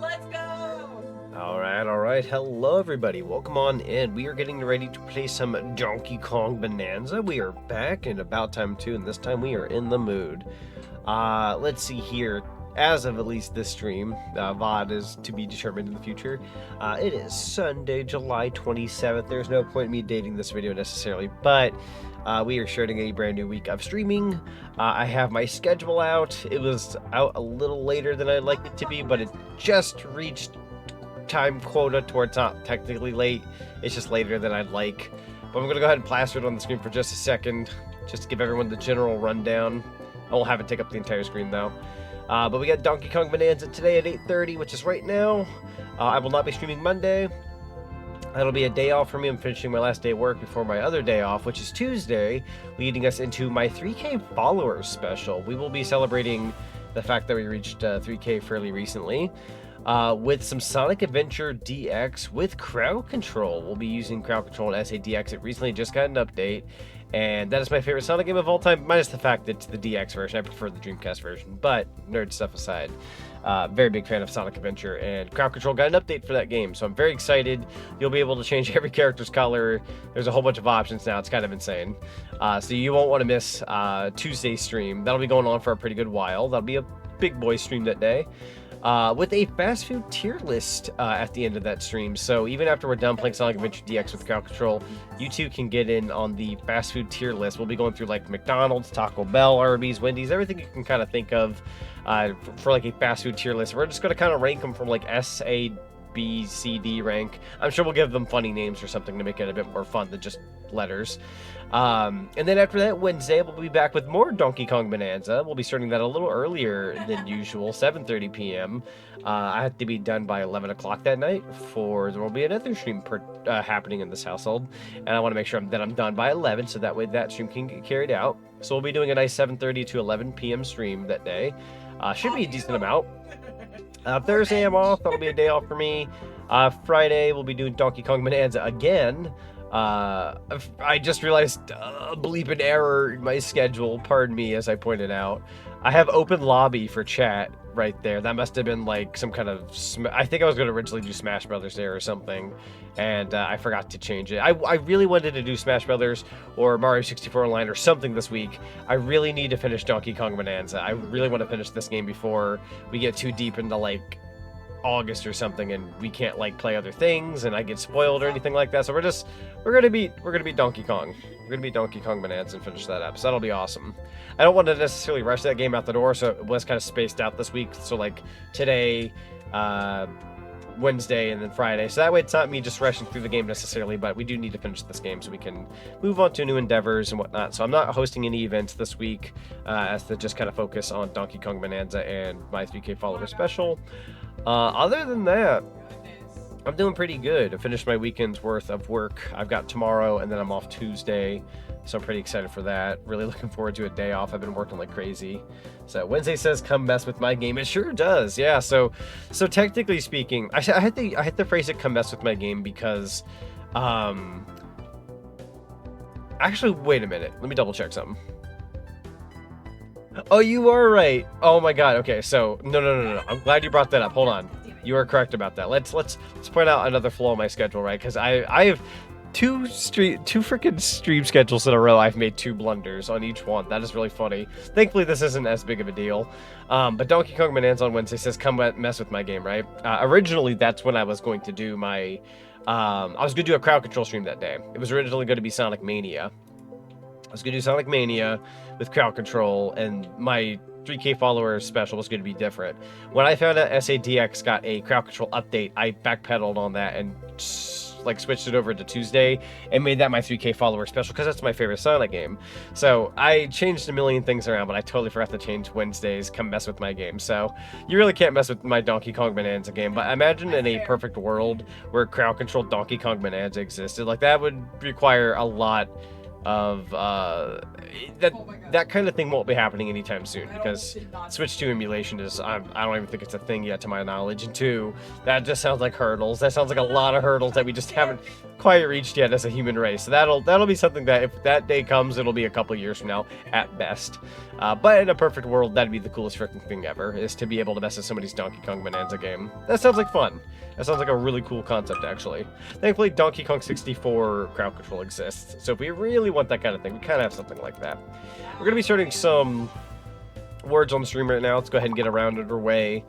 Let's go! All right. Hello, everybody. Welcome on in. We are getting ready to play some Donkey Kong Bonanza. We are back in About Time 2, and this time we are in the mood. Let's see here. As of at least this stream, VOD is to be determined in the future. It is Sunday, July 27th. There's no point in me dating this video necessarily, but we are starting a brand new week of streaming. I have my schedule out. It was out a little later than I'd like it to be, but it just reached time quota to where it's not technically late. It's just later than I'd like. But I'm going to go ahead and plaster it on the screen for just a second, just to give everyone the general rundown. I won't have it take up the entire screen, though. But we got Donkey Kong Bonanza today at 8:30, which is right now. I will not be streaming Monday. That'll be a day off for me. I'm finishing my last day of work before my other day off, which is Tuesday, leading us into my 3K followers special. We will be celebrating the fact that we reached 3K fairly recently with some Sonic Adventure DX with crowd control. We'll be using crowd control in SADX. It recently just got an update, and that is my favorite Sonic game of all time, minus the fact that it's the DX version. I prefer the Dreamcast version, but nerd stuff aside. Very big fan of Sonic Adventure, and crowd control got an update for that game, so I'm very excited. You'll be able to change every character's color. There's a whole bunch of options now. It's kind of insane. So you won't want to miss Tuesday's stream. That'll be going on for a pretty good while. That'll be a big boy stream that day. With a fast food tier list at the end of that stream. So even after we're done playing Sonic Adventure DX with crowd control, you too can get in on the fast food tier list. We'll be going through like McDonald's, Taco Bell, Arby's, Wendy's, everything you can kind of think of for like a fast food tier list. We're just going to kind of rank them from like S, A, B, C, D rank. I'm sure we'll give them funny names or something to make it a bit more fun than just letters. And then after that, Wednesday, we'll be back with more Donkey Kong Bonanza. We'll be starting that a little earlier than usual, 7:30 p.m. I have to be done by 11 o'clock that night, for there will be another stream happening in this household. And I want to make sure that I'm done by 11, so that way that stream can get carried out. So we'll be doing a nice 7:30 to 11 p.m. stream that day. Should be a decent amount. Thursday I'm off. That'll be a day off for me. Friday we'll be doing Donkey Kong Bonanza again. I just realized a bleeping error in my schedule. Pardon me, as I pointed out. I have open lobby for chat right there. That must have been like some kind of... I think I was going to originally do Smash Brothers there or something, and I forgot to change it. I really wanted to do Smash Brothers or Mario 64 Online or something this week. I really need to finish Donkey Kong Bonanza. I really want to finish this game before we get too deep into like August or something, and we can't like play other things, and I get spoiled or anything like that. So we're gonna beat Donkey Kong. We're gonna beat Donkey Kong Bonanza and finish that up. So that'll be awesome. I don't want to necessarily rush that game out the door, so it was kind of spaced out this week. So like today, Wednesday, and then Friday. So that way it's not me just rushing through the game necessarily, but we do need to finish this game so we can move on to new endeavors and whatnot. So I'm not hosting any events this week, as to just kind of focus on Donkey Kong Bonanza and my 3K follower special. Other than that, I'm doing pretty good. I finished my weekend's worth of work. I've got tomorrow, and then I'm off Tuesday, so I'm pretty excited for that. Really looking forward to a day off. I've been working like crazy. So Wednesday says, "Come mess with my game." It sure does. Yeah. So technically speaking, I had to phrase it, "Come mess with my game," because, actually, wait a minute. Let me double check something. Oh, you are right. Oh my God. Okay, so no. I'm glad you brought that up. Hold on. You are correct about that. Let's point out another flaw in my schedule, right? Because I have two freaking stream schedules in a row. I've made 2 blunders on each one. That is really funny. Thankfully, this isn't as big of a deal. But Donkey Kong Bonanza on Wednesday says, "Come mess with my game," right? Originally, that's when I was going to do my... I was going to do a crowd control stream that day. It was originally going to be Sonic Mania. I was going to do Sonic Mania with crowd control, and my 3K follower special was going to be different. When I found out SADX got a crowd control update, I backpedaled on that and like switched it over to Tuesday and made that my 3K follower special because that's my favorite Sonic game. So I changed a million things around, but I totally forgot to change Wednesdays. Come mess with my game. So you really can't mess with my Donkey Kong Bonanza game. But imagine in a perfect world where crowd control Donkey Kong Bonanza existed. Like, that would require a lot of that kind of thing won't be happening anytime soon, because Switch 2 emulation is, I don't even think it's a thing yet to my knowledge, and 2, that just sounds like hurdles. That sounds like a lot of hurdles that we just haven't quite reached yet as a human race. So that'll be something that, if that day comes, it'll be a couple years from now at best. But in a perfect world, that'd be the coolest freaking thing ever, is to be able to mess with somebody's Donkey Kong Bonanza game. That sounds like fun. That sounds like a really cool concept, actually. Thankfully, Donkey Kong 64 crowd control exists, so if we really want that kind of thing, we kind of have something like that. We're going to be starting some words on the stream right now. Let's go ahead and get around it way.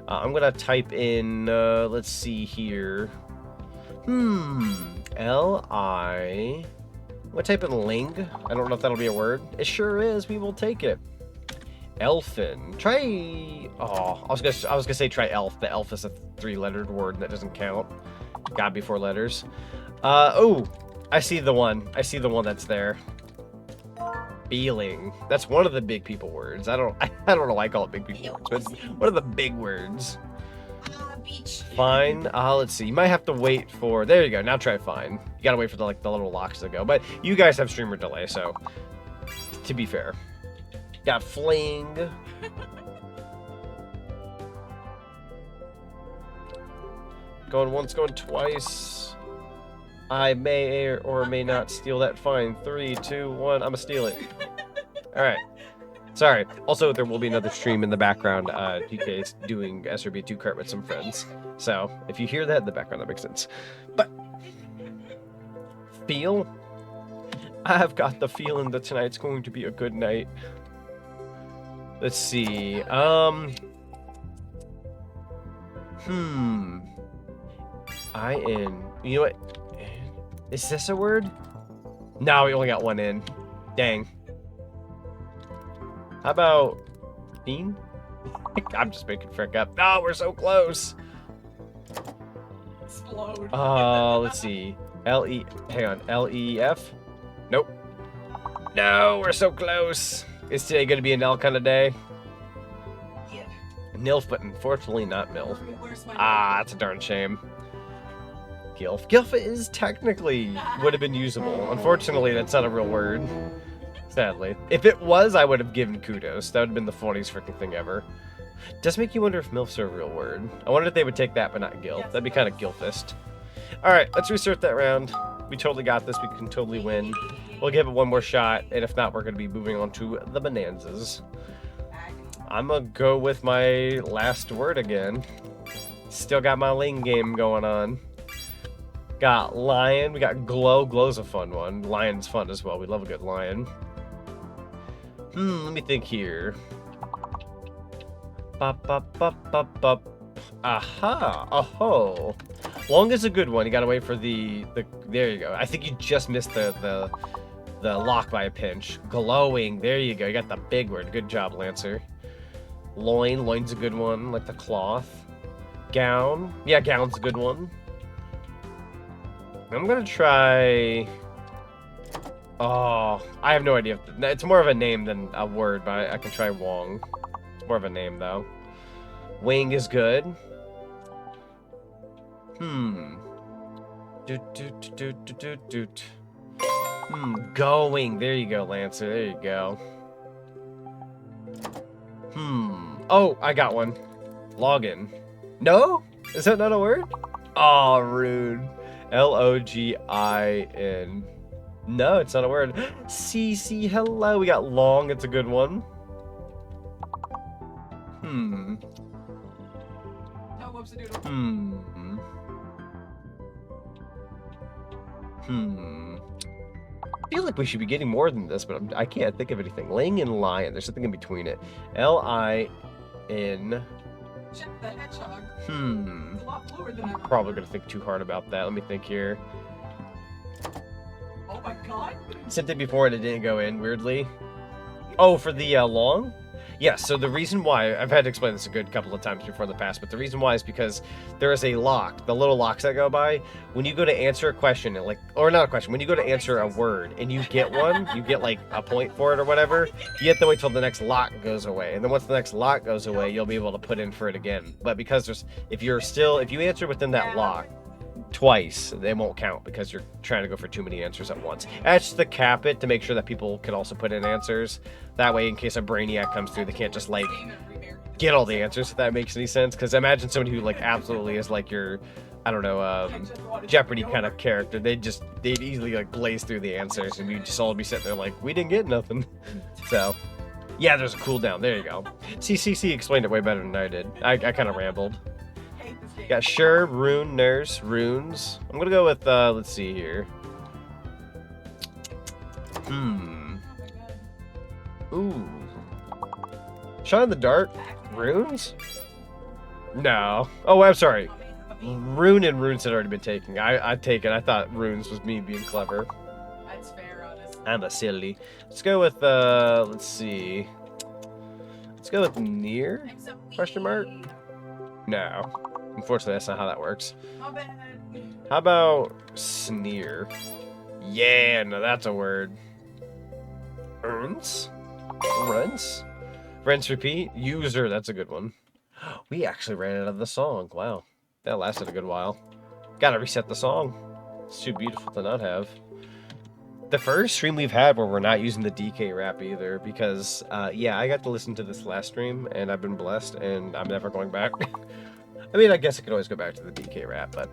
I'm going to type in, let's see here. L-I... I'm going to type in Ling. I don't know if that'll be a word. It sure is. We will take it. Elfin. Try. Oh, I was gonna say try elf, but elf is a 3-lettered word that doesn't count. Gotta be 4 letters. Oh, I see the one. I see the one that's there. Feeling. That's one of the big people words. I don't know why I call it big people words, but it's one of the big words. Beach. Fine. Let's see. You might have to wait for. There you go. Now try fine. You gotta wait for the little locks to go. But you guys have streamer delay, so to be fair. Got fling. Going once, going twice. I may or may not steal that fine. 3, 2, 1. I'ma steal it. All right. Sorry. Also, there will be another stream in the background. DK's doing SRB2 kart with some friends. So if you hear that in the background, that makes sense. But feel. I've got the feeling that tonight's going to be a good night. Let's see. You know what? Is this a word? No, we only got one in. Dang. How about bean? I'm just making frick up. No, we're so close. Explode. Let's see. Hang on. L-E-F? Nope. No, we're so close. Is today going to be an L kind of day? Yeah. Nilf, but unfortunately not MILF. Where's my That's a darn shame. Gilf. Gilf is technically would have been usable. Unfortunately, that's not a real word. Sadly. If it was, I would have given kudos. That would have been the funniest freaking thing ever. Does make you wonder if MILFs are a real word. I wonder if they would take that but not Gilf. That'd be kind of Gilfist. Alright, let's restart that round. We totally got this. We can totally win. We'll give it one more shot, and if not, we're going to be moving on to the Bananzas. I'm going to go with my last word again. Still got my Ling game going on. Got lion. We got glow. Glow's a fun one. Lion's fun as well. We love a good lion. Let me think here. Bop, bop, bop, bop, bop. Aha! Oh, long is a good one. You gotta wait for the. There you go. I think you just missed the lock by a pinch. Glowing. There you go. You got the big word. Good job, Lancer. Loin. Loin's a good one. Like the cloth. Gown. Yeah, gown's a good one. I'm gonna try. Oh, I have no idea. It's more of a name than a word, but I can try Wong. It's more of a name though. Wing is good. Going. There you go, Lancer. There you go. Oh, I got one. Login. No? Is that not a word? Oh, rude. Login. No, it's not a word. CC, hello. We got long. It's a good one. No, whoops-a-doodle. I feel like we should be getting more than this, but I can't think of anything. Ling and lion. There's something in between it. L-I-N. Check the hedgehog. It's a lot bluer than I remember. Probably gonna think too hard about that. Let me think here. Oh my god. Sent it before and it didn't go in, weirdly. Oh, for the long? Yes, so the reason why, I've had to explain this a good couple of times before in the past, but the reason why is because there is a lock, the little locks that go by. When you go to answer a question, or not a question, when you go to answer a word and you get one, you get like a point for it or whatever, you have to wait till the next lock goes away. And then once the next lock goes away, you'll be able to put in for it again. But because if you answer within that lock twice, they won't count because you're trying to go for too many answers at once. That's to cap it to make sure that people can also put in answers. That way, in case a brainiac comes through, they can't just like get all the answers, if that makes any sense. Because imagine somebody who like absolutely is like your, I don't know, Jeopardy kind of character. They'd easily like blaze through the answers, and we'd just all be sitting there like, we didn't get nothing. So, yeah, there's a cooldown. There you go. CCC explained it way better than I did. I kind of rambled. Got sure, rune, nurse, runes. I'm gonna go with let's see here. Ooh. Shine in the dark? Runes? No. Oh, I'm sorry. Rune and runes had already been taken. I take it. I thought runes was me being clever. That's fair, honestly. I'm a silly. Let's go with let's see. Let's go with near? Except me. Question mark? No. Unfortunately, that's not how that works. My bad. How about sneer? Yeah, no, that's a word. Earns? Rents? Rinse, repeat? User, that's a good one. We actually ran out of the song. Wow. That lasted a good while. Gotta reset the song. It's too beautiful to not have. The first stream we've had where we're not using the DK rap either, because, yeah, I got to listen to this last stream, and I've been blessed, and I'm never going back. I mean, I guess I could always go back to the DK rap, but...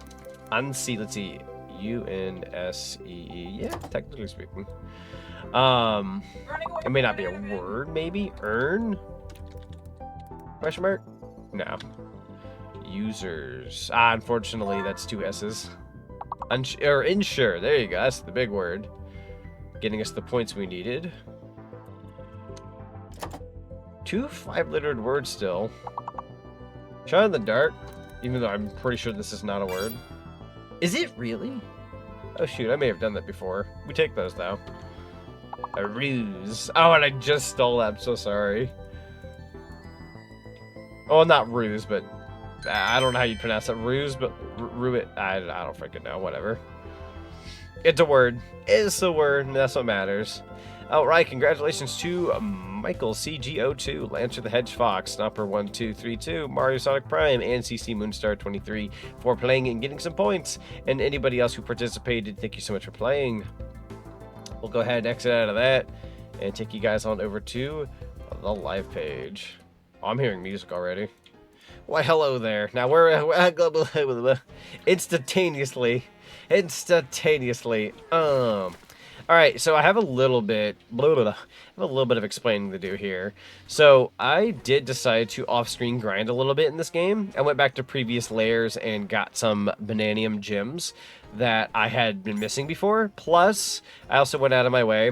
Unsee, let's see. U-N-S-E-E. Yeah, technically speaking. It may not be a word, maybe? Earn? Question mark? No. Users. Unfortunately, that's 2 S's. Insure. There you go. That's the big word. Getting us the points we needed. 2 5-lettered words still. Shot in the dark, even though I'm pretty sure this is not a word. Is it really? Oh shoot, I may have done that before. We take those though. A ruse. Oh, and I just stole that. I'm so sorry. Oh, not ruse, but I don't know how you pronounce it. Ruse, but ruit. I don't freaking know. Whatever. It's a word. It's a word, and that's what matters. Alright, congratulations to Michael CGO2, Lancer the Hedge Fox, Snopper1232, Mario Sonic Prime, and CC Moonstar23 for playing and getting some points. And anybody else who participated, thank you so much for playing. We'll go ahead and exit out of that and take you guys on over to the live page. Oh, I'm hearing music already. Why, hello there. Now, we're instantaneously. Alright, so I have a little bit of explaining to do here. So I did decide to off-screen grind a little bit in this game. I went back to previous layers and got some Bananium gems that I had been missing before. Plus, I also went out of my way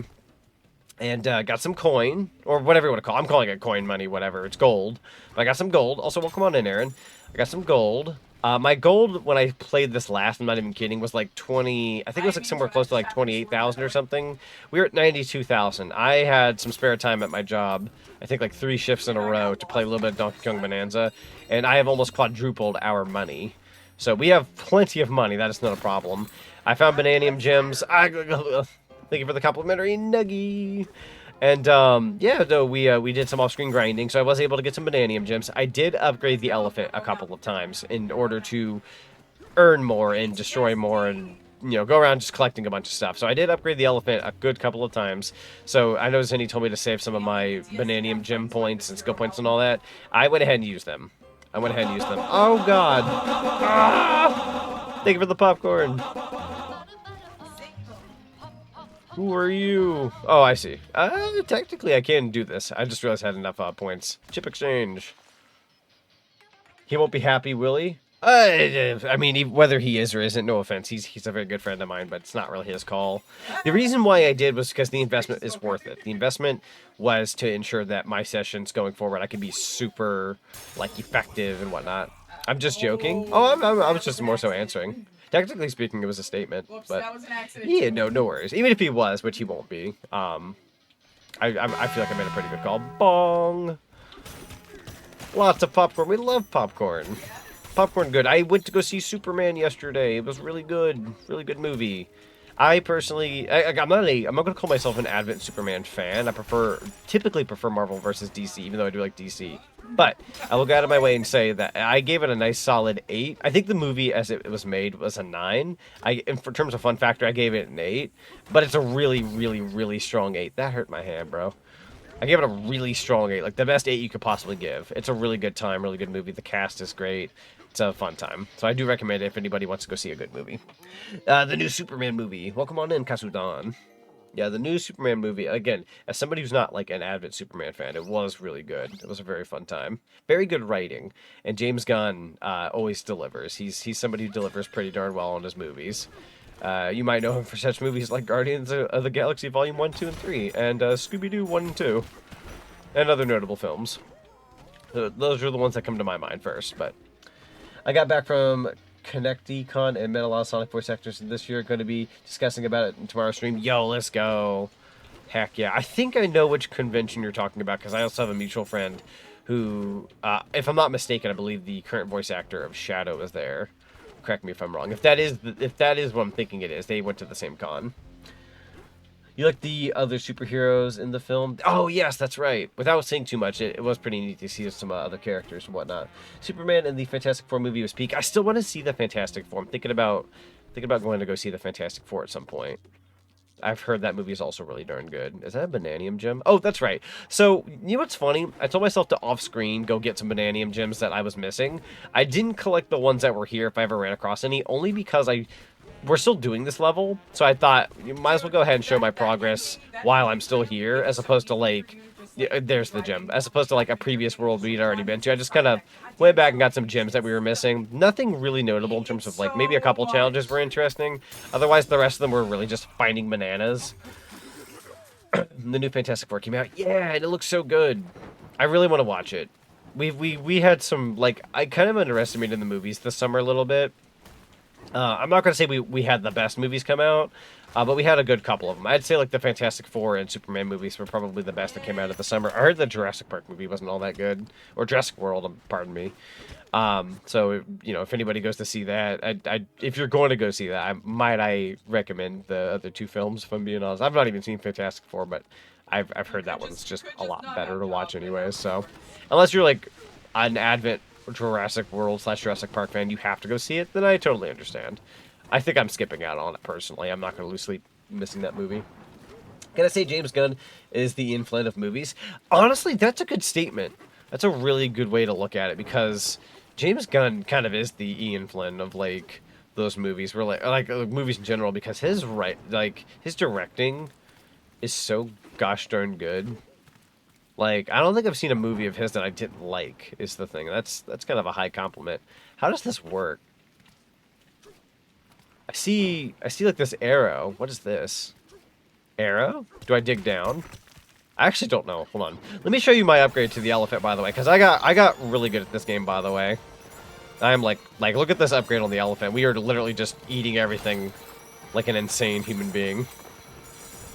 and got some coin, or whatever you want to call it. I'm calling it coin money, whatever. It's gold. But I got some gold. Also, welcome on in, Aaron. I got some gold. My gold, when I played this last, I'm not even kidding, was like 20... I think it was like somewhere close to like 28,000 or something. We were at 92,000. I had some spare time at my job, I think like 3 shifts in a row, to play a little bit of Donkey Kong Bonanza, and I have almost quadrupled our money. So we have plenty of money. That is not a problem. I found Bananium gems. Thank you for the complimentary nuggie. And, yeah, no, we did some off-screen grinding, so I was able to get some Bananium gems. I did upgrade the elephant a couple of times in order to earn more and destroy more and, you know, go around just collecting a bunch of stuff. So I did upgrade the elephant a good couple of times. So I know Zinni told me to save some of my Bananium gem points and skill points and all that. I went ahead and used them. Oh, God. Ah! Thank you for the popcorn. Who are you? Oh, I see. Technically, I can do this. I just realized I had enough points. Chip exchange. He won't be happy, will he? I mean, whether he is or isn't, no offense. He's a very good friend of mine, but it's not really his call. The reason why I did was because the investment is worth it. The investment was to ensure that my sessions going forward, I could be super, like, effective and whatnot. I'm just joking. Oh, I was just more so answering. Technically speaking, it was a statement. Whoops, but that was an accident. yeah, no worries. Even if he was, which he won't be. I feel like I made a pretty good call. Bong. Lots of popcorn. We love popcorn. Popcorn good. I went to go see Superman yesterday. It was really good. Really good movie. I personally, I'm not going to call myself an avid Superman fan. I typically prefer Marvel versus DC, even though I do like DC. But I will go out of my way and say that I gave it a nice solid 8. I think the movie as it was made was a 9. In terms of fun factor, I gave it an 8. But it's a really, really, really strong 8. That hurt my hand, bro. I gave it a really strong 8. Like the best 8 you could possibly give. It's a really good time, really good movie. The cast is great. It's a fun time. So I do recommend it if anybody wants to go see a good movie. The new Superman movie. Welcome on in, Kasudan. Yeah, the new Superman movie, again, as somebody who's not like an avid Superman fan, it was really good. It was a very fun time. Very good writing. And James Gunn always delivers. He's somebody who delivers pretty darn well on his movies. You might know him for such movies like Guardians of the Galaxy Volume 1, 2, and 3, and Scooby-Doo 1 and 2, and other notable films. Those are the ones that come to my mind first, but I got back from ConnectEcon and met a lot of Sonic voice actors this year. Going to be discussing about it in tomorrow's stream. Yo, let's go. Heck yeah. I think I know which convention you're talking about because I also have a mutual friend who, if I'm not mistaken, I believe the current voice actor of Shadow is there. Correct me if I'm wrong. If that is what I'm thinking it is, they went to the same con. You like the other superheroes in the film? Oh, yes, that's right. Without saying too much, it was pretty neat to see some other characters and whatnot. Superman in the Fantastic Four movie was peak. I still want to see the Fantastic Four. I'm thinking about going to go see the Fantastic Four at some point. I've heard that movie is also really darn good. Is that a Bananium gem? Oh, that's right. So, you know what's funny? I told myself to off-screen go get some Bananium gems that I was missing. I didn't collect the ones that were here if I ever ran across any, only because we're still doing this level, so I thought you might as well go ahead and show my progress while I'm still here, as opposed to like, there's the gem, as opposed to like a previous world we'd already been to. I just kind of went back and got some gems that we were missing. Nothing really notable in terms of like maybe a couple challenges were interesting. Otherwise, the rest of them were really just finding bananas. The new Fantastic Four came out, yeah, and it looks so good. I really want to watch it. We had some like I kind of underestimated the movies this summer a little bit. I'm not going to say we had the best movies come out, but we had a good couple of them. I'd say like the Fantastic Four and Superman movies were probably the best that came out of the summer. I heard the Jurassic Park movie wasn't all that good, or Jurassic World, pardon me. So, you know, if anybody goes to see that, if you're going to go see that, I recommend the other two films, if I'm being honest. I've not even seen Fantastic Four, but I've heard that one's just a lot better to watch anyways. So, unless you're like an advent Jurassic World / Jurassic Park fan, you have to go see it, then I totally understand. I think I'm skipping out on it personally. I'm not going to lose sleep missing that movie. Can I say James Gunn is the Ian Flynn of movies? Honestly, that's a good statement. That's a really good way to look at it, because James Gunn kind of is the Ian Flynn of like those movies, where like movies in general, because his directing is so gosh darn good. Like, I don't think I've seen a movie of his that I didn't like, is the thing. That's kind of a high compliment. How does this work? I see like this arrow. What is this? Arrow? Do I dig down? I actually don't know. Hold on. Let me show you my upgrade to the elephant, by the way, because I got really good at this game, by the way. I'm like look at this upgrade on the elephant. We are literally just eating everything like an insane human being.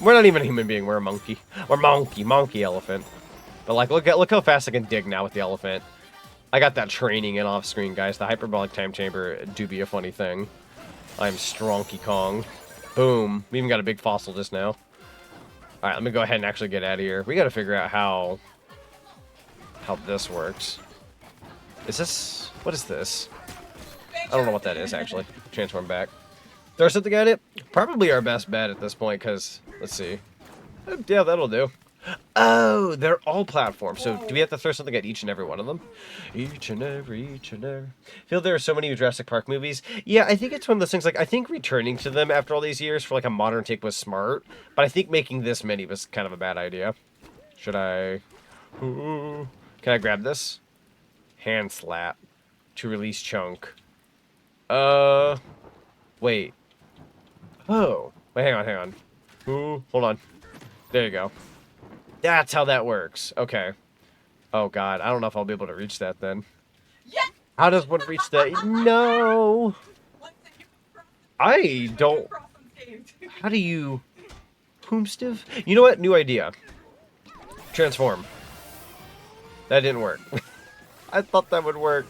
We're not even a human being, we're a monkey. We're monkey elephant. But like, look how fast I can dig now with the elephant. I got that training in off screen, guys. The hyperbolic time chamber do be a funny thing. I'm Stronky Kong. Boom. We even got a big fossil just now. Alright, let me go ahead and actually get out of here. We gotta figure out how this works. Is this... what is this? I don't know what that is, actually. Transform back. Throw something at it? Probably our best bet at this point, because... let's see. Yeah, that'll do. Oh, they're all platforms. So do we have to throw something at each and every one of them? Each and every. I feel there are so many Jurassic Park movies. Yeah, I think it's one of those things, like, I think returning to them after all these years for, like, a modern take was smart. But I think making this many was kind of a bad idea. Should I... can I grab this? Hand slap. To release chunk. Wait. Oh. Wait, hang on. Hold on. There you go. That's how that works. Okay. Oh, God. I don't know if I'll be able to reach that then. Yeah. How does one reach that? No. I don't... how do you... Poomstiv? You know what? New idea. Transform. That didn't work. I thought that would work.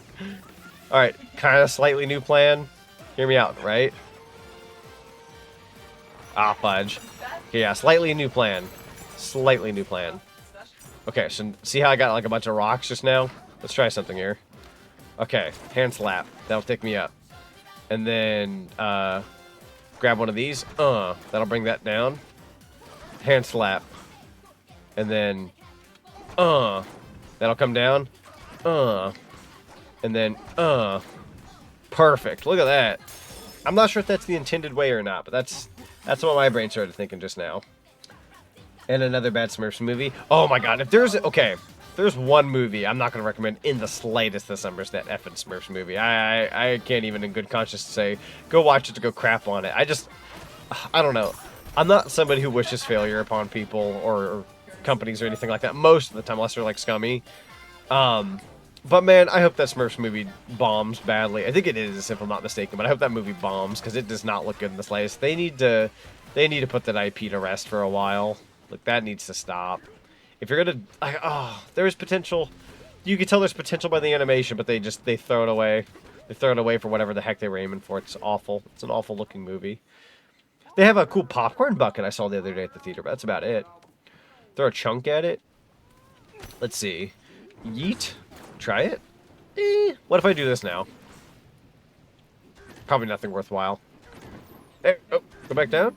Alright. Kind of slightly new plan. Hear me out, right? Ah, fudge. Okay, yeah. Slightly new plan. Slightly new plan. Okay, so see how I got like a bunch of rocks just now? Let's try something here. Okay, hand slap. That'll take me up. And then grab one of these. That'll bring that down. Hand slap. And then that'll come down. And then perfect. Look at that. I'm not sure if that's the intended way or not, but that's what my brain started thinking just now. And another bad Smurfs movie. Oh my god, if there's one movie I'm not going to recommend in the slightest this summer, it's that effing Smurfs movie. I can't even in good conscience say, go watch it to go crap on it. I don't know. I'm not somebody who wishes failure upon people or companies or anything like that most of the time, unless they're like scummy. But man, I hope that Smurfs movie bombs badly. I think it is, if I'm not mistaken, but I hope that movie bombs, because it does not look good in the slightest. They need to put that IP to rest for a while. Like, that needs to stop. If you're gonna... there is potential you can tell there's potential by the animation, but they throw it away. They throw it away for whatever the heck they were aiming for. It's awful. It's an awful looking movie. They have a cool popcorn bucket I saw the other day at the theater, but that's about it. Throw a chunk at it. Let's see. Yeet. Try it. What if I do this now? Probably nothing worthwhile. There. Oh, go back down.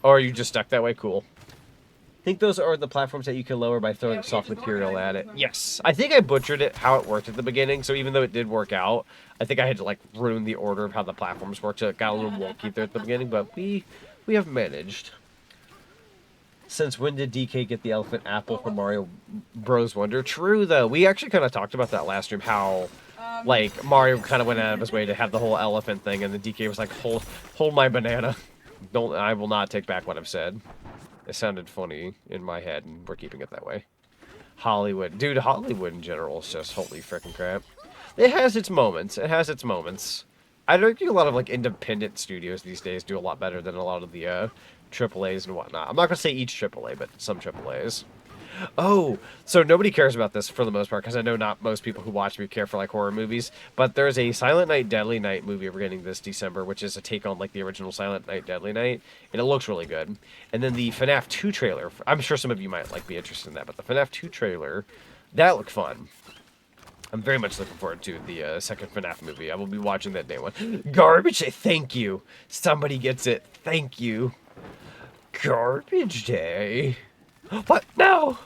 Or are you just stuck that way? Cool. I think those are the platforms that you can lower by throwing soft material at it. Yes. I think I butchered it how it worked at the beginning, so even though it did work out, I think I had to like ruin the order of how the platforms work, so it got a little wonky there at the beginning, but we have managed. Since when did DK get the elephant apple from Mario Bros. Wonder? True, though. We actually kind of talked about that last stream, how like Mario kind of went out of his way to have the whole elephant thing, and then DK was like, hold my banana. I will not take back what I've said. It sounded funny in my head, and we're keeping it that way. Hollywood. Dude, Hollywood in general is just holy frickin' crap. It has its moments. It has its moments. I don't think a lot of, like, independent studios these days do a lot better than a lot of the, AAAs and whatnot. I'm not gonna say each AAA, but some AAAs. Oh, so nobody cares about this for the most part, because I know not most people who watch me care for, like, horror movies, but there's a Silent Night, Deadly Night movie we're getting this December, which is a take on, like, the original Silent Night, Deadly Night, and it looks really good. And then the FNAF 2 trailer, I'm sure some of you might, like, be interested in that, but the FNAF 2 trailer, that looked fun. I'm very much looking forward to the second FNAF movie. I will be watching that day one. Garbage Day, thank you. Somebody gets it, thank you. Garbage Day? What? No!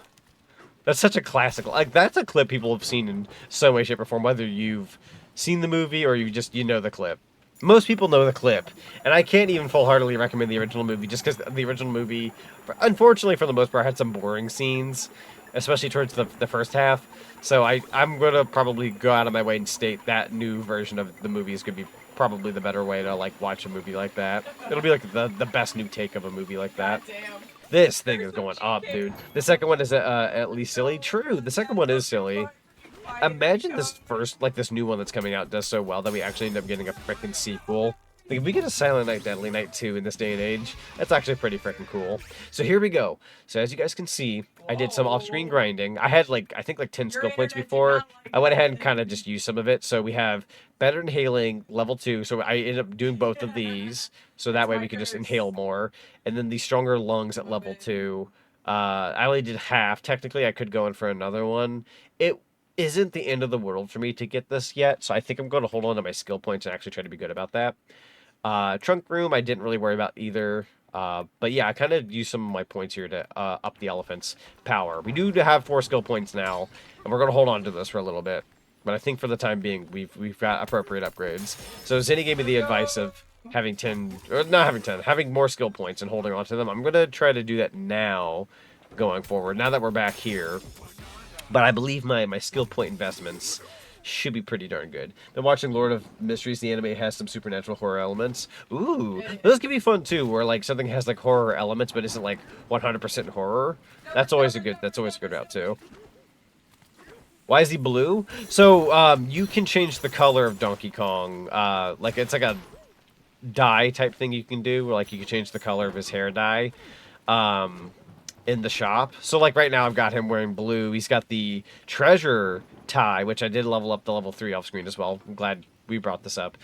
That's such a classic. Like, that's a clip people have seen in some way, shape, or form, whether you've seen the movie or you know the clip. Most people know the clip, and I can't even full-heartedly recommend the original movie, just because the original movie, unfortunately for the most part, had some boring scenes, especially towards the first half. So I'm going to probably go out of my way and state that new version of the movie is going to be probably the better way to, like, watch a movie like that. It'll be, like, the best new take of a movie like that. This thing is going up, dude. The second one is at least silly. True, the second one is silly. Imagine this first, like, this new one that's coming out does so well that we actually end up getting a freaking sequel. Like, if we get a Silent Night, Deadly Night 2 in this day and age, that's actually pretty freaking cool. So here we go. So as you guys can see, I did some off-screen grinding. I had, like, I think, like, 10 skill points before. I went ahead and kind of just used some of it. So we have Better Inhaling, level 2. So I ended up doing both of these. So that way we can just inhale more. And then the Stronger Lungs at level 2. I only did half. Technically, I could go in for another one. It isn't the end of the world for me to get this yet. So I think I'm going to hold on to my skill points and actually try to be good about that. Trunk Room, I didn't really worry about either. But yeah, I kind of used some of my points here to up the elephant's power. We do have 4 skill points now, and we're going to hold on to this for a little bit. But I think for the time being, we've got appropriate upgrades. So Zinni gave me the advice of having 10, or not having 10, having more skill points and holding on to them. I'm going to try to do that now, going forward, now that we're back here. But I believe my skill point investments should be pretty darn good. Been watching Lord of Mysteries. The anime has some supernatural horror elements. Ooh, those can be fun too, where like something has like horror elements but isn't like 100% horror. That's always a good route too. Why is he blue? So you can change the color of Donkey Kong. Like it's like a dye type thing you can do, where like you can change the color of his hair dye. In the shop. So like right now I've got him wearing blue. He's got the treasure tie, which I did level up to level 3 off screen as well. I'm glad we brought this up.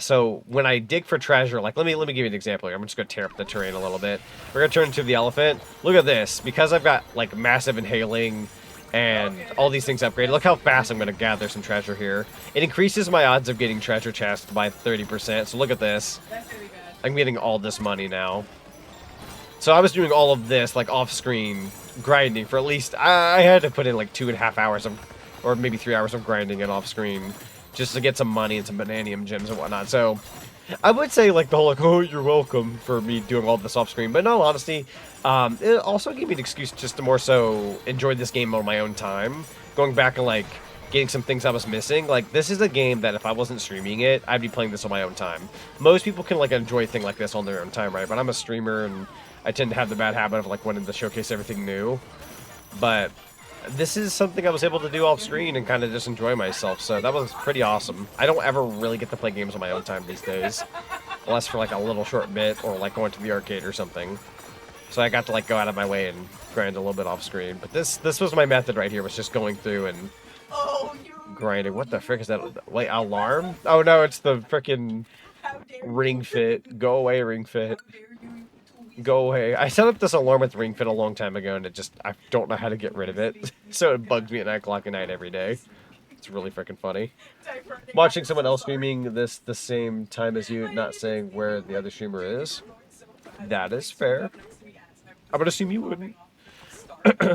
So when I dig for treasure, like let me give you an example here. I'm just gonna tear up the terrain a little bit. We're gonna turn into the elephant. Look at this. Because I've got like massive inhaling and all these things upgraded, look how fast I'm gonna gather some treasure here. It increases my odds of getting treasure chests by 30%. So look at this. That's really bad. I'm getting all this money now. So I was doing all of this, like, off-screen grinding for at least... I had to put in, like, 2.5 hours of... or maybe 3 hours of grinding and off-screen just to get some money and some Bananium gems and whatnot. So I would say, like, the whole, like, oh, you're welcome for me doing all this off-screen. But in all honesty, it also gave me an excuse just to more so enjoy this game on my own time. Going back and, like, getting some things I was missing. Like, this is a game that if I wasn't streaming it, I'd be playing this on my own time. Most people can, like, enjoy a thing like this on their own time, right? But I'm a streamer and I tend to have the bad habit of like wanting to showcase everything new, but this is something I was able to do off screen and kind of just enjoy myself, so that was pretty awesome. I don't ever really get to play games on my own time these days, unless for like a little short bit or like going to the arcade or something. So I got to like go out of my way and grind a little bit off screen, but this was my method right here, was just going through and grinding. What the frick is that? Wait, alarm? Oh no, it's the frickin' Ring Fit. Go away, Ring Fit. Go away. I set up this alarm with Ring Fit a long time ago, and I don't know how to get rid of it. So it bugs me at 9 o'clock at night every day. It's really freaking funny. Watching someone else streaming this the same time as you, not saying where the other streamer is. That is fair. I would assume you wouldn't.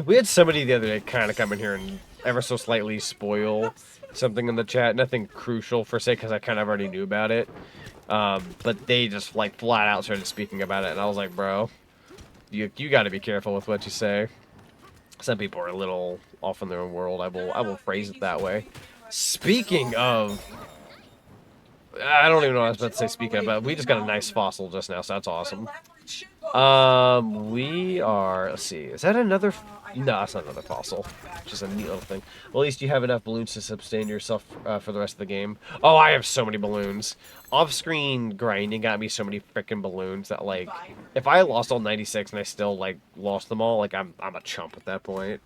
We had somebody the other day kind of come in here and ever so slightly spoil something in the chat. Nothing crucial per se, because I kind of already knew about it. But they just like flat out started speaking about it, and I was like, bro, you got to be careful with what you say. Some people are a little off in their own world. I will phrase it that way. Speaking of, I don't even know what I was about to say. Speaking of, but we just got a nice fossil just now, so that's awesome. We are. Let's see. Is that another? No, it's not another fossil. Just a neat little thing. Well, at least you have enough balloons to sustain yourself for the rest of the game. Oh, I have so many balloons. Off-screen grinding got me so many freaking balloons that, like, if I lost all 96 and I still like lost them all, like I'm a chump at that point.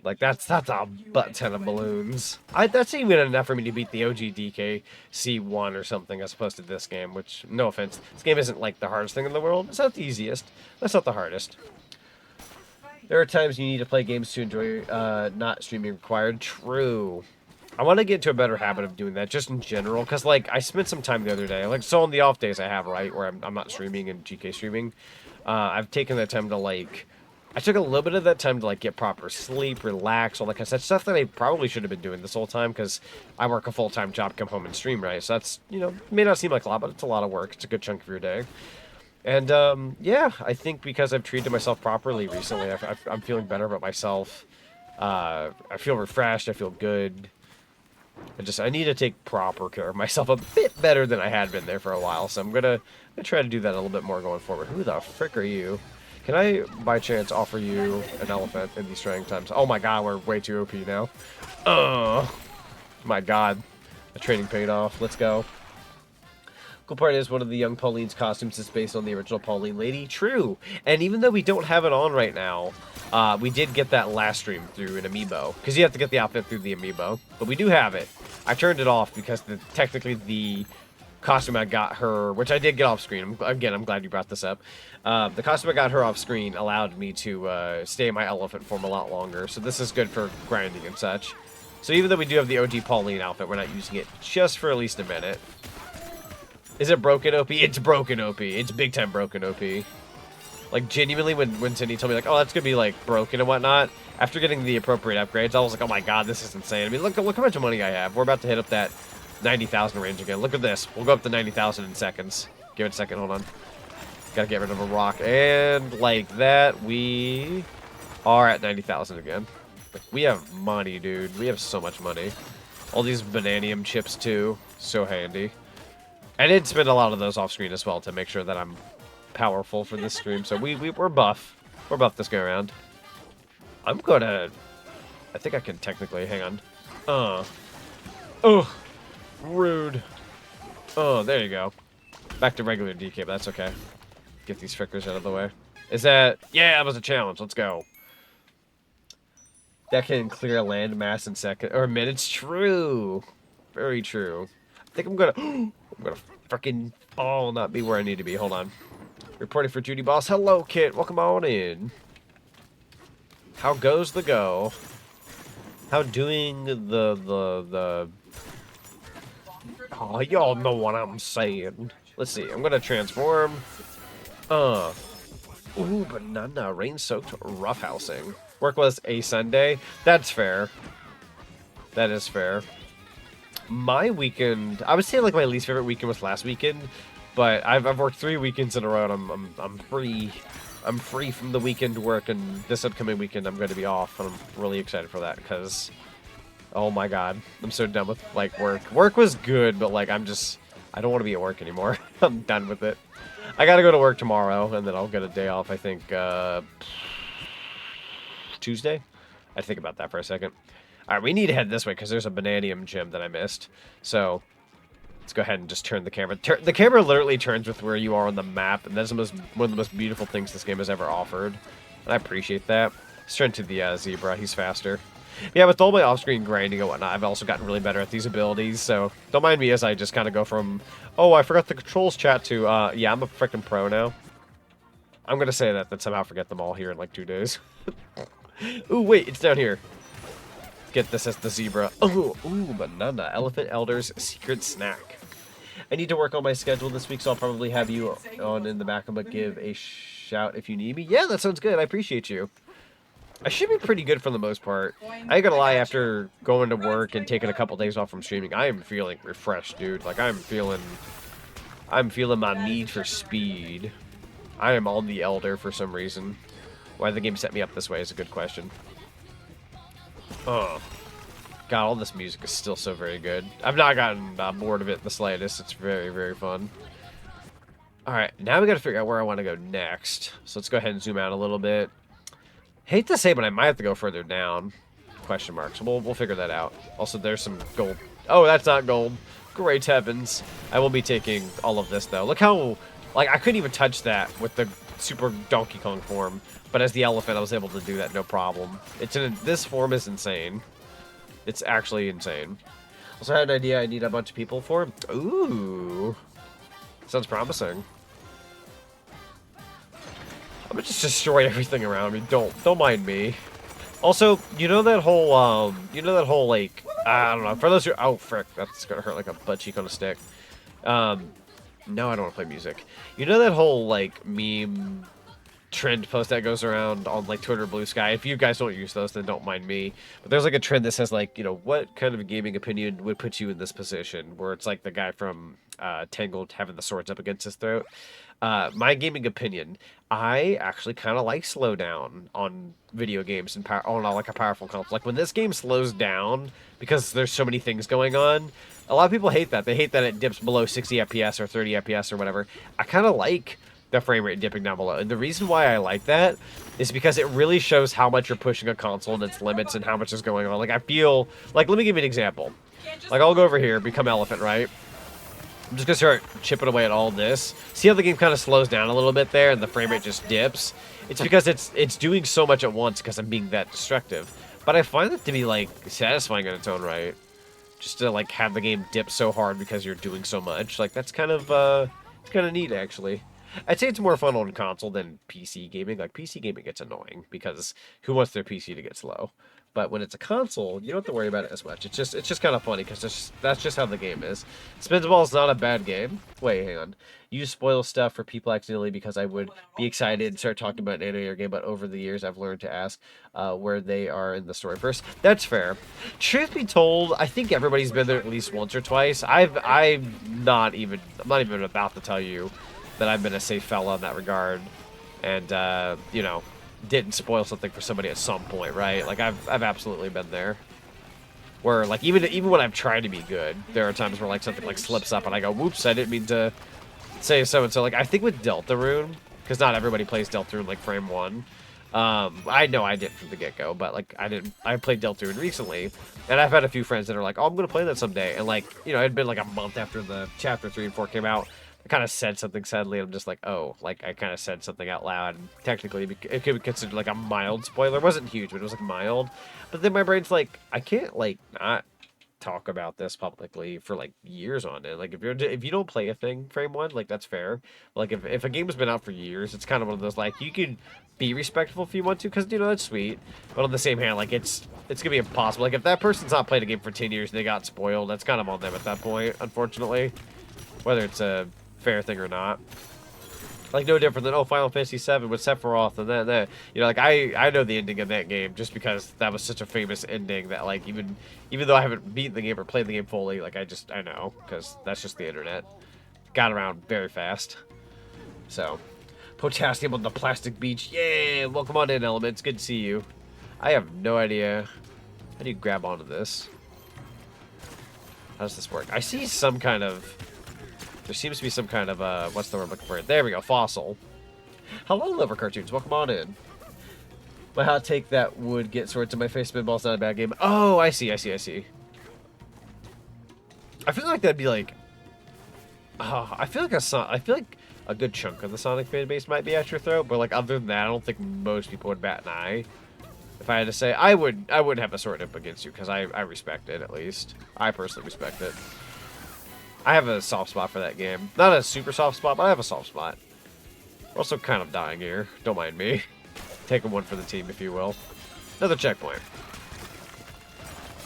Like that's a butt ton of balloons. That's even enough for me to beat the OG DK C1 or something as opposed to this game. Which, no offense, this game isn't like the hardest thing in the world. It's not the easiest. That's not the hardest. There are times you need to play games to enjoy, not streaming required. True. I want to get into a better habit of doing that, just in general, because, like, I spent some time the other day, like, so on the off days I have, right, where I'm not streaming and GK streaming, I've taken that time to, like, I took a little bit of that time to, like, get proper sleep, relax, all that kind of stuff that I probably should have been doing this whole time, because I work a full-time job, come home and stream, right, so that's, you know, may not seem like a lot, but it's a lot of work. It's a good chunk of your day. And, yeah, I think because I've treated myself properly recently, I'm feeling better about myself. I feel refreshed. I feel good. I need to take proper care of myself a bit better than I had been there for a while. So I'm gonna try to do that a little bit more going forward. Who the frick are you? Can I, by chance, offer you an elephant in these trying times? Oh my god, we're way too OP now. Oh, my god. The training paid off. Let's go. Cool part is one of the young Pauline's costumes is based on the original Pauline lady. True. And even though we don't have it on right now, we did get that last stream through an amiibo. Because you have to get the outfit through the amiibo. But we do have it. I turned it off because technically the costume I got her, which I did get off screen. Again, I'm glad you brought this up. The costume I got her off screen allowed me to stay in my elephant form a lot longer. So this is good for grinding and such. So even though we do have the OG Pauline outfit, we're not using it just for at least a minute. Is it broken OP? It's broken OP. It's big time broken OP. Like, genuinely, when Cindy told me, like, oh, that's gonna be, like, broken and whatnot, after getting the appropriate upgrades, I was like, oh my god, this is insane. I mean, look how much money I have. We're about to hit up that 90,000 range again. Look at this. We'll go up to 90,000 in seconds. Give it a second, hold on. Gotta get rid of a rock. And, like that, we are at 90,000 again. Like, we have money, dude. We have so much money. All these bananium chips, too. So handy. I did spend a lot of those off screen as well to make sure that I'm powerful for this stream. So we're buff. We're buff this go around. I'm gonna. I think I can technically. Hang on. Oh, rude. Oh, there you go. Back to regular DK, but that's okay. Get these frickers out of the way. Is that? Yeah, that was a challenge. Let's go. That can clear a land mass in minutes. True. Very true. I think I'm gonna freaking not be where I need to be. Hold on. Reporting for Judy Boss. Hello, Kit. Welcome on in. How goes the go? How doing the Oh, y'all know what I'm saying. Let's see. I'm gonna transform. Ooh, banana rain-soaked roughhousing. Work was a Sunday. That's fair. That is fair. My weekend, I would say like my least favorite weekend was last weekend, but I've worked 3 weekends in a row, and I'm free. I'm free from the weekend work, and this upcoming weekend I'm going to be off, and I'm really excited for that because, oh my god, I'm so done with like work. Work was good, but like I don't want to be at work anymore. I'm done with it. I got to go to work tomorrow, and then I'll get a day off. I think Tuesday. I think about that for a second. All right, we need to head this way because there's a bananium gym that I missed. So let's go ahead and just turn the camera. The camera literally turns with where you are on the map, and that's one of the most beautiful things this game has ever offered. And I appreciate that. Let's turn to the zebra. He's faster. Yeah, with all my off-screen grinding and whatnot, I've also gotten really better at these abilities, so don't mind me as I just kind of go from, oh, I forgot the controls chat to, yeah, I'm a freaking pro now. I'm gonna say that, then somehow forget them all here in like 2 days. Ooh, wait, it's down here. Get this as the zebra. Ooh, banana. Elephant Elder's secret snack. I need to work on my schedule this week, so I'll probably have you on in the background, but give a shout if you need me. Yeah, that sounds good. I appreciate you. I should be pretty good for the most part. I ain't gonna lie, after going to work and taking a couple days off from streaming, I am feeling refreshed, dude. Like, I'm feeling my need for speed. I am on the Elder for some reason. Why the game set me up this way is a good question. Oh. God, all this music is still so very good. I've not gotten bored of it in the slightest. It's very, very fun. Alright, now we gotta figure out where I want to go next. So let's go ahead and zoom out a little bit. Hate to say, but I might have to go further down. Question marks. So we'll figure that out. Also, there's some gold. Oh, that's not gold. Great heavens. I will be taking all of this, though. Look how... Like, I couldn't even touch that with the Super Donkey Kong form. But as the elephant, I was able to do that no problem. This form is insane. It's actually insane. Also, I had an idea I need a bunch of people for. Ooh. Sounds promising. I'm gonna just destroy everything around me. Don't mind me. Also, you know that whole like, I don't know, for those who, oh frick, that's gonna hurt like a butt cheek on a stick. No, I don't want to play music. You know that whole like meme trend post that goes around on like Twitter, Blue Sky. If you guys don't use those, then don't mind me. But there's like a trend that says like, you know, what kind of a gaming opinion would put you in this position? Where it's like the guy from Tangled having the swords up against his throat. My gaming opinion, I actually kind of like slowdown on video games and on like a powerful console. Like when this game slows down because there's so many things going on, a lot of people hate that. They hate that it dips below 60 FPS or 30 FPS or whatever. I kind of like the frame rate dipping down below. And the reason why I like that is because it really shows how much you're pushing a console and its limits and how much is going on. Like I feel, like let me give you an example. Like I'll go over here, become elephant, right? I'm just gonna start chipping away at all this. See how the game kind of slows down a little bit there and the frame rate just dips? It's because it's doing so much at once because I'm being that destructive. But I find it to be like satisfying in its own right. Just to like have the game dip so hard because you're doing so much. Like that's kind of it's kind of neat actually. I'd say it's more fun on console than PC gaming. Like PC gaming gets annoying because who wants their PC to get slow? But when it's a console, you don't have to worry about it as much. It's just kind of funny because that's just how the game is. Spinball is not a bad game. Wait, hang on. You spoil stuff for people accidentally because I would be excited and start talking about an anime or game, but over the years I've learned to ask where they are in the story first. That's fair. Truth be told, I think everybody's been there at least once or twice. I'm not even about to tell you that I've been a safe fella in that regard, and you know, didn't spoil something for somebody at some point, right? Like I've absolutely been there. Where like even when I've tried to be good, there are times where like something like slips up and I go, "Whoops, I didn't mean to say so and so." Like I think with Deltarune, because not everybody plays Deltarune like frame one. I know I did from the get-go, but like I played Deltarune recently, and I've had a few friends that are like, "Oh, I'm gonna play that someday," and like you know, it'd been like a month after the chapter 3 and 4 came out. I kind of said something sadly, and I'm just like, oh, like I kind of said something out loud, and technically it could be considered like a mild spoiler. It wasn't huge, but it was like mild. But then my brain's like, I can't like not talk about this publicly for like years on it. Like if you don't play a thing frame one, like that's fair. Like if a game has been out for years, it's kind of one of those like you can be respectful if you want to, because you know that's sweet. But on the same hand, like it's gonna be impossible. Like if that person's not played a game for 10 years and they got spoiled, that's kind of on them at that point, unfortunately. Whether it's a fair thing or not. Like no different than Final Fantasy VII with Sephiroth and that you know, like I know the ending of that game just because that was such a famous ending that like even though I haven't beaten the game or played the game fully, like I know because that's just the internet. Got around very fast. So potassium on the plastic beach. Yeah, welcome on in, Elements. Good to see you. I have no idea. How do you grab onto this? How does this work? I see some kind of... There seems to be some kind of, what's the word I'm looking for? There we go, fossil. Hello, Lover Cartoons. Welcome on in. My hot take that would get swords to my face. Spinball's not a bad game. Oh, I see. I feel like that'd be like... I feel like a good chunk of the Sonic fan base might be at your throat, but like other than that, I don't think most people would bat an eye. If I had to say, I would have a sword up against you because I respect it, at least. I personally respect it. I have a soft spot for that game. Not a super soft spot, but I have a soft spot. Also kind of dying here. Don't mind me. Taking one for the team, if you will. Another checkpoint.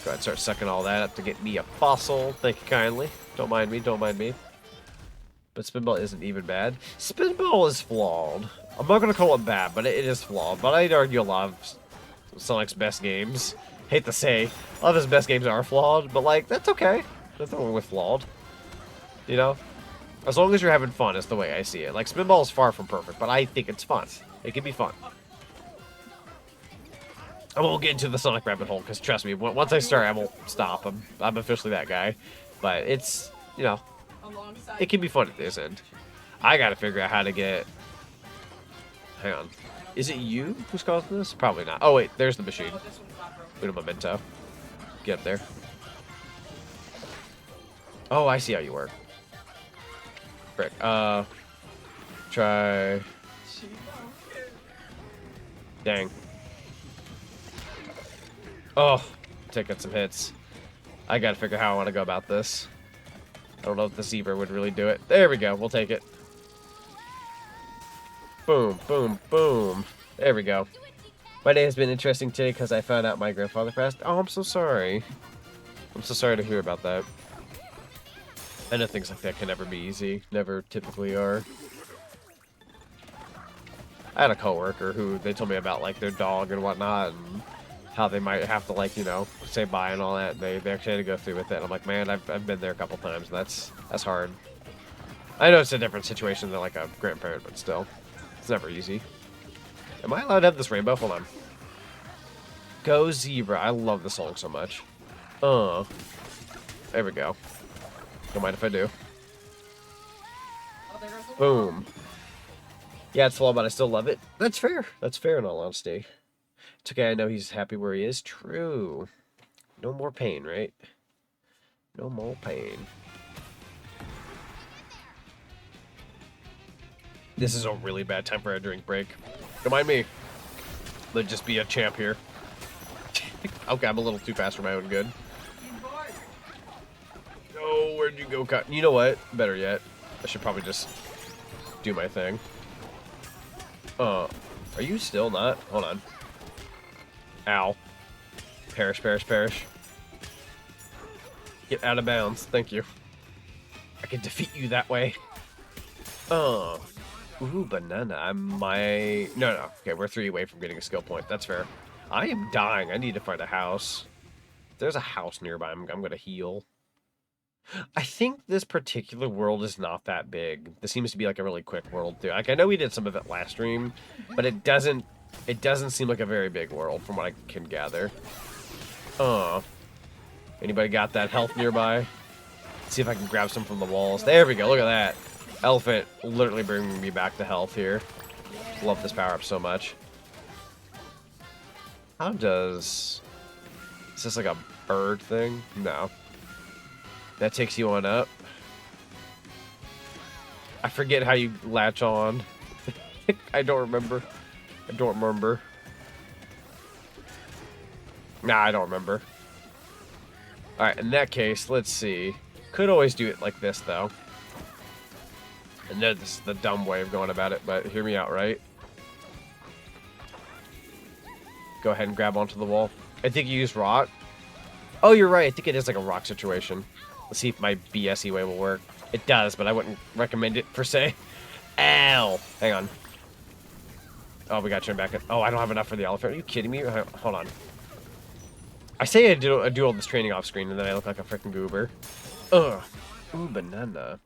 Go ahead and start sucking all that up to get me a fossil. Thank you kindly. Don't mind me, don't mind me. But Spinball isn't even bad. Spinball is flawed. I'm not going to call it bad, but it is flawed. But I'd argue a lot of Sonic's best games, hate to say, a lot of his best games are flawed, but like, that's okay. Nothing wrong with flawed. You know? As long as you're having fun is the way I see it. Like, Spinball is far from perfect, but I think it's fun. It can be fun. I won't get into the Sonic rabbit hole, because trust me, once I start, I won't stop. I'm officially that guy. But it's, you know, it can be fun at this end. I gotta figure out how to get... Hang on. Is it you who's causing this? Probably not. Oh, wait, there's the machine. Uno memento. Get up there. Oh, I see how you work. Frick. Try... Dang. Oh, taking some hits. I gotta figure how I want to go about this. I don't know if the zebra would really do it. There we go. We'll take it. Boom, boom, boom. There we go. My day has been interesting today because I found out my grandfather passed. Oh, I'm so sorry. I'm so sorry to hear about that. I know things like that can never be easy. Never typically are. I had a coworker who they told me about like their dog and whatnot and how they might have to like, you know, say bye and all that. They actually had to go through with it. I'm like, man, I've been there a couple times. That's hard. I know it's a different situation than like a grandparent, but still. It's never easy. Am I allowed to have this rainbow? Hold on. Go Zebra. I love the song so much. There we go. Don't mind if I do. Boom. Yeah, it's flawed, but I still love it. That's fair. That's fair in all honesty. It's okay, I know he's happy where he is. True. No more pain, right? No more pain. This is a really bad time for a drink break. Don't mind me. Let's just be a champ here. Okay, I'm a little too fast for my own good. No, where'd you go, Cut? You know what? Better yet. I should probably just do my thing. Are you still not? Hold on. Ow. Perish, perish, perish. Get out of bounds. Thank you. I can defeat you that way. Ooh, banana. No. Okay, we're 3 away from getting a skill point. That's fair. I am dying. I need to find a house. If there's a house nearby, I'm going to heal. I think this particular world is not that big. This seems to be like a really quick world, too. Like, I know we did some of it last stream, but it doesn't seem like a very big world from what I can gather. Anybody got that health nearby? Let's see if I can grab some from the walls. There we go. Look at that. Elephant literally bringing me back to health here. Love this power-up so much. How does... Is this like a bird thing? No. That takes you on up. I forget how you latch on. I don't remember. Nah, I don't remember. Alright, in that case, let's see. Could always do it like this, though. I know this is the dumb way of going about it, but hear me out, right? Go ahead and grab onto the wall. I think you use rock. Oh, you're right. I think it is like a rock situation. Let's see if my BSE way will work. It does, but I wouldn't recommend it per se. Ow! Hang on. Oh, we got to turn back. Oh, I don't have enough for the elephant. Are you kidding me? Hold on. I say I do all this training off screen, and then I look like a freaking goober. Ugh. Ooh, banana.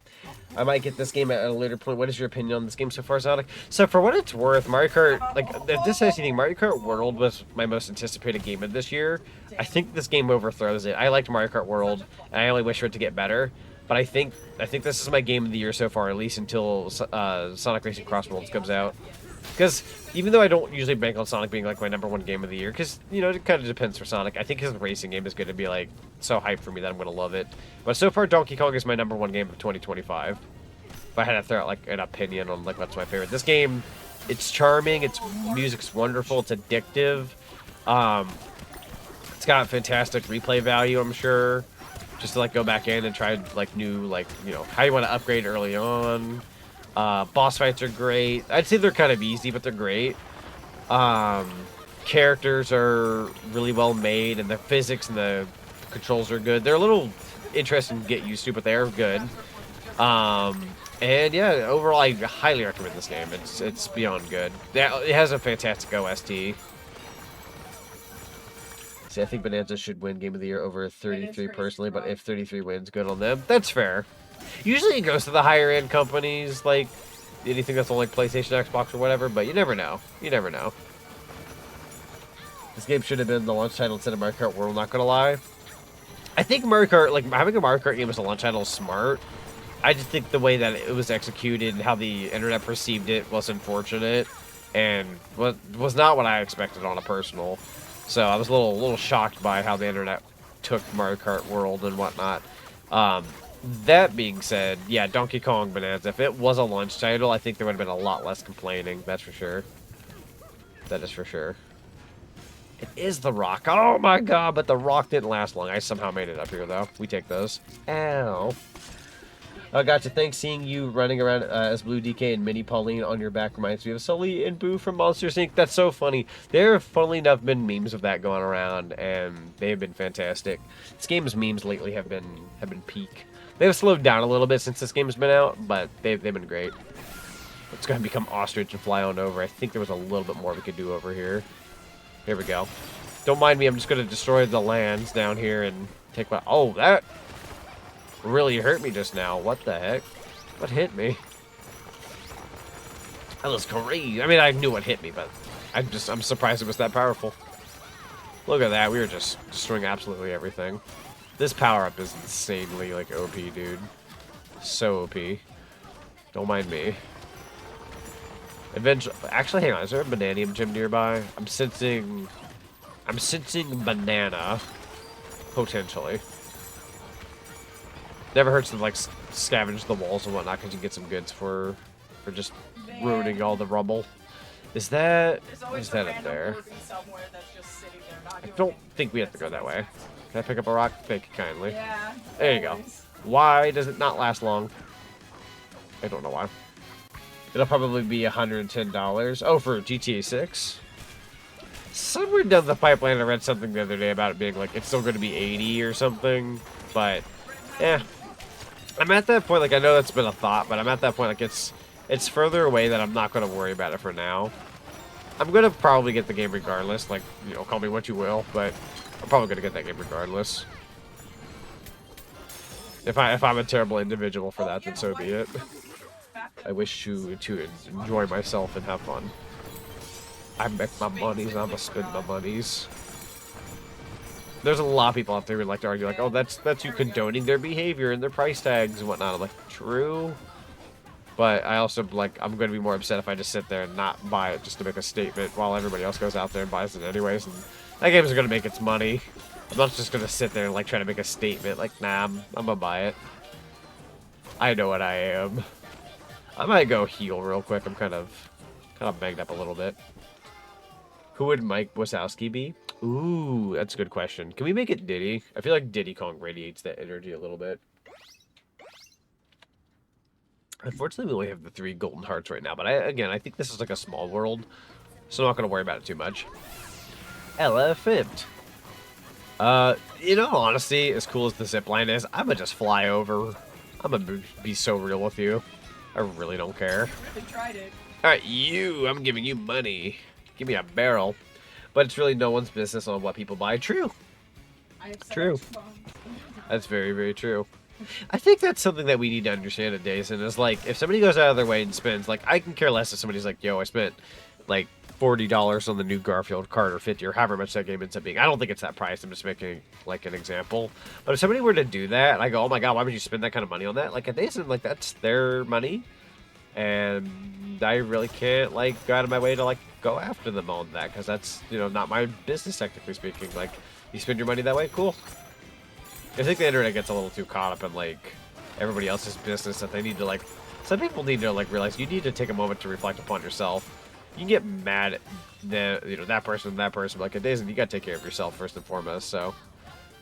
I might get this game at a later point. What is your opinion on this game so far, Zonic? So for what it's worth, Mario Kart, like, if this has anything, Mario Kart World was my most anticipated game of this year. I think this game overthrows it. I liked Mario Kart World, and I only wish for it to get better. But I think this is my game of the year so far, at least until Sonic Racing Cross Worlds comes out. Because even though I don't usually bank on Sonic being like my #1 game of the year, because, you know, it kind of depends for Sonic. I think his racing game is going to be like so hyped for me that I'm going to love it. But so far, Donkey Kong is my #1 game of 2025. If I had to throw out like an opinion on like what's my favorite, this game, it's charming, its music's wonderful, it's addictive. It's got fantastic replay value, I'm sure. Just to like go back in and try like new, like, you know, how you want to upgrade early on. Boss fights are great. I'd say they're kind of easy, but they're great. Characters are really well made, and the physics and the controls are good. They're a little interesting to get used to, but they are good. And yeah, overall, I highly recommend this game. It's beyond good. It has a fantastic OST. See, I think Bananza should win Game of the Year over 33 personally, but if 33 wins, good on them. That's fair. Usually it goes to the higher end companies, like anything that's on like PlayStation, Xbox, or whatever, but you never know. You never know. This game should have been the launch title instead of Mario Kart World, not gonna lie. I think Mario Kart, like having a Mario Kart game as a launch title is smart. I just think the way that it was executed and how the internet perceived it was unfortunate and was not what I expected on a personal. So I was a little shocked by how the internet took Mario Kart World and whatnot. That being said, yeah, Donkey Kong Bonanza, if it was a launch title, I think there would have been a lot less complaining. That's for sure. That is for sure. It is The Rock. Oh my god, but The Rock didn't last long. I somehow made it up here, though. We take those. Ow. Oh, gotcha. Thanks. Seeing you running around as Blue DK and Mini Pauline on your back reminds me of Sully and Boo from Monsters Inc. That's so funny. There have, funnily enough, been memes of that going around, and they have been fantastic. This game's memes lately have been peak. They've slowed down a little bit since this game's been out, but they've been great. Let's go ahead and become ostrich and fly on over. I think there was a little bit more we could do over here. Here we go. Don't mind me. I'm just going to destroy the lands down here and take my... Oh, that really hurt me just now. What the heck? What hit me? That was crazy. I mean, I knew what hit me, but I'm surprised it was that powerful. Look at that. We were just destroying absolutely everything. This power-up is insanely, like, OP, dude. So OP. Don't mind me. Eventually... Actually, hang on. Is there a Bananium gym nearby? I'm sensing banana. Potentially. Never hurts to, like, scavenge the walls and whatnot, because you get some goods for just ruining all the rubble. Is that up there? I don't think we have to go that way. Can I pick up a rock? Thank you kindly. Yeah. There you go. Why does it not last long? I don't know why. It'll probably be $110. Oh, for GTA 6? Somewhere down the pipeline, I read something the other day about it being like, it's still going to be 80 or something. But, yeah. I'm at that point, like, I know that's been a thought, but I'm at that point, like, it's further away that I'm not going to worry about it for now. I'm going to probably get the game regardless. Like, you know, call me what you will, but I'm probably going to get that game regardless. If I'm a terrible individual for that, then so be it. I wish to enjoy myself and have fun. I make my monies, I'm gonna spend my monies. There's a lot of people out there who like to argue, like, oh, that's you condoning their behavior and their price tags and whatnot. I'm like, true. But I also, like, I'm going to be more upset if I just sit there and not buy it just to make a statement while everybody else goes out there and buys it anyways. And that game is going to make its money. I'm not just going to sit there and, like, try to make a statement. Like, nah, I'm going to buy it. I know what I am. I might go heal real quick. I'm kind of banged up a little bit. Who would Mike Wazowski be? Ooh, that's a good question. Can we make it Diddy? I feel like Diddy Kong radiates that energy a little bit. Unfortunately, we only have the 3 golden hearts right now, but I think this is like a small world, so I'm not going to worry about it too much. Elephant. You know, honestly, as cool as the zipline is, I'm going to just fly over. I'm going to be so real with you. I really don't care. I really tried it. Alright, I'm giving you money. Give me a barrel. But it's really no one's business on what people buy. True. True. That's very, very true. I think that's something that we need to understand at Dazen is, like, if somebody goes out of their way and spends, like, I can care less if somebody's like, yo, I spent, like, $40 on the new Garfield card or 50 or however much that game ends up being. I don't think it's that price. I'm just making, like, an example. But if somebody were to do that, and I go, oh my god, why would you spend that kind of money on that? Like, at Dazen, like, that's their money. And I really can't, like, go out of my way to, like, go after them on that. Because that's, you know, not my business, technically speaking. Like, you spend your money that way, cool. I think the internet gets a little too caught up in, like, everybody else's business that they need to, like... Some people need to, like, realize you need to take a moment to reflect upon yourself you can get mad at that person, like it isn't. You gotta take care of yourself first and foremost. So,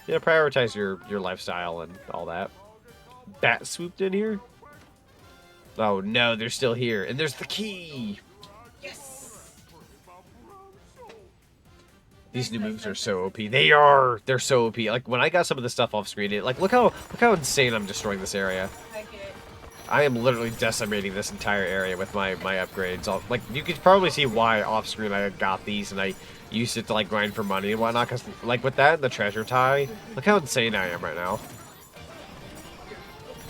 prioritize your lifestyle and all that. Bat swooped in here. Oh no, they're still here, and there's the key. Yes. These new moves are so OP. They're so OP. Like when I got some of the stuff off screen, look how insane I'm destroying this area. I am literally decimating this entire area with my upgrades. Like, you could probably see why off-screen I got these, and I used it to, like, grind for money and whatnot, because, like, with that and the treasure tie, look how insane I am right now.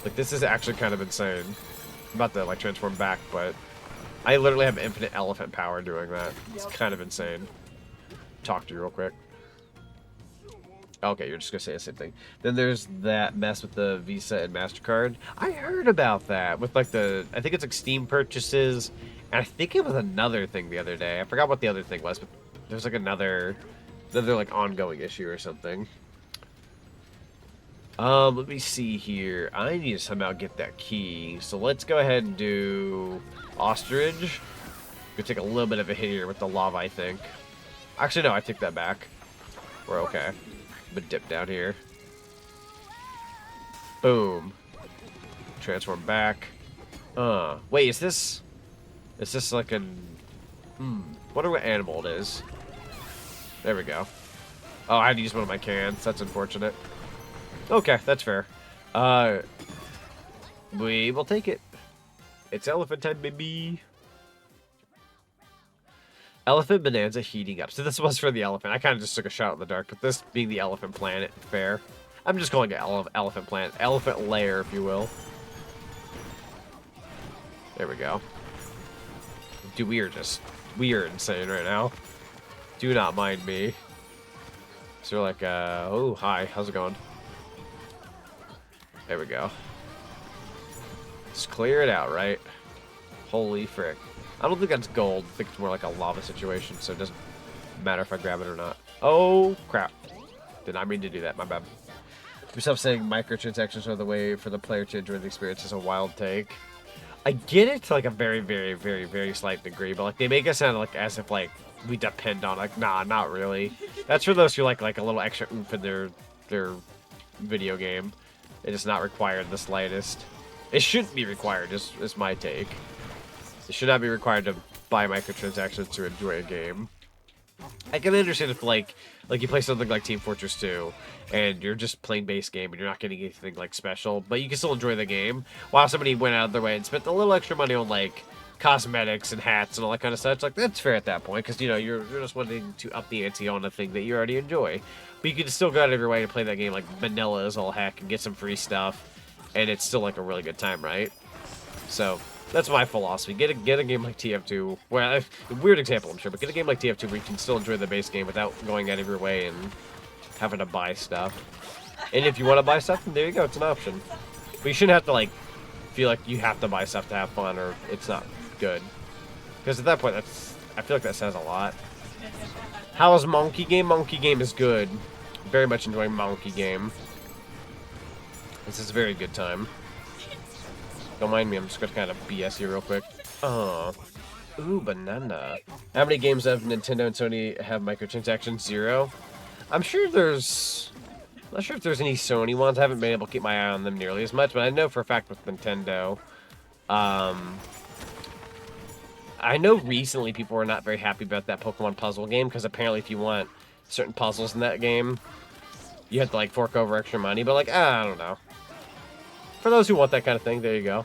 Like, this is actually kind of insane. I'm about to, like, transform back, but I literally have infinite elephant power doing that. It's kind of insane. Talk to you real quick. Okay, you're just gonna say the same thing. Then there's that mess with the Visa and MasterCard. I heard about that with like I think it's like Steam purchases, and I think it was another thing the other day. I forgot what the other thing was, but there's like another like ongoing issue or something. Let me see here. I need to somehow get that key. So let's go ahead and do Ostrich. Gonna take a little bit of a hit here with the lava, I think. Actually, no, I take that back. We're okay. But dip down here. Boom. Transform back. Wait, is this like an... wonder what animal it is. There we go. Oh, I had to use one of my cans. That's unfortunate. Okay, that's fair. We will take it. It's elephant time, baby. Elephant Bananza heating up. So this was for the elephant. I kind of just took a shot in the dark, but this being the elephant planet, fair. I'm just calling it elephant planet. Elephant lair, if you will. There we go. Dude, we are insane right now. Do not mind me. So we're like, oh, hi. How's it going? There we go. Just clear it out, right? Holy frick. I don't think that's gold. I think it's more like a lava situation, so it doesn't matter if I grab it or not. Oh, crap. Did not mean to do that. My bad. Yourself saying microtransactions are the way for the player to enjoy the experience is a wild take. I get it to like a very, very, very, very slight degree, but like they make it sound like as if like we depend on like, nah, not really. That's for those who like a little extra oomph in their video game. It is not required in the slightest. It shouldn't be required, is my take. It should not be required to buy microtransactions to enjoy a game. I can understand if, like you play something like Team Fortress 2, and you're just playing base game, and you're not getting anything, like, special, but you can still enjoy the game, while somebody went out of their way and spent a little extra money on, like, cosmetics and hats and all that kind of stuff. Like, that's fair at that point, because, you're just wanting to up the ante on a thing that you already enjoy. But you can still go out of your way to play that game, like, vanilla as all heck, and get some free stuff, and it's still, like, a really good time, right? So... that's my philosophy. Get a game like TF2. Well, a weird example, I'm sure, but get a game like TF2 where you can still enjoy the base game without going out of your way and having to buy stuff. And if you want to buy stuff, then there you go. It's an option. But you shouldn't have to, like, feel like you have to buy stuff to have fun or it's not good. Because at that point, I feel like that says a lot. How is Monkey Game? Monkey Game is good. Very much enjoying Monkey Game. This is a very good time. Don't mind me, I'm just gonna kind of BS you real quick. Ooh, banana. How many games of Nintendo and Sony have microtransactions? 0. I'm sure there's... I'm not sure if there's any Sony ones. I haven't been able to keep my eye on them nearly as much, but I know for a fact with Nintendo. I know recently people were not very happy about that Pokemon puzzle game, because apparently if you want certain puzzles in that game, you have to, like, fork over extra money, but, like, I don't know. For those who want that kind of thing, there you go.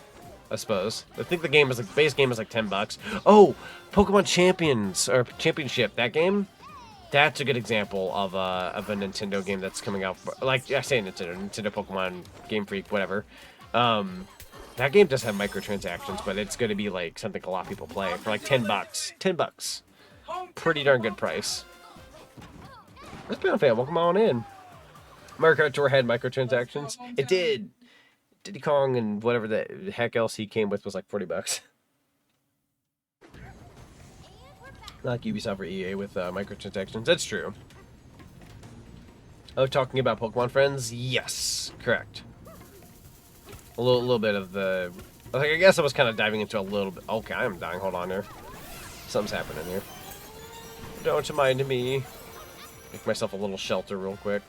I suppose. I think the game is like base game is like $10. Oh, Pokemon Champions or Championship. That game, that's a good example of a Nintendo game that's coming out. Like I say, Nintendo Pokemon Game Freak, whatever. That game does have microtransactions, but it's going to be like something a lot of people play for like $10. $10. Pretty darn good price. Let's be on fan. Welcome on in. Mario Kart Tour had microtransactions. It did. Diddy Kong and whatever the heck else he came with was like $40. Like Ubisoft or EA with microtransactions. That's true. Oh, talking about Pokemon friends? Yes, correct. A little bit of the... I guess I was kind of diving into a little bit... Okay, I am dying. Hold on here. Something's happening here. Don't mind me. Make myself a little shelter real quick.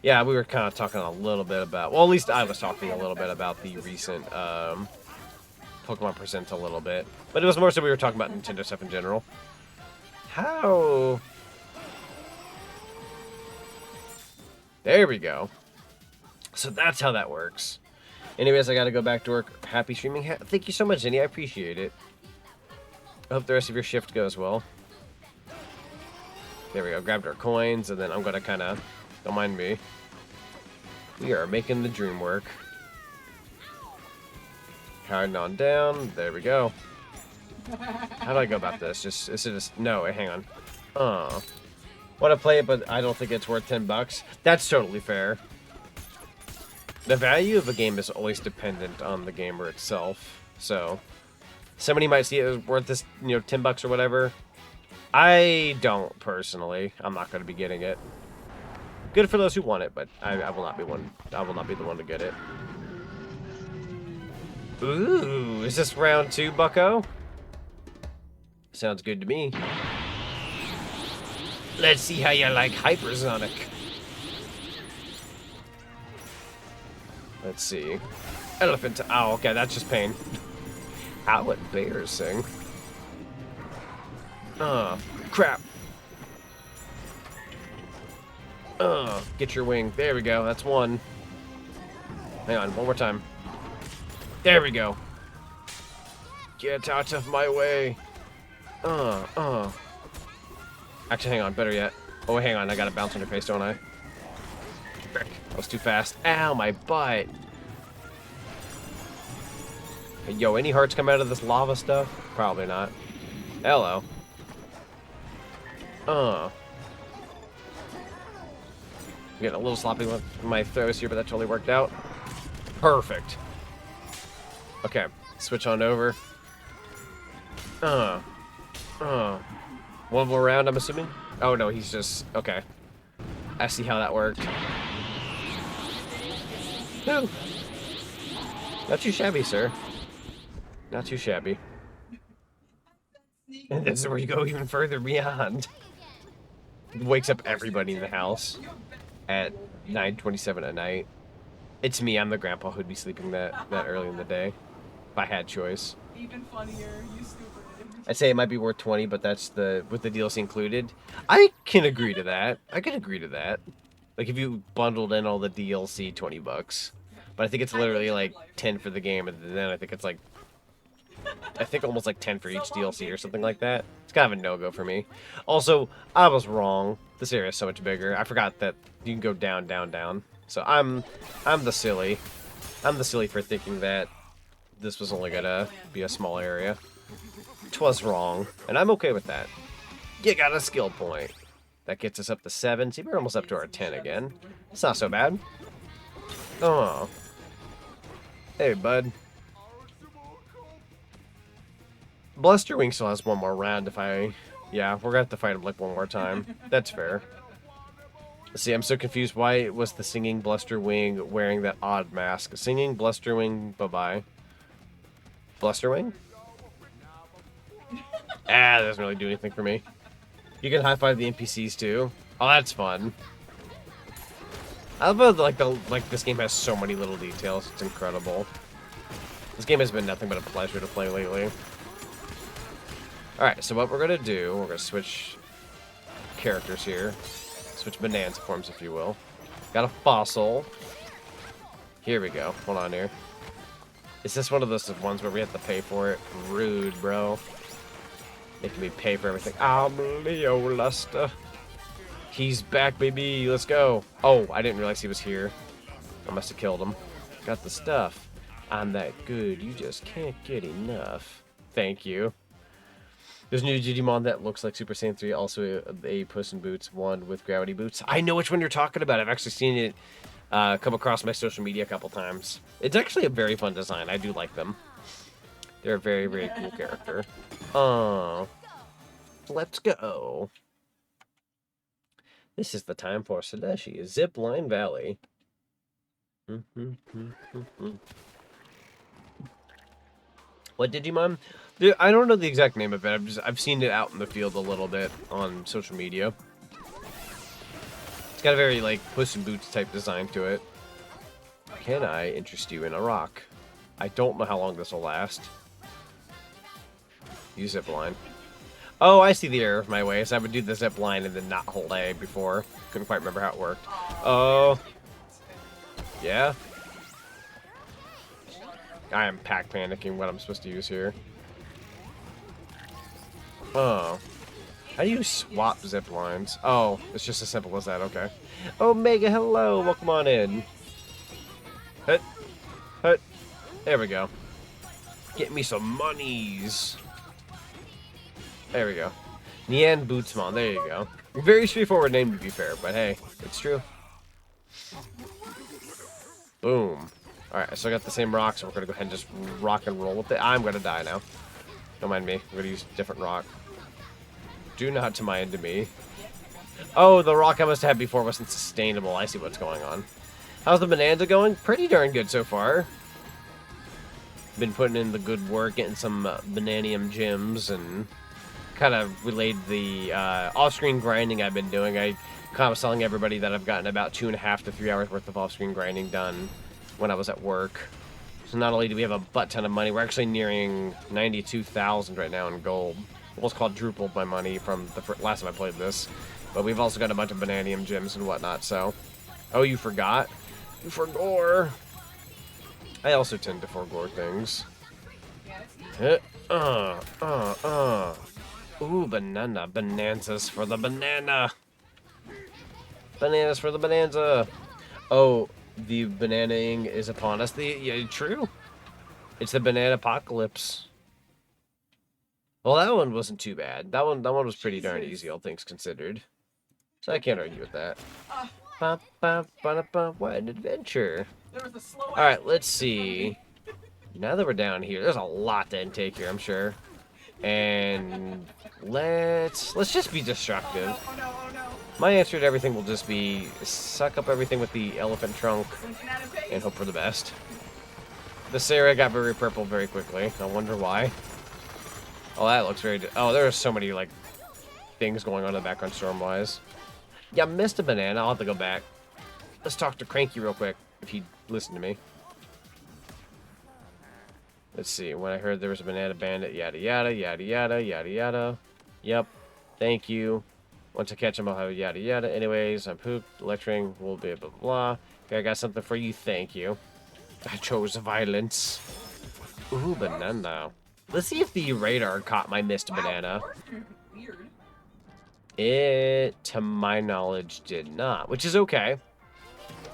Yeah, we were kind of talking a little bit about... Well, at least I was talking a little bit about the recent Pokemon Presents a little bit. But it was more so we were talking about Nintendo stuff in general. How... There we go. So that's how that works. Anyways, I gotta go back to work. Happy streaming. Thank you so much, Zinni. I appreciate it. I hope the rest of your shift goes well. There we go. Grabbed our coins, and then I'm gonna kind of... Don't mind me. We are making the dream work. Hiding on down. There we go. How do I go about this? Is it just... No, wait, hang on. Want to play it, but I don't think it's worth $10. That's totally fair. The value of a game is always dependent on the gamer itself. So, somebody might see it as worth this, $10 or whatever. I don't personally. I'm not going to be getting it. Good for those who want it, but I will not be one. I will not be the one to get it. Ooh, is this round 2, bucko? Sounds good to me. Let's see how you like Hypersonic. Let's see. Elephant. Oh, okay, that's just pain. How embarrassing. Crap. Get your wing. There we go. That's one. Hang on, one more time. There we go. Get out of my way. Actually, hang on. Better yet. Oh, hang on. I gotta bounce on your face, don't I? Frick. That was too fast. Ow, my butt. Hey, yo, any hearts come out of this lava stuff? Probably not. Hello. Getting a little sloppy with my throws here, but that totally worked out. Perfect. Okay, switch on over. One more round, I'm assuming? Oh, no, he's just... Okay. I see how that worked. Woo. Not too shabby, sir. Not too shabby. And this is where you go even further beyond. It wakes up everybody in the house at 9:27 at night. It's me, I'm the grandpa who'd be sleeping that early in the day. If I had choice. Even funnier, you stupid. I'd say it might be worth 20, but that's with the DLC included. I can agree to that. I can agree to that. Like if you bundled in all the DLC, $20. But I think it's literally like 10 for the game, and then I think it's like almost like 10 for each DLC or something like that. It's kind of a no-go for me. Also, I was wrong. This area is so much bigger. I forgot that you can go down, down, down. So I'm the silly. I'm the silly for thinking that this was only gonna be a small area. 'Twas wrong, and I'm okay with that. You got a skill point. That gets us up to 7. See, we're almost up to our 10 again. It's not so bad. Oh. Hey, bud. Bluster Wing still has one more round if I... Yeah, we're gonna have to fight him like one more time. That's fair. See, I'm so confused. Why was the singing Bluster Wing wearing that odd mask? Singing Bluster Wing, bye-bye. Bluster Wing? That doesn't really do anything for me. You can high-five the NPCs too. Oh, that's fun. I love how, like this game has so many little details. It's incredible. This game has been nothing but a pleasure to play lately. Alright, so what we're gonna do, we're gonna switch characters here. Switch Bananza forms, if you will. Got a fossil. Here we go. Hold on here. Is this one of those ones where we have to pay for it? Rude, bro. Making me pay for everything. I'm Leo Luster. He's back, baby. Let's go. Oh, I didn't realize he was here. I must have killed him. Got the stuff. I'm that good. You just can't get enough. Thank you. There's a new Digimon that looks like Super Saiyan 3. Also a Puss in Boots one with gravity boots. I know which one you're talking about. I've actually seen it come across my social media a couple times. It's actually a very fun design. I do like them. They're a very, very cool character. Let's go. This is the time for Sadeshi, Zipline Valley. Let's What Digimon? Dude, I don't know the exact name of it. I've seen it out in the field a little bit on social media. It's got a very like Puss in Boots type design to it. Can I interest you in a rock? I don't know how long this will last. Use zip line. Oh, I see the error of my ways. I would do the zip line and then not hold A before. Couldn't quite remember how it worked. Oh. Yeah? I am pack panicking what I'm supposed to use here. Oh. How do you swap zip lines? Oh, it's just as simple as that. Okay. Omega, hello. Welcome on in. Hut. Hut. There we go. Get me some monies. There we go. Nian Bootsmon. There you go. Very straightforward name, to be fair, but hey, it's true. Boom. Alright, I still got the same rock, so we're going to go ahead and just rock and roll with it. I'm going to die now. Don't mind me. I'm going to use a different rock. Do not to my enemy. Oh, the rock I must have had before wasn't sustainable. I see what's going on. How's the Bananza going? Pretty darn good so far. Been putting in the good work, getting some Bananium gems, and kind of relayed the off-screen grinding I've been doing. I kind of was telling everybody that I've gotten about 2.5 to 3 hours worth of off-screen grinding done when I was at work. So not only do we have a butt ton of money, we're actually nearing 92,000 right now in gold. Almost quadrupled my money from the last time I played this. But we've also got a bunch of Bananium gems and whatnot, so... Oh, you forgot? You forgore! I also tend to forgore things. Ooh, banana. Bananzas for the banana. Bananas for the Bananza. Oh, the bananaing is upon us. Yeah, true. It's the banana apocalypse. Well, that one wasn't too bad. That one was pretty darn easy, all things considered. So I can't argue with that. What an adventure. Alright, let's see. Now that we're down here, there's a lot to intake here, I'm sure. And let's just be destructive. My answer to everything will just be suck up everything with the elephant trunk and hope for the best. The Sarah got very purple very quickly. I wonder why. Oh, that looks very... Oh, there are so many, like, things going on in the background storm-wise. Yeah, I missed a banana. I'll have to go back. Let's talk to Cranky real quick, if he'd listen to me. Let's see. When I heard there was a banana bandit, yada, yada, yada, yada, yada, yada. Yep. Thank you. Once I catch him, I'll have a yada, yada. Anyways, I'm pooped. Lecturing will be blah, blah, blah. Okay, I got something for you. Thank you. I chose violence. Ooh, banana. Let's see if the radar caught my missed banana. Weird. It, to my knowledge, did not, which is okay.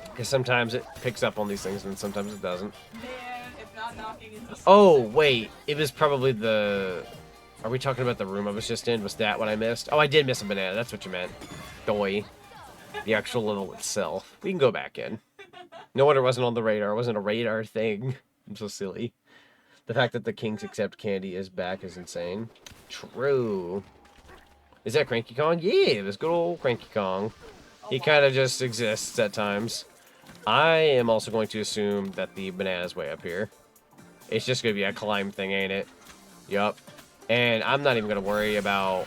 Because sometimes it picks up on these things and sometimes it doesn't. Man, if not knocking into Oh, wait. It was probably the... Are we talking about the room I was just in? Was that what I missed? Oh, I did miss a banana. That's what you meant. Doi. The actual level itself. We can go back in. No wonder it wasn't on the radar. It wasn't a radar thing. I'm so silly. The fact that the Kings Accept Candy is back is insane. True. Is that Cranky Kong? Yeah, it was good old Cranky Kong. He kind of just exists at times. I am also going to assume that the banana's way up here. It's just going to be a climb thing, ain't it? Yup. And I'm not even going to worry about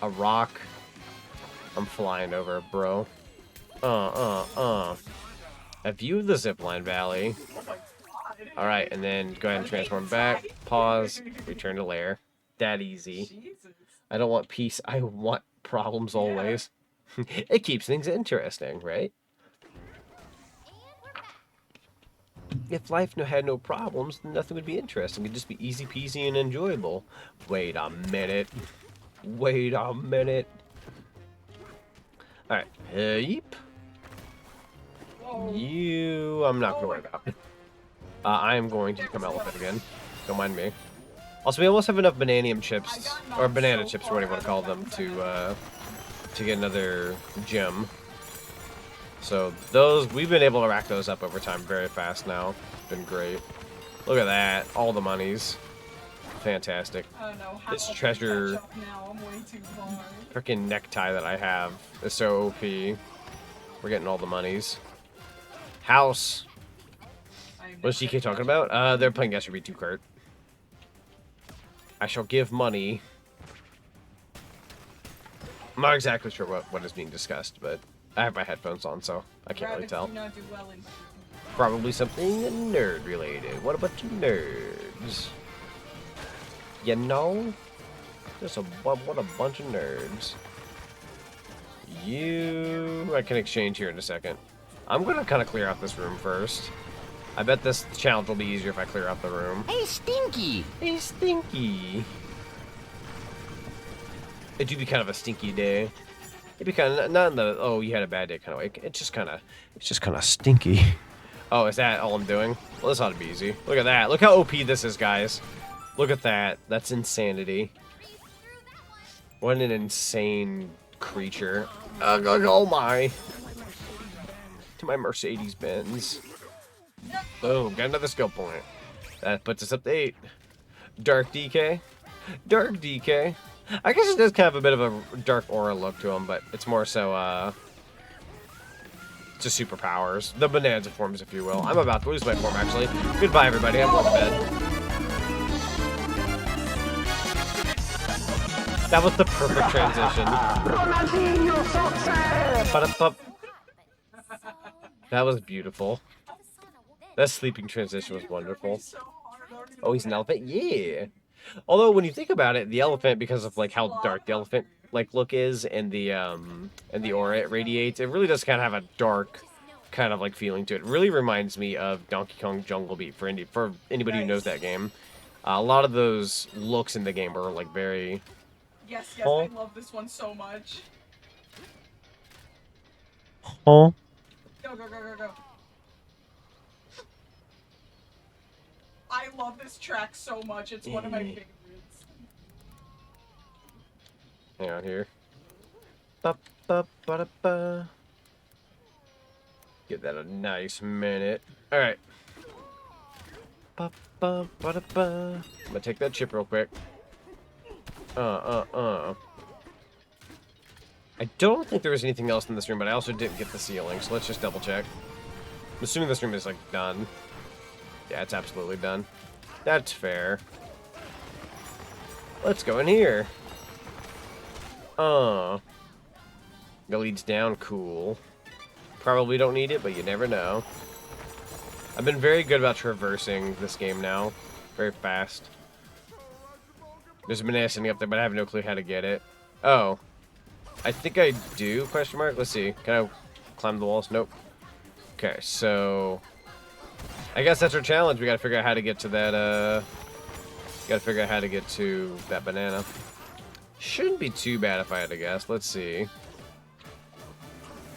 a rock. I'm flying over, bro. A view of the zipline valley. Alright, and then go ahead and transform back. Pause. Return to lair. That easy. Jesus. I don't want peace. I want problems always. It keeps things interesting, right? If life had no problems, then nothing would be interesting. It'd just be easy peasy and enjoyable. Wait a minute. Wait a minute. Alright. Yeep. You... I'm not going to worry about. I am going to become elephant again. Don't mind me. Also, we almost have enough bananium chips, or banana chips, or whatever you want to call them, to get another gem. So those, we've been able to rack those up over time very fast now. It's been great. Look at that, all the monies. Fantastic. This treasure, freaking necktie that I have is so OP. We're getting all the monies. House. What's GK talking about? They're playing SRB2 cart. I shall give money. I'm not exactly sure what is being discussed, but I have my headphones on, so I can't really tell. Do not do well in Probably something nerd related. What a bunch of nerds. You know? Just what a bunch of nerds. I can exchange here in a second. I'm gonna kind of clear out this room first. I bet this challenge will be easier if I clear out the room. Hey, Stinky! Hey, Stinky! It'd be kind of a stinky day. It'd be kind of not in the oh you had a bad day kind of way. It's just kind of stinky. Oh, is that all I'm doing? Well, this ought to be easy. Look at that. Look how OP this is, guys. Look at that. That's insanity. What an insane creature. Oh my. To my Mercedes Benz. Boom. Got another skill point. That puts us up to 8. Dark DK. Dark DK. I guess it does kind of have a bit of a dark aura look to him, but it's more so, just superpowers. The Bananza forms, if you will. I'm about to lose my form, actually. Goodbye, everybody. I'm going to bed. That was the perfect transition. That was beautiful. That sleeping transition was wonderful. Oh, he's an elephant? Yeah. Although, when you think about it, the elephant, because of like how dark the elephant like look is and the aura it radiates, it really does kind of have a dark kind of like feeling to it. It really reminds me of Donkey Kong Jungle Beat for anybody who knows that game. A lot of those looks in the game are like very... Yes, I love this one so much. Oh. Go. I love this track so much. It's one of my favorites. Hang on here. Ba-ba-ba-da-ba. Give that a nice minute. Alright. Ba-ba-ba-da-ba. I'm gonna take that chip real quick. I don't think there was anything else in this room, but I also didn't get the ceiling, so let's just double check. I'm assuming this room is, like, done. Yeah, it's absolutely done. That's fair. Let's go in here. The leads down, cool. Probably don't need it, but you never know. I've been very good about traversing this game now. Very fast. There's a banana sitting up there, but I have no clue how to get it. Oh. I think I do, question mark? Let's see. Can I climb the walls? Nope. Okay, so... I guess that's our challenge. We gotta figure out how to get to that, Gotta figure out how to get to that banana. Shouldn't be too bad if I had to guess. Let's see.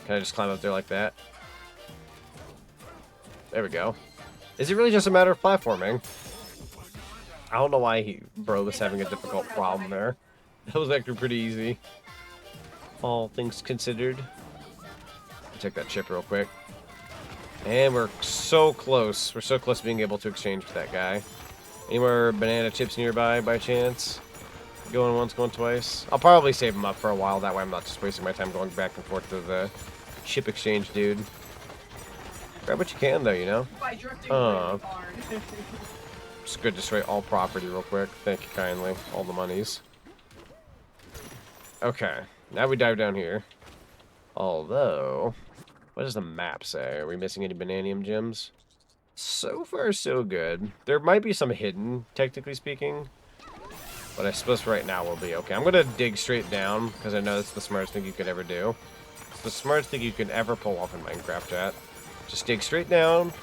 Can I just climb up there like that? There we go. Is it really just a matter of platforming? I don't know why bro was having a difficult problem there. That was actually pretty easy. All things considered. I'll take that chip real quick. And we're so close. We're so close to being able to exchange with that guy. Any more banana chips nearby by chance? Going once, going twice. I'll probably save them up for a while. That way I'm not just wasting my time going back and forth to the chip exchange dude. Grab what you can though, you know? Just go destroy all property real quick. Thank you kindly. All the monies. Okay. Now we dive down here. Although, what does the map say? Are we missing any bananium gems? So far, so good. There might be some hidden, technically speaking. But I suppose right now we'll be okay. I'm going to dig straight down, because I know that's the smartest thing you could ever do. It's the smartest thing you can ever pull off in Minecraft, chat. Just dig straight down.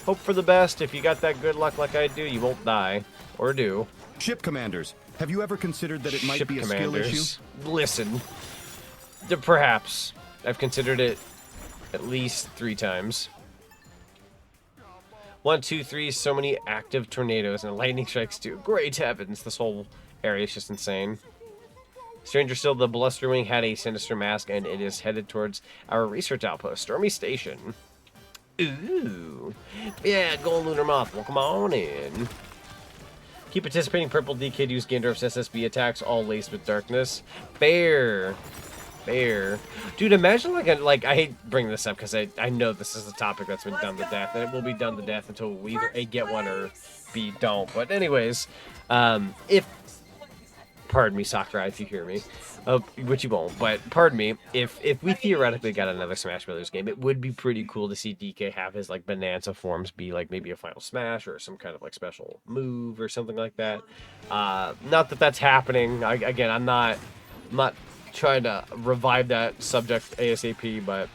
Hope for the best. If you got that good luck like I do, you won't die. Or do. Ship commanders, have you ever considered that it might be a skill issue? Listen. Perhaps. I've considered it at least 3 times. 1, 2, 3, so many active tornadoes and lightning strikes too. Great heavens, this whole area is just insane. Stranger still, the Blusterwing had a sinister mask and it is headed towards our research outpost, Stormy Station. Ooh. Yeah, Gold Lunar Moth, well, come on in. Keep participating purple DK use Gandorf's SSB attacks, all laced with darkness. Fair. Fair. Dude, imagine like I hate bringing this up because I know this is a topic that's been done to death, and it will be done to death until we either A, get one or B, don't. But anyways, if Pardon me, Sakurai, if you hear me. Which you won't, but pardon me. If we theoretically got another Smash Brothers game, it would be pretty cool to see DK have his like Bananza forms be like maybe a Final Smash or some kind of like special move or something like that. Not that that's happening. Again, I'm not trying to revive that subject ASAP, but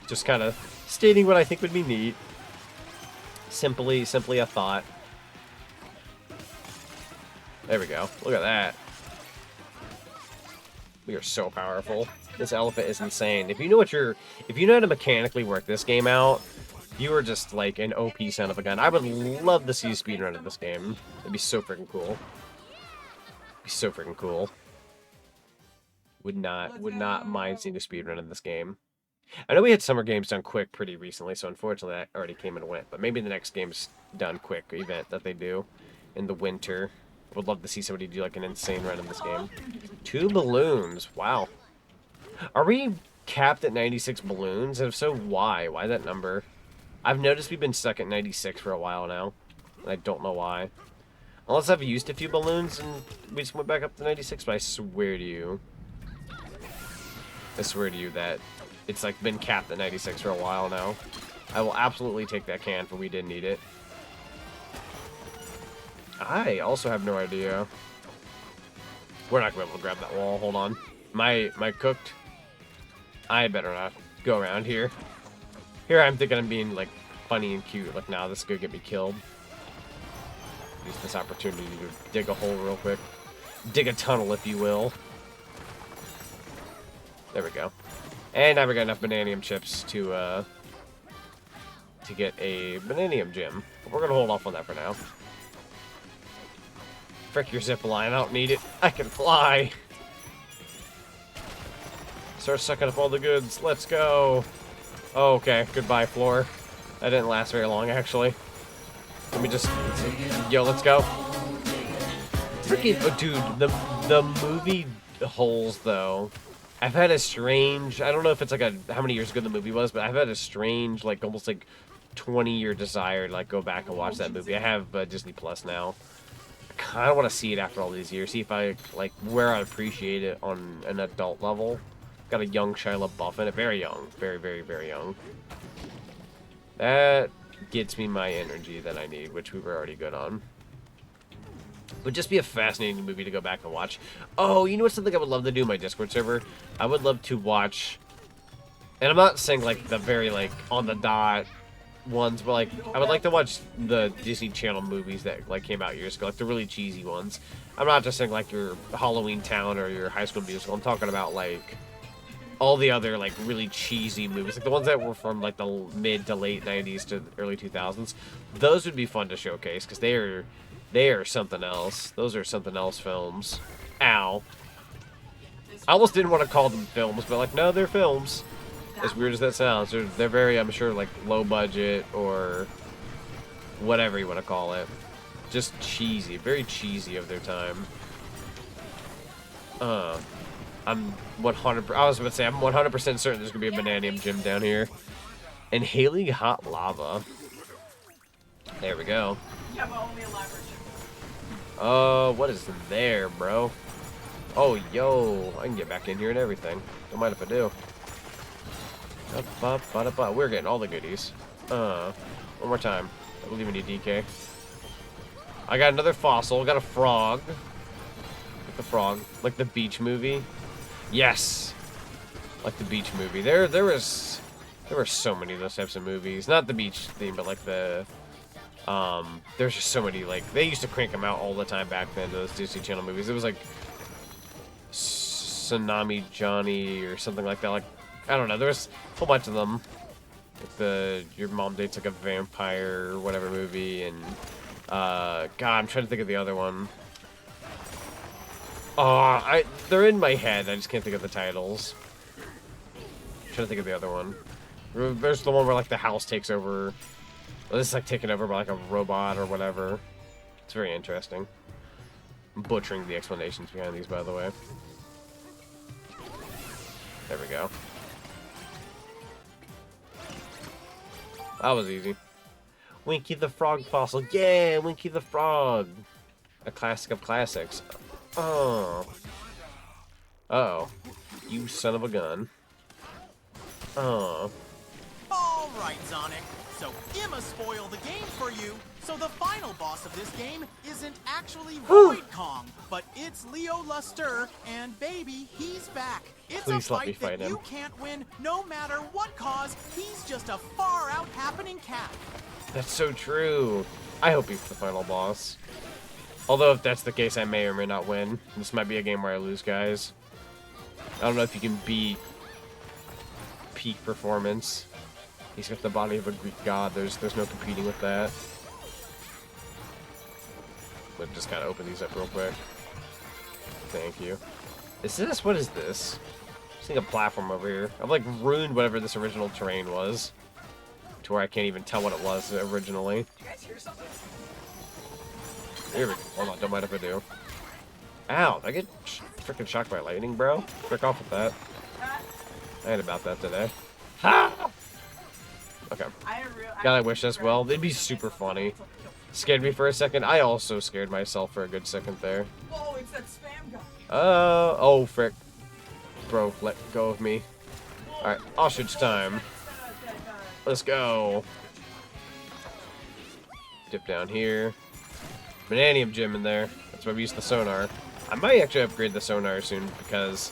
just kind of stating what I think would be neat. Simply a thought. There we go. Look at that. We are so powerful. This elephant is insane. If you know how to mechanically work this game out, you are just like an OP son of a gun. I would love to see a speedrun of this game. It'd be so freaking cool. It'd be so freaking cool. Would not mind seeing a speedrun of this game. I know we had summer games done quick pretty recently, so unfortunately that already came and went. But maybe the next game's done quick event that they do in the winter. Would love to see somebody do like an insane run in this game. 2 balloons. Wow. Are we capped at 96 balloons? And if so, why? Why that number? I've noticed we've been stuck at 96 for a while now. And I don't know why. Unless I've used a few balloons and we just went back up to 96, but I swear to you that it's like been capped at 96 for a while now. I will absolutely take that can for we did need it. I also have no idea. We're not going to be able to grab that wall. Hold on. Am I cooked? I better not go around here. Here I'm thinking I'm being, like, funny and cute. Like, nah, this is going to get me killed. Use this opportunity to dig a hole real quick. Dig a tunnel, if you will. There we go. And now we got enough Bananium chips to get a Bananium gem. But we're going to hold off on that for now. Frick your zip line, I don't need it. I can fly. Start sucking up all the goods. Let's go. Oh, okay, goodbye, floor. That didn't last very long, actually. Let me just... Yo, let's go. Freaking... Oh, dude, the movie holes, though. I've had a strange... I don't know if it's like how many years ago the movie was, but I've had a strange, like, almost like 20-year desire to, like, go back and watch that movie. I have Disney Plus now. Kind of want to see it after all these years. See if I, like, where I appreciate it on an adult level. Got a young Shia LaBeouf in it. Very young. Very, very, very young. That gets me my energy that I need, which we were already good on. Would just be a fascinating movie to go back and watch. Oh, you know what's something I would love to do in my Discord server? I would love to watch... And I'm not saying, like, the very, like, on the dot ones, but like I would like to watch the Disney Channel movies that like came out years ago, like the really cheesy ones. I'm not just saying like your Halloween Town or your High School Musical. I'm talking about like all the other like really cheesy movies, like the ones that were from like the mid to late 90s to early 2000s. Those would be fun to showcase because they are something else. Those are something else films. Ow. I almost didn't want to call them films, but like no, they're films. As weird as that sounds, they're very, I'm sure, like, low budget or whatever you want to call it. Just cheesy. Very cheesy of their time. I'm 100%, I was about to say, I'm 100% certain there's going to be a Bananium gym down here. And Haley Hot Lava. There we go. Yeah, but only a library gym. What is there, bro? Oh, yo, I can get back in here and everything. Don't mind if I do. We're getting all the goodies. One more time. I believe in you, DK. I got another fossil. Got a frog. Like the frog. Like the beach movie. Yes. Like the beach movie. There were so many of those types of movies. Not the beach theme, but like the... there's just so many, like... They used to crank them out all the time back then, those Disney Channel movies. It was like... Tsunami Johnny or something like that. Like, I don't know. There's a whole bunch of them. Like your mom dates like a vampire or whatever movie, and God, I'm trying to think of the other one. Oh, they're in my head. I just can't think of the titles. I'm trying to think of the other one. There's the one where like the house takes over. Well, this is like taken over by like a robot or whatever. It's very interesting. I'm butchering the explanations behind these, by the way. There we go. That was easy. Winky the Frog fossil. Yeah, Winky the Frog. A classic of classics. Oh. Uh-oh. You son of a gun. Oh. All right, Zonic. So Imma spoiled the game for you. So the final boss of this game isn't actually Void Kong, but it's Leo Luster, and baby, he's back. It's Please a let me fight fight that him. you can't win no matter what cause. He's just a far out happening cat. That's so true. I hope he's the final boss. Although if that's the case, I may or may not win. This might be a game where I lose, guys. I don't know if you can beat peak performance. He's got the body of a Greek god. There's no competing with that. But just gotta open these up real quick. Thank you. Is this? What is this? Just think a platform over here. I've like ruined whatever this original terrain was, to where I can't even tell what it was originally. You guys hear something? Here we go. Hold on, don't mind if I do. Ow! I get freaking shocked by lightning, bro. Frick off with that. I ain't about that today. Ha! Okay. God, I wish as well. It'd be super funny. Scared me for a second. I also scared myself for a good second there. Whoa, it's that spam guy. Oh, frick. Bro, let go of me. Alright, ostrich time. Let's go. Dip down here. Bananium gem in there. That's why we use the sonar. I might actually upgrade the sonar soon, because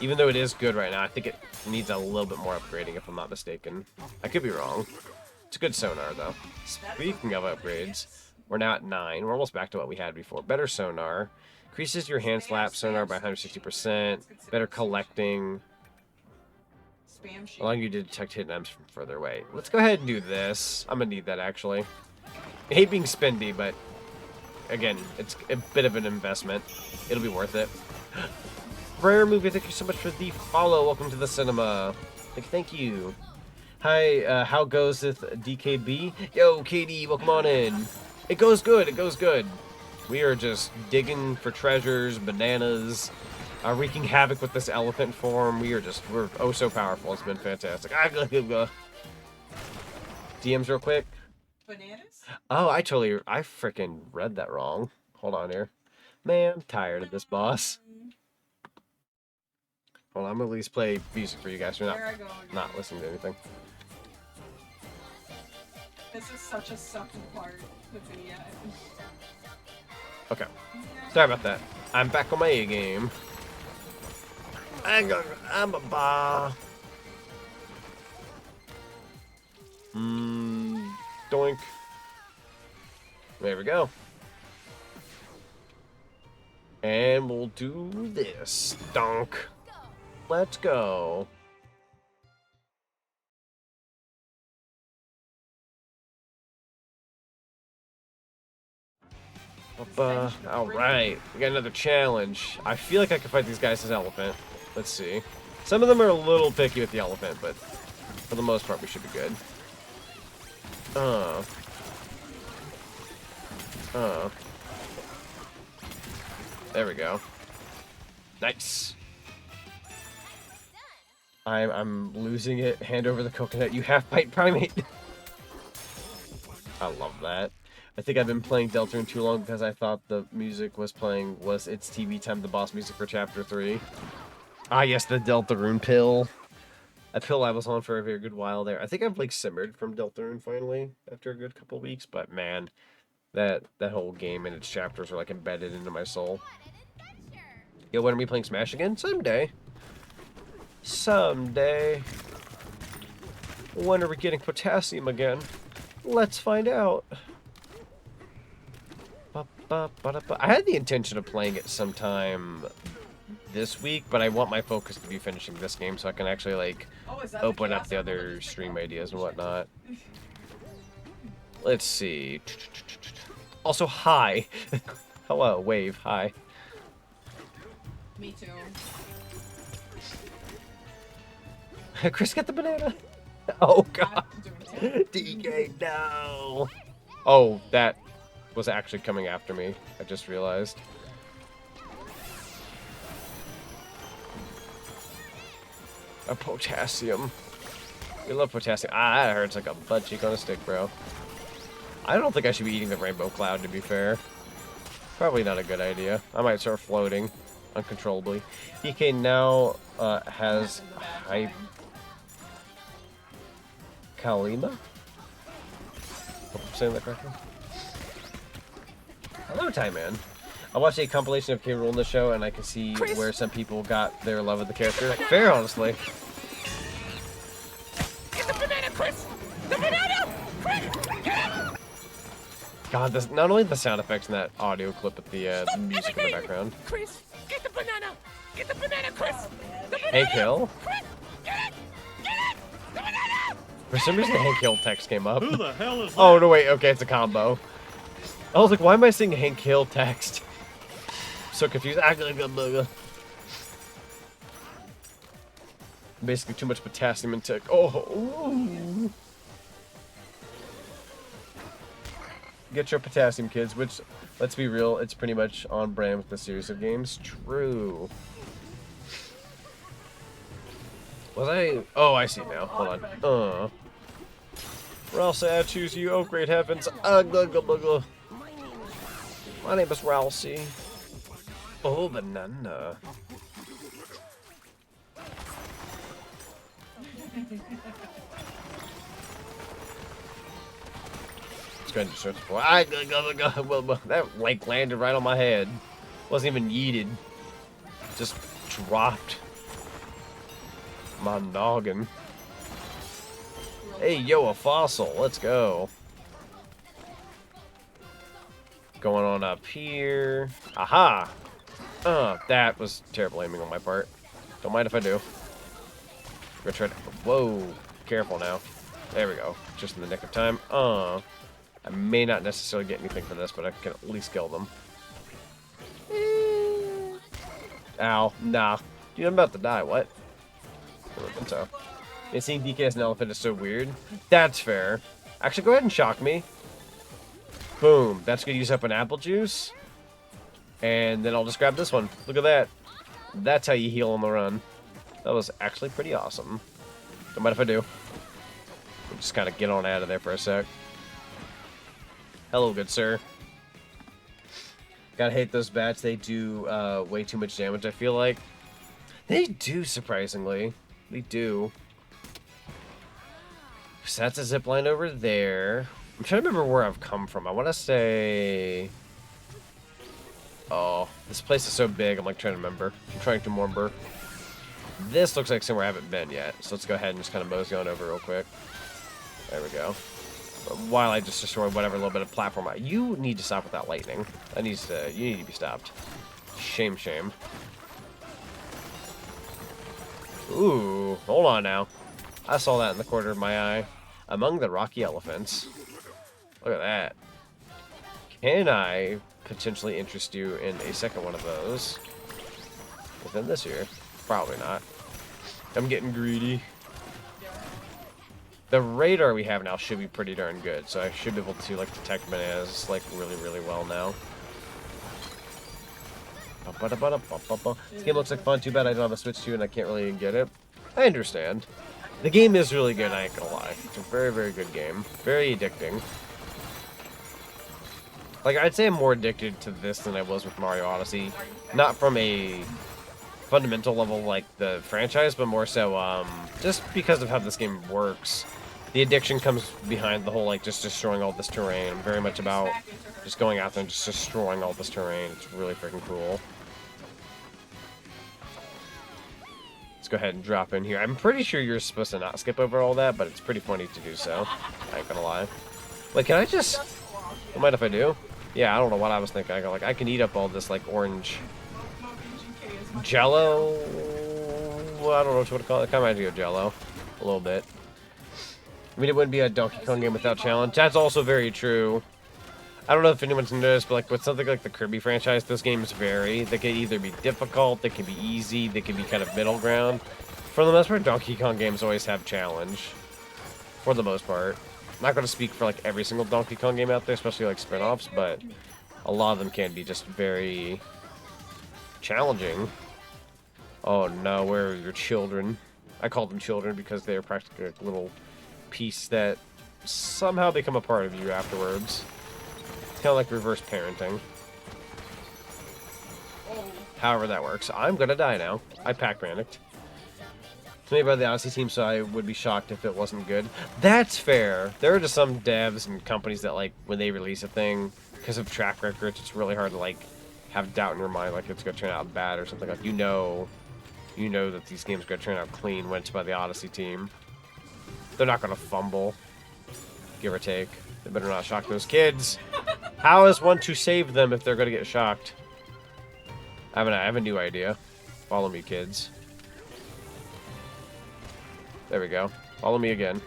even though it is good right now, I think it needs a little bit more upgrading, if I'm not mistaken. I could be wrong. It's a good sonar, though. Speaking of upgrades, we're now at 9. We're almost back to what we had before. Better sonar. Increases your hand slap sonar by 160%. Better collecting. Spam sheet. Allowing you to detect hidden items from further away. Let's go ahead and do this. I'm gonna need that, actually. I hate being spendy, but again, it's a bit of an investment. It'll be worth it. Rare Movie, thank you so much for the follow. Welcome to the cinema. Thank you. Hi, how goes with DKB? Yo, Katie, welcome on in. It goes good, it goes good. We are just digging for treasures, bananas, wreaking havoc with this elephant form. We're oh so powerful. It's been fantastic. DMs real quick. Bananas? Oh, I freaking read that wrong. Hold on here. Man, I'm tired of this boss. Hold on, I'm gonna at least play music for you guys. You're There I go again. not listening to anything. This is such a sucky part. That's it, yeah. Okay. Sorry about that. I'm back on my A game. I'm a ba. Doink. There we go. And we'll do this. Donk. Let's go. Alright, we got another challenge. I feel like I can fight these guys as elephant. Let's see. Some of them are a little picky with the elephant, but for the most part we should be good. There we go. Nice. I'm losing it. Hand over the coconut, you half-bite primate. I love that. I think I've been playing Deltarune too long because I thought the music was It's TV Time, the boss music for Chapter 3. Ah, yes, the Deltarune pill. A pill I was on for a very good while there. I think I've, like, simmered from Deltarune finally after a good couple weeks, but man, that whole game and its chapters are, like, embedded into my soul. Yo, when are we playing Smash again? Someday. Someday. When are we getting potassium again? Let's find out. I had the intention of playing it sometime this week, but I want my focus to be finishing this game so I can actually, like, open up the other stream ideas and whatnot. Let's see. Also, hi. Hello, Wave. Hi. Me too. Chris, get the banana. Oh, God. I'm doing it. DK, no. Oh, that was actually coming after me. I just realized. A potassium. We love potassium. Ah, that hurts like a butt cheek on a stick, bro. I don't think I should be eating the rainbow cloud, to be fair. Probably not a good idea. I might start floating uncontrollably. DK now has Kalima? Hope I'm saying that correctly. Hello, Time Man. I watched a compilation of K. Rool in the show, and I can see where some people got their love of the character. Fair, honestly. Get the banana, Chris! The banana! Chris! God, this, not only the sound effects in that audio clip, but the music in the background. Chris, get the banana! Get the banana, Chris! The banana! Hank Hill? Chris, get it! Get it! The banana! For some reason, the Hank Hill text came up. Who the hell is that? Oh, no, wait. Okay, it's a combo. I was like, why am I seeing Hank Hill text? So confused. Basically, too much potassium intake. Oh. Ooh. Get your potassium, kids. Which, let's be real, it's pretty much on brand with the series of games. True. Was I? Oh, I see now. Hold on. Ralsei, I choose you. Oh, great heavens. My name is Ralsei. Oh, banana. Let's go ahead and search for. That like landed right on my head. Wasn't even yeeted. Just dropped. My noggin. Hey, yo, a fossil. Let's go. Going on up here. Aha! That was terrible aiming on my part. Don't mind if I do. I'm gonna try to... Whoa. Careful now. There we go. Just in the nick of time. I may not necessarily get anything for this, but I can at least kill them. Ow. Nah. Dude, I'm about to die. What? I don't think so. And seeing DK as an elephant is so weird. That's fair. Actually, go ahead and shock me. Boom. That's going to use up an apple juice. And then I'll just grab this one. Look at that. That's how you heal on the run. That was actually pretty awesome. Don't mind if I do. We'll just kind of get on out of there for a sec. Hello, good sir. Gotta hate those bats. They do way too much damage, I feel like. They do, surprisingly. They do. So that's a zip line over there. I'm trying to remember where I've come from. I want to say... Oh, this place is so big. I'm like trying to remember. I'm trying to remember. This looks like somewhere I haven't been yet. So let's go ahead and just kind of mosey on over real quick. There we go. While I just destroy whatever little bit of platform. You need to stop with that lightning. That needs to... You need to be stopped. Shame, shame. Ooh, hold on now. I saw that in the corner of my eye. Among the rocky elephants. Look at that. Can I potentially interest you in a second one of those within this year? Probably not. I'm getting greedy. The radar we have now should be pretty darn good, so I should be able to like detect bananas like really, really well now. This game looks like fun. Too bad I don't have a Switch 2 and I can't really get it. I understand. The game is really good, I ain't gonna lie. It's a very, very good game. Very addicting. Like, I'd say I'm more addicted to this than I was with Mario Odyssey. Not from a fundamental level like the franchise, but more so just because of how this game works. The addiction comes behind the whole, like, just destroying all this terrain. I'm very much about just going out there and just destroying all this terrain. It's really freaking cool. Let's go ahead and drop in here. I'm pretty sure you're supposed to not skip over all that, but it's pretty funny to do so. I ain't gonna lie. Wait, can I just... What might if I do? Yeah, I don't know what I was thinking. I go, like, I can eat up all this, like, orange... Jello? Well, I don't know what to call it. It kind of reminds me of Jello. A little bit. I mean, it wouldn't be a Donkey Kong game without challenge. That's also very true. I don't know if anyone's noticed, but like with something like the Kirby franchise, those games vary. They can either be difficult, they can be easy, they can be kind of middle ground. For the most part, Donkey Kong games always have challenge. For the most part. I'm not going to speak for like every single Donkey Kong game out there, especially like spin-offs, but a lot of them can be just very challenging. Oh no, where are your children? I call them children because they're practically a little piece that somehow become a part of you afterwards. It's kind of like reverse parenting. However that works. I'm gonna die now. I pack-panicked. It's made by the Odyssey team, so I would be shocked if it wasn't good. That's fair. There are just some devs and companies that, like, when they release a thing, because of track records, it's really hard to, like, have doubt in your mind, like it's gonna turn out bad or something. Like, you know that these games are gonna turn out clean when it's by the Odyssey team. They're not gonna fumble, give or take. They better not shock those kids. How is one to save them if they're gonna get shocked? I have a new idea. Follow me, kids. There we go. Follow me again.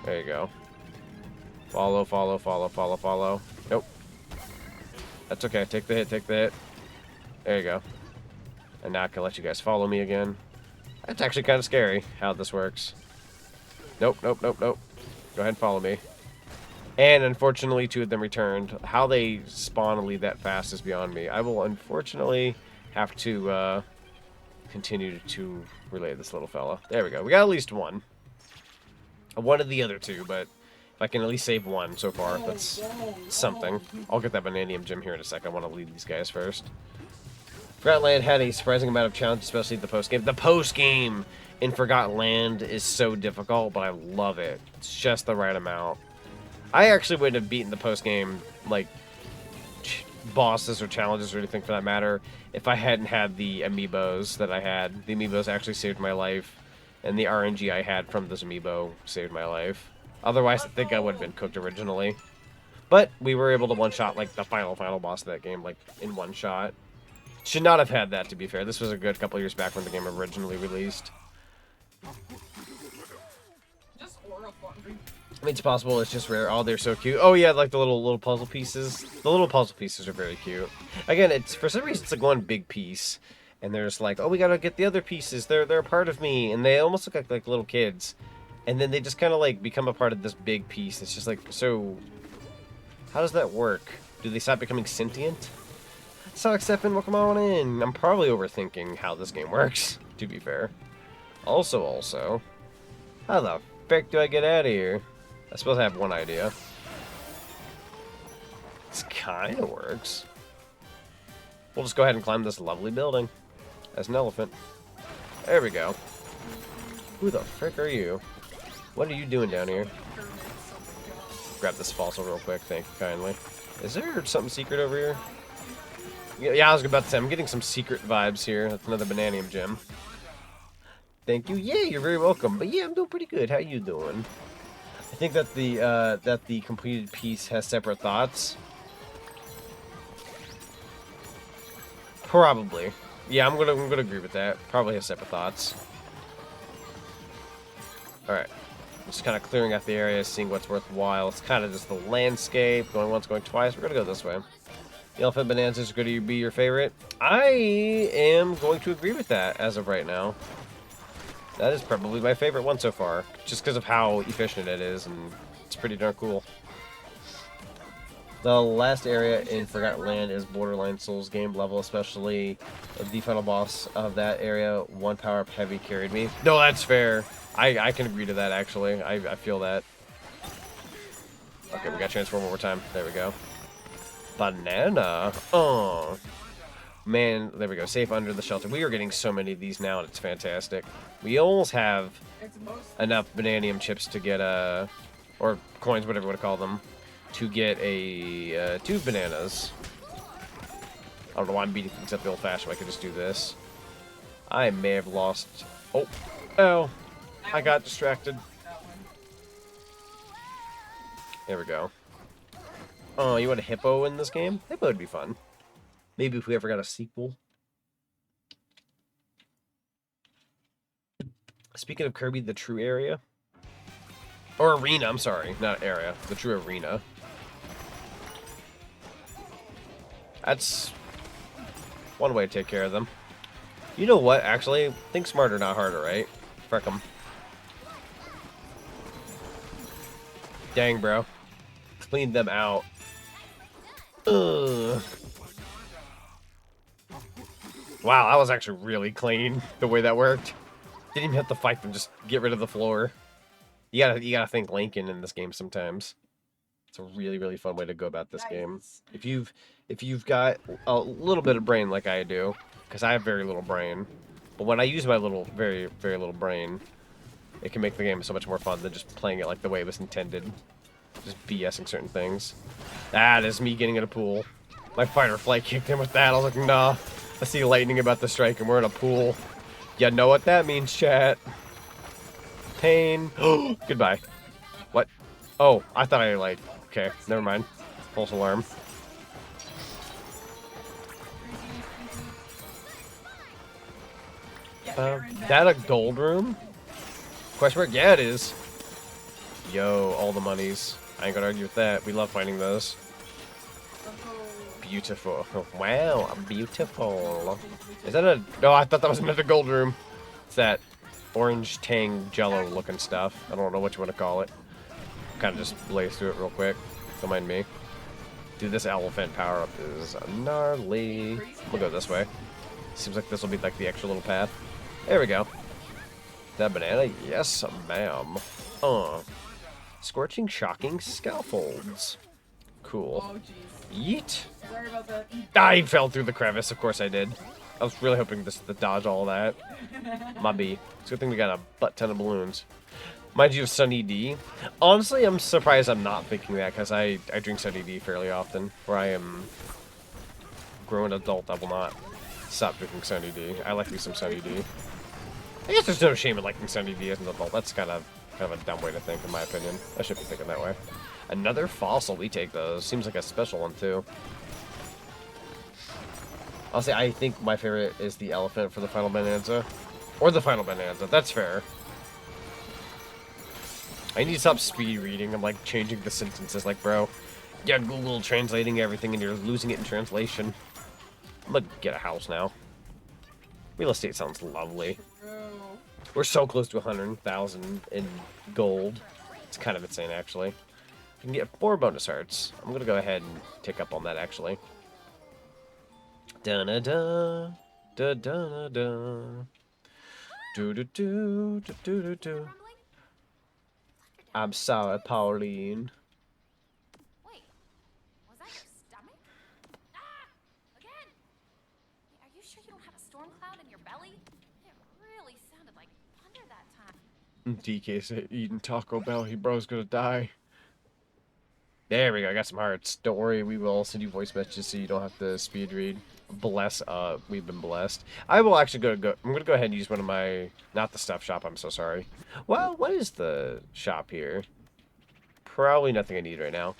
There you go. Follow, follow, follow, follow, follow. Nope. That's okay. Take the hit, take the hit. There you go. And now I can let you guys follow me again. That's actually kind of scary how this works. Nope, nope, nope, nope. Go ahead and follow me. And unfortunately, 2 of them returned. How they spawn and leave that fast is beyond me. I will unfortunately have to continue to relay this little fella. There we go. We got at least one. One of the other 2, but if I can at least save one so far, that's something. I'll get that Bananium gem here in a sec. I want to lead these guys first. Forgotten Land had a surprising amount of challenges, especially the post-game. The post-game in Forgotten Land is so difficult, but I love it. It's just the right amount. I actually wouldn't have beaten the post-game, like, bosses or challenges or anything for that matter, if I hadn't had the amiibos that I had. The amiibos actually saved my life, and the RNG I had from this amiibo saved my life. Otherwise, I think I would have been cooked originally. But we were able to one-shot, like, the final boss of that game, like, in one shot. Should not have had that, to be fair. This was a good couple years back when the game originally released. Just horrifying. I mean, it's possible, it's just rare. Oh, they're so cute. Oh, yeah, like the little puzzle pieces. The little puzzle pieces are very cute. Again, it's for some reason, it's like one big piece. And they're just like, oh, we gotta get the other pieces. They're a part of me. And they almost look like little kids. And then they just kind of, like, become a part of this big piece. It's just like, so... how does that work? Do they stop becoming sentient? So, Stefan, welcome on in. I'm probably overthinking how this game works, to be fair. Also, how the frick do I get out of here? I suppose I have one idea. This kind of works. We'll just go ahead and climb this lovely building as an elephant. There we go. Who the frick are you? What are you doing down here? Grab this fossil real quick, thank you kindly. Is there something secret over here? Yeah, I was about to say, I'm getting some secret vibes here. That's another Bananium gem. Thank you. Yeah, you're very welcome. But yeah, I'm doing pretty good. How you doing? I think that the completed piece has separate thoughts. Probably. Yeah, I'm gonna agree with that. Probably has separate thoughts. Alright. Just kind of clearing out the area, seeing what's worthwhile. It's kind of just the landscape. Going once, going twice. We're gonna go this way. The Elephant Bananza is going to be your favorite. I am going to agree with that as of right now. That is probably my favorite one so far, just because of how efficient it is, and it's pretty darn cool. The last area in Forgotten Land is borderline Souls game level, especially the final boss of that area. 1 power-up heavy carried me. No, that's fair. I can agree to that, actually. I feel that. Okay, we got transform one more time. There we go. Banana. Oh. Man, there we go. Safe under the shelter. We are getting so many of these now, and it's fantastic. We almost have enough Bananium chips to get, or coins, whatever you want to call them, to get a, 2 bananas. I don't know why I'm beating things up the old-fashioned way. I could just do this. I may have lost... Oh, I got distracted. There we go. Oh, you want a hippo in this game? Hippo would be fun. Maybe if we ever got a sequel. Speaking of Kirby, the true area. Or arena, I'm sorry. Not area. The true arena. That's one way to take care of them. You know what, actually? Think smarter, not harder, right? Frick 'em. Dang, bro. Clean them out. Ugh. Wow, that was actually really clean, the way that worked. Didn't even have to fight them, just get rid of the floor. You gotta think Lincoln in this game sometimes. It's a really, really fun way to go about this game. If you've got a little bit of brain like I do, because I have very little brain, but when I use my very, very little brain, it can make the game so much more fun than just playing it like the way it was intended. Just BSing certain things. That is me getting in a pool. My fight or flight kicked in with that. I was like, nah. I see lightning about to strike and we're in a pool. You know what that means, chat. Pain. Goodbye. What? Oh, I thought I like... Okay, never mind. False alarm. That a gold room? Question mark? Yeah, it is. Yo, all the monies. I ain't gonna argue with that. We love finding those. Beautiful. Wow, beautiful. Is that a... No, I thought that was another gold room. It's that orange tang jello looking stuff. I don't know what you want to call it. Kind of just blaze through it real quick. Don't mind me. Dude, this elephant power-up is gnarly. We'll go this way. Seems like this will be like the extra little path. There we go. That banana? Yes, ma'am. Scorching, shocking scaffolds. Cool. Oh, jeez. Yeet. Sorry about that. I fell through the crevice. Of course I did. I was really hoping to dodge all that. My B. It's a good thing we got a butt ton of balloons. Mind you of Sunny D. Honestly, I'm surprised I'm not thinking that because I drink Sunny D fairly often. Where I am grown adult, I will not stop drinking Sunny D. I like me some Sunny D. I guess there's no shame in liking Sunny D as an adult. That's kind of a dumb way to think, in my opinion. I should be thinking that way. Another fossil. We take those. Seems like a special one, too. I'll say I think my favorite is the elephant for the final Bananza. Or the final Bananza. That's fair. I need to stop speed reading. I'm like changing the sentences. Like, bro, yeah, Google translating everything and you're losing it in translation. I'm gonna get a house now. Real estate sounds lovely. We're so close to 100,000 in gold. It's kind of insane, actually. You can get 4 bonus hearts. I'm gonna go ahead and take up on that, actually. Da-da-da, da-da-da-da. Do-do-do, do-do-do-do. I'm sorry, Pauline. Wait, was that your stomach? Ah! Again! Are you sure you don't have a storm cloud in your belly? It really sounded like thunder that time. DK said eating Taco Bell, he bro's gonna die. There we go, I got some hearts. Don't worry, we will send you voice messages so you don't have to speed read. Bless, we've been blessed. I will actually I'm gonna go ahead and use one of my, not the stuff shop, I'm so sorry. Well, what is the shop here? Probably nothing I need right now.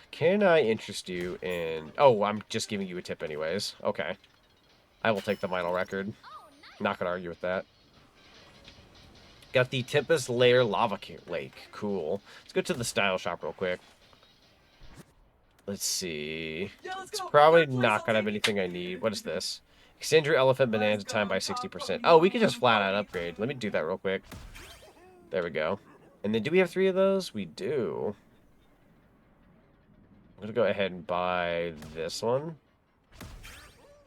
Can I interest you in, oh, I'm just giving you a tip anyways. Okay. I will take the vinyl record. Not gonna argue with that. Got the Tempest Lair Lava Lake. Cool. Let's go to the style shop real quick. Let's see. Yeah, let's It's go. probably Please, not gonna have anything I need. What is this? Extend your elephant Bananza time by 60%. Oh, we can just flat out upgrade. Let me do that real quick. There we go. And then do we have 3 of those? We do. I'm gonna go ahead and buy this one.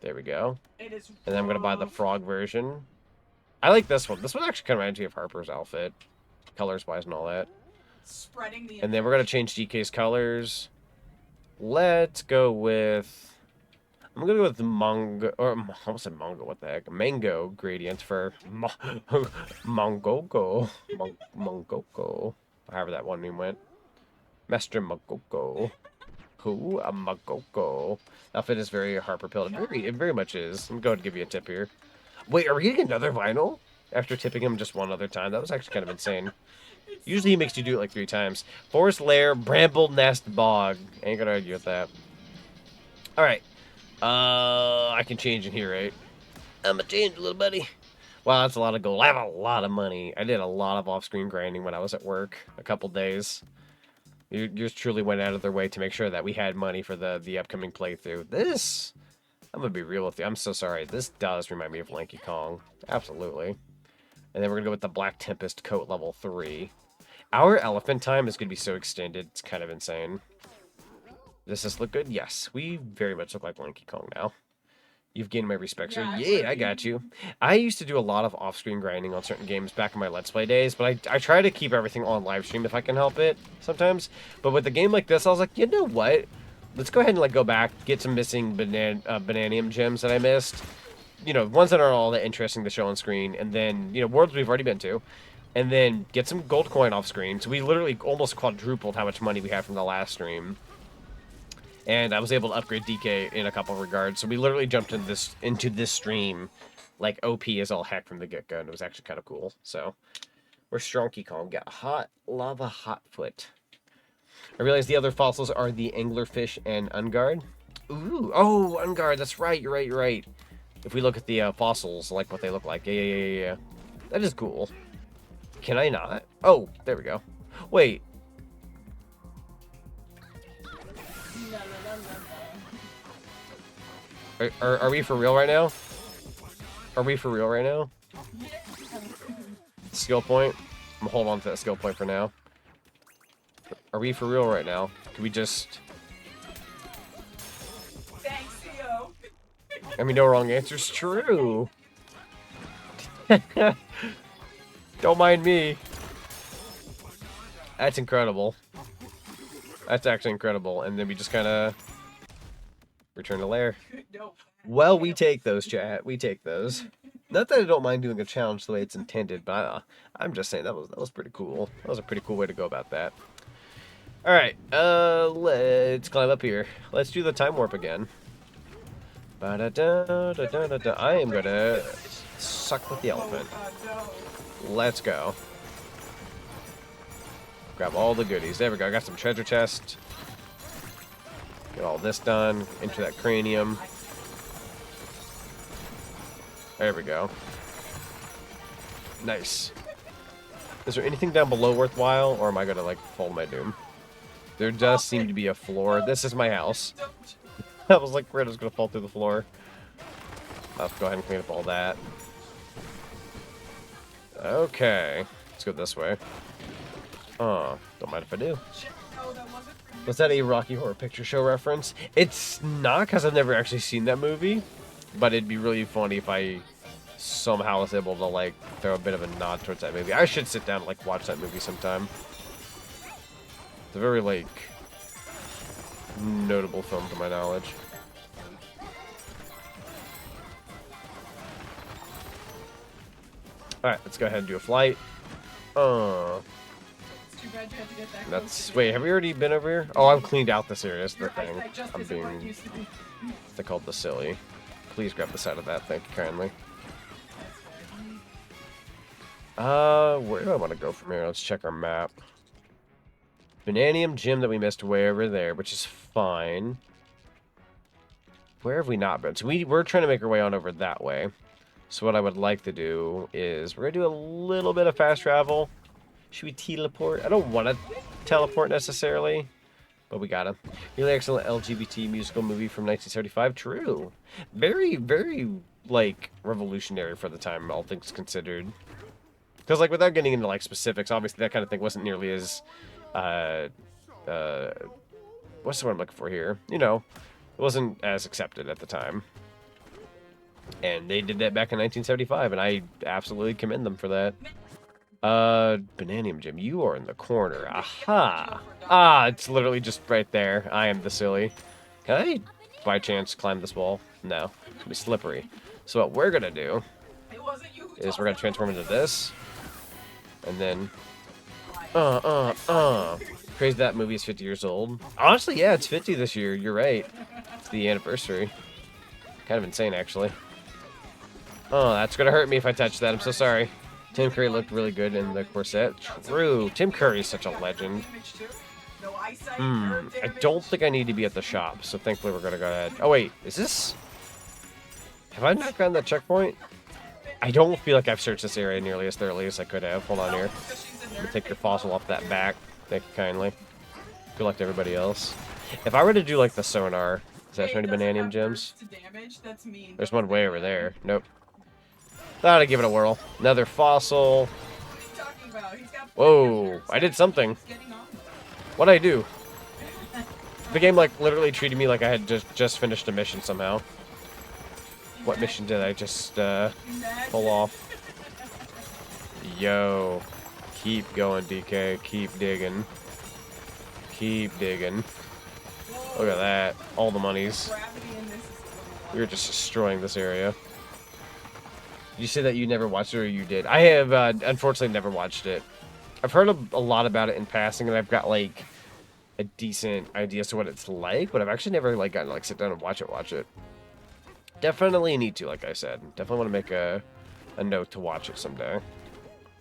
There we go. It is And then I'm gonna buy the frog version. I like this one. This one actually kind of reminds me of Harper's outfit. Colors wise and all that. spreading the. And then we're gonna change DK's colors. Let's go with... I'm gonna go with the mango, or I almost said mango, what the heck? Mango gradient for Mongoko. Mongoko. However that one name went. Master Mongoko. Who? A Mongoko. Outfit is very Harper Pill. It very much is. I'm going to give you a tip here. Wait, are we getting another vinyl? After tipping him just one other time? That was actually kind of insane. Usually he makes you do it like 3 times. Forest Lair, Bramble Nest Bog. Ain't gonna argue with that. Alright. I can change in here, right? I'm gonna change, little buddy. Wow, that's a lot of gold. I have a lot of money. I did a lot of off-screen grinding when I was at work. A couple days. Yours truly went out of their way to make sure that we had money for the upcoming playthrough. This... I'm gonna be real with you. I'm so sorry. This does remind me of Lanky Kong. Absolutely. And then we're gonna go with the Black Tempest coat level 3. Our elephant time is gonna be so extended. It's kind of insane. Does this look good? Yes. We very much look like Lanky Kong now. You've gained my respect, sir. Yeah, I Yeah, I would. got you. I used to do a lot of off-screen grinding on certain games back in my Let's Play days, but I try to keep everything on live stream if I can help it sometimes. But with a game like this, I was like, you know what? Let's go ahead and like go back, get some missing Bananium gems that I missed. You know, ones that aren't all that interesting to show on screen, and then, you know, worlds we've already been to, and then get some gold coin off screen. So we literally almost quadrupled how much money we had from the last stream. And I was able to upgrade DK in a couple of regards. So we literally jumped into this stream like OP as all heck from the get-go, and it was actually kind of cool. So we're Stronky Kong. Got hot lava hot foot. I realize the other fossils are the anglerfish and ungard. Ooh, oh, ungard, that's right, you're right. If we look at the fossils, like what they look like. Yeah. That is cool. Can I not? Oh, there we go. Wait. Are we for real right now? Are we for real right now? Skill point? I'm gonna hold on to that skill point for now. Are we for real right now? Can we just... Thanks, Theo. I mean, no wrong answer's true. Don't mind me. That's incredible. That's actually incredible. And then we just kind of return to lair. No. Well, we take those, chat. We take those. Not that I don't mind doing a challenge the way it's intended, but I'm just saying that was pretty cool. That was a pretty cool way to go about that. All right, let's climb up here. Let's do the time warp again. Ba-da-da-da-da-da-da. I am gonna suck with the elephant. No. Let's go. Grab all the goodies. There we go. I got some treasure chest. Get all this done. Enter that cranium. There we go. Nice. Is there anything down below worthwhile, or am I gonna like fold my doom? There does seem to be a floor. This is my house. I was like, Red was gonna fall through the floor. Let's go ahead and clean up all that. Okay. Let's go this way. Oh, don't mind if I do. Shit, no, that wasn't for you. Was that a Rocky Horror Picture Show reference? It's not, because I've never actually seen that movie. But it'd be really funny if I somehow was able to, like, throw a bit of a nod towards that movie. I should sit down and, like, watch that movie sometime. It's a very, like, notable film to my knowledge. Alright, let's go ahead and do a flight. It's too bad you had to get that close That's... to the Wait, have we already been over here? Oh, I've cleaned out this area. That's the Your thing. eyesight just I'm isn't what it being... used to be. They're called the silly. Please grab the side of that, thank you kindly. Where do I want to go from here? Let's check our map. Bananium gym that we missed way over there, which is fine. Where have we not been? So we're trying to make our way on over that way. So what I would like to do is we're going to do a little bit of fast travel. Should we teleport? I don't want to teleport necessarily. But we got him. Really excellent LGBT musical movie from 1975. True. Very, very, like, revolutionary for the time, all things considered. Because, like, without getting into, like, specifics, obviously that kind of thing wasn't nearly as, what's the word I'm looking for here? You know, it wasn't as accepted at the time. And they did that back in 1975, and I absolutely commend them for that. Bananium Jim, you are in the corner. Aha! Ah, it's literally just right there. I am the silly. Can I, by chance, climb this wall? No. It's gonna be slippery. So what we're gonna do It wasn't you who is tossed we're gonna that transform rope. into this. And then... Crazy that movie is 50 years old. Honestly, yeah, it's 50 this year. You're right. It's the anniversary. Kind of insane, actually. Oh, that's gonna hurt me if I touch that. I'm so sorry. Tim Curry looked really good in the corset. True. Tim Curry's such a legend. Damage too. No eyesight, I damage. don't think I need to be at the shop, so thankfully we're gonna go ahead. Oh wait, is this... Have I not found that checkpoint? I don't feel like I've searched this area nearly as thoroughly as I could have. Hold on here. Because she's in Let me there. take your fossil off that back. Thank you kindly. Good luck to everybody else. If I were to do like the sonar, is that Hey, any it doesn't bananium have gems? burst to damage. That's mean. There's Don't one way say over that. there. Nope. Thought I'd give it a whirl. Another fossil. What are you talking about? He's got Whoa, I did something. He's getting on. What'd I do? The game like literally treated me like I had just finished a mission somehow. What mission did I just pull off? Yo. Keep going, DK. Keep digging. Keep digging. Look at that. All the monies. We were just destroying this area. You say that you never watched it, or you did? I have, unfortunately, never watched it. I've heard a lot about it in passing, and I've got, like, a decent idea as to what it's like, but I've actually never, like, gotten to, like, sit down and watch it. Definitely need to, like I said. Definitely want to make a note to watch it someday.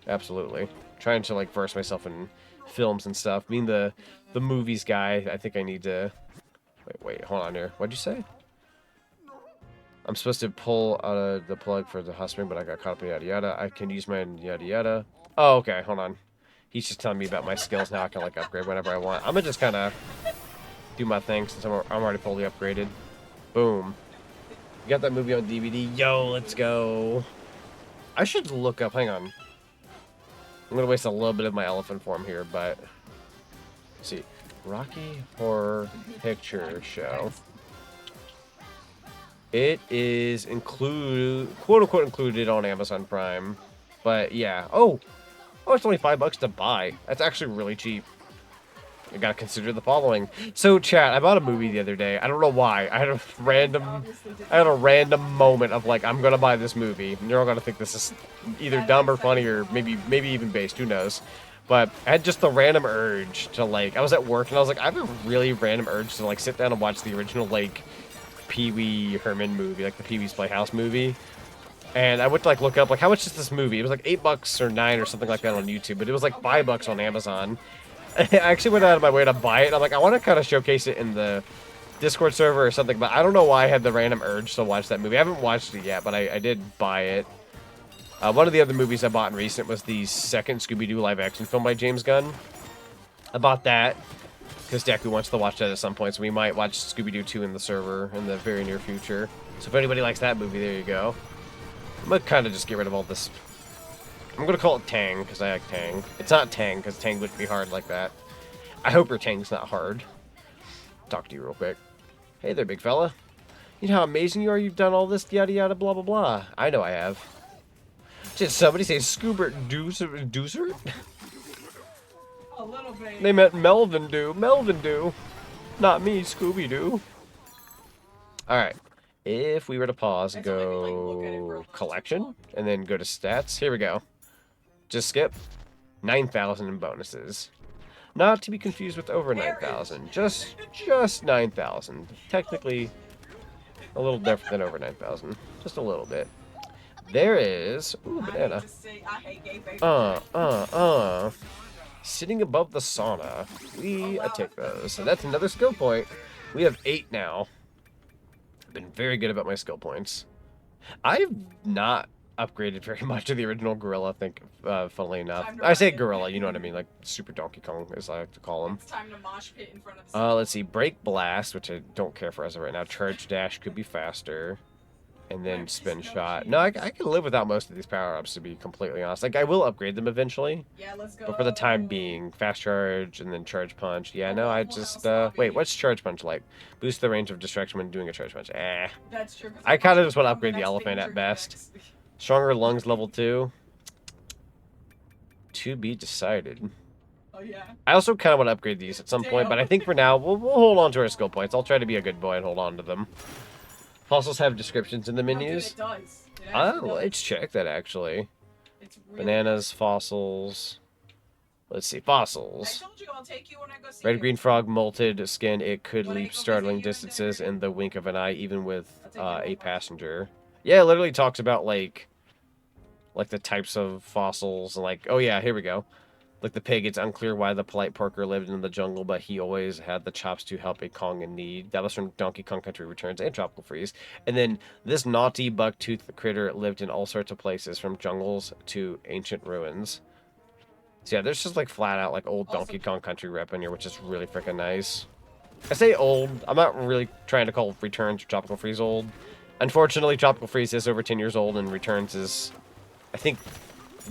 Absolutely. Trying to, like, verse myself in films and stuff. Being the movies guy, I think I need to... Wait, hold on here. What'd you say? I'm supposed to pull out the plug for the hot spring, but I got caught up in yada yada. I can use my yada yada. Oh, okay, hold on. He's just telling me about my skills now. I can, like, upgrade whenever I want. I'm gonna just kind of do my thing since I'm already fully upgraded. Boom. You got that movie on DVD? Yo, let's go. I should look up... Hang on. I'm gonna waste a little bit of my elephant form here, but... Let's see. Rocky Horror Picture Show. It is quote-unquote included on Amazon Prime. But, yeah. Oh, it's only $5 to buy. That's actually really cheap. You gotta consider the following. So, chat, I bought a movie the other day. I don't know why. I had a random moment of, like, I'm gonna buy this movie. And you're all gonna think this is either dumb or funny or maybe even based. Who knows? But I had just the random urge to, like... I was at work and I was like, I have a really random urge to, like, sit down and watch the original, like... Pee-wee Herman movie, like the Pee-wee's Playhouse movie. And I went to, like, look up, like, how much is this movie? It was like $8 or $9 or something like that on YouTube, but it was like $5 on Amazon. I actually went out of my way to buy it. I'm like, I want to kind of showcase it in the Discord server or something, but I don't know why I had the random urge to watch that movie. I haven't watched it yet, but I did buy it. One of the other movies I bought in recent was the second Scooby-Doo live-action film by James Gunn. I bought that because Deku wants to watch that at some point, so we might watch Scooby-Doo 2 in the server in the very near future. So if anybody likes that movie, there you go. I'm going to kind of just get rid of all this. I'm going to call it Tang, because I like Tang. It's not Tang, because Tang wouldn't be hard like that. I hope your Tang's not hard. Talk to you real quick. Hey there, big fella. You know how amazing you are? You've done all this yada yada blah blah blah. I know I have. Did somebody say Scoobert Dooser? A little bit. They meant Melvin Doo. Melvin Doo. Not me, Scooby-Doo. Alright. If we were to pause and go collection, and then go to stats. Here we go. Just skip. 9,000 in bonuses. Not to be confused with over 9,000. Just 9,000. Technically, a little different than over 9,000. Just a little bit. There is... Ooh, banana. Sitting above the sauna. We take those. So that's another skill point. We have 8 now. I've been very good about my skill points. I've not upgraded very much to the original gorilla, I think, funnily enough. I say gorilla, you know what I mean, like Super Donkey Kong, as I like to call him. It's time to mosh pit in front of the Let's see, Break Blast, which I don't care for as of right now. Charge Dash could be faster. And then Spin Shot. No, I can live without most of these power-ups, to be completely honest. Like, I will upgrade them eventually. Yeah, let's go. But for the time being, Fast Charge and then Charge Punch. Yeah, no, I just, wait, what's Charge Punch like? Boost the range of distraction when doing a Charge Punch. That's true. I kind of just want to upgrade the elephant at best. Stronger Lungs level 2. To be decided. Oh, yeah. I also kind of want to upgrade these at some point, but I think for now, we'll hold on to our skill points. I'll try to be a good boy and hold on to them. Fossils have descriptions in the menus. No, dude, it does. Oh, let's check that actually. It's really Bananas, fossils. Let's see, fossils. I told you I'll take you when I go see Red you. green frog molted skin. It could When I leap go startling visit you in distances Denver. in the wink of an eye, even with I'll take you a over. passenger. Yeah, it literally talks about like the types of fossils. Like, oh yeah, here we go. Like the pig, it's unclear why the polite porker lived in the jungle, but he always had the chops to help a Kong in need. That was from Donkey Kong Country Returns and Tropical Freeze. And then this naughty buck-toothed critter lived in all sorts of places, from jungles to ancient ruins. So yeah, there's just like flat out like old Donkey Kong Country rep in here, which is really freaking nice. I say old. I'm not really trying to call Returns or Tropical Freeze old. Unfortunately, Tropical Freeze is over 10 years old, and Returns is, I think,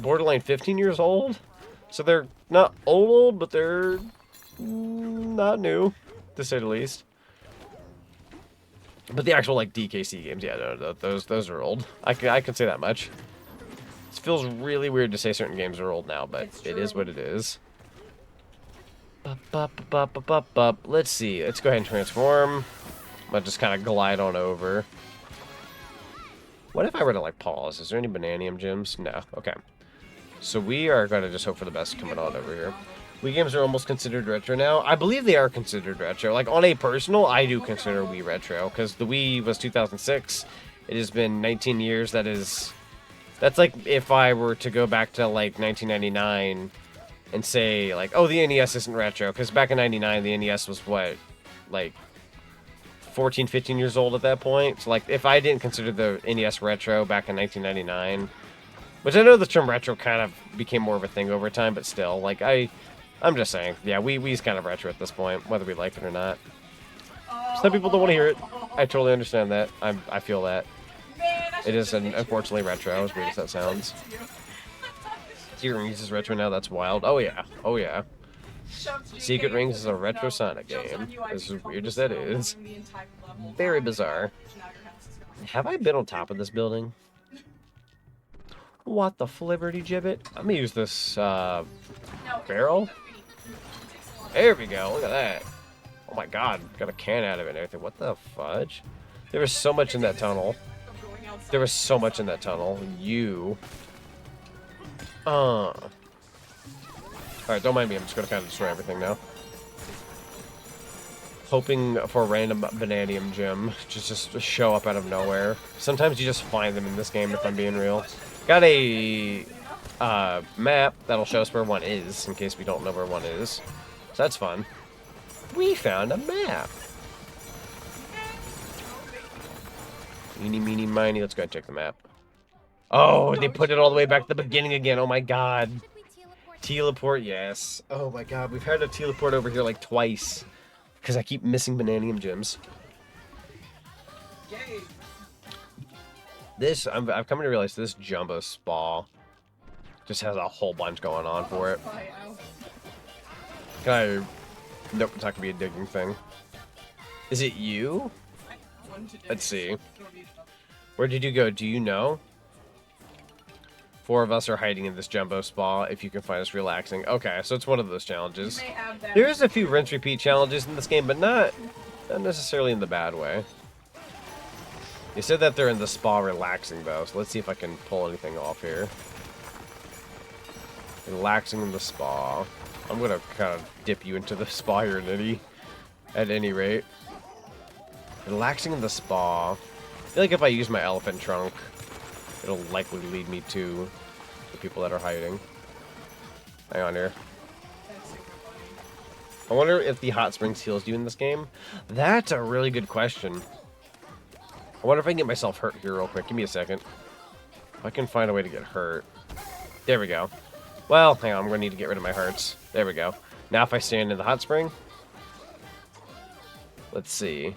borderline 15 years old. So they're not old, but they're not new, to say the least. But the actual like DKC games, yeah, no, those are old. I can say that much. It feels really weird to say certain games are old now, but it is what it is. Let's see. Let's go ahead and transform. I'll just kind of glide on over. What if I were to like pause? Is there any Bananium gems? No. Okay. So we are going to just hope for the best coming on over here. Wii games are almost considered retro now. I believe they are considered retro. Like, on a personal, I do consider Wii retro. Because the Wii was 2006. It has been 19 years. That's like if I were to go back to, like, 1999 and say, like, oh, the NES isn't retro. Because back in 99, the NES was, what, like, 14, 15 years old at that point. So, like, if I didn't consider the NES retro back in 1999... Which I know the term retro kind of became more of a thing over time, but still, like, I'm just saying, yeah, Wii's kind of retro at this point, whether we like it or not. Some people don't want to hear it. I totally understand that. I feel that. It is, unfortunately, retro, as weird as that sounds. Secret Rings is retro now, that's wild. Oh, yeah. Oh, yeah. Secret Rings is a retro Sonic game. As weird as that is. Very bizarre. Have I been on top of this building? What the flibberty gibbet? I'm gonna use this barrel. There we go. Look at that. Oh my god. Got a can out of it and everything. What the fudge? There was so much in that tunnel. There was so much in that tunnel. Alright, don't mind me. I'm just gonna kind of destroy everything now. Hoping for a random Bananium gem just to show up out of nowhere. Sometimes you just find them in this game, if I'm being real. Got a map that'll show us where one is, in case we don't know where one is. So that's fun. We found a map. Eeny, meeny, miny. Let's go and check the map. Oh, they put it all the way back to the beginning again. Oh my god. Teleport, yes. Oh my god, we've had a teleport over here like twice. Because I keep missing Bananium gems. Yay. This, I've come to realize this Jumbo Spa just has a whole bunch going on for it. Can I... Nope, it's not going to be a digging thing. Is it you? Let's see. Where did you go? Do you know? 4 of us are hiding in this Jumbo Spa. If you can find us relaxing. Okay, so it's one of those challenges. There is a few rinse repeat challenges in this game, but not necessarily in the bad way. They said that they're in the spa relaxing, though, so let's see if I can pull anything off here. Relaxing in the spa. I'm going to kind of dip you into the spa here, Nitty. At any rate. Relaxing in the spa. I feel like if I use my elephant trunk, it'll likely lead me to the people that are hiding. Hang on here. I wonder if the hot springs heals you in this game. That's a really good question. I wonder if I can get myself hurt here real quick. Give me a second. If I can find a way to get hurt. There we go. Well, hang on. I'm going to need to get rid of my hearts. There we go. Now if I stand in the hot spring. Let's see.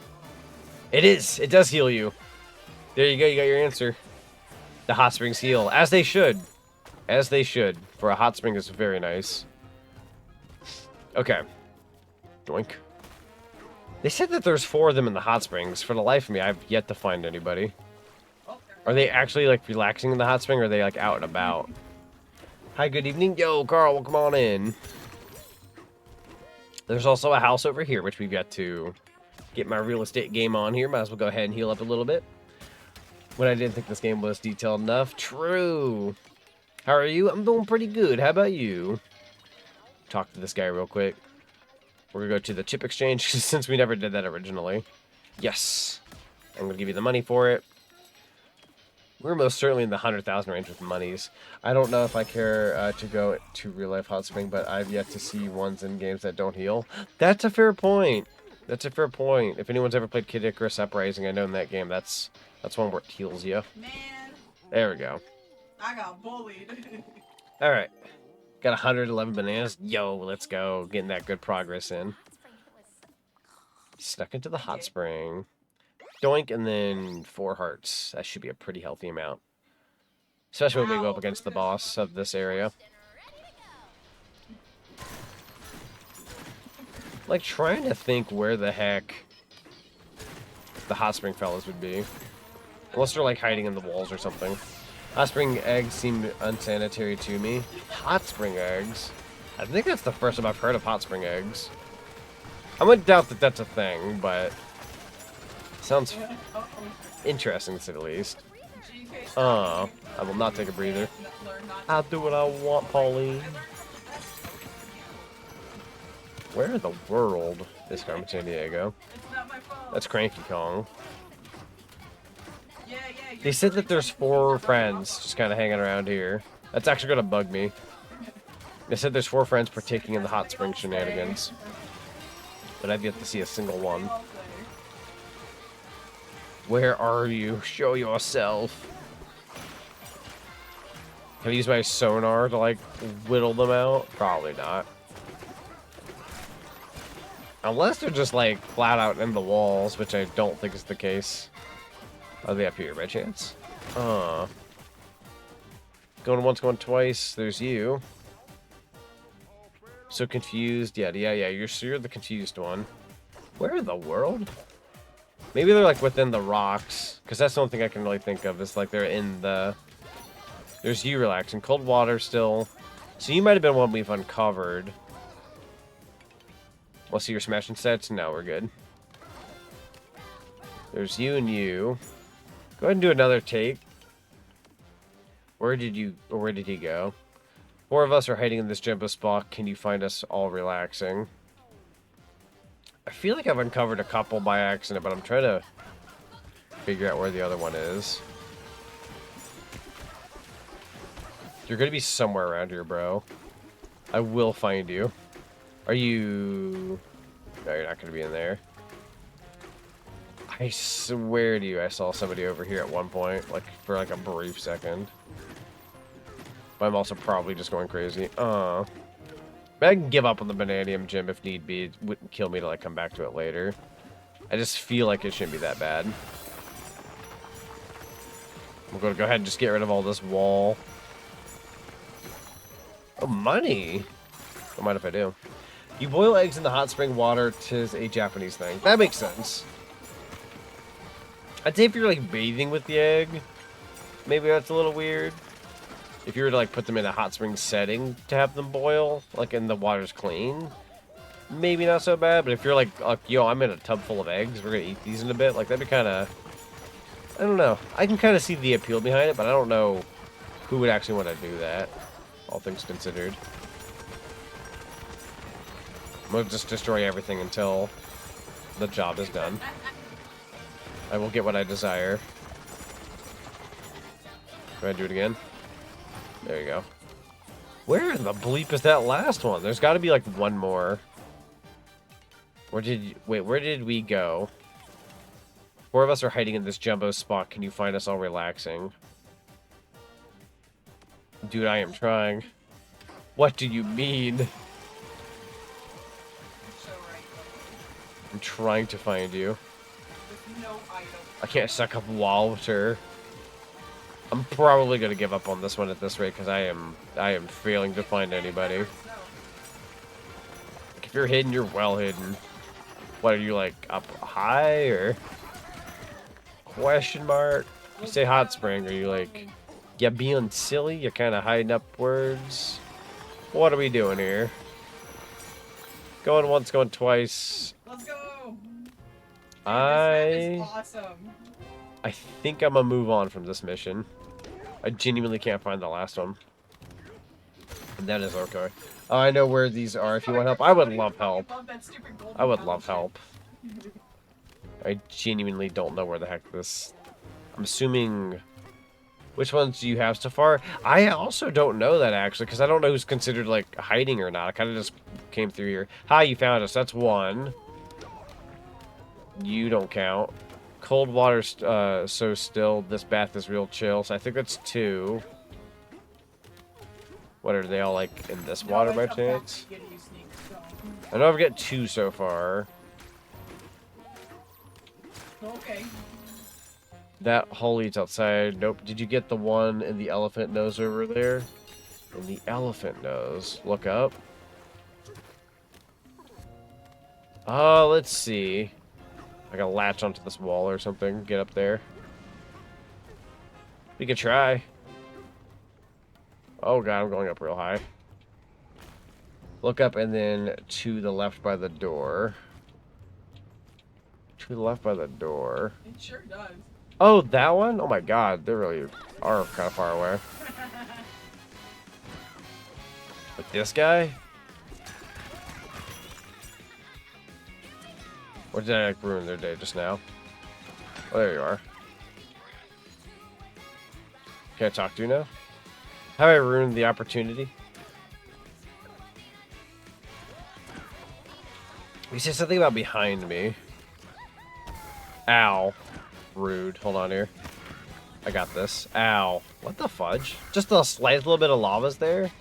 It is. It does heal you. There you go. You got your answer. The hot springs heal. As they should. As they should. For a hot spring is very nice. Okay. Doink. They said that there's 4 of them in the hot springs. For the life of me, I've yet to find anybody. Are they actually, like, relaxing in the hot spring, or are they, like, out and about? Hi, good evening. Yo, Carl, welcome on in. There's also a house over here, which we've got to get my real estate game on here. Might as well go ahead and heal up a little bit. When I didn't think this game was detailed enough. True. How are you? I'm doing pretty good. How about you? Talk to this guy real quick. We're going to go to the chip exchange, since we never did that originally. Yes. I'm going to give you the money for it. We're most certainly in the 100,000 range with monies. I don't know if I care to go to real life hot spring, but I've yet to see ones in games that don't heal. That's a fair point. That's a fair point. If anyone's ever played Kid Icarus Uprising, I know in that game that's one where it heals you. Man. There we go. I got bullied. All right. Got 111 bananas. Yo, let's go. Getting that good progress in. Stuck into the hot spring. Doink, and then 4 hearts. That should be a pretty healthy amount. Especially when we go up against the boss of this area. Like, trying to think where the heck the hot spring fellas would be. Unless they're like hiding in the walls or something. Hot spring eggs seem unsanitary to me. Hot spring eggs? I think that's the first time I've heard of hot spring eggs. I would doubt that that's a thing, but sounds interesting to say the least. I will not take a breather. I'll do what I want, Pauline. Where in the world is Carmen Sandiego? That's Cranky Kong. They said that there's 4 friends just kind of hanging around here. That's actually going to bug me. They said there's 4 friends partaking in the hot spring shenanigans. But I've yet to see a single one. Where are you? Show yourself. Can I use my sonar to, like, whittle them out? Probably not. Unless they're just, like, flat out in the walls, which I don't think is the case. Are they up here by chance? Going once, going twice. There's you. So confused. Yeah. You're the confused one. Where in the world? Maybe they're, like, within the rocks. Because that's the only thing I can really think of. Is, like, they're in the... There's you relaxing. Cold water still. So you might have been one we've uncovered. We'll see your smashing sets. Now we're good. There's you and you. Go ahead and do another take. Where did he go? 4 of us are hiding in this jumbo spot. Can you find us all relaxing? I feel like I've uncovered a couple by accident, but I'm trying to figure out where the other one is. You're gonna be somewhere around here, bro. I will find you. Are you... No, you're not gonna be in there. I swear to you, I saw somebody over here at one point, like, for like a brief second. But I'm also probably just going crazy. I can give up on the Bananium gym if need be. It wouldn't kill me to, like, come back to it later. I just feel like it shouldn't be that bad. I'm gonna go ahead and just get rid of all this wall. Oh, money! Don't mind if I do. You boil eggs in the hot spring water. 'Tis a Japanese thing. That makes sense. I'd say if you're, like, bathing with the egg, maybe that's a little weird. If you were to, like, put them in a hot spring setting to have them boil, like, and the water's clean, maybe not so bad. But if you're like, yo, I'm in a tub full of eggs, we're gonna eat these in a bit, like, that'd be kind of... I don't know. I can kind of see the appeal behind it, but I don't know who would actually want to do that, all things considered. I'm gonna just destroy everything until the job is done. I will get what I desire. Go ahead and do it again. There you go. Where in the bleep is that last one? There's got to be like one more. Where did we go? 4 of us are hiding in this jumbo spot. Can you find us all relaxing? Dude, I am trying. What do you mean? I'm trying to find you. I can't suck up water. I'm probably gonna give up on this one at this rate because I am failing to find anybody. Like, if you're hidden, you're well hidden. What are you, like, up high or question mark? You say hot spring, are you like, you being silly? You're kind of hiding upwards. What are we doing here? Going once, going twice. Let's go. I Awesome. I think I'm gonna move on from this mission. I genuinely can't find the last one. And that is okay. I know where these are. If you want help, I would love help. I would love help. I genuinely don't know where the heck this... I'm assuming... Which ones do you have so far? I also don't know that, actually, because I don't know who's considered, like, hiding or not. I kind of just came through here. Hi, you found us. That's 1. You don't count. Cold water, so still. This bath is real chill. So I think that's 2. What, are they all, like, in this water by chance? I know I've got 2 so far. Okay. That hole leads outside. Nope. Did you get the one in the elephant nose over there? In the elephant nose. Look up. Let's see. I gotta latch onto this wall or something. Get up there. We could try. Oh god, I'm going up real high. Look up and then to the left by the door. To the left by the door. It sure does. Oh, that one? Oh my god, they really are kind of far away. Like this guy? Or did I like ruin their day just now? Oh, there you are. Can I talk to you now? Have I ruined the opportunity? You said something about behind me. Ow. Rude. Hold on here. I got this. Ow. What the fudge? Just a slight little bit of lava's there?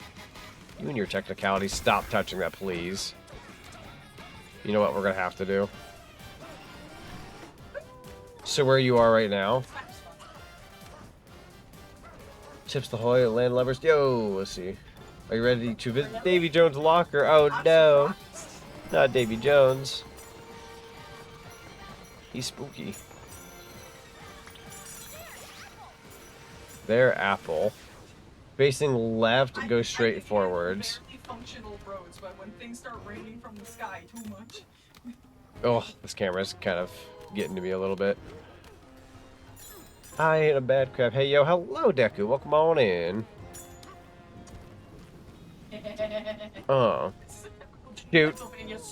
You and your technicalities, stop touching that, please. You know what we're gonna have to do? So where you are right now? Chips Ahoy, land lovers. Yo, let's see. Are you ready to visit Davy Jones' locker? Oh no. Not Davy Jones. He's spooky. There, Apple. Facing left, go straight forwards. Barely functional roads, but when things start raining from the sky too much. Oh, this camera's kind of getting to me a little bit. I ain't a bad crap. Hey, yo, hello, Deku. Welcome on in. Shoot.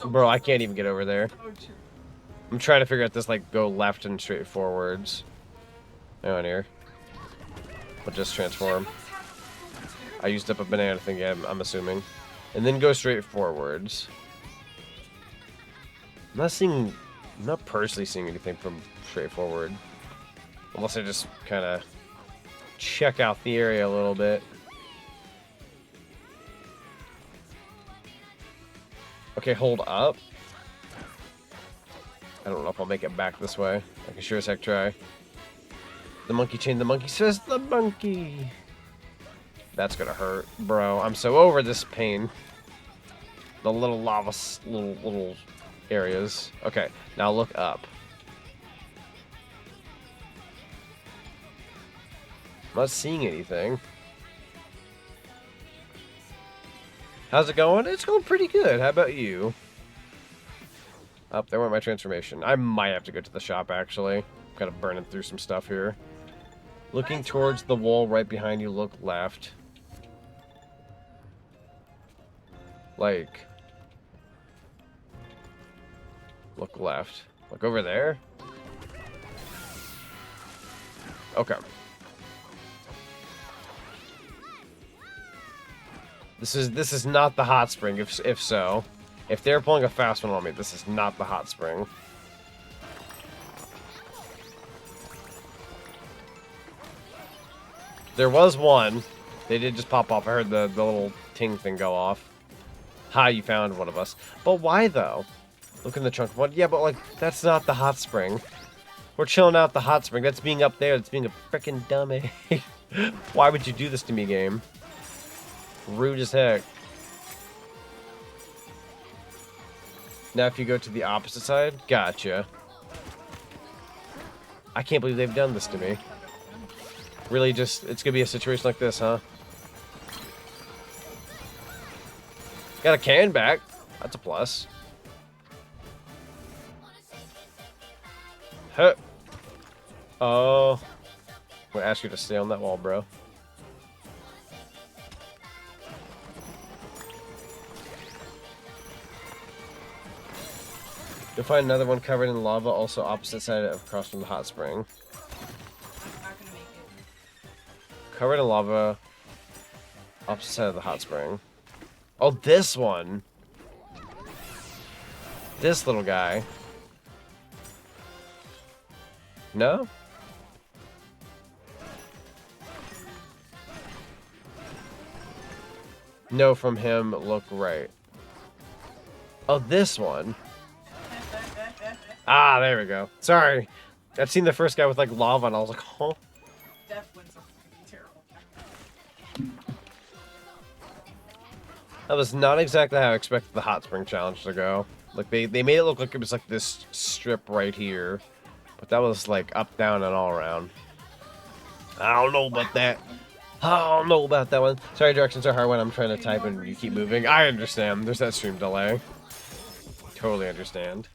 Bro, I can't even get over there. I'm trying to figure out this, like, go left and straight forwards. Hang on here. We'll just transform. I used up a banana thing, yeah, I'm assuming. And then go straight forwards. I'm not personally seeing anything from straight forward. Unless I just kind of check out the area a little bit. Okay, hold up. I don't know if I'll make it back this way. I can sure as heck try. The monkey chain, the monkey says the monkey. That's gonna hurt, bro. I'm so over this pain. The little lava, little areas. Okay, now look up. I'm not seeing anything. How's it going? It's going pretty good. How about you? Oh, there went my transformation. I might have to go to the shop, actually. Kind of burning through some stuff here. Looking towards the wall right behind you, look left. Like... Look left. Look over there. Okay. This is not the hot spring, if so. If they're pulling a fast one on me, this is not the hot spring. There was one. They did just pop off. I heard the little ting thing go off. Ha, you found one of us. But why, though? Look in the trunk. What? Yeah, but, like, that's not the hot spring. We're chilling out the hot spring. That's being up there. That's being a frickin' dummy. Why would you do this to me, game? Rude as heck. Now if you go to the opposite side, gotcha. I can't believe they've done this to me. Really just, it's gonna be a situation like this, huh? Got a can back. That's a plus. Huh. Oh. I'm gonna ask you to stay on that wall, bro. You'll find another one covered in lava, also opposite side across from the hot spring. Not gonna make it. Covered in lava, opposite side of the hot spring. Oh, this one! This little guy. No? No, from him, look right. Oh, this one. Ah, there we go. Sorry. I've seen the first guy with, like, lava, and I was like, huh? Death wins are fucking terrible. That was not exactly how I expected the hot spring challenge to go. Like they made it look like it was like this strip right here, but that was like up, down, and all around. I don't know about that. I don't know about that one. Sorry, directions are hard when I'm trying to type and you keep moving. I understand. There's that stream delay. Totally understand.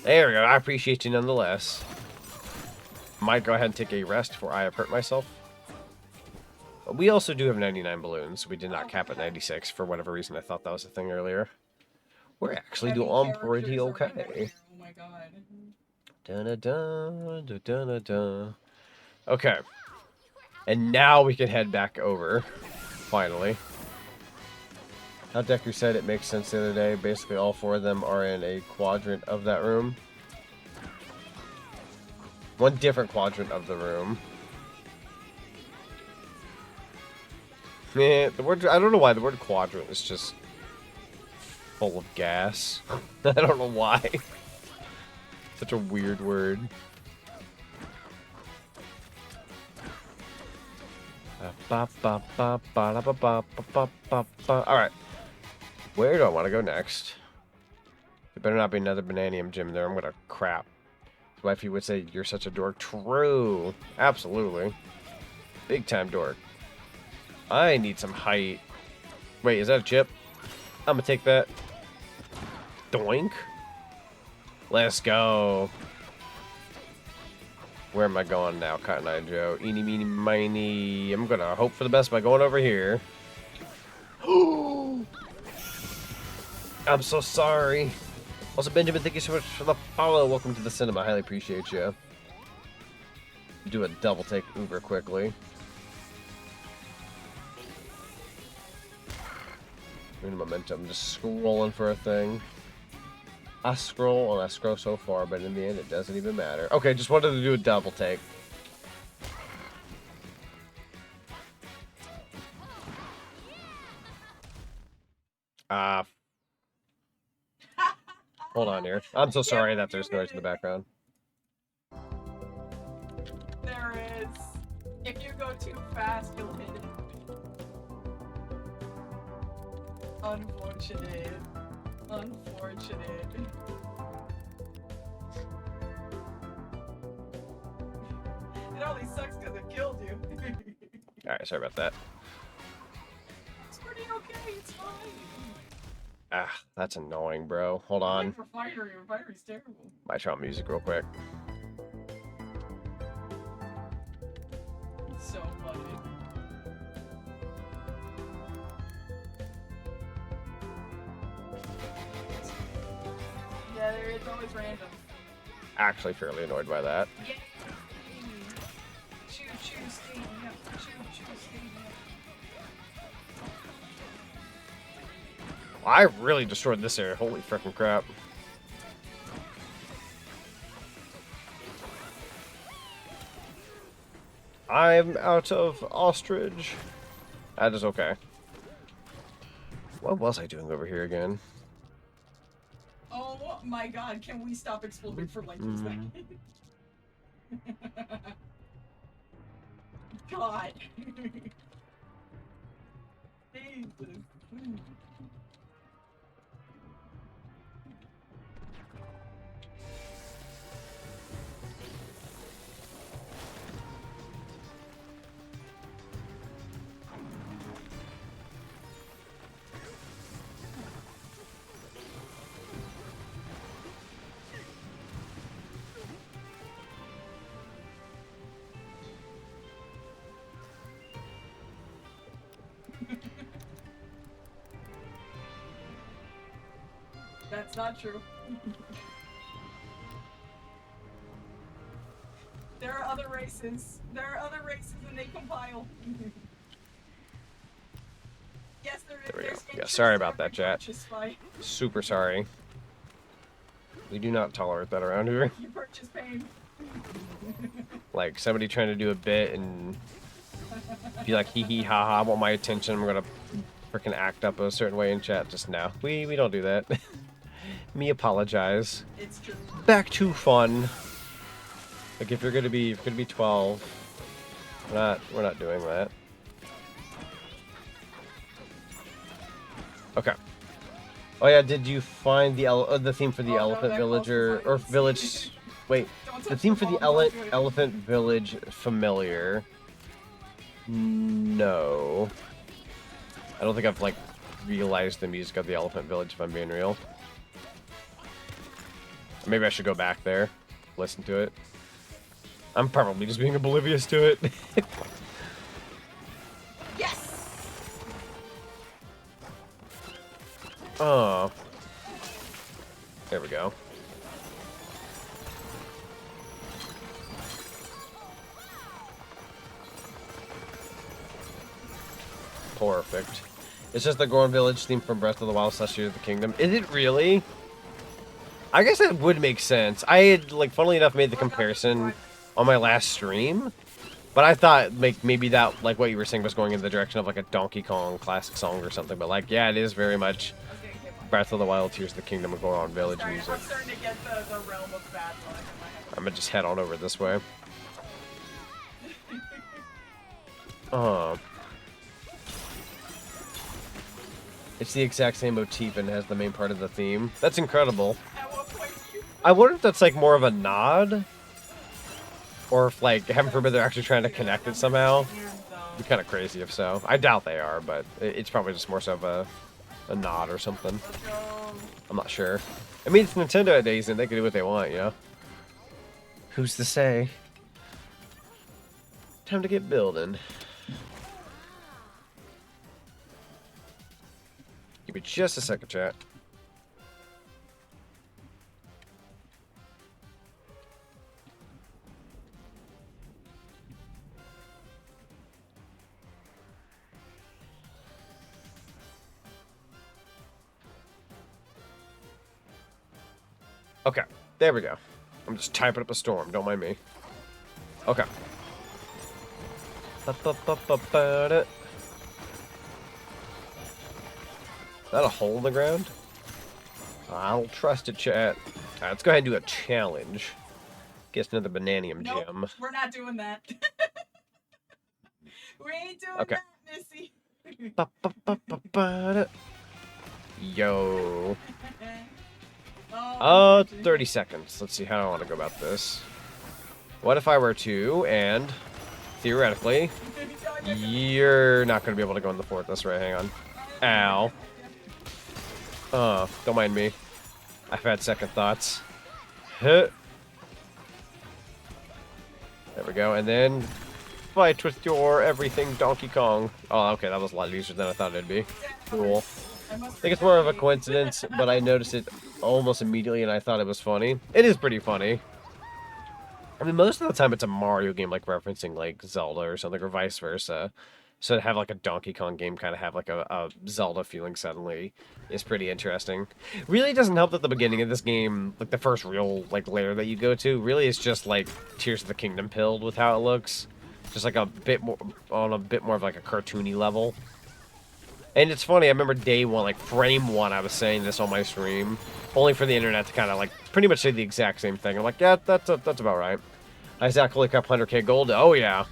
There we go. I appreciate you nonetheless. Might go ahead and take a rest before I have hurt myself. But we also do have 99 balloons. We did not cap at 96 for whatever reason. I thought that was a thing earlier. We're actually doing pretty okay. Oh my god. Dun-dun-dun, dun-dun-dun. Okay. And now we can head back over. Finally. How Deku said it makes sense the other day. Basically, all 4 of them are in a quadrant of that room. One different quadrant of the room. Yeah, the word, I don't know why the word quadrant is just full of gas. I don't know why. Such a weird word. Alright. Where do I want to go next? There better not be another Bananium gym there. I'm gonna crap. His wifey would say, you're such a dork. True. Absolutely. Big time dork. I need some height. Wait, is that a chip? I'm gonna take that. Doink. Let's go. Where am I going now, Cotton Eye Joe? Eeny, meeny, miny. I'm gonna hope for the best by going over here. I'm so sorry. Also, Benjamin, thank you so much for the follow. Welcome to the cinema. I highly appreciate you. Do a double take uber quickly. In momentum, just scrolling for a thing. I scroll and I scroll so far, but in the end, it doesn't even matter. Okay, just wanted to do a double take. Hold on here. I'm so sorry that there's noise in the background. There is. If you go too fast, you'll hit it. Unfortunate. Unfortunate. It only sucks because it killed you. Alright, sorry about that. It's pretty okay, it's fine. Ah, that's annoying, bro. Hold on. Refinery's terrible. Might try music real quick. It's so funny. Yeah, it's always random. Actually fairly annoyed by that. Yeah. Choo choo steam, yep. Choo choo steam, yep. I really destroyed this area. Holy freaking crap. I'm out of ostrich. That is okay. What was I doing over here again? Oh my god, can we stop exploding for like 2 seconds? God. Jesus. That's not true. There are other races. There are other races and they compile. Yes, there is. There we go. There's Yeah, sorry about that, chat. purchase by- Super sorry. We do not tolerate that around here. You purchase pain. Like somebody trying to do a bit and be like hee hee ha ha, I want my attention. I'm gonna freaking act up a certain way in chat. Just now. We don't do that. Me apologize. It's true. Back to fun. Like if you're gonna be 12, we're not doing that. Oh yeah, did you find the theme for the Oh, no, elephant that villager close or is like- village? Wait, Don't the touch theme the for the ball, don't do it. elephant village familiar? No, I don't think I've like realized the music of the elephant village. If I'm being real, maybe I should go back there, listen to it. I'm probably just being oblivious to it. Yes! Oh, there we go. Perfect. It's just the Gorn Village theme from Breath of the Wild / Tears of the Kingdom. Is it really? I guess that would make sense. I had, like, funnily enough, made the comparison on my last stream, but I thought, like, maybe that, like, what you were saying was going in the direction of, like, a Donkey Kong classic song or something. But, like, yeah, it is very much I was getting hit by Breath of the Wild, Tears of the Kingdom, and Gorn Village music. I'm starting to get the realm of bad luck in my head. I'm gonna just head on over this way. Oh. It's the exact same motif and has the main part of the theme. That's incredible. At what point do you... I wonder if that's like more of a nod, or if like heaven forbid they're actually trying to connect it somehow. It'd be kind of crazy if so. I doubt they are, but it's probably just more so of a nod or something. Let's go. I'm not sure. I mean, it's Nintendo days and they can do what they want, you know. Who's to say? Time to get building. Give me just a second, chat. Okay, there we go. I'm just typing up a storm, don't mind me. Okay. Ba-ba-ba-ba-ba-da. Is that a hole in the ground? I don't trust it, chat. Alright, let's go ahead and do a challenge. Guess another Bananium Nope, gem. we're not doing that. We ain't doing Okay. that, Missy. Ba-ba-ba-ba-ba-da. Yo. Oh, 30 seconds. Let's see how I want to go about this. What if I were to, and theoretically, you're not going to be able to go in the fort. That's right, hang on. Ow. Don't mind me. I've had second thoughts. Huh. There we go, and then fight with your everything Donkey Kong. Oh, okay, that was a lot easier than I thought it'd be. Cool. I think it's more of a coincidence, but I noticed it almost immediately and I thought it was funny. It is pretty funny. I mean, most of the time it's a Mario game, like referencing like Zelda or something, or vice versa. So to have like a Donkey Kong game kind of have like a Zelda feeling suddenly is pretty interesting. Really doesn't help that the beginning of this game, like the first real like layer that you go to, really is just like Tears of the Kingdom pilled with how it looks. Just like a bit more, on a bit more of like a cartoony level. And it's funny, I remember day one, like frame one, I was saying this on my stream, only for the internet to kind of like pretty much say the exact same thing. I'm like, yeah, that's about right. Isaac, holy crap, 100k gold. Oh yeah,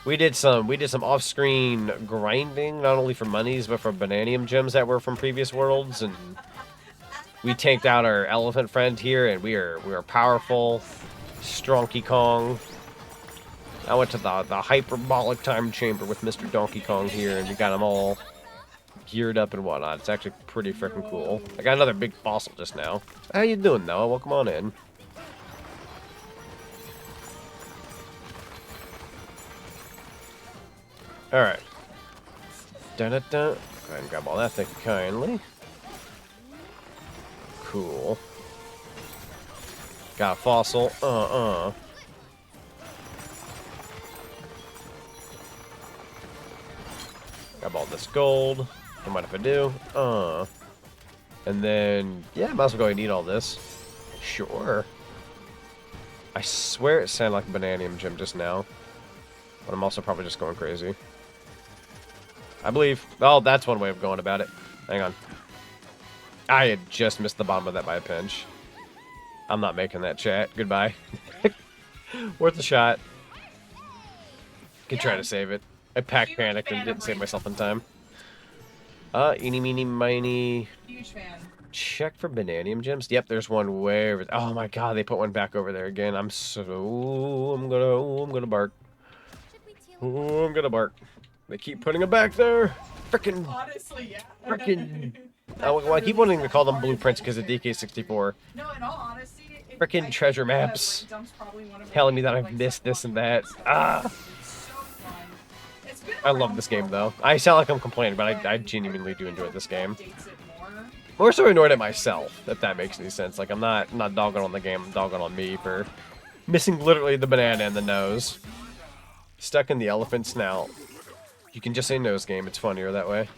we did some off-screen grinding, not only for monies but for Bananium gems that were from previous worlds, and we tanked out our elephant friend here, and we are powerful, Stronky Kong. I went to the hyperbolic time chamber with Mr. Donkey Kong here, and we got them all geared up and whatnot. It's actually pretty freaking cool. I got another big fossil just now. How you doing, Noah? Welcome on in. Alright. Dun-dun-dun. Go ahead and grab all that, thank you kindly. Cool. Got a fossil. Grab all this gold. Don't mind if I do. And then, yeah, might as well go ahead and eat all this. Sure. I swear it sounded like a Bananium gem just now. But I'm also probably just going crazy. I believe. Oh, that's one way of going about it. Hang on. I had just missed the bottom of that by a pinch. I'm not making that, chat. Goodbye. Worth a shot. Could try to save it. I panicked and didn't save myself in time. Eeny, meeny, miny. Huge fan. Check for bananium gems. Yep, there's one way over. Oh my god, they put one back over there again. I'm gonna bark. I'm gonna bark. They keep putting them back there. Frickin'. Honestly, yeah. Frickin'. Well, I keep wanting to call them blueprints because of DK64. No, in all honesty, Frickin' treasure maps. Telling me that I've missed this and that. Ah. I love this game though. I sound like I'm complaining, but I genuinely do enjoy this game. More so annoyed at myself, if that makes any sense. Like I'm not dogging on the game, I'm dogging on me for missing literally the banana and the nose. Stuck in the elephant snout. You can just say nose game, it's funnier that way.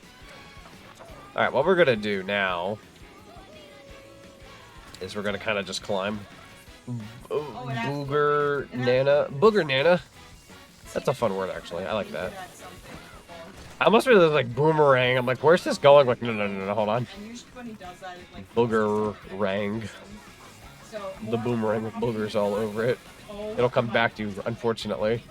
Alright, what we're gonna do now is we're gonna kinda just climb. Booger Nana. That's a fun word actually. I like that. I almost really like boomerang. I'm like, where's this going? Like, no, hold on. Booger rang. The boomerang with boogers all over it. It'll come back to you, unfortunately.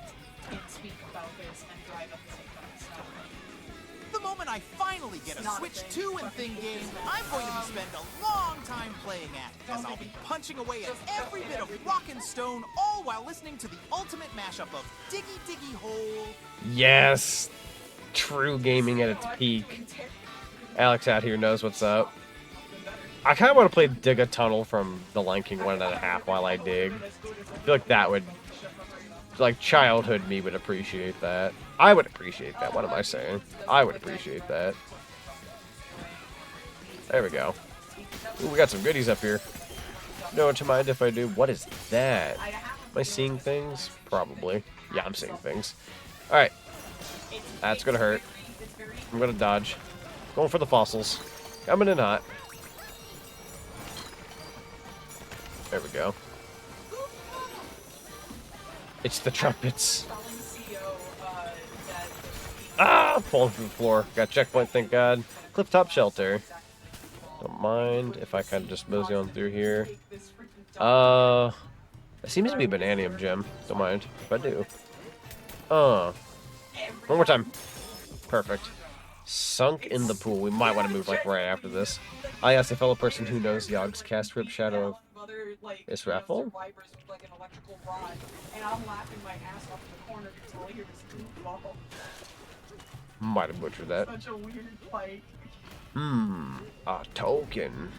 The moment I finally get a Switch 2 and Thing game, I'm going to be spending a long time playing at, as I'll be punching away at every bit of rock and stone, all while listening to the ultimate mashup of Diggy Diggy Hole. Yes! True gaming at its peak. Alex out here knows what's up. I kind of want to play Dig a Tunnel from The Lion King 1.5 while I dig. I feel like that would... Like, childhood me would appreciate that. I would appreciate that. What am I saying? I would appreciate that. There we go. Ooh, we got some goodies up here. No one to mind if I do. What is that? Am I seeing things? Probably. Yeah, I'm seeing things. Alright. That's gonna hurt. I'm gonna dodge. Going for the fossils. Coming in hot. There we go. It's the trumpets. Ah! Falling through the floor. Got checkpoint, thank God. Clifftop shelter. Don't mind if I kind of just mosey on through here. It seems to be a bananium gem. Don't mind if I do. One more time. Perfect. Sunk in the pool. We might want to move like right after this. I asked a fellow person who knows Yogg's cast Rip Shadow of Israfel. Might have butchered that. A token.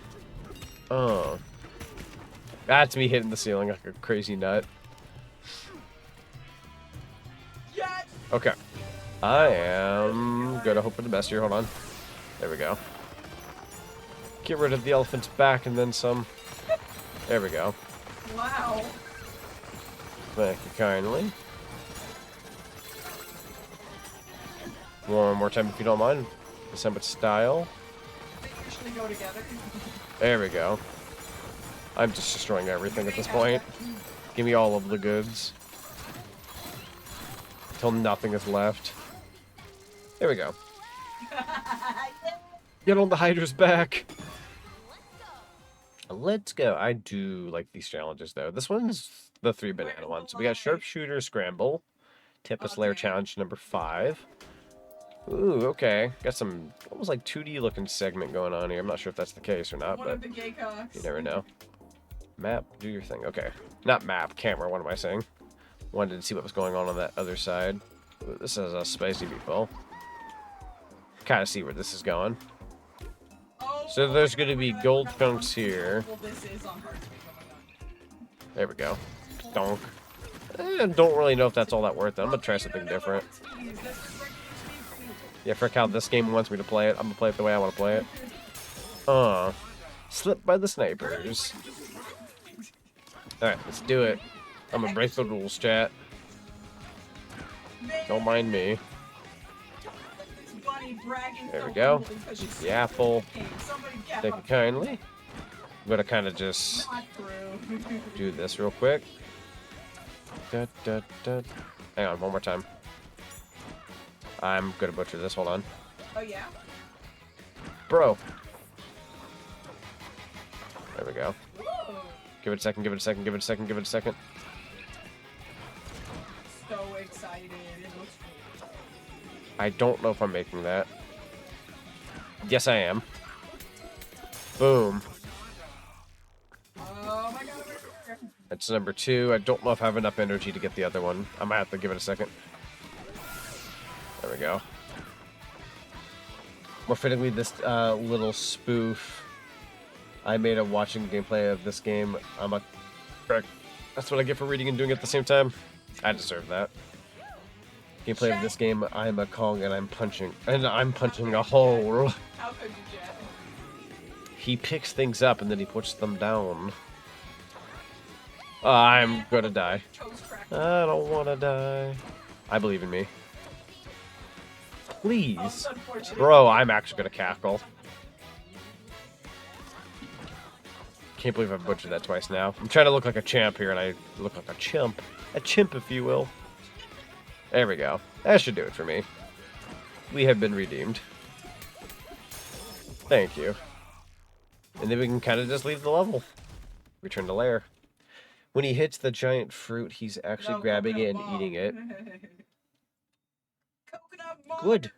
That's me hitting the ceiling like a crazy nut. Okay. I am gonna hope for the best here. Hold on. There we go. Get rid of the elephant's back and then some. There we go. Wow. Thank you kindly. One more time if you don't mind. December style. They usually go together. There we go. I'm just destroying everything at this point. Give me all of the goods. Until nothing is left. There we go. Get on the Hydra's back. Let's go. I do like these challenges, though. This one's the 3 banana one. So we got Sharpshooter Scramble. Tempest Lair Challenge number 5. Ooh, okay. Got some almost like 2D looking segment going on here. I'm not sure if that's the case or not, but you never know. Map, do your thing. Okay. Not map, camera. What am I saying? Wanted to see what was going on that other side. Ooh, this is a spicy people. Kind of see where this is going. So there's going to be gold chunks here. There we go. Donk. Don't really know if that's all that worth it. I'm going to try something different. Yeah, frick how this game wants me to play it. I'm going to play it the way I want to play it. Slipped by the snipers. Alright, let's do it. I'm going to break the rules, chat. Don't mind me. There we go. The apple. Thank you kindly. I'm gonna kind of just do this real quick. Hang on, one more time. I'm gonna butcher this. Hold on. Oh yeah. Bro. There we go. Give it a second. Give it a second. Give it a second. Give it a second. So excited. I don't know if I'm making that. Yes, I am. Boom. Oh my god, we're here. That's number 2. I don't know if I have enough energy to get the other one. I might have to give it a second. There we go. More fittingly, this little spoof. I made a watching gameplay of this game. I'm a prick. That's what I get for reading and doing it at the same time. I deserve that. Gameplay of this game, I'm a Kong and I'm punching a hole. How could you, Jet? He picks things up and then he puts them down. I'm gonna die. Toes cracked. I don't wanna die. I believe in me. Please. That's unfortunate. Bro, I'm actually gonna cackle. Can't believe I've butchered that twice now. I'm trying to look like a champ here and I look like a chimp. A chimp, if you will. There we go. That should do it for me. We have been redeemed. Thank you. And then we can kind of just leave the level. Return to lair. When he hits the giant fruit, he's actually No, grabbing it and coconut eating it. mall. Coconut mall. Good.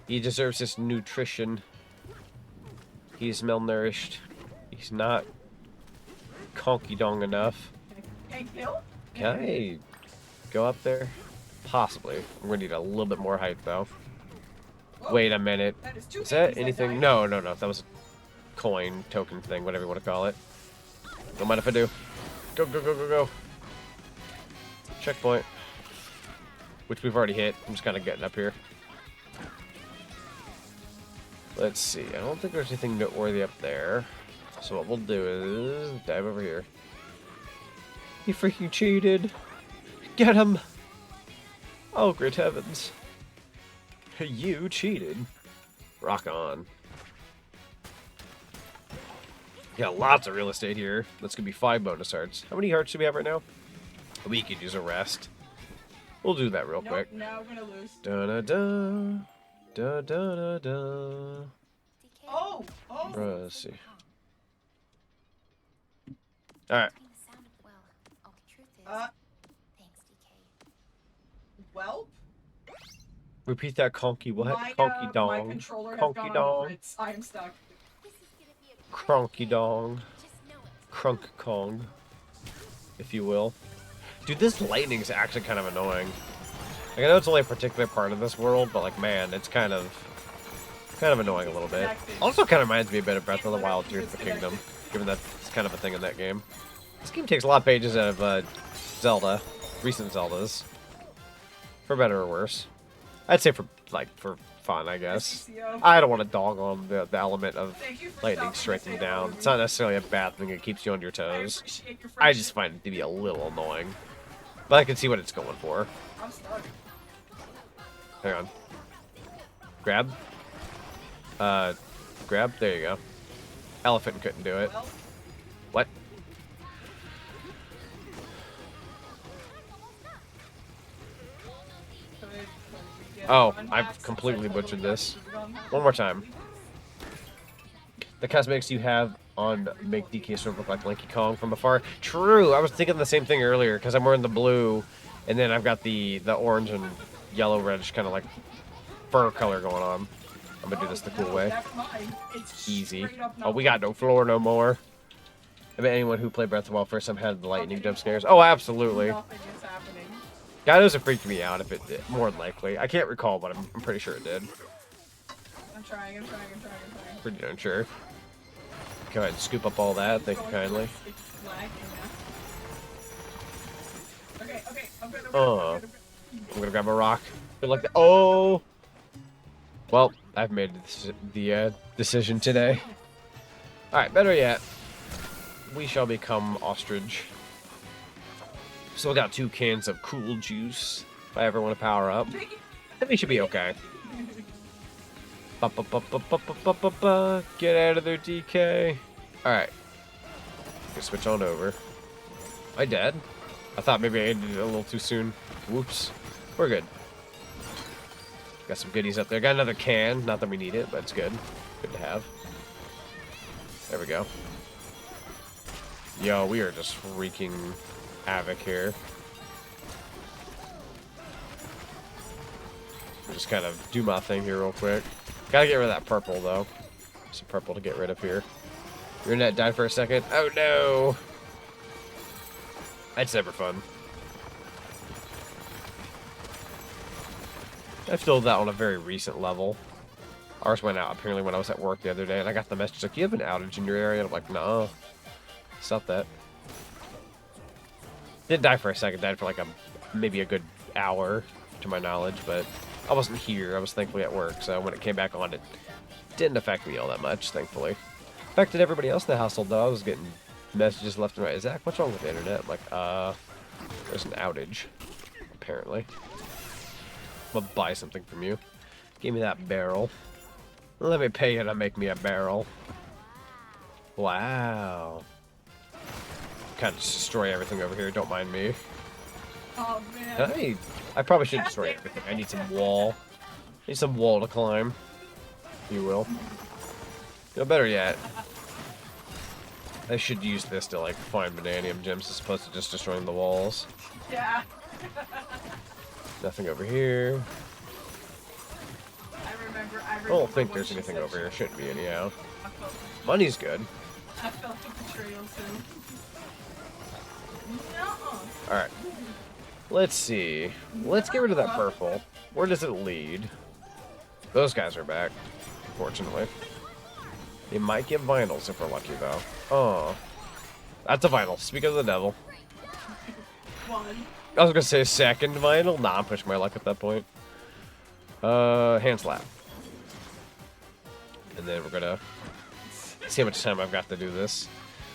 He deserves his nutrition. He's malnourished. He's not conky-dong enough. Hank Hill? Can I go up there? Possibly. I'm gonna need a little bit more height, though. Whoa, Wait a minute. that is 2 Is that babies anything? died. No. That was a coin, token thing, whatever you want to call it. Don't mind if I do. Go. Checkpoint. Which we've already hit. I'm just kind of getting up here. Let's see. I don't think there's anything noteworthy up there. So what we'll do is dive over here. You freaking cheated. Get him. Oh, great heavens. You cheated. Rock on. Got lots of real estate here. That's going to be 5 bonus hearts. How many hearts do we have right now? We could use a rest. We'll do that real Nope, quick. now we're gonna lose. Da-da-da. Da-da-da-da. Oh! Let's see. Alright. Thanks, DK. Well, Repeat that conky what? my Conky dong. my controller has Conky gone on dong. the fritz. I am stuck. This is gonna be a Cronky dong. just know it. Crunk Kong. If you will. Dude, this lightning is actually kind of annoying. Like, I know it's only a particular part of this world, but like, man, it's kind of annoying a little bit. Also kind of reminds me a bit of Breath of the Wild Tears of the Kingdom, given that it's kind of a thing in that game. This game takes a lot of pages out of Zelda, recent Zeldas. For better or worse. I'd say for fun, I guess. I don't want to dog on the element of lightning striking down. It's not necessarily a bad thing, it keeps you on your toes. Appreciate your I just find it to be a little annoying. But I can see what it's going for. I'm stuck. Hang on. Grab. Grab. There you go. Elephant couldn't do it. Well, What? could we get Oh, one I've back since completely I totally butchered got this. cheated on that? One more time. The cosmetics you have on make DK sort of look like Lanky Kong from afar. True! I was thinking the same thing earlier, because I'm wearing the blue, and then I've got the orange and yellow reddish kind of like fur color going on. I'm gonna do this the cool No, way. that's mine. It's Easy. straight up Oh, not we got no floor no more. I bet anyone who played Breath of the Wild first time had the lightning jump scares. Oh, absolutely. Nothing is happening. God knows it freaked me out if it did. More than likely. I can't recall, but I'm pretty sure it did. I'm trying. Pretty darn sure. Go ahead and scoop up all that. Thank you kindly. It's lagging now. Okay, I'm good. I'm gonna grab a rock. Good luck. Oh! Well, I've made the decision today. Alright, better yet. We shall become ostrich. Still got 2 cans of cool juice. If I ever want to power up. Then we should be okay. Get out of there, DK. Alright. Switch on over. Am I dead? I thought maybe I ended it a little too soon. Whoops. We're good. Got some goodies up there. Got another can. Not that we need it, but it's good. Good to have. There we go. Yo, we are just wreaking havoc here. Just kind of do my thing here real quick. Gotta get rid of that purple, though. Some purple to get rid of here. Your net died for a second. Oh, no. That's never fun. I filled that on a very recent level. Ours went out apparently when I was at work the other day, and I got the message like, you have an outage in your area? And I'm like, no. Stop that. Didn't die for a second. Died for like maybe a good hour, to my knowledge, but I wasn't here. I was thankfully at work, so when it came back on, it didn't affect me all that much, thankfully. Affected everybody else in the household, though. I was getting messages left and right. Zach, what's wrong with the internet? I'm like, there's an outage, apparently. I'm gonna buy something from you. Give me that barrel. Let me pay you to make me a barrel. Wow. Kind of destroy everything over here. Don't mind me. Oh man. I probably should destroy everything. I need some wall. I need some wall to climb. If you will. No, better yet. I should use this to like find Bananium gems as opposed to just destroying the walls. Yeah. Nothing over here. I don't think there's anything over here. Shouldn't be anyhow. Money's good. I felt the betrayal too. No. Alright. Let's see. Let's get rid of that purple. Where does it lead? Those guys are back, fortunately. They might get vinyls if we're lucky, though. Oh. That's a vinyl. Speak of the devil. One. I was gonna say second vinyl. Nah, I'm pushing my luck at that point. Hand slap. And then we're gonna see how much time I've got to do this.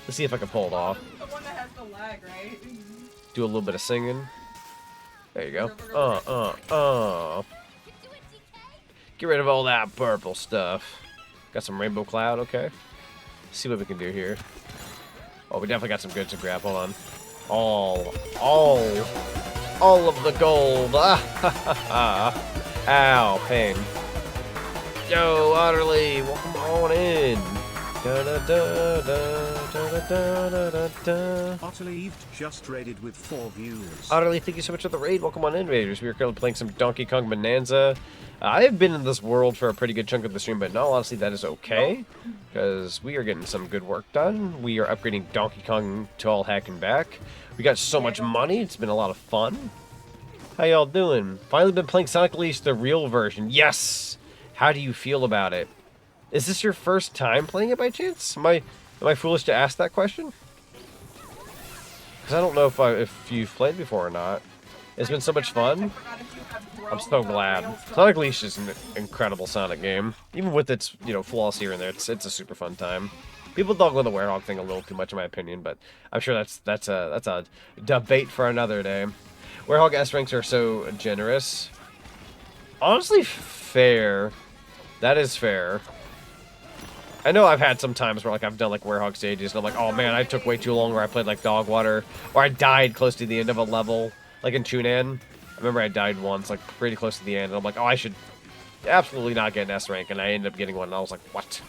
Let's see if I can pull it off. The one that has the lag, right? Do a little bit of singing. There you go. Get rid of all that purple stuff. Got some rainbow cloud, okay. See what we can do here. Oh, we definitely got some goods to grab. Hold on. All of the gold. Ow, pain. Yo, Otterly, welcome on in. Da da da da da da da da da. Otterly just raided with 4 views. Otterly, thank you so much for the raid. Welcome on in, Raiders. We are currently playing some Donkey Kong Bananza. I have been in this world for a pretty good chunk of the stream, but in all honesty, that is okay, because we are getting some good work done. We are upgrading Donkey Kong to all heck and back. We got so much money. It's been a lot of fun. How y'all doing? Finally been playing Sonic Unleashed, the real version. Yes! How do you feel about it? Is this your first time playing it by chance? Am I foolish to ask that question? Because I don't know if you've played before or not. It's been so much fun. I'm so glad. Sonic Unleashed is an incredible Sonic game. Even with its, flaws here and there, it's a super fun time. People dog on the Werehog thing a little too much in my opinion, but I'm sure that's a debate for another day. Werehog S ranks are so generous. Honestly, fair. That is fair. I know I've had some times where I've done Werehog stages and I'm like, oh man, I took way too long, or I played dog water, or I died close to the end of a level, like in Chunan. I remember I died once, pretty close to the end, and I'm like, oh, I should absolutely not get an S rank, and I ended up getting one, and I was like, what?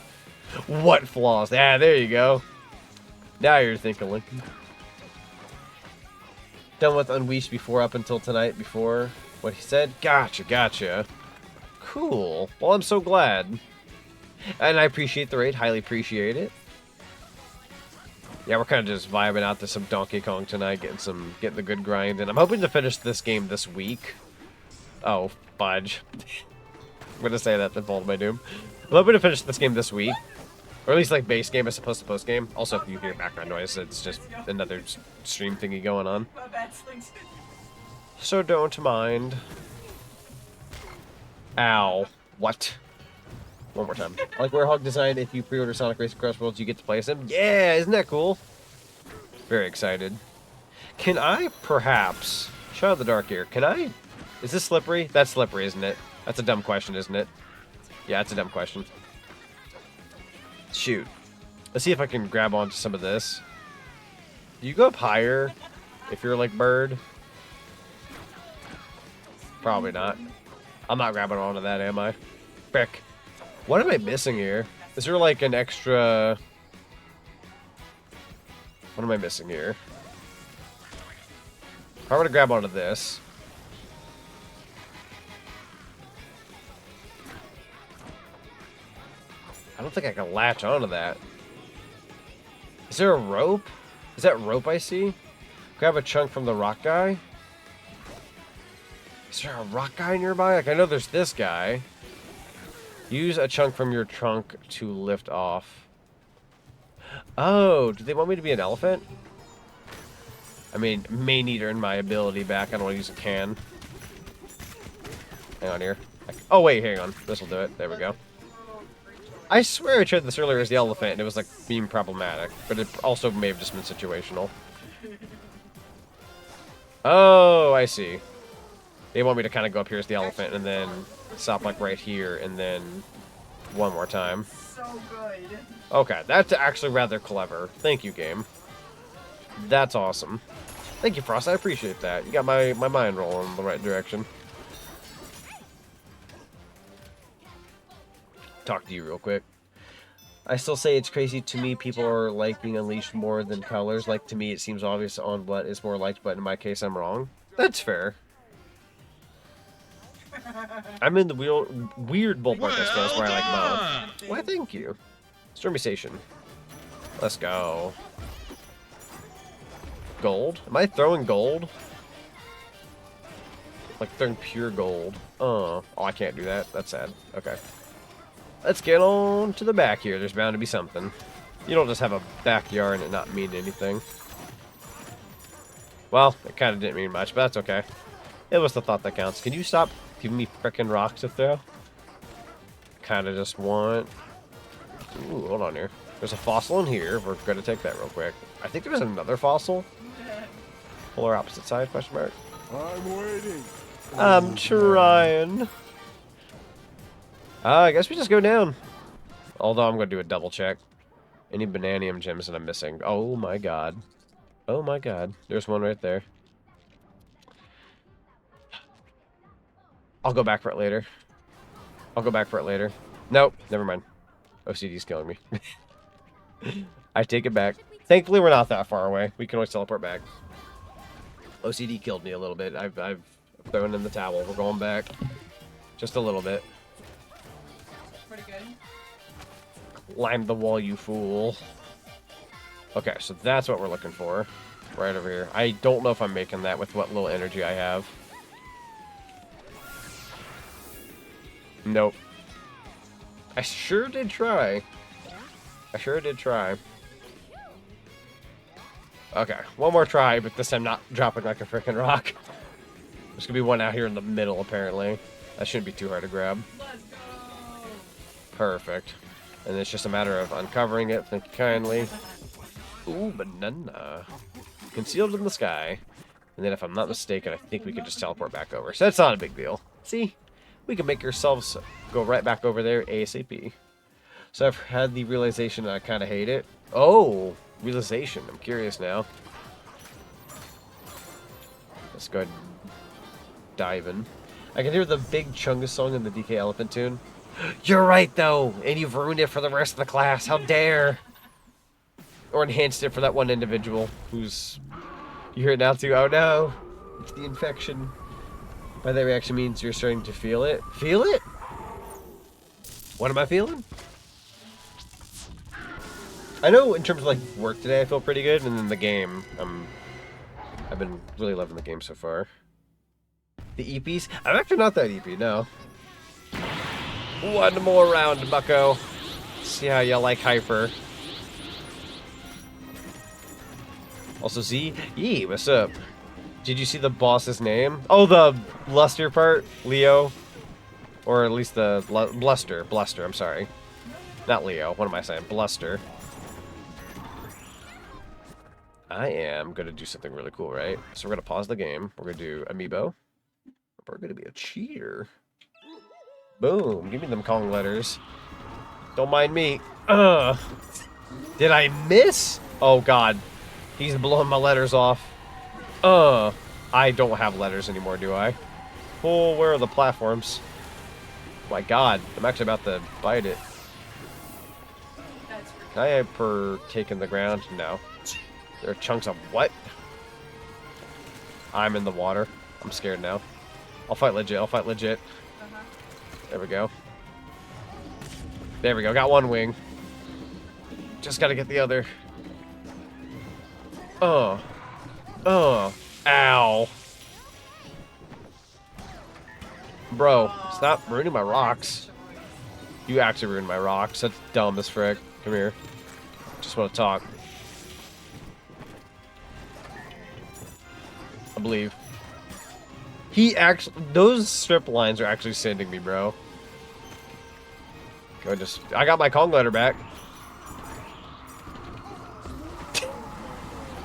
What flaws? Yeah, there you go. Now you're thinking, Lincoln. Done with Unleashed before, up until tonight, before what he said? Gotcha. Cool. Well, I'm so glad. And I appreciate the raid, highly appreciate it. Yeah, we're kind of just vibing out to some Donkey Kong tonight, getting the good grind, and I'm hoping to finish this game this week. Oh, fudge. I'm gonna say that, then fall to my doom. I'm hoping to finish this game this week. Or at least base game as opposed to post game. Also, if you hear background noise, it's just another stream thingy going on. So don't mind. Ow. What? One more time. Werehog design, if you pre-order Sonic Racing Cross Worlds, you get to play as him. Yeah, isn't that cool? Very excited. Can I perhaps... Shadow of the Dark here. Can I... Is this slippery? That's slippery, isn't it? That's a dumb question, isn't it? Yeah, it's a dumb question. Shoot. Let's see if I can grab onto some of this. Do you go up higher if you're Bird? Probably not. I'm not grabbing onto that, am I? Frick. What am I missing here? Is there an extra... What am I missing here? I'm gonna grab onto this. I don't think I can latch onto that. Is there a rope? Is that rope I see? Grab a chunk from the rock guy? Is there a rock guy nearby? Like, I know there's this guy. Use a chunk from your trunk to lift off. Oh, do they want me to be an elephant? I mean, may need to earn my ability back. I don't want to use a can. Hang on here. Oh, wait, hang on. This will do it. There we go. I swear I tried this earlier as the elephant, and it was, like, being problematic. But it also may have just been situational. Oh, I see. They want me to kind of go up here as the elephant, and then stop, like, right here, and then one more time. So good. Okay, that's actually rather clever. Thank you, game. That's awesome. Thank you, Frost. I appreciate that. You got my mind rolling in the right direction. Talk to you real quick. I still say it's crazy to me people are liking Unleashed more than Colors. Like, to me, it seems obvious on what is more liked, but in my case, I'm wrong. That's fair. I'm in the weird ballpark, I suppose, where I like both. Why, thank you. Stormy Station. Let's go. Gold? Am I throwing gold? Like throwing pure gold. Oh, I can't do that. That's sad. Okay. Let's get on to the back here. There's bound to be something. You don't just have a backyard and it not mean anything. Well, it kind of didn't mean much, but that's okay. It was the thought that counts. Can you stop giving me frickin' rocks to throw? Kind of just want... Ooh, hold on here. There's a fossil in here. We're going to take that real quick. I think there's another fossil. Polar opposite side, question mark. I'm waiting. I'm trying. I guess we just go down. Although I'm going to do a double check. Any Bananium gems that I'm missing. Oh my god. Oh my god. There's one right there. I'll go back for it later. I'll go back for it later. Nope, never mind. OCD's killing me. I take it back. Thankfully, we're not that far away. We can always teleport back. OCD killed me a little bit. I've thrown in the towel. We're going back. Just a little bit. Pretty good. Climb the wall, you fool. Okay, so that's what we're looking for. Right over here. I don't know if I'm making that with what little energy I have. Nope. I sure did try. I sure did try. Okay, one more try, but this time not dropping like a freaking rock. There's gonna be one out here in the middle, apparently. That shouldn't be too hard to grab. Let's go. Perfect. And it's just a matter of uncovering it. Thank you kindly. Ooh, banana. Concealed in the sky. And then if I'm not mistaken, I think we could just teleport back over. So that's not a big deal. See? We can make ourselves go right back over there ASAP. So I've had the realization that I kind of hate it. Oh, realization. I'm curious now. Let's go ahead and dive in. I can hear the big Chungus song in the DK Elephant tune. You're right, though, and you've ruined it for the rest of the class. How dare! Or enhanced it for that one individual who's... You hear it now, too? Oh, no. It's the infection. By that reaction means you're starting to feel it. Feel it? What am I feeling? I know in terms of, like, work today, I feel pretty good, and then the game, I've been really loving the game so far. The EPs? I'm actually not that EP, no. One more round, bucko. See how you like hyper. Also, Z? Yee, what's up? Did you see the boss's name? Oh, the Bluster part? Leo? Or at least the Bluster. Bluster, I'm sorry. Not Leo. What am I saying? Bluster. I am going to do something really cool, right? So we're going to pause the game. We're going to do Amiibo. We're going to be a cheater. Boom. Give me them Kong letters. Don't mind me. Did I miss? Oh, God. He's blowing my letters off. I don't have letters anymore, do I? Oh, where are the platforms? Oh my God. I'm actually about to bite it. That's Can I partake in the ground? No. There are chunks of what? I'm in the water. I'm scared now. I'll fight legit. I'll fight legit. There we go. There we go. Got one wing. Just gotta get the other. Oh. Ow. Bro, stop ruining my rocks. You actually ruined my rocks. That's dumb as frick. Come here. Just want to talk. I believe. He actually... Those strip lines are actually sending me, bro. Go just... I got my Kong letter back.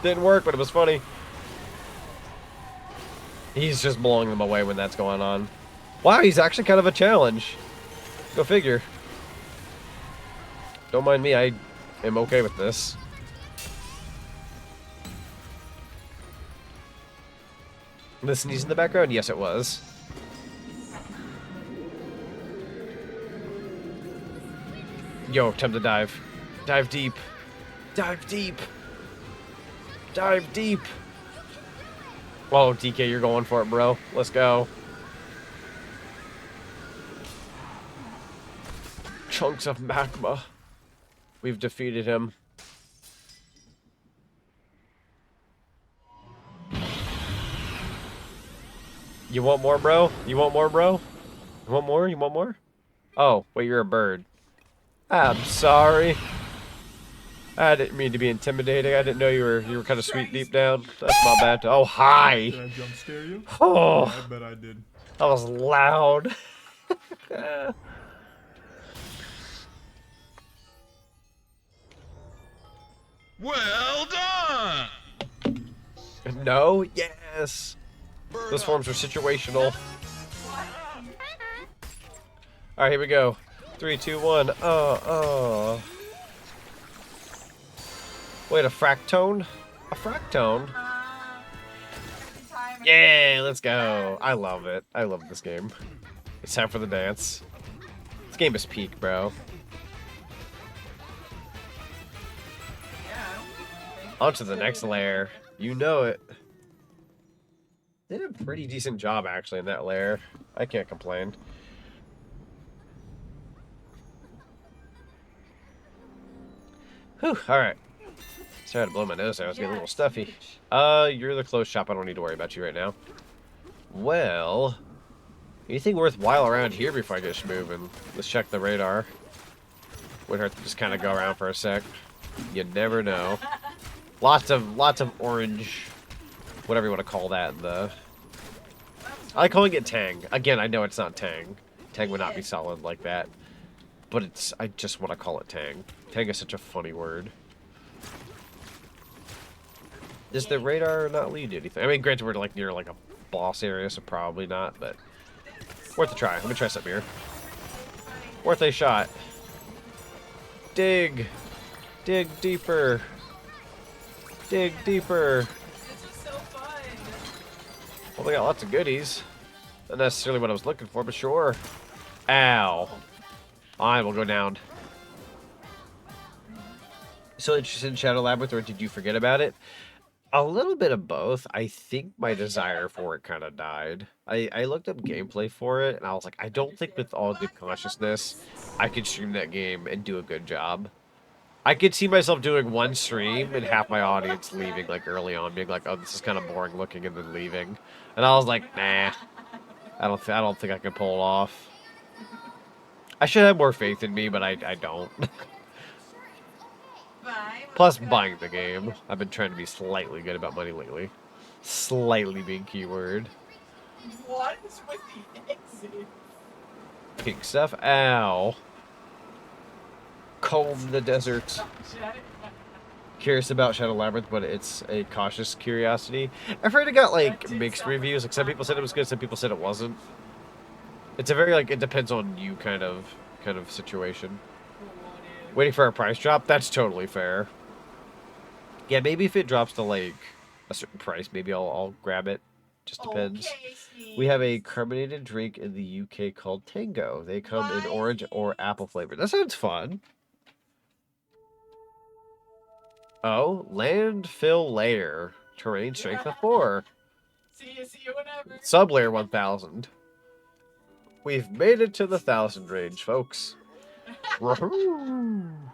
Didn't work, but it was funny. He's just blowing them away when that's going on. Wow, he's actually kind of a challenge. Go figure. Don't mind me, I am okay with this. The sneeze in the background? Yes, it was. Yo, time to dive. Dive deep. Dive deep. Dive deep. Whoa, DK, you're going for it, bro. Let's go. Chunks of magma. We've defeated him. You want more, bro? You want more, bro? You want more? You want more? Oh, wait, you're a bird. I'm sorry. I didn't mean to be intimidating. I didn't know you were kind of sweet deep down. That's my bad. Oh, hi. Did I jump scare you? Oh, I bet I did. that was loud. Well done! No? Yes. Those forms are situational. Alright, here we go. 3, 2, 1. Wait, a fractone? A fractone? Yeah, let's go. I love it. I love this game. It's time for the dance. This game is peak, bro. On to the next layer. You know it. They did a pretty decent job, actually, in that layer. I can't complain. Whew, alright. Sorry, I had to blow my nose there. I was getting a little stuffy. You're the clothes shop. I don't need to worry about you right now. Well, anything worthwhile around here before I get moving? Let's check the radar. Would hurt to just kind of go around for a sec. You never know. Lots of orange, whatever you want to call that. I like calling it Tang. Again, I know it's not Tang. Tang would not be solid like that. But I just want to call it Tang. Tang is such a funny word. Does the radar not lead to anything? I mean, granted, we're like near like a boss area, so probably not, but worth a try. Let me try something here. Worth a shot. Dig. Dig deeper. Dig deeper. This is so fun. Well, we got lots of goodies. Not necessarily what I was looking for, but sure. Ow. I will go down. So interested in Shadow Labyrinth, or did you forget about it? A little bit of both. I think my desire for it kind of died. I looked up gameplay for it, and I was like, I don't think with all good consciousness, I could stream that game and do a good job. I could see myself doing one stream and half my audience leaving like early on, being like, "Oh, this is kind of boring looking," and then leaving. And I was like, "Nah, I don't think I can pull it off." I should have more faith in me, but I don't. Plus, buying the game. I've been trying to be slightly good about money lately. Slightly being keyword. What is with the exit? Pink stuff. Ow. Comb the desert. Curious about Shadow Labyrinth, but it's a cautious curiosity. I've heard it got like mixed reviews. Like some people said it was good, some people said it wasn't. It's a very like it depends on you kind of situation. Waiting for a price drop? That's totally fair. Yeah, maybe if it drops to like a certain price, maybe I'll grab it. Just depends. Okay, We have a carbonated drink in the UK called Tango. They come in orange or apple flavor. That sounds fun. Oh, landfill layer. Terrain strength of 4. See you whenever. Sublayer 1000. We've made it to the 1000 range, folks. Forgotten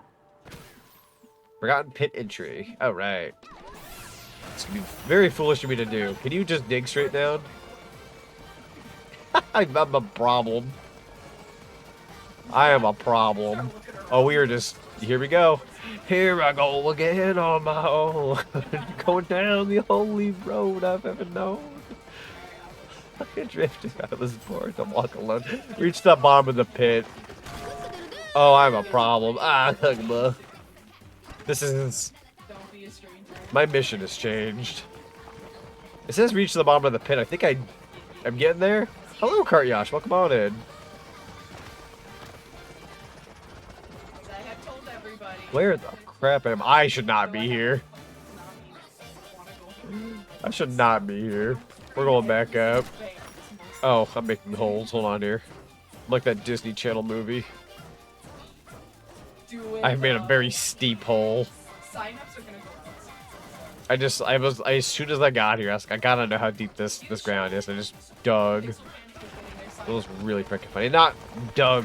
pit entry. Oh, right. It's gonna be very foolish of me to do. Can you just dig straight down? I'm a problem. I am a problem. Oh, we are just... Here we go. Here I go again on my own. Going down the only road I've ever known. I drifted out of this board to walk alone. Reach the bottom of the pit. Oh, I'm a problem. Ah, Hugma. This is... Don't be a stranger. My mission has changed. It says reach the bottom of the pit. I think I'm getting there. Hello, Kartyash. Welcome on in. As I have told everybody. Where the crap am I? I should not be here. I should not be here. We're going back up. Oh, I'm making holes. Hold on here. Like that Disney Channel movie. I made a very steep hole. Sign-ups are gonna go out. As soon as I got here, I was like, I gotta know how deep this ground is. I just dug. It was really freaking funny. Not dug.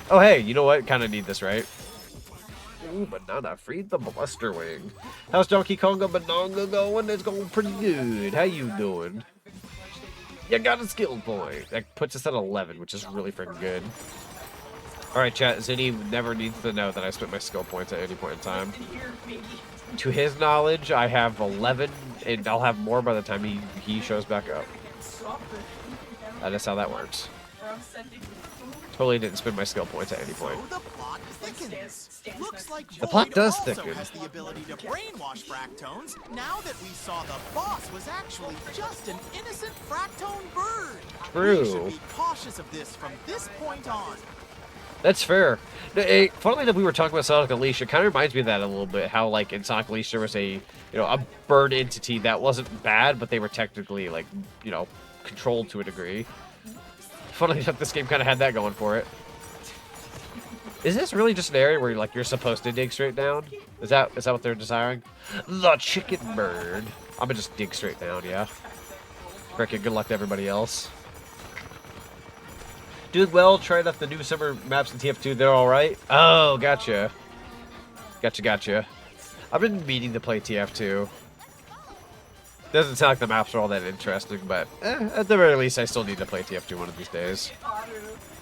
Oh, hey, you know what? Kind of need this, right? Ooh, banana, freed the Bluster Wing. How's Donkey Konga Bananga going? It's going pretty good. How you doing? You got a skill point. That puts us at 11, which is really freaking good. Alright, chat. Zinni never needs to know that I spent my skill points at any point in time. To his knowledge, I have 11, and I'll have more by the time he shows back up. That is how that works. Totally didn't spend my skill points at any point. So the plot thickens. Looks like The plot Void does also thicken. has the ability to brainwash Fractones now that we saw the boss was actually just an innocent Fractone bird. True. We should be cautious of this from this point on. That's fair. Funnily enough, we were talking about Sonic Unleashed. It kind of reminds me of that a little bit. How, like, in Sonic Unleashed, there was a bird entity that wasn't bad, but they were technically, like, controlled to a degree. Funnily enough, this game kind of had that going for it. Is this really just an area where, like, you're supposed to dig straight down? Is that what they're desiring? The chicken bird. I'm gonna just dig straight down, yeah. Frickin' good luck to everybody else. Doing well, trying out the new summer maps in TF2. They're alright? Oh, gotcha. Gotcha. I've been meaning to play TF2. Doesn't sound like the maps are all that interesting, but at the very least, I still need to play TF2 one of these days.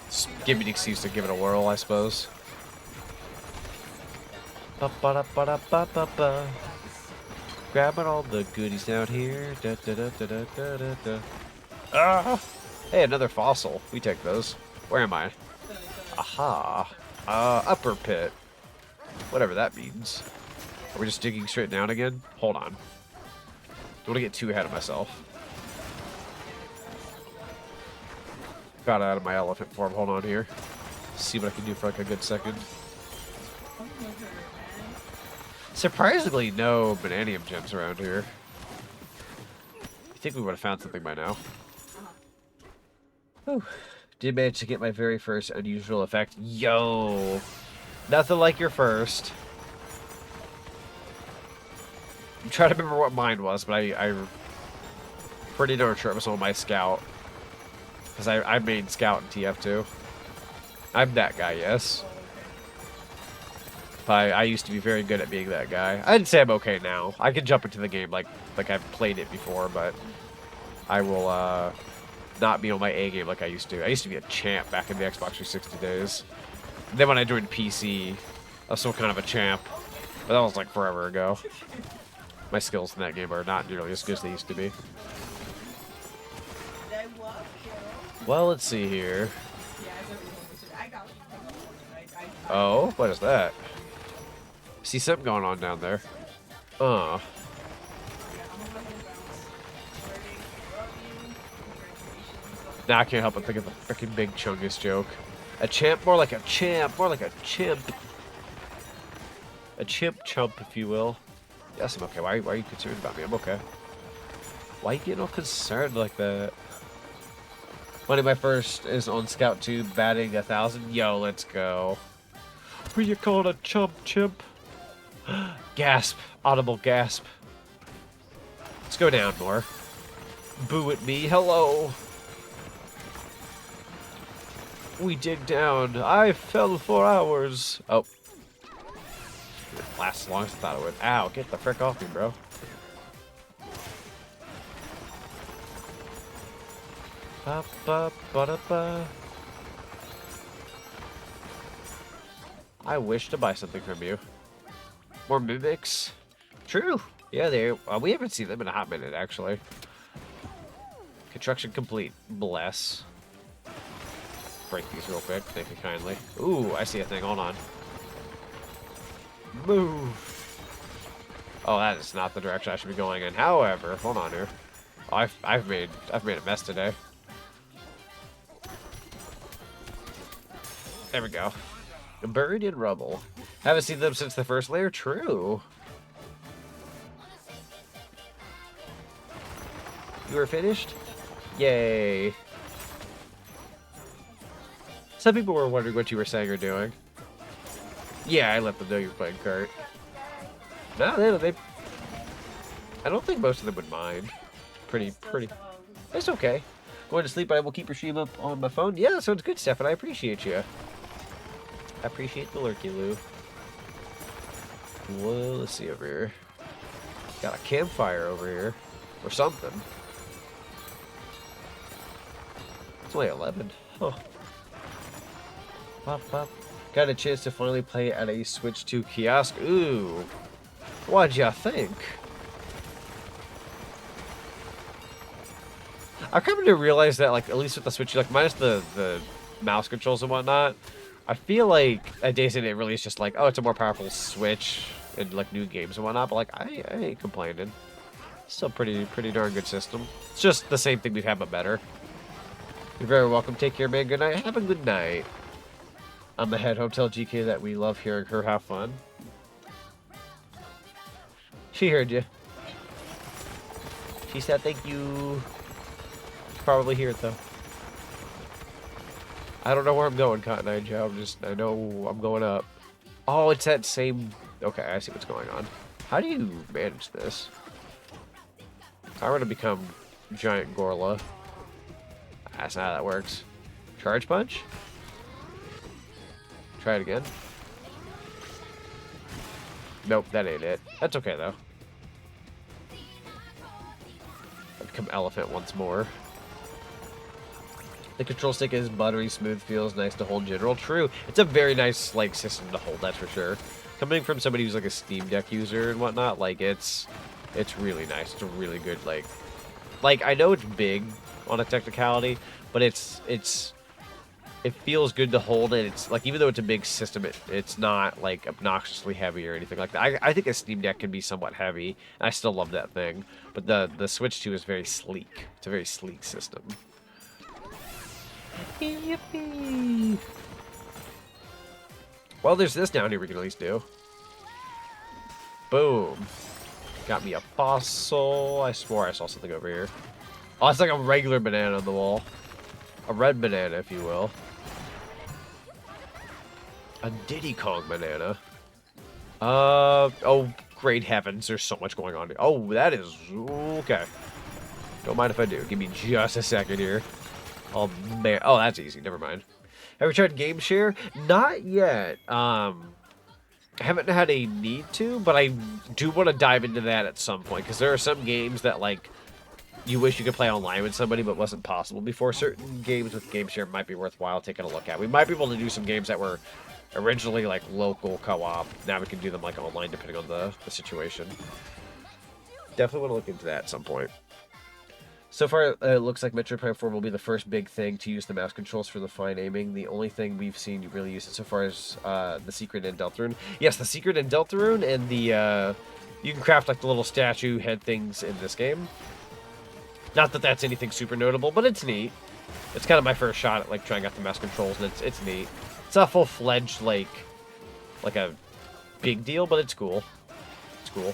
Just give me an excuse to give it a whirl, I suppose. Ba-ba-da-ba-da-ba-ba-ba. Grabbing all the goodies down here. Da-da-da-da-da-da-da. Ah! Hey, another fossil. We take those. Where am I? Aha. Upper pit. Whatever that means. Are we just digging straight down again? Hold on. Don't want to get too ahead of myself. Got out of my elephant form. Hold on here. See what I can do for like a good second. Surprisingly, no Bananium gems around here. I think we would have found something by now. Whew. Did manage to get my very first unusual effect. Yo! Nothing like your first. I'm trying to remember what mine was, but I'm pretty darn sure it was on my scout. Because I made scout in TF2. I'm that guy, yes. But I used to be very good at being that guy. I'd say I'm okay now. I can jump into the game like I've played it before, but I will not be on my A game like I used to. I used to be a champ back in the Xbox 360 days. And then when I joined PC, I was still kind of a champ. But that was like forever ago. My skills in that game are not nearly as good as they used to be. Well, let's see here. Oh, what is that? See something going on down there. Now I can't help but think of the freaking Big Chungus joke. A champ, more like a champ, more like a chimp. A chimp chump, if you will. Yes, I'm okay. Why are you concerned about me? I'm okay. Why are you getting all concerned like that? Money my first is on Scout 2, batting 1,000. Yo, let's go. Who you calling a chimp? Gasp. Audible gasp. Let's go down more. Boo at me. Hello. We dig down. I fell for hours. Oh. It lasts as long as I thought it would. Ow, get the frick off me, bro. Ba, ba, ba, da, ba. I wish to buy something from you. More mimics? True. Yeah, we haven't seen them in a hot minute, actually. Construction complete. Bless. Break these real quick. Thank you kindly. Ooh, I see a thing. Hold on. Move. Oh, that is not the direction I should be going in. However, hold on here. Oh, I've made a mess today. There we go. Buried in rubble. Haven't seen them since the first layer. True. You were finished? Yay. Some people were wondering what you were saying or doing. Yeah, I let them know you were playing kart. No, they I don't think most of them would mind. Pretty. It's okay. Going to sleep, but I will keep your stream up on my phone. Yeah, that sounds good, Stefan. I appreciate you. I appreciate the lurky loo. Well, let's see over here. Got a campfire over here. Or something. It's only 11. Huh. Pop, pop. Got a chance to finally play at a Switch 2 kiosk. Ooh. What'd ya think? I'm coming to realize that, like, at least with the Switch, like, minus the mouse controls and whatnot, I feel like at Days in it really is just like, oh, it's a more powerful Switch and, like, new games and whatnot, but, like, I ain't complaining. Still pretty darn good system. It's just the same thing we've had, but better. You're very welcome. Take care, man. Good night. Have a good night. I'm the head home. Tell GK that we love hearing her have fun. She heard you. She said thank you. Probably hear it though. I don't know where I'm going, Cotton Eye Joe. I know I'm going up. Oh, it's that same. Okay, I see what's going on. How do you manage this? If I were to become Giant Gorla. That's not how that works. Charge punch? Try it again. Nope, that ain't it. That's okay though. I'll become elephant once more. The control stick is buttery smooth, feels nice to hold in general. True. It's a very nice like system to hold, that's for sure. Coming from somebody who's like a Steam Deck user and whatnot, like it's really nice. It's a really good like I know it's big on a technicality, but it feels good to hold, and it's like even though it's a big system, it's not like obnoxiously heavy or anything like that. I think a Steam Deck can be somewhat heavy, and I still love that thing. But the Switch 2 is very sleek. It's a very sleek system. Yippee! Well, there's this down here we can at least do. Boom. Got me a fossil. I swore I saw something over here. Oh, it's like a regular banana on the wall. A red banana, if you will. A Diddy Kong banana. Oh, great heavens. There's so much going on here. Oh, that is... Okay. Don't mind if I do. Give me just a second here. Oh, man. Oh, that's easy. Never mind. Have you tried Game Share? Not yet. I haven't had a need to, but I do want to dive into that at some point, because there are some games that, like, you wish you could play online with somebody, but wasn't possible before. Certain games with Game Share might be worthwhile taking a look at. We might be able to do some games that were originally, like, local co-op. Now we can do them, like, online, depending on the situation. Definitely want to look into that at some point. So far, it looks like Metroid Prime 4 will be the first big thing to use the mouse controls for the fine aiming. The only thing we've seen you really use it so far is the secret in Deltarune. Yes, the secret in Deltarune and the... you can craft, like, the little statue head things in this game. Not that that's anything super notable, but it's neat. It's kind of my first shot at, like, trying out the mouse controls, and it's neat. It's not full-fledged, like a big deal, but it's cool. It's cool.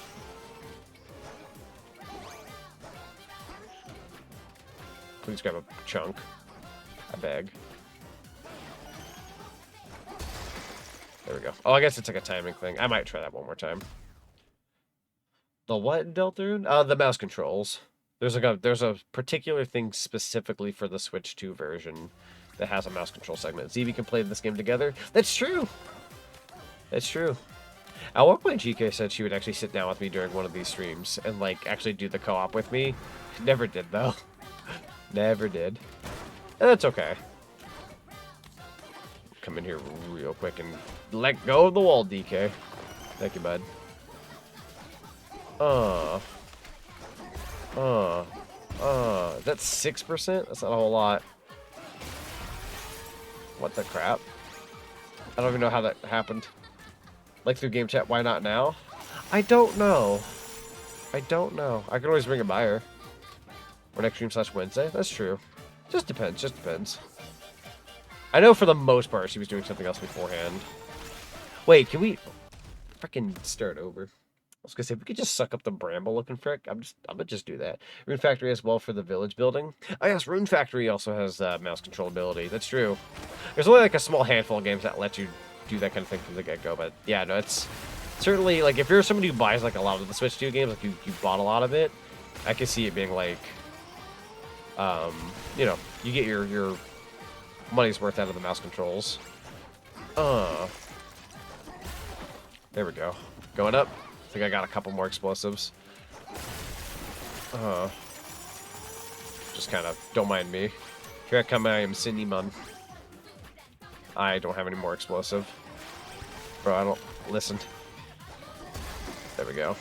Please grab a chunk. I beg. There we go. Oh, I guess it's like a timing thing. I might try that one more time. The what in Deltarune? The mouse controls. There's a particular thing specifically for the Switch 2 version that has a mouse control segment. See if you can play this game together. That's true. That's true. At one point, GK said she would actually sit down with me during one of these streams and, like, actually do the co-op with me. Never did, though. Never did. And that's okay. Come in here real quick and let go of the wall, DK. Thank you, bud. That's 6%? That's not a whole lot. What the crap? I don't even know how that happened. Like through game chat, why not now? I don't know. I don't know. I can always bring a buyer. Or next stream / Wednesday. That's true. Just depends. Just depends. I know for the most part she was doing something else beforehand. Wait, can we freaking start over? I was gonna say, if we could just suck up the bramble looking frick, I'm gonna just do that. Rune Factory as well for the village building. Oh yes, Rune Factory also has mouse control ability. That's true. There's only like a small handful of games that let you do that kind of thing from the get-go, but yeah, no, it's certainly, like, if you're somebody who buys like a lot of the Switch 2 games, like you bought a lot of it, I can see it being like, you know, you get your money's worth out of the mouse controls. There we go. Going up. I think I got a couple more explosives. Just kind of, don't mind me. Here I come, I am Cinnamon. I don't have any more explosive. Bro, I don't... Listen. There we go.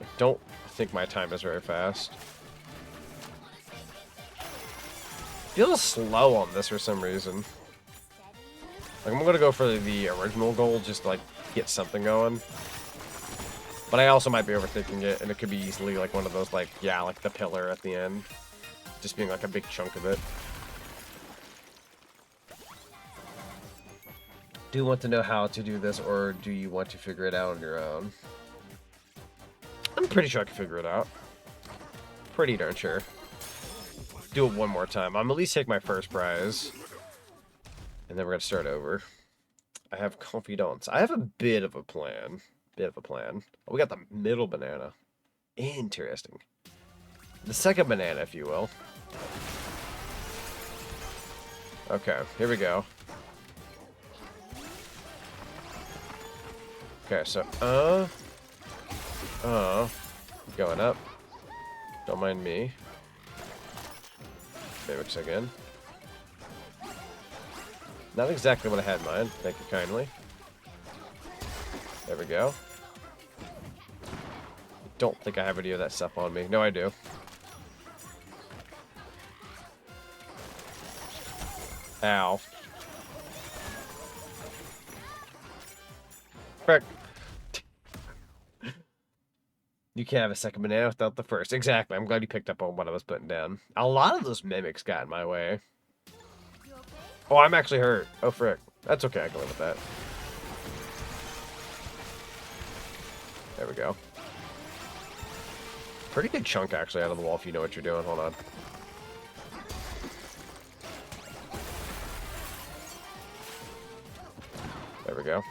I don't think my time is very fast. Feels slow on this for some reason. Like, I'm gonna go for the original goal, just to, like, get something going. But I also might be overthinking it, and it could be easily, like, one of those, like, yeah, like the pillar at the end. Just being, like, a big chunk of it. Do you want to know how to do this, or do you want to figure it out on your own? I'm pretty sure I can figure it out. Pretty darn sure. Do it one more time. I'm at least take my first prize. And then we're going to start over. I have confidence. I have a bit of a plan. Oh, we got the middle banana. Interesting. The second banana, if you will. Okay, here we go. Okay, so, going up. Don't mind me. Mimics again. Not exactly what I had in mind. Thank you kindly. There we go. Don't think I have any of that stuff on me. No, I do. Ow. Frick. You can't have a second banana without the first. Exactly. I'm glad you picked up on what I was putting down. A lot of those mimics got in my way. Oh, I'm actually hurt. Oh, frick. That's okay. I can live with that. There we go. Pretty good chunk, actually, out of the wall if you know what you're doing. Hold on. There we go.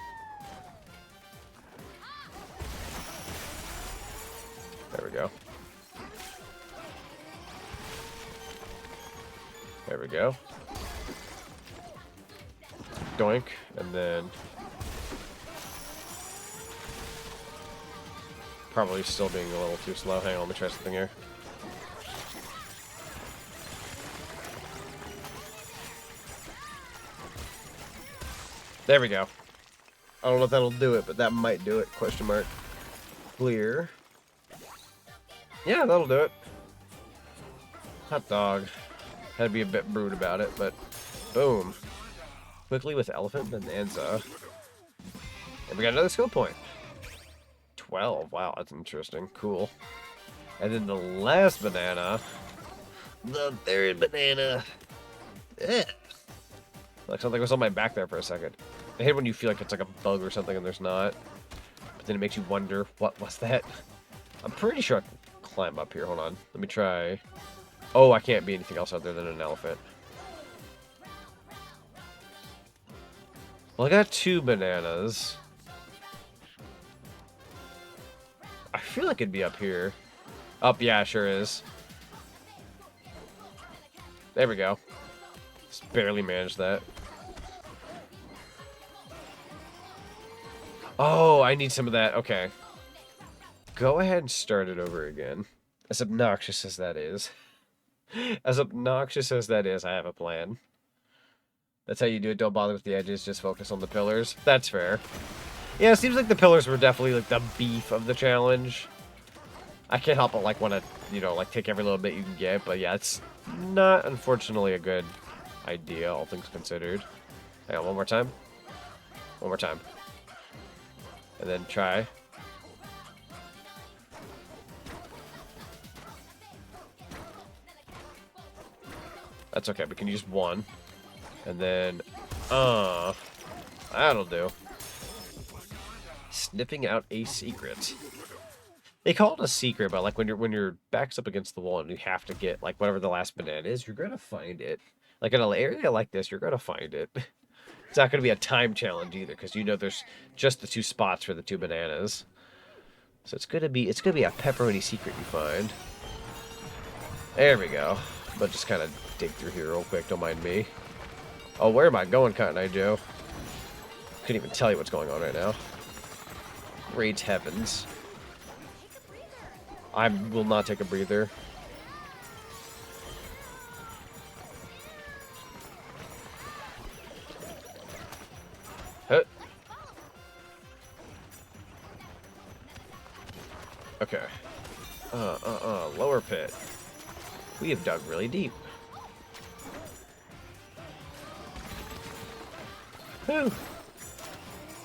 There we go. There we go. Doink, and then probably still being a little too slow. Hang on, let me try something here. There we go. I don't know if that'll do it, but that might do it. Question mark. Clear. Yeah, that'll do it. Hot dog. Had to be a bit rude about it, but boom. Quickly with Elephant Bananza. And we got another skill point. 12. Wow, that's interesting. Cool. And then the last banana. The third banana. Eh. Like something was on my back there for a second. I hate when you feel like it's like a bug or something and there's not. But then it makes you wonder, what was that? I'm pretty sure I can climb up here. Hold on. Let me try. Oh, I can't be anything else other than an elephant. Well, I got 2 bananas. I feel like it'd be up here. Up, yeah, sure is. There we go. Just barely managed that. Oh, I need some of that. Okay. Go ahead and start it over again. As obnoxious as that is. As obnoxious as that is, I have a plan. That's how you do it. Don't bother with the edges. Just focus on the pillars. That's fair. Yeah, it seems like the pillars were definitely like the beef of the challenge. I can't help but like want to, you know, like take every little bit you can get. But yeah, it's not unfortunately a good idea, all things considered. Hang on, one more time. One more time. And then try. That's okay, we can use one. And then, that'll do. Sniffing out a secret. They call it a secret, but like when your back's up against the wall and you have to get like whatever the last banana is, you're gonna find it. Like in an area like this, you're gonna find it. It's not gonna be a time challenge either, because you know there's just the 2 spots for the 2 bananas. So it's gonna be a pepperoni secret you find. There we go. But just kind of dig through here real quick, don't mind me. Oh, where am I going, Cotton Eye Joe? Couldn't even tell you what's going on right now. Great heavens. I will not take a breather. Huh. Okay. Lower pit. We have dug really deep. Whew.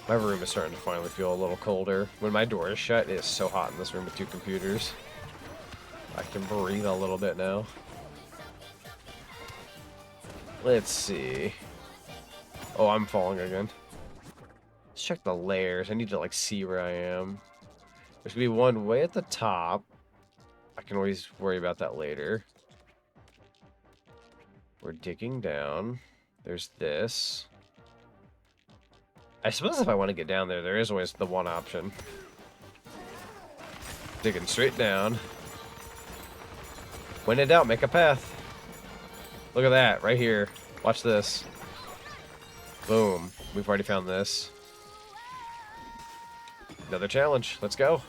My room is starting to finally feel a little colder. When my door is shut, it is so hot in this room with 2 computers. I can breathe a little bit now. Let's see. Oh, I'm falling again. Let's check the layers. I need to, like, see where I am. There's gonna be one way at the top. I can always worry about that later. We're digging down. There's this. I suppose if I want to get down there, there is always the one option. Digging straight down. When in doubt, make a path. Look at that, right here. Watch this. Boom. We've already found this. Another challenge. Let's go.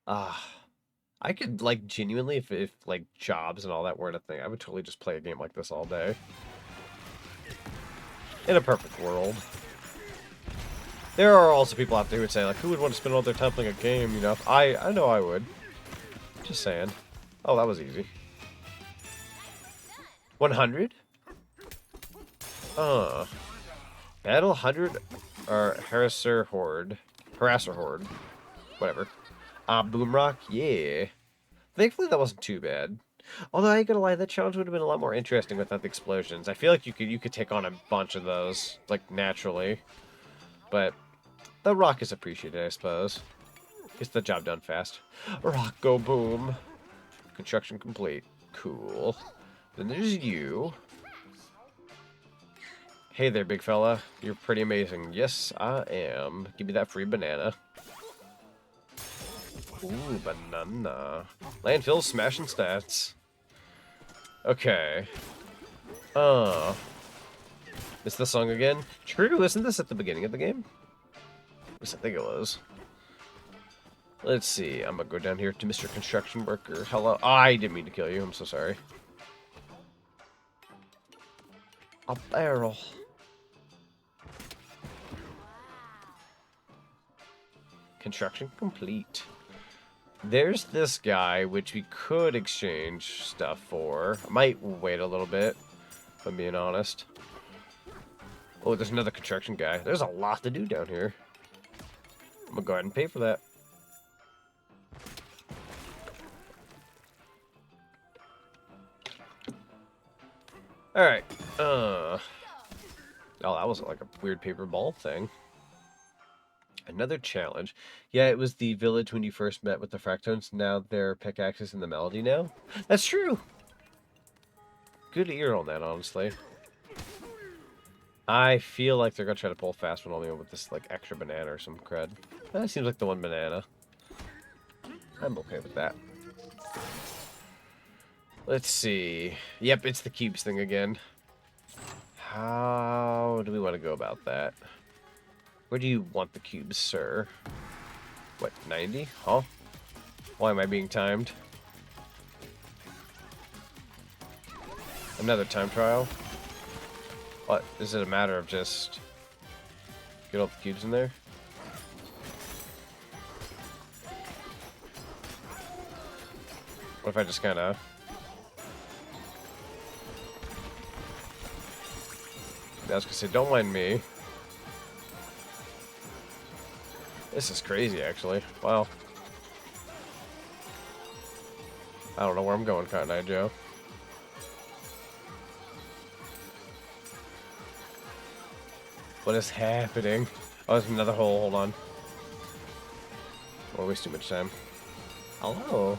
I could, like, genuinely, if like, jobs and all that weren't a thing, I would totally just play a game like this all day. In a perfect world. There are also people out there who would say, like, who would want to spend all their time playing a game, you know? I know I would. Just saying. Oh, that was easy. 100? Battle 100 or Harasser Horde. Whatever. Boomrock, yeah. Thankfully that wasn't too bad. Although I ain't gonna lie, that challenge would have been a lot more interesting without the explosions. I feel like you could take on a bunch of those, like, naturally. But the rock is appreciated, I suppose. Gets the job done fast. Rock go boom. Construction complete. Cool. Then there's you. Hey there, big fella. You're pretty amazing. Yes, I am. Give me that free banana. Ooh, banana. Landfill smashing stats. Okay. Is the song again? True, isn't this at the beginning of the game? At least I think it was. Let's see. I'm gonna go down here to Mr. Construction Worker. Hello. I didn't mean to kill you. I'm so sorry. A barrel. Construction complete. There's this guy, which we could exchange stuff for. I might wait a little bit, if I'm being honest. Oh, there's another construction guy. There's a lot to do down here. I'm gonna go ahead and pay for that. Alright. Oh, that was like a weird paper ball thing. Another challenge. Yeah, it was the village when you first met with the Fractones. Now they're pickaxes in the melody now. That's true! Good ear on that, honestly. I feel like they're gonna try to pull fast one on me with this, like, extra banana or some crud. That seems like the one banana. I'm okay with that. Let's see. Yep, it's the cubes thing again. How do we want to go about that? Where do you want the cubes, sir? What, 90? Huh? Why am I being timed? Another time trial? What, is it a matter of just... get all the cubes in there? What if I just kinda... I was gonna say, don't mind me. This is crazy, actually. Wow. I don't know where I'm going, Cotton Eye Joe. What is happening? Oh, there's another hole. Hold on. Don't waste too much time. Hello.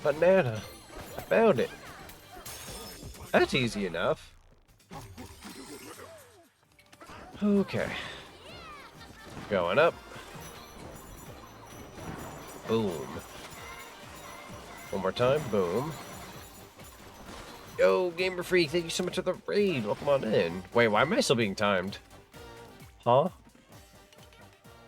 Banana. I found it. That's easy enough. Okay. Going up. Boom. One more time. Boom. Yo, Gamer Freak, thank you so much for the raid. Welcome on in. Wait, why am I still being timed? Huh?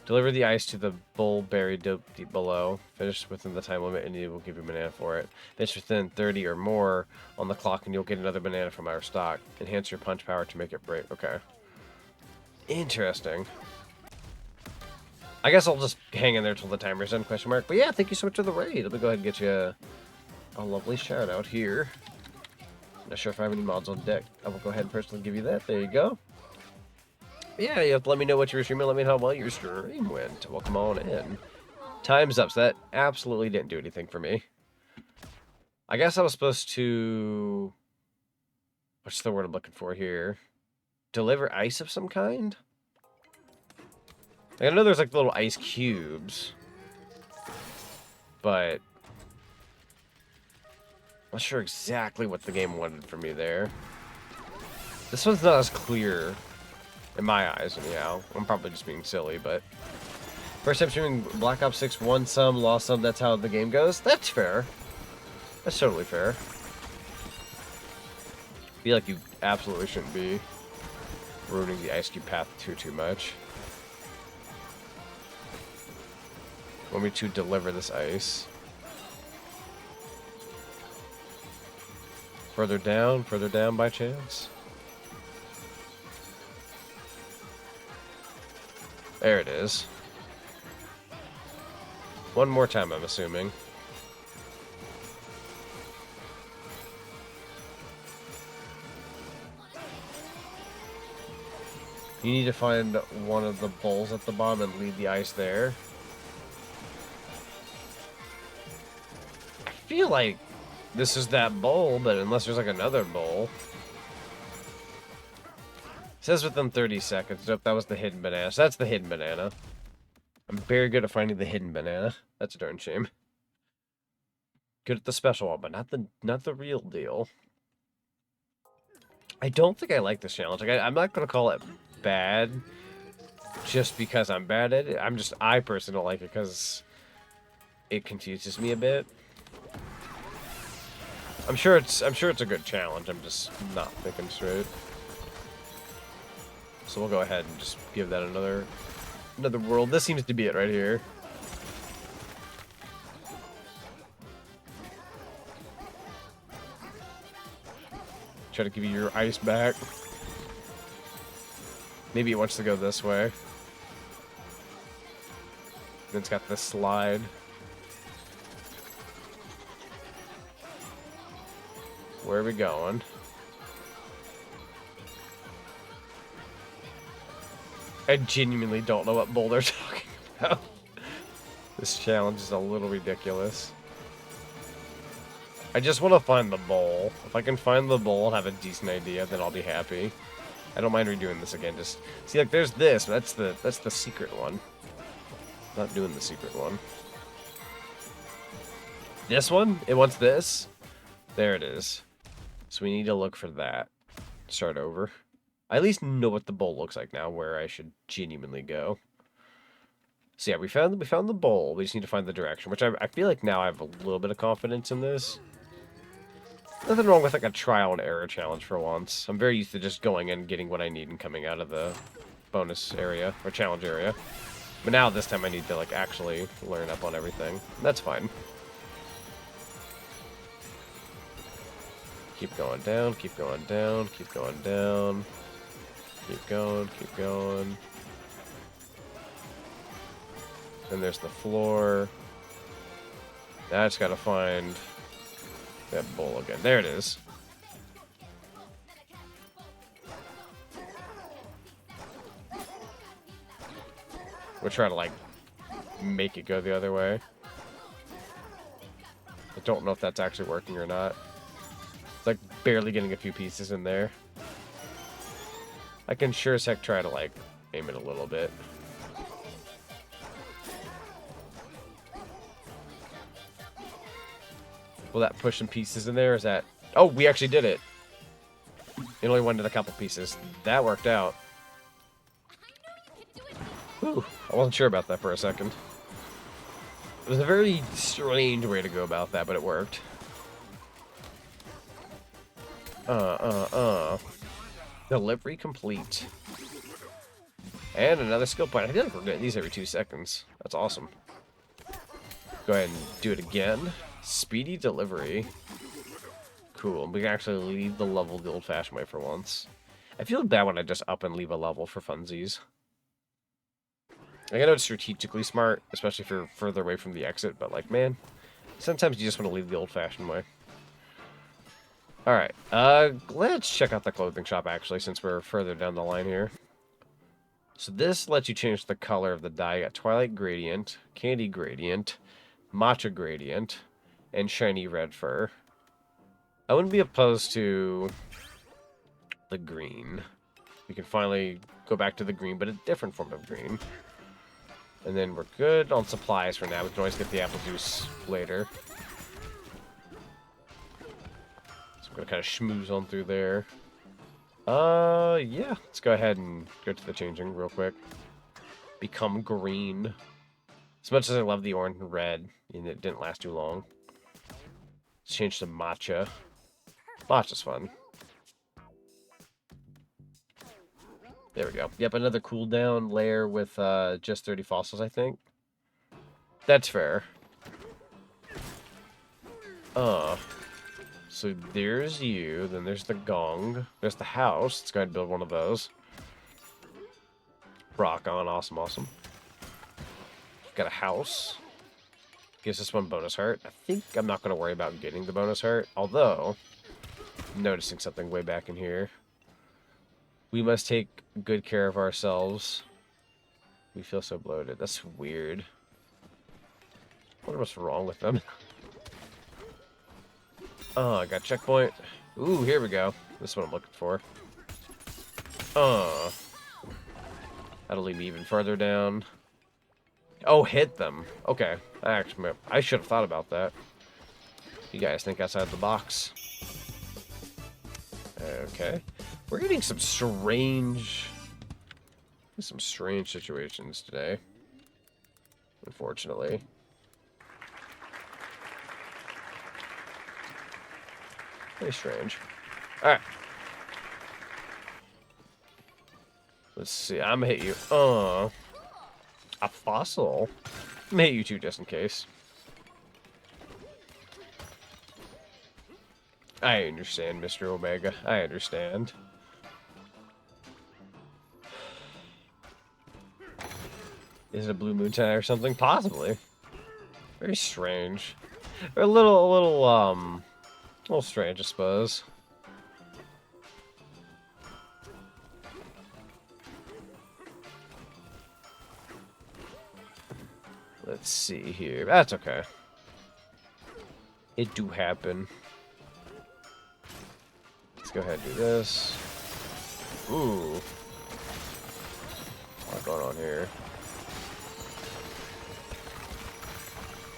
Deliver the ice to the bull buried deep below. Finish within the time limit and it will give you a banana for it. Finish within 30 or more on the clock and you'll get another banana from our stock. Enhance your punch power to make it break. Okay. Interesting. I guess I'll just hang in there till the timer's done, question mark. But yeah, thank you so much for the raid. Let me go ahead and get you a lovely shout out here. Not sure if I have any mods on deck. I will go ahead and personally give you that. There you go. Yeah, you have to let me know what you were streaming. Let me know how well your stream went. Welcome on in. Time's up, so that absolutely didn't do anything for me. I guess I was supposed to... What's the word I'm looking for here? Deliver ice of some kind? I know there's like little ice cubes. But... I'm not sure exactly what the game wanted from me there. This one's not as clear in my eyes, anyhow. I'm probably just being silly, but... First time streaming Black Ops 6, won some, lost some, that's how the game goes. That's fair. That's totally fair. I feel like you absolutely shouldn't be ruining the ice cube path too much. Want me to deliver this ice? Further down by chance? There it is. One more time, I'm assuming. You need to find one of the bowls at the bottom and leave the ice there. I feel like this is that bowl, but unless there's like another bowl. It says within 30 seconds. Nope, that was the hidden banana. So that's the hidden banana. I'm very good at finding the hidden banana. That's a darn shame. Good at the special one, but not the real deal. I don't think I like this challenge. Like, I'm not gonna call it bad just because I'm bad at it. I personally don't like it because it confuses me a bit. I'm sure it's a good challenge. I'm just not thinking straight. So we'll go ahead and just give that another world. This seems to be it right here. Try to give you your ice back. Maybe it wants to go this way. Then it's got this slide. Where are we going? I genuinely don't know what bowl they're talking about. This challenge is a little ridiculous. I just want to find the bowl. If I can find the bowl and have a decent idea, then I'll be happy. I don't mind redoing this again. Just see, like, there's this. That's the secret one. Not doing the secret one. This one? It wants this? There it is. So we need to look for that. Start over. I at least know what the bowl looks like now, where I should genuinely go. So yeah, we found the bowl. We just need to find the direction, which I feel like now I have a little bit of confidence in this. Nothing wrong with like a trial and error challenge for once. I'm very used to just going in, getting what I need, and coming out of the bonus area or challenge area. But now this time I need to like actually learn up on everything. That's fine. Keep going down, keep going down, keep going down. Keep going, keep going. Then there's the floor. Now I just gotta find that bowl again. There it is. We'll try to like make it go the other way. I don't know if that's actually working or not. It's like barely getting a few pieces in there. I can sure as heck try to like aim it a little bit. Will that push some pieces in there? Is that... Oh, we actually did it. It only wanted a couple pieces. That worked out. Whew, I wasn't sure about that for a second. It was a very strange way to go about that, but it worked. Delivery complete. And another skill point. I feel like we're getting these every 2 seconds. That's awesome. Go ahead and do it again. Speedy delivery. Cool. We can actually leave the level the old-fashioned way for once. I feel bad when I just up and leave a level for funsies. I know it's strategically smart, especially if you're further away from the exit, but like, man, sometimes you just want to leave the old-fashioned way. Alright, let's check out the clothing shop, actually, since we're further down the line here. So this lets you change the color of the dye. You got Twilight Gradient, Candy Gradient, Matcha Gradient, and Shiny Red Fur. I wouldn't be opposed to the green. We can finally go back to the green, but a different form of green. And then we're good on supplies for now. We can always get the apple juice later. So I'm gonna kind of schmooze on through there. Yeah. Let's go ahead and go to the changing real quick. Become green. As much as I love the orange and red, and it didn't last too long. Let's change to matcha. Matcha's fun. There we go. Yep, another cooldown layer with just 30 fossils, I think. That's fair. So there's you, then there's the gong, there's the house. Let's go ahead and build one of those. Rock on, awesome, awesome. Got a house. Gives us 1 bonus heart. I think I'm not going to worry about getting the bonus heart, although I'm noticing something way back in here. We must take good care of ourselves. We feel so bloated. That's weird. I wonder what's wrong with them. Oh, I got checkpoint. Ooh, here we go. This is what I'm looking for. That'll lead me even further down. Oh, hit them. Okay. I should have thought about that. You guys think outside the box. Okay. We're getting some strange situations today. Unfortunately. Very strange. Alright. Let's see. I'm gonna hit you. A fossil? I'm gonna hit you too, just in case. I understand, Mr. Omega. I understand. Is it a blue moon tonight or something? Possibly. Very strange. Or a little strange, I suppose. Let's see here. That's okay. It do happen. Let's go ahead and do this. Ooh. What's going on here?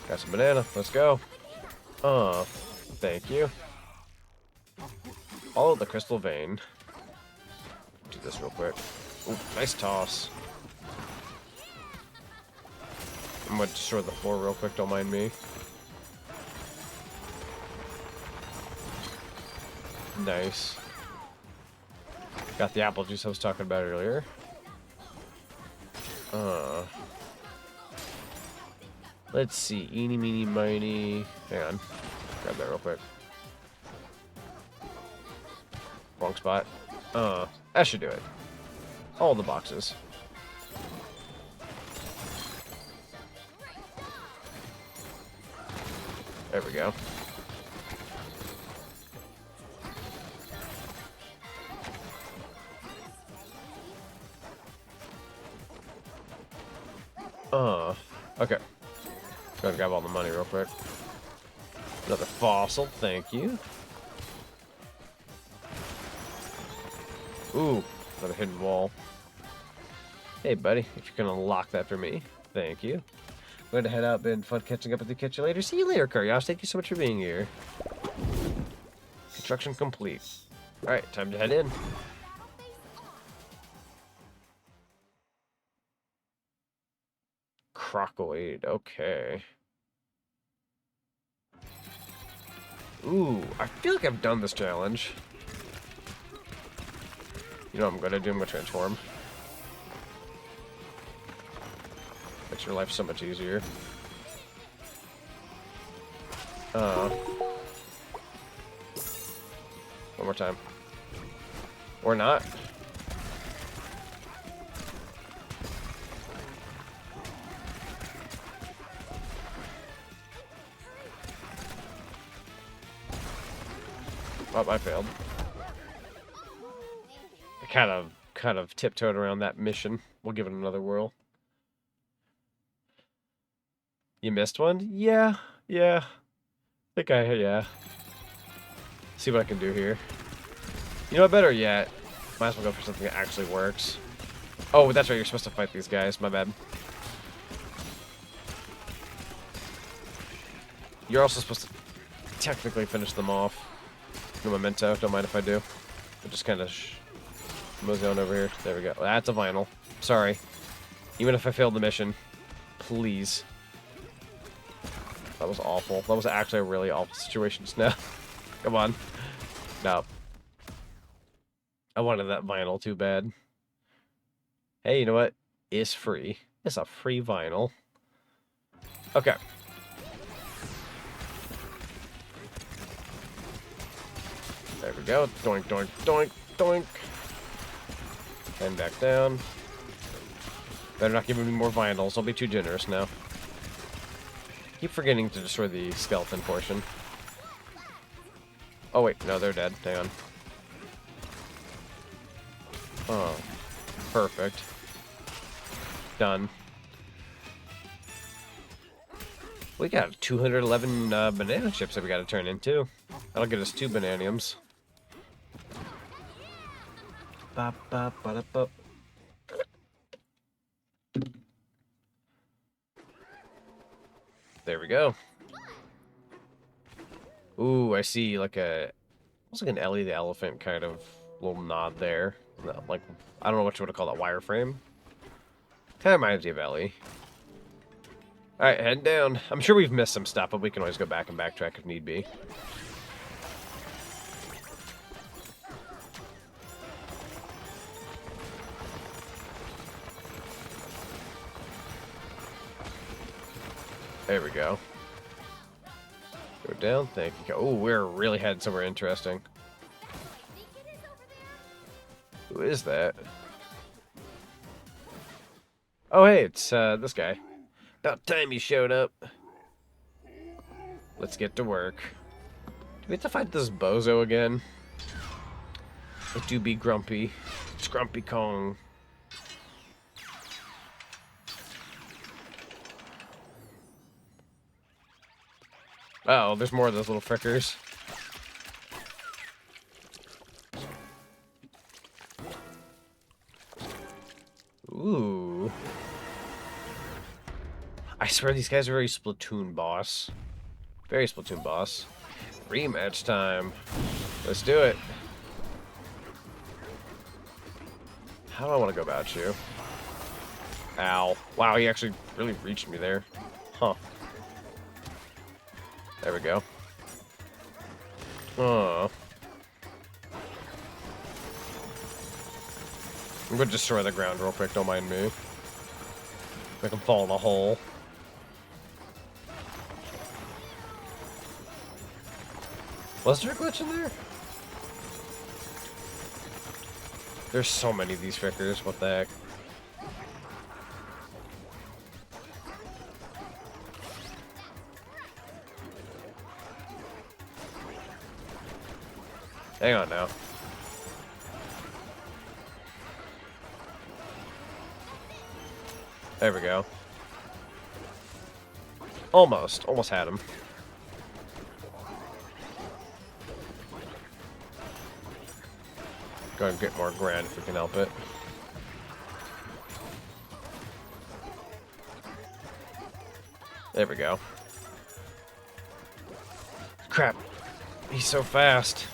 Got some banana. Let's go. Thank you. Follow the crystal vein. Do this real quick. Ooh, nice toss. I'm gonna destroy the floor real quick, don't mind me. Nice. Got the apple juice I was talking about earlier. Let's see. Eeny, meeny, miny. Hang on. Grab that real quick. Wrong spot. That should do it. All the boxes. There we go. Okay. Gotta grab all the money real quick. Another fossil, thank you. Ooh, another hidden wall. Hey, buddy, if you can unlock that for me, thank you. I'm going to head out. Been fun catching up with you. Catch you later. See you later, Curios. Thank you so much for being here. Construction complete. All right, time to head in. Crocoid, okay. Ooh, I feel like I've done this challenge. You know what I'm gonna do? I'm gonna transform. Makes your life so much easier. One more time. Or not. Oh, I failed. I kind of tiptoed around that mission. We'll give it another whirl. You missed one? Yeah. Yeah. Yeah. See what I can do here. You know what, better yet? Might as well go for something that actually works. Oh, that's right, you're supposed to fight these guys. My bad. You're also supposed to technically finish them off. No memento, don't mind if I do. I'll just kind of mosey on over here. There we go. That's a vinyl. Sorry. Even if I failed the mission, please. That was awful. That was actually a really awful situation just now. Come on. No. I wanted that vinyl too bad. Hey, you know what? It's free. It's a free vinyl. Okay. There we go. Doink, doink, doink, doink. And back down. Better not give me more vinyls. I'll be too generous now. Keep forgetting to destroy the skeleton portion. Oh, wait. No, they're dead. Hang on. Oh. Perfect. Done. We got 211 banana chips that we got to turn into. That'll get us 2 bananiums. Ba, ba, ba, da, ba. There we go. Ooh, I see like a, almost like an Ellie the Elephant kind of little nod there. Like, I don't know what you want to call that, wireframe. Kind of reminds me of Ellie. Alright, heading down. I'm sure we've missed some stuff, but we can always go back and backtrack if need be. There we go. Go down, thank you. Oh, we're really heading somewhere interesting. Who is that? Oh, hey, it's this guy. About time you showed up. Let's get to work. Do we have to fight this bozo again? It do be grumpy. It's Grumpy Kong. Uh oh, there's more of those little frickers. Ooh. I swear these guys are very Splatoon boss. Very Splatoon boss. Rematch time. Let's do it. How do I want to go about you? Ow. Wow, he actually really reached me there. Huh. There we go. Oh. I'm gonna destroy the ground real quick, don't mind me. Make him fall in a hole. Was there a glitch in there? There's so many of these frickers, what the heck? Hang on now. There we go. Almost had him. Go ahead and get more grand if we can help it. There we go. Crap. He's so fast.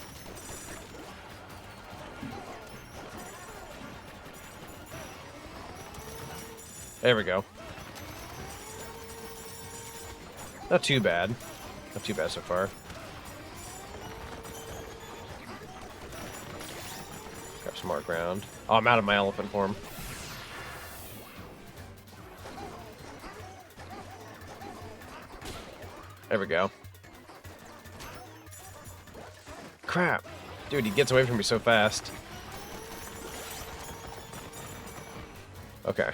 There we go. Not too bad. Not too bad so far. Grab some more ground. Oh, I'm out of my elephant form. There we go. Crap. Dude, he gets away from me so fast. Okay.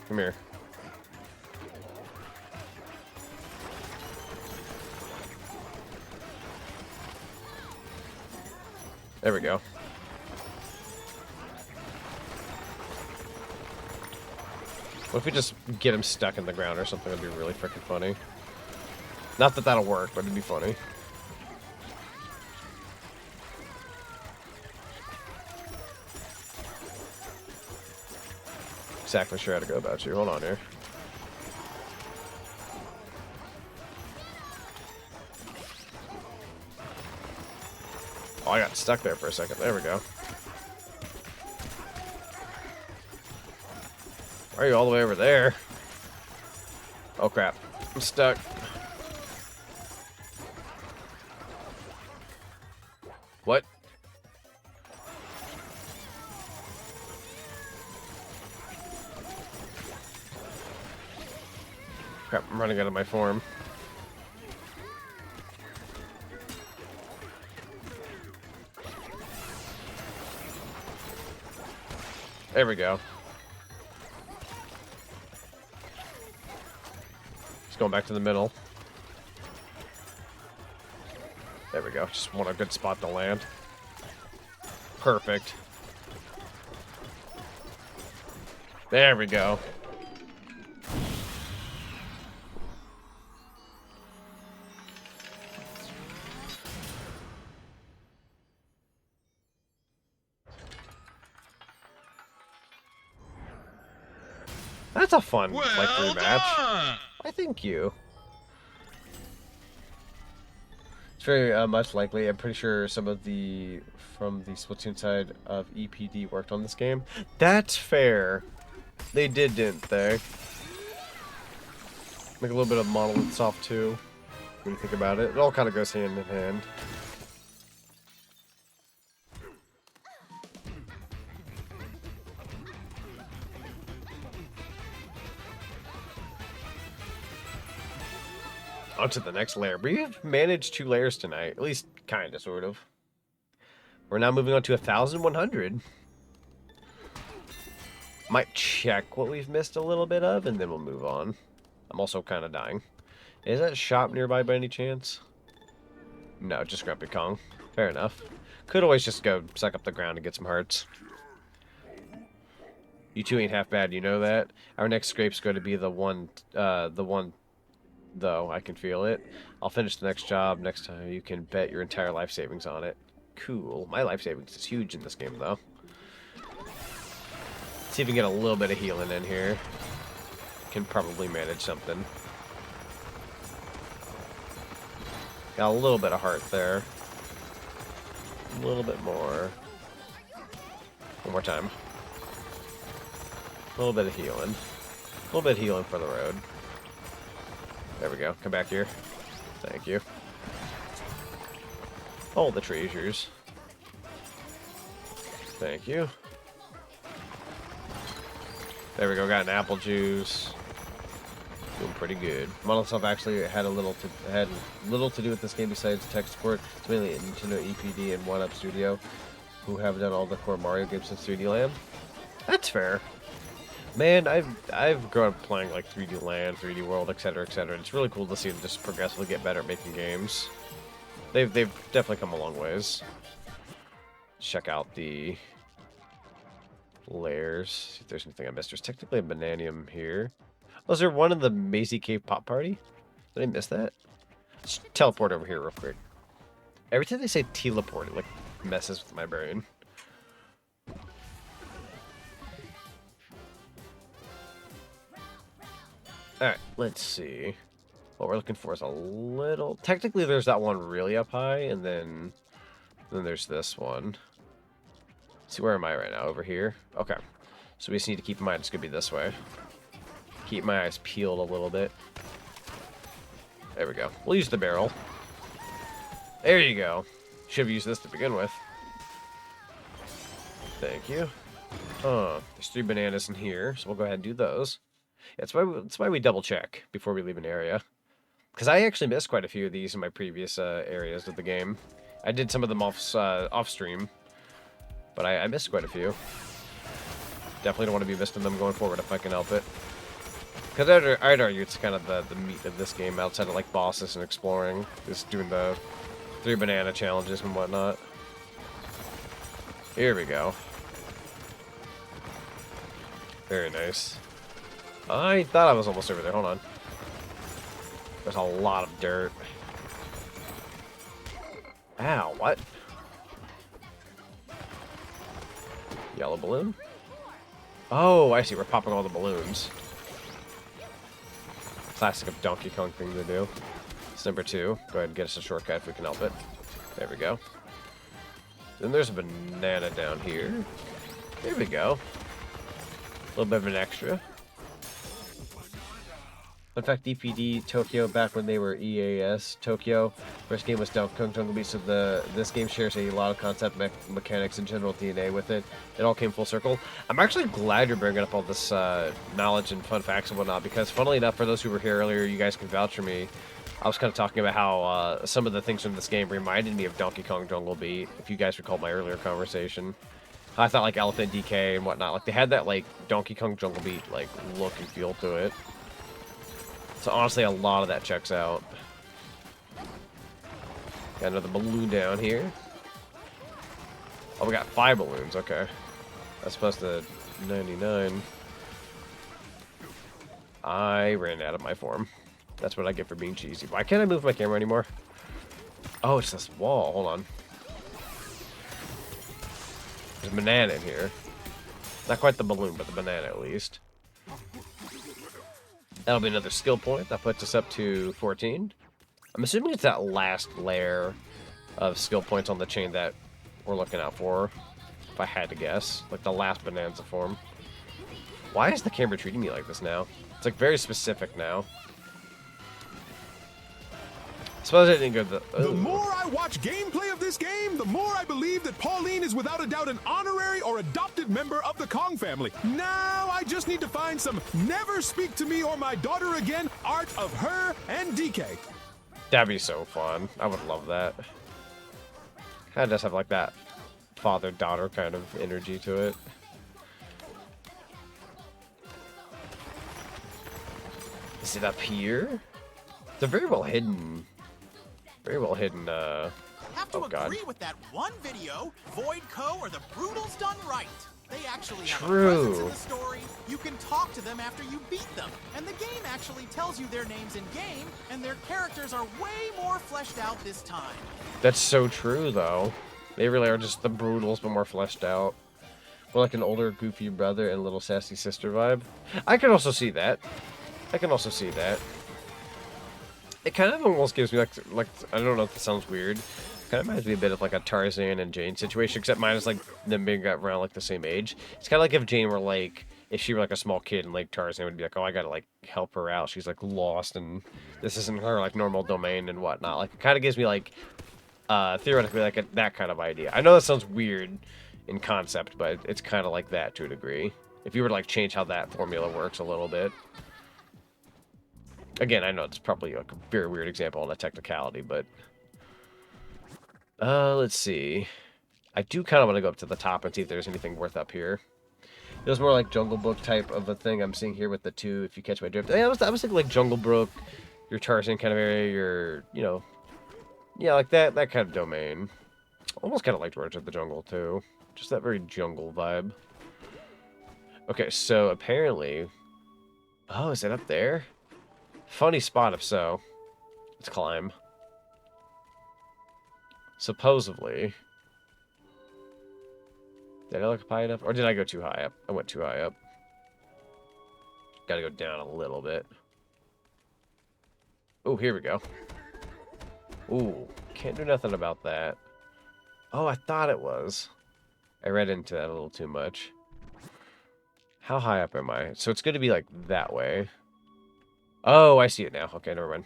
Come here. There we go. What if we just get him stuck in the ground or something? That'd be really freaking funny. Not that that'll work, but it'd be funny. Exactly sure how to go about you. Hold on here. Oh, I got stuck there for a second. There we go. Why are you all the way over there? Oh crap. I'm stuck. What? Crap, I'm running out of my form. There we go. Just going back to the middle. There we go. Just want a good spot to land. Perfect. There we go. That's a fun, like, rematch. Done. I thank you. It's very much likely. I'm pretty sure some of the from the Splatoon side of EPD worked on this game. That's fair. They did, didn't they? Make a little bit of Monolith Soft too. When you think about it, it all kind of goes hand in hand. On to the next layer. We've managed 2 layers tonight. At least, kind of, sort of. We're now moving on to 1,100. Might check what we've missed a little bit of, and then we'll move on. I'm also kind of dying. Is that shop nearby by any chance? No, just Grumpy Kong. Fair enough. Could always just go suck up the ground and get some hearts. You two ain't half bad, you know that? Our next scrape's going to be the one though. I can feel it. I'll finish the next job next time. You can bet your entire life savings on it. Cool. My life savings is huge in this game, though. Let's see if we can get a little bit of healing in here. can probably manage something. Got a little bit of heart there. A little bit more. One more time. A little bit of healing. A little bit of healing for the road. There we go. Come back here. Thank you. All the treasures. Thank you. There we go. Got an apple juice. Doing pretty good. Model itself actually had little to do with this game besides tech support. It's mainly Nintendo EPD and 1UP Studio, who have done all the core Mario games since 3D Land. That's fair. Man, I've grown up playing like 3D Land, 3D World, etc., etc. It's really cool to see them just progressively get better at making games. They've definitely come a long ways. Check out the layers. See if there's anything I missed. There's technically a Bananium here. Was there one in the Mazy Cave Pop Party? Did I miss that? Let's teleport over here real quick. Every time they say teleport, it like messes with my brain. Alright, let's see. What we're looking for is a little... Technically, there's that one really up high, and then there's this one. Let's see, where am I right now? Over here? Okay. So we just need to keep in mind it's going to be this way. Keep my eyes peeled a little bit. There we go. We'll use the barrel. There you go. Should have used this to begin with. Thank you. There's 3 bananas in here, so we'll go ahead and do those. Yeah, that's why we double check before we leave an area. Because I actually missed quite a few of these in my previous areas of the game. I did some of them off stream, but I missed quite a few. Definitely don't want to be missing them going forward if I can help it. Because I'd argue it's kind of the meat of this game outside of like bosses and exploring. Just doing the 3 banana challenges and whatnot. Here we go. Very nice. I thought I was almost over there. Hold on. There's a lot of dirt. Ow, what? Yellow balloon? Oh, I see. We're popping all the balloons. Classic of Donkey Kong thing to do. It's number 2. Go ahead and get us a shortcut if we can help it. There we go. Then there's a banana down here. There we go. A little bit of an extra. In fact, DPD Tokyo, back when they were EAS Tokyo, first game was Donkey Kong Jungle Beat, so this game shares a lot of concept, mechanics, and general DNA with it. It all came full circle. I'm actually glad you're bringing up all this knowledge and fun facts and whatnot, because funnily enough, for those who were here earlier, you guys can vouch for me. I was kind of talking about how some of the things from this game reminded me of Donkey Kong Jungle Beat, if you guys recall my earlier conversation. I thought like Elephant DK and whatnot, like they had that like Donkey Kong Jungle Beat like look and feel to it. So honestly, a lot of that checks out. Got another balloon down here. Oh, we got 5 balloons. Okay, that's supposed to 99. I ran out of my form. That's what I get for being cheesy. Why can't I move my camera anymore? Oh, it's this wall. Hold on. There's a banana in here. Not quite the balloon, but the banana at least. That'll be another skill point. That puts us up to 14. I'm assuming it's that last layer of skill points on the chain that we're looking out for, if I had to guess. Like the last Bananza form. Why is the camera treating me like this now? It's like very specific now. I suppose I didn't go to the... The more I watch gameplay of this game, the more I believe that Pauline is without a doubt an honorary or adopted member of the Kong family. Now I just need to find some never speak to me or my daughter again art of her and DK. That'd be so fun. I would love that. Kind of does have like that father-daughter kind of energy to it. Is it up here? It's a very well hidden... Very well hidden, Have to agree with that one video, Void Co. or the Brutals done right. They actually have a presence in the story. You can talk to them after you beat them. And the game actually tells you their names in game, and their characters are way more fleshed out this time. That's so true, though. They really are just the Brutals, but more fleshed out. More like an older, goofy brother and little sassy sister vibe. I could also see that. I can also see that. It kind of almost gives me like I don't know if this sounds weird. Kind of reminds me a bit of like a Tarzan and Jane situation, except mine is like them being around like the same age. It's kind of like if Jane were like, if she were like a small kid and like Tarzan would be like, oh, I gotta like help her out. She's like lost and this isn't her like normal domain and whatnot. Like it kind of gives me like theoretically like that kind of idea. I know that sounds weird in concept, but it's kind of like that to a degree. If you were to like change how that formula works a little bit. Again, I know it's probably like a very weird example on a technicality, but let's see. I do kind of want to go up to the top and see if there's anything worth up here. It was more like Jungle Book type of a thing I'm seeing here with the two, if you catch my drift. I was thinking like Jungle Book, your Tarzan kind of area, your, you know, yeah, like that kind of domain. Almost kind of like George of the Jungle, too. Just that very jungle vibe. Okay, so apparently... Oh, is it up there? Funny spot if so. Let's climb. Supposedly. Did I look high enough? Or did I go too high up? I went too high up. Gotta go down a little bit. Oh, here we go. Ooh, can't do nothing about that. Oh, I thought it was. I read into that a little too much. How high up am I? So it's going to be like that way. Oh, I see it now. Okay, never mind.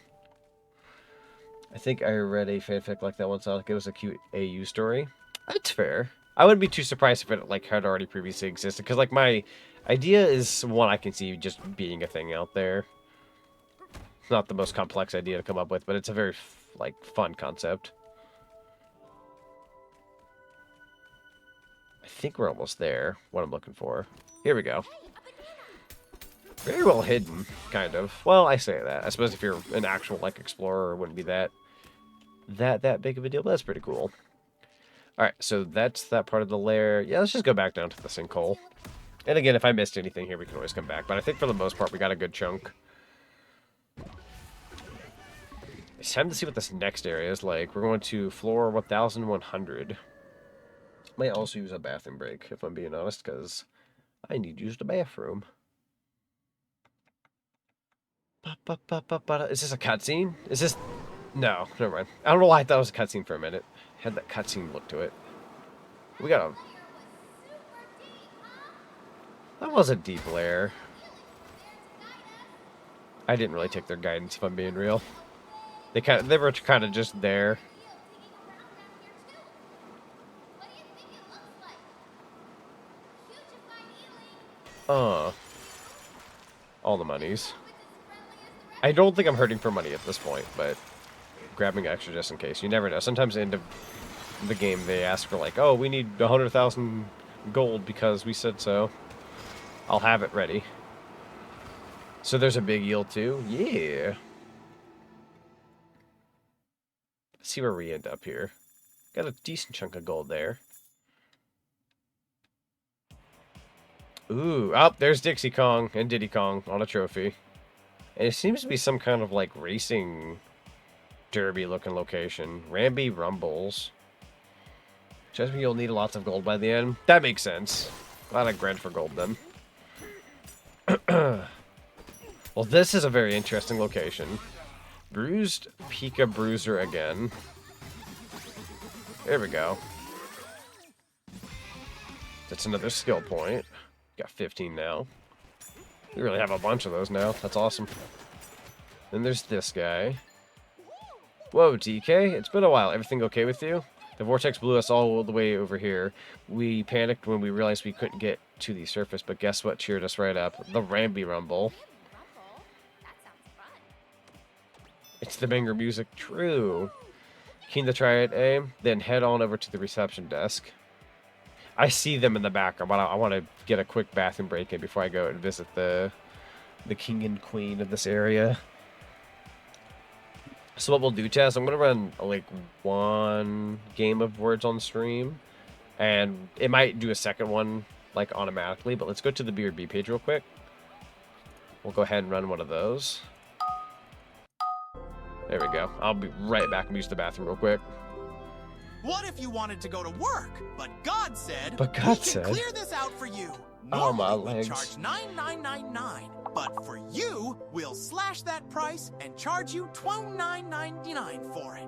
I think I read a fanfic like that once. Like it was a cute AU story. That's fair. I wouldn't be too surprised if it like had already previously existed. Because like my idea is one I can see just being a thing out there. It's not the most complex idea to come up with, but it's a very like fun concept. I think we're almost there. What I'm looking for. Here we go. Very well hidden, kind of. Well, I say that. I suppose if you're an actual like explorer, it wouldn't be that big of a deal. But that's pretty cool. All right, so that's that part of the lair. Yeah, let's just go back down to the sinkhole. And again, if I missed anything here, we can always come back. But I think for the most part, we got a good chunk. It's time to see what this next area is like. We're going to floor 1100. Might also use a bathroom break, if I'm being honest, because I need to use the bathroom. Is this a cutscene? Is this... No, never mind. I don't know why I thought it was a cutscene for a minute. It had that cutscene look to it. We got a... That was a deep lair. I didn't really take their guidance, if I'm being real. They were kind of just there. All the monies. I don't think I'm hurting for money at this point, but grabbing extra just in case. You never know. Sometimes at the end of the game they ask for like, oh, we need 100,000 gold because we said so. I'll have it ready. So there's a big yield too. Yeah. Let's see where we end up here. Got a decent chunk of gold there. Ooh, oh, there's Dixie Kong and Diddy Kong on a trophy. And it seems to be some kind of, like, racing derby-looking location. Ramby Rumbles. Just mean you'll need lots of gold by the end. That makes sense. Glad I grind for gold, then. Well, this is a very interesting location. Bruised Pika Bruiser again. There we go. That's another skill point. Got 15 now. We really have a bunch of those now. That's awesome. Then there's this guy. Whoa, DK. It's been a while. Everything okay with you? The vortex blew us all the way over here. We panicked when we realized we couldn't get to the surface, but guess what cheered us right up? The Ramby Rumble. It's the banger music. True. Keen to try it, eh? Then head on over to the reception desk. I see them in the background, but I want to get a quick bathroom break in before I go and visit the king and queen of this area. So what we'll do, Chaz, I'm going to run like one game of words on stream, and it might do a second one like automatically, but let's go to the BRB page real quick. We'll go ahead and run one of those. There we go. I'll be right back and use the bathroom real quick. What if you wanted to go to work, but God said, we can clear this out for you. Oh, my Normally we legs. charge $9,999, but for you, we'll slash that price and charge you $29.99 for it.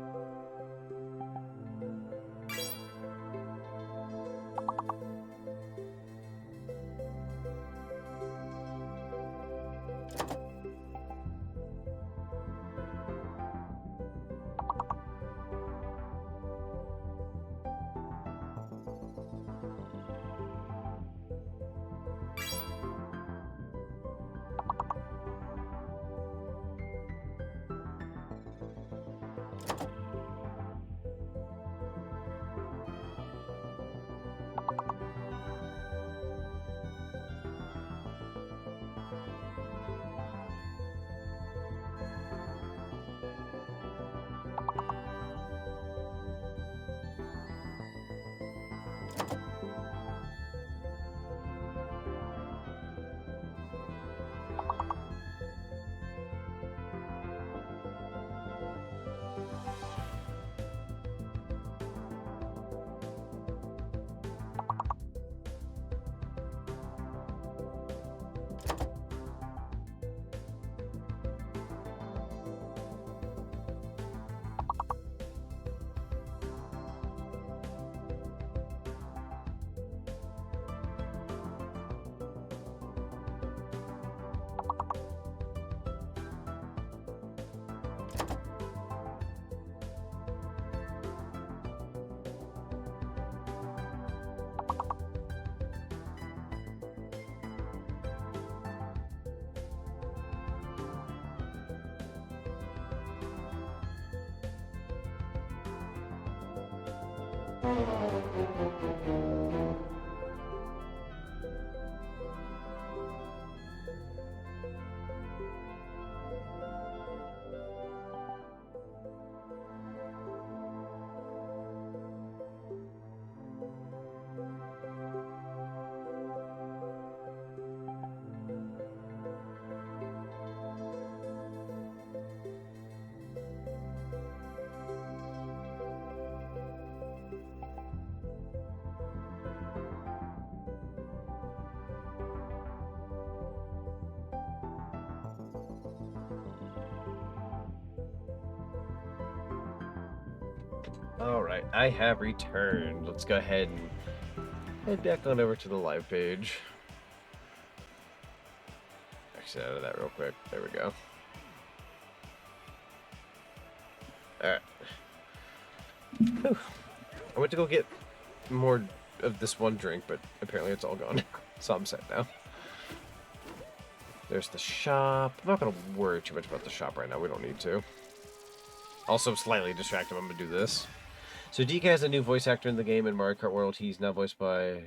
Alright, I have returned. Let's go ahead and head back on over to the live page. Exit out of that real quick. There we go. Alright. I went to go get more of this one drink, but apparently it's all gone. So I'm set now. There's the shop. I'm not going to worry too much about the shop right now. We don't need to. Also, slightly distracted. I'm going to do this. So DK has a new voice actor in the game in Mario Kart World. He's now voiced by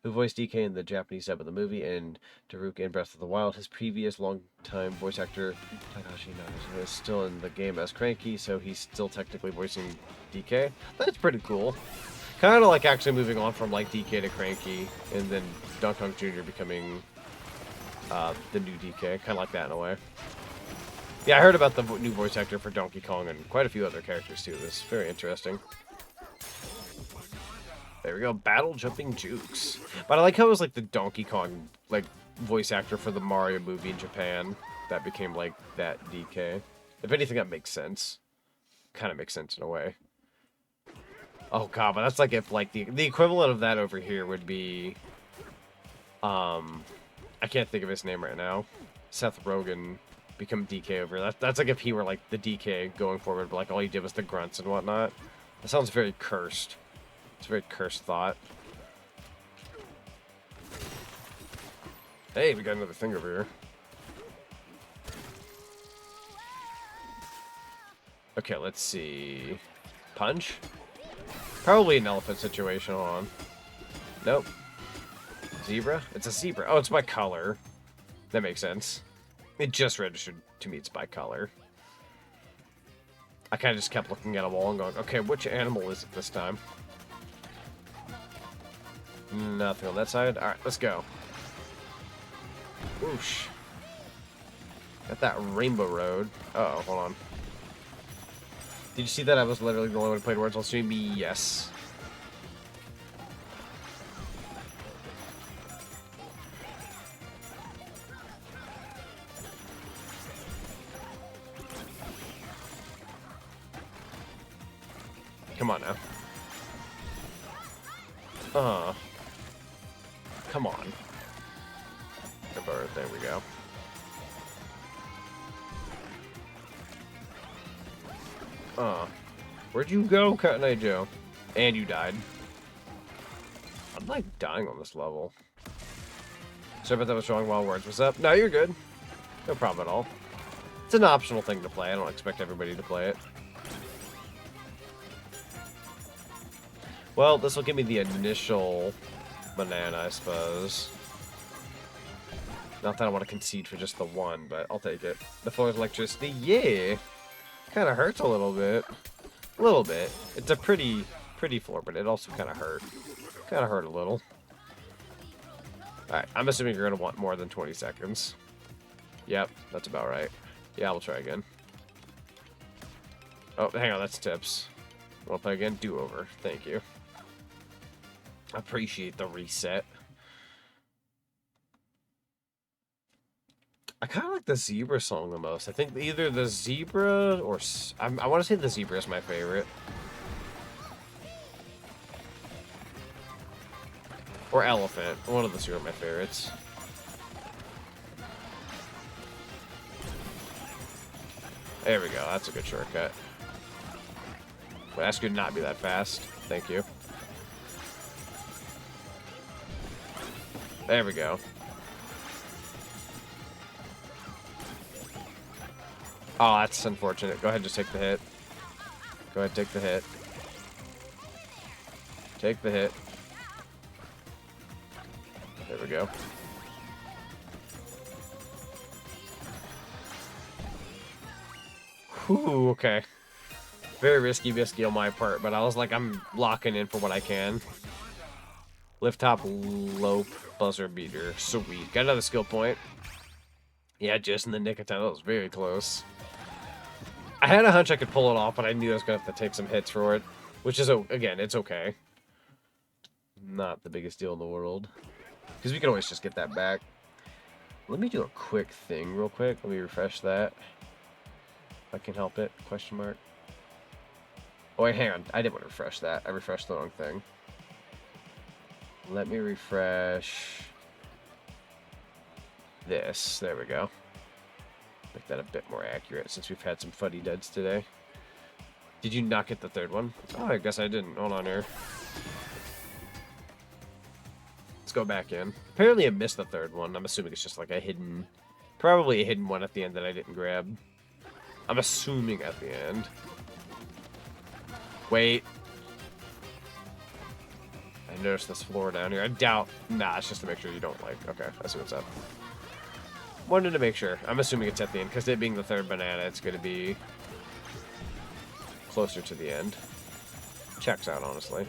who voiced DK in the Japanese dub of the movie and Daruk in Breath of the Wild. His previous longtime voice actor Takashi Nagase is still in the game as Cranky, so he's still technically voicing DK. That's pretty cool. Kind of like actually moving on from like DK to Cranky, and then Donkey Kong Jr. becoming the new DK. Kind of like that in a way. Yeah, I heard about the new voice actor for Donkey Kong and quite a few other characters too. It's very interesting. There we go, Battle Jumping Jukes. But I like how it was like the Donkey Kong like voice actor for the Mario movie in Japan that became like that DK. If anything, that makes sense. Kind of makes sense in a way. Oh god, but that's like if like the equivalent of that over here would be I can't think of his name right now. Seth Rogen become DK over. That's like if he were like the DK going forward, but like all he did was the grunts and whatnot. That sounds very cursed. It's a very cursed thought. Hey, we got another thing over here. Okay, let's see. Punch? Probably an elephant situation. Hold on. Nope. Zebra? It's a zebra. Oh, it's by color. That makes sense. It just registered to me it's by color. I kind of just kept looking at a wall and going, okay, which animal is it this time? Nothing on that side. Alright, let's go. Whoosh. Got that Rainbow Road. Uh-oh, hold on. Did you see that? I was literally the only one who played words on stream. Yes. Come on now. Come on. There we go. Where'd you go, Cut Night Joe? And you died. I'm like dying on this level. Sorry about that was wrong. Wild words. What's up? No, you're good. No problem at all. It's an optional thing to play. I don't expect everybody to play it. Well, this will give me the initial banana, I suppose. Not that I want to concede for just the one, but I'll take it. The floor is electricity. Yeah! Kind of hurts a little bit. A little bit. It's a pretty floor, but it also kind of hurt. Kind of hurt a little. Alright, I'm assuming you're going to want more than 20 seconds. Yep, that's about right. Yeah, we'll try again. Oh, hang on, that's tips. Want to play again? Do-over. Thank you. Appreciate the reset. I kind of like the zebra song the most. I think either the zebra or... I want to say the zebra is my favorite. Or elephant. One of the two are my favorites. There we go. That's a good shortcut. But ask you to not be that fast. Thank you. There we go. Oh, that's unfortunate. Go ahead and just take the hit. Go ahead, take the hit. Take the hit. There we go. Whew, okay. Very risky bisky on my part, but I was like, I'm locking in for what I can. Lift top, lope, buzzer beater. Sweet. Got another skill point. Yeah, just in the nick of time. That was very close. I had a hunch I could pull it off, but I knew I was going to have to take some hits for it. Which is, again, it's okay. Not the biggest deal in the world. Because we can always just get that back. Let me do a quick thing real quick. Let me refresh that. If I can help it. Question mark. Oh, wait, hang on. I didn't want to refresh that. I refreshed the wrong thing. Let me refresh this. There we go. Make that a bit more accurate since we've had some fuddy duds today. Did you not get the third one? Oh, I guess I didn't. Hold on here. Let's go back in. Apparently I missed the third one. I'm assuming it's just like a hidden... Probably a hidden one at the end that I didn't grab. I'm assuming at the end. Wait. I noticed this floor down here. I doubt... Nah, it's just to make sure you don't like... Okay, I see what's up. Wanted to make sure. I'm assuming it's at the end, because it being the third banana, it's going to be closer to the end. Checks out, honestly.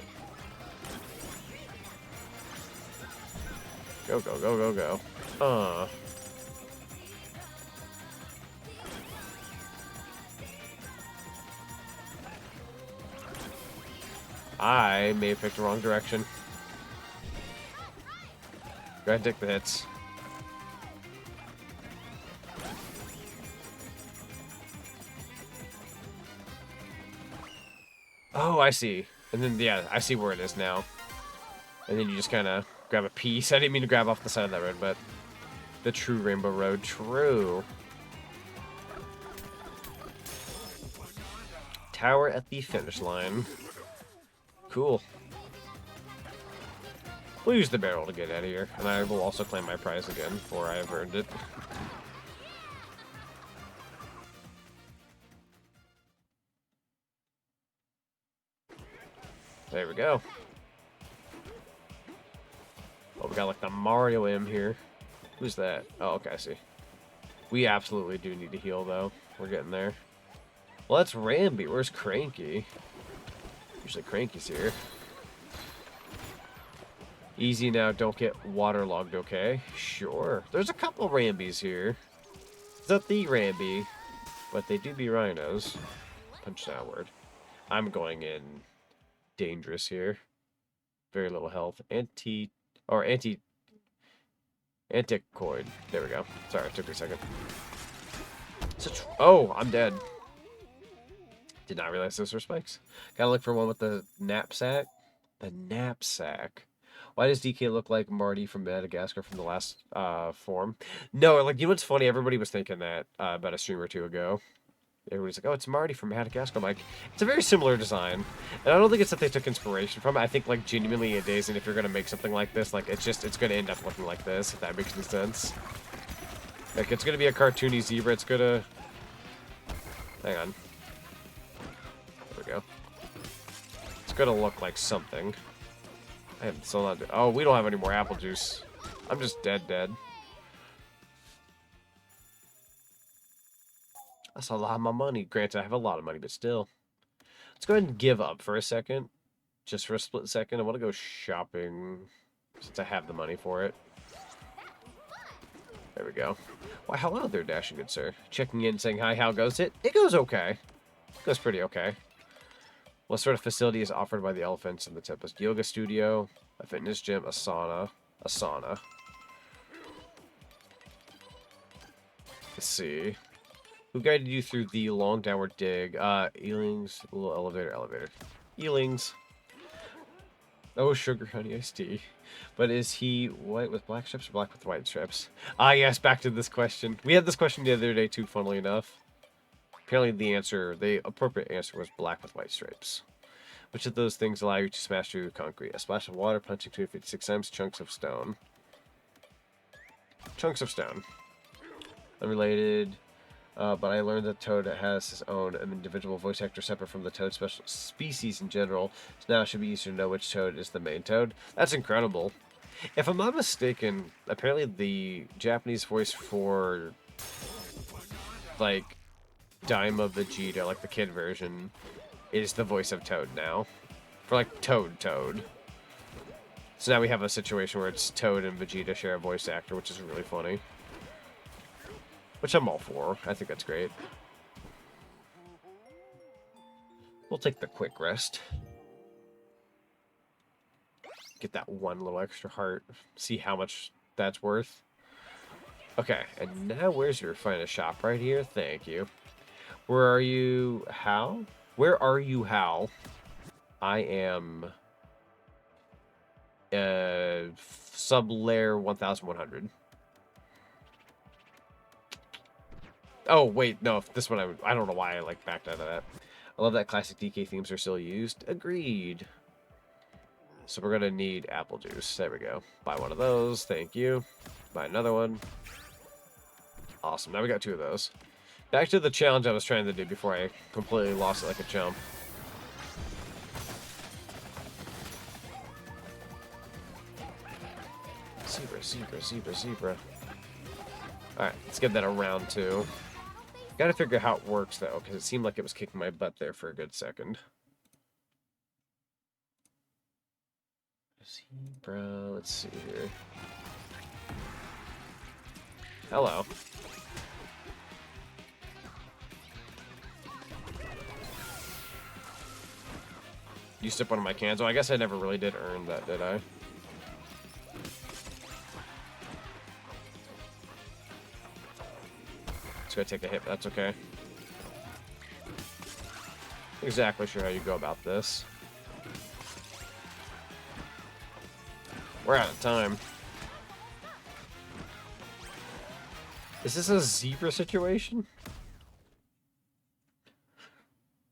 Go, go, go, go, go. I may have picked the wrong direction. Go ahead and take the hits. Oh, I see. And then, yeah, I see where it is now. And then you just kind of grab a piece. I didn't mean to grab off the side of that road, but the true Rainbow Road. True. Tower at the finish line. Cool. We'll use the barrel to get out of here. And I will also claim my prize again, for I have earned it. There we go. Oh, we got like the Mario M here. Who's that? Oh, okay, I see. We absolutely do need to heal, though. We're getting there. Well, that's Ramby. Where's Cranky? Usually Cranky's here. Easy now, don't get waterlogged, okay? Sure. There's a couple Rambys here. It's not the Ramby, but they do be rhinos. Punch downward. I'm going in dangerous here. Very little health. Anticoid. There we go. Sorry, it took me a second. Oh, I'm dead. Did not realize those were spikes. Gotta look for one with the knapsack. The knapsack. Why does DK look like Marty from Madagascar from the last form? No, like, you know what's funny? Everybody was thinking that about a stream or two ago. Everybody's like, oh, it's Marty from Madagascar. I'm like, it's a very similar design. And I don't think it's that they took inspiration from it. I think, like, genuinely it is, and if you're going to make something like this, like, it's going to end up looking like this, if that makes any sense. Like, it's going to be a cartoony zebra. It's going to... Hang on. There we go. It's going to look like something. I am still not... Oh, we don't have any more apple juice. I'm just dead. That's a lot of my money. Granted, I have a lot of money, but still. Let's go ahead and give up for a second. Just for a split second. I want to go shopping since I have the money for it. There we go. Why, hello there, Dashing Good Sir. Checking in, saying hi, how goes it? It goes okay. It goes pretty okay. What sort of facility is offered by the elephants in the Tempest? Yoga studio, a fitness gym, a sauna. Let's see. Who guided you through the long downward dig? Eelings, a little elevator. Eelings. Oh, sugar honey iced tea. But is he white with black strips or black with white strips? Ah, yes, back to this question. We had this question the other day too, funnily enough. Apparently the appropriate answer was black with white stripes. Which of those things allow you to smash through concrete? A splash of water, punching 256 times, chunks of stone. Chunks of stone. Unrelated... but I learned that Toad has his own individual voice actor separate from the Toad special species in general. So now it should be easier to know which Toad is the main Toad. That's incredible. If I'm not mistaken, apparently the Japanese voice for, like, Daima Vegeta, like the kid version, is the voice of Toad now. For, like, Toad. So now we have a situation where it's Toad and Vegeta share a voice actor, which is really funny. Which I'm all for. I think that's great. We'll take the quick rest. Get that one little extra heart. See how much that's worth. Okay, and now where's your finest shop? Right here? Thank you. Where are you, Hal? Where are you, Hal? I am... sub-layer 1100. Oh, wait, no, this one, I don't know why I, like, backed out of that. I love that classic DK themes are still used. Agreed. So we're going to need apple juice. There we go. Buy one of those. Thank you. Buy another one. Awesome. Now we got two of those. Back to the challenge I was trying to do before I completely lost it like a chump. Zebra. Alright, let's get that around too. Gotta figure out how it works though, because it seemed like it was kicking my butt there for a good second. Zebra, let's see here. Hello. Used up one of my cans. Oh, I guess I never really did earn that, did I? It's gonna take a hit, but that's okay. Not exactly sure how you go about this. We're out of time. Is this a zebra situation?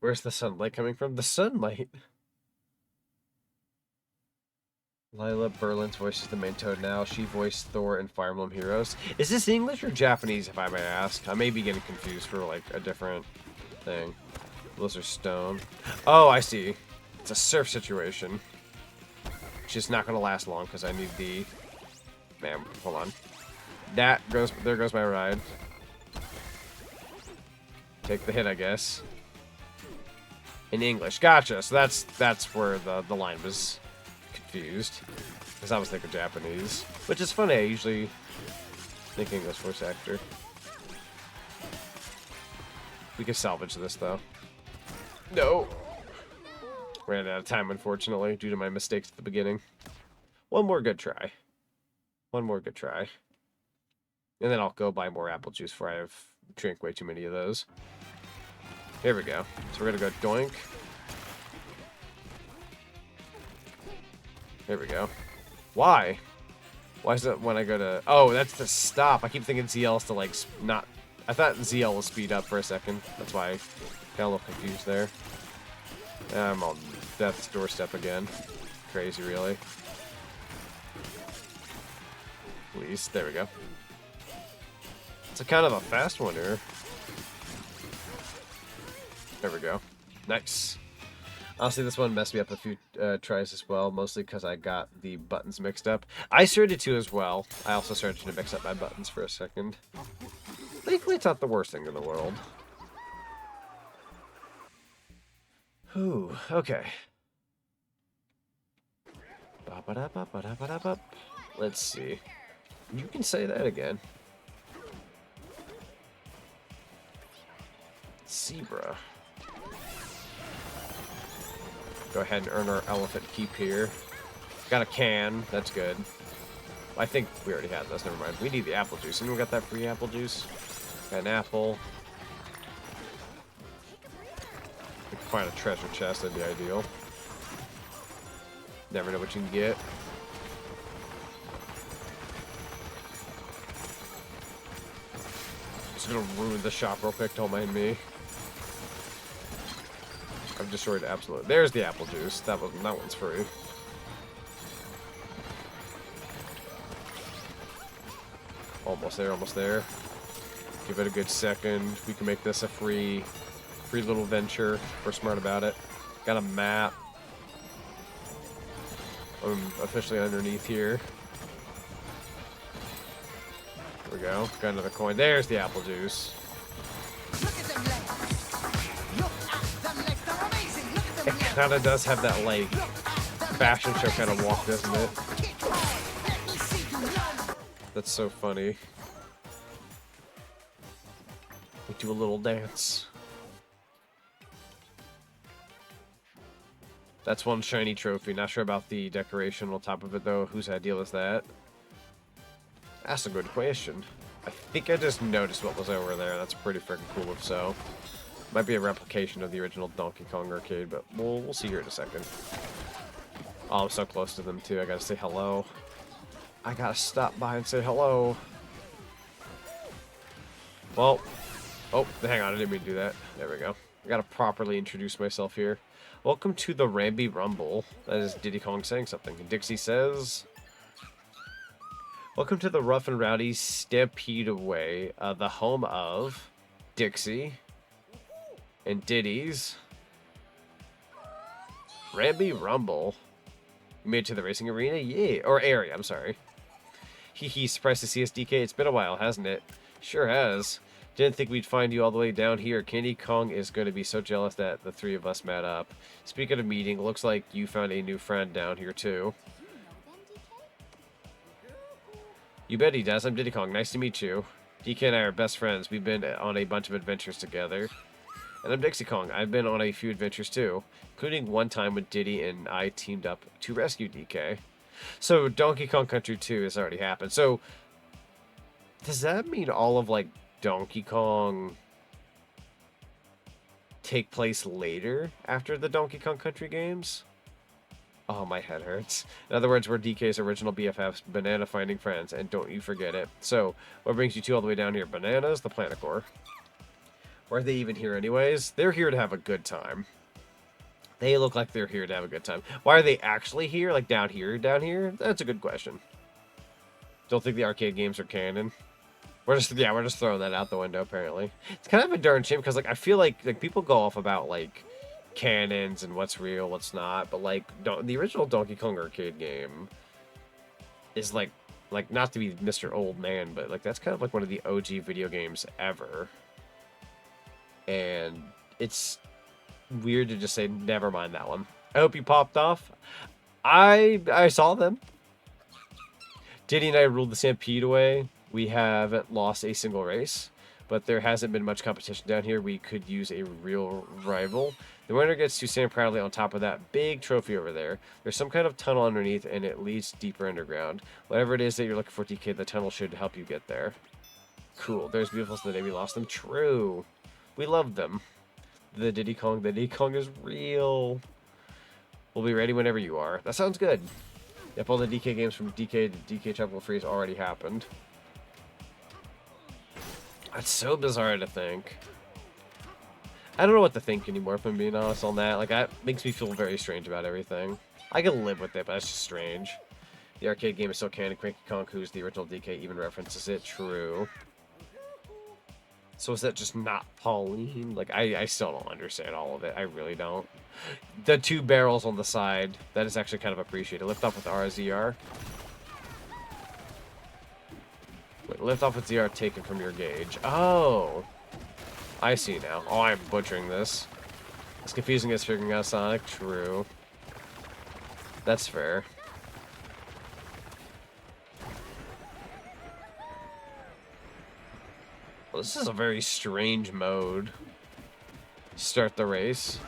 Where's the sunlight coming from? The sunlight! Lila Berlin's voice is the main Toad now. She voiced Thor in Fire Emblem Heroes. Is this English or Japanese, if I may ask? I may be getting confused for, like, a different thing. Those are stone. Oh, I see. It's a surf situation. It's just not going to last long, because I need the... Man, hold on. There goes my ride. Take the hit, I guess. In English. Gotcha. So that's where the line was... confused, because I was thinking Japanese, which is funny. I usually think English voice actor. We can salvage this though. No, ran out of time unfortunately due to my mistakes at the beginning. One more good try, and then I'll go buy more apple juice before I have drank way too many of those. Here we go. So we're gonna go doink. Here we go. Why? Why is that when I go to... Oh, that's the stop. I keep thinking ZL is to, like, not... I thought ZL was speed up for a second. That's why I got a little confused there. I'm on death's doorstep again. Crazy, really. Please. There we go. It's a kind of a fast one here. There we go. Nice. Honestly, this one messed me up a few tries as well, mostly because I got the buttons mixed up. I started to as well. I also started to mix up my buttons for a second. Thankfully, it's not the worst thing in the world. Whew, okay. Ba-ba-da-ba-ba-da-ba-da-ba. Let's see. You can say that again. Zebra. Go ahead and earn our elephant keep here. Got a can. That's good. I think we already had this. Never mind. We need the apple juice. Anyone got that free apple juice? Got an apple. We can find a treasure chest. That'd be ideal. Never know what you can get. Just gonna ruin the shop real quick. Don't mind me. I've destroyed absolutely. There's the apple juice. That one's free. Almost there, almost there. Give it a good second. We can make this a free little venture. We're smart about it. Got a map. I'm officially underneath here. There we go. Got another coin. There's the apple juice. It kind of does have that, like, fashion show kind of walk, doesn't it? That's so funny. We do a little dance. That's one shiny trophy. Not sure about the decoration on top of it, though. Whose idea was that? That's a good question. I think I just noticed what was over there. That's pretty freaking cool if so. Might be a replication of the original Donkey Kong arcade, but we'll see here in a second. Oh, I'm so close to them, too. I gotta say hello. I gotta stop by and say hello. Well, oh, hang on. I didn't mean to do that. There we go. I gotta properly introduce myself here. Welcome to the Ramby Rumble. That is Diddy Kong saying something. And Dixie says... Welcome to the Rough and Rowdy Stampede Away, the home of Dixie and Diddy's Ramby Rumble. You made it to the racing arena? Yeah. Or area, I'm sorry. Hee, surprised to see us, DK. It's been a while, hasn't it? Sure has. Didn't think we'd find you all the way down here. Candy Kong is going to be so jealous that the three of us met up. Speaking of meeting, looks like you found a new friend down here, too. You bet he does. I'm Diddy Kong. Nice to meet you. DK and I are best friends. We've been on a bunch of adventures together. And I'm Dixie Kong. I've been on a few adventures, too. Including one time when Diddy and I teamed up to rescue DK. So, Donkey Kong Country 2 has already happened. So, does that mean all of, like, Donkey Kong take place later after the Donkey Kong Country games? Oh, my head hurts. In other words, we're DK's original BFFs, Banana finding friends, and don't you forget it. So, what brings you two all the way down here? Bananas, the Planet Core. Why are they even here anyways? They're here to have a good time. They look like they're here to have a good time. Why are they actually here? Like down here? That's a good question. Don't think the arcade games are canon. We're just throwing that out the window, apparently. It's kind of a darn shame, because, like, I feel like people go off about, like, canons and what's real, what's not, but, like, the original Donkey Kong arcade game is, like, not to be Mr. Old Man, but, like, that's kind of, like, one of the OG video games ever. And it's weird to just say, never mind that one. I hope you popped off. I saw them. Diddy and I ruled the Stampede away. We haven't lost a single race, but there hasn't been much competition down here. We could use a real rival. The winner gets to stand proudly on top of that big trophy over there. There's some kind of tunnel underneath, and it leads deeper underground. Whatever it is that you're looking for, DK, the tunnel should help you get there. Cool. There's beautiful the day we lost them. True. We loved them. the Diddy Kong. The Diddy Kong is real. We'll be ready whenever you are. That sounds good. Yep, all the DK games from DK to DK Tropical Freeze already happened. That's so bizarre to think. I don't know what to think anymore, if I'm being honest on that. Like, that makes me feel very strange about everything. I can live with it, but it's just strange. The arcade game is still canon. Cranky Kong, who's the original DK, even references it. True. So is that just not Pauline? Like, I still don't understand all of it. I really don't. The 2 barrels on the side, that is actually kind of appreciated. Lift off with RZR. Wait, lift off with ZR taken from your gauge. Oh. I see now. Oh, I'm butchering this. It's confusing as figuring out Sonic. True. That's fair. Well, this is a very strange mode. Start the race.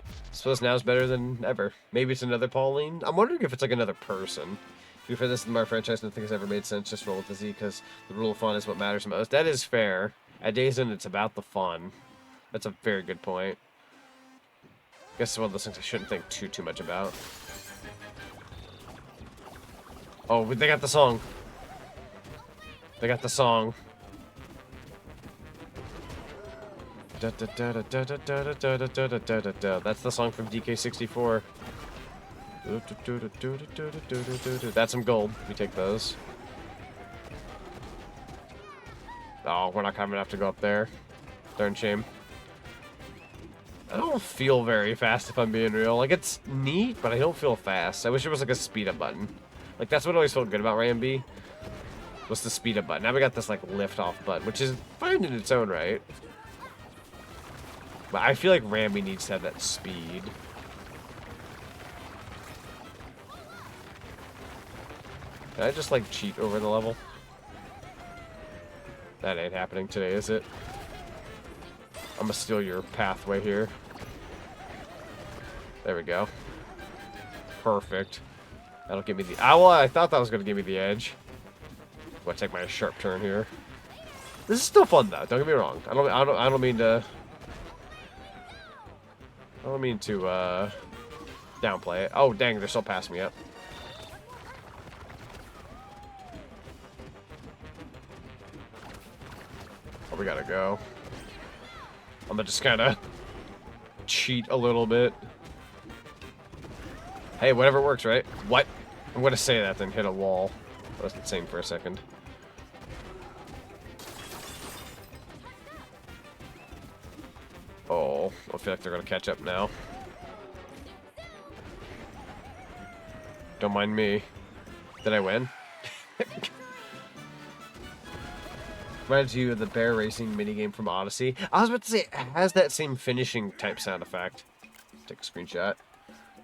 I suppose now is better than ever. Maybe it's another Pauline. I'm wondering if it's like another person. If you've heard this in the Mario franchise, nothing has ever made sense. Just roll with the Z because the rule of fun is what matters most. That is fair. At Days End, it's about the fun. That's a very good point. I guess it's one of those things I shouldn't think too much about. Oh, they got the song. They got the song. That's the song from DK64. That's some gold. We take those. Oh, we're not coming to have to go up there. Darn shame. I don't feel very fast, if I'm being real. Like, it's neat, but I don't feel fast. I wish there was like a speed up button. Like, that's what always felt good about Rambi. Was the speed up button. Now we got this like lift off button, which is fine in its own right. But I feel like Rambi needs to have that speed. Can I just like cheat over the level? That ain't happening today, is it? I'm gonna steal your pathway here. There we go. Perfect. That'll give me the... well, I thought that was gonna give me the edge. I'm gonna take my sharp turn here. This is still fun though. Don't get me wrong. I don't mean to. I don't mean to downplay it. Oh dang, they're still passing me up. Oh, we gotta go. I'm gonna just kind of cheat a little bit. Hey, whatever works, right? What? I'm gonna say that, then hit a wall. I was insane for a second. Oh, I feel like they're gonna catch up now. Don't mind me. Did I win? Reminds you of the bear racing minigame from Odyssey. I was about to say, it has that same finishing type sound effect. Take a screenshot.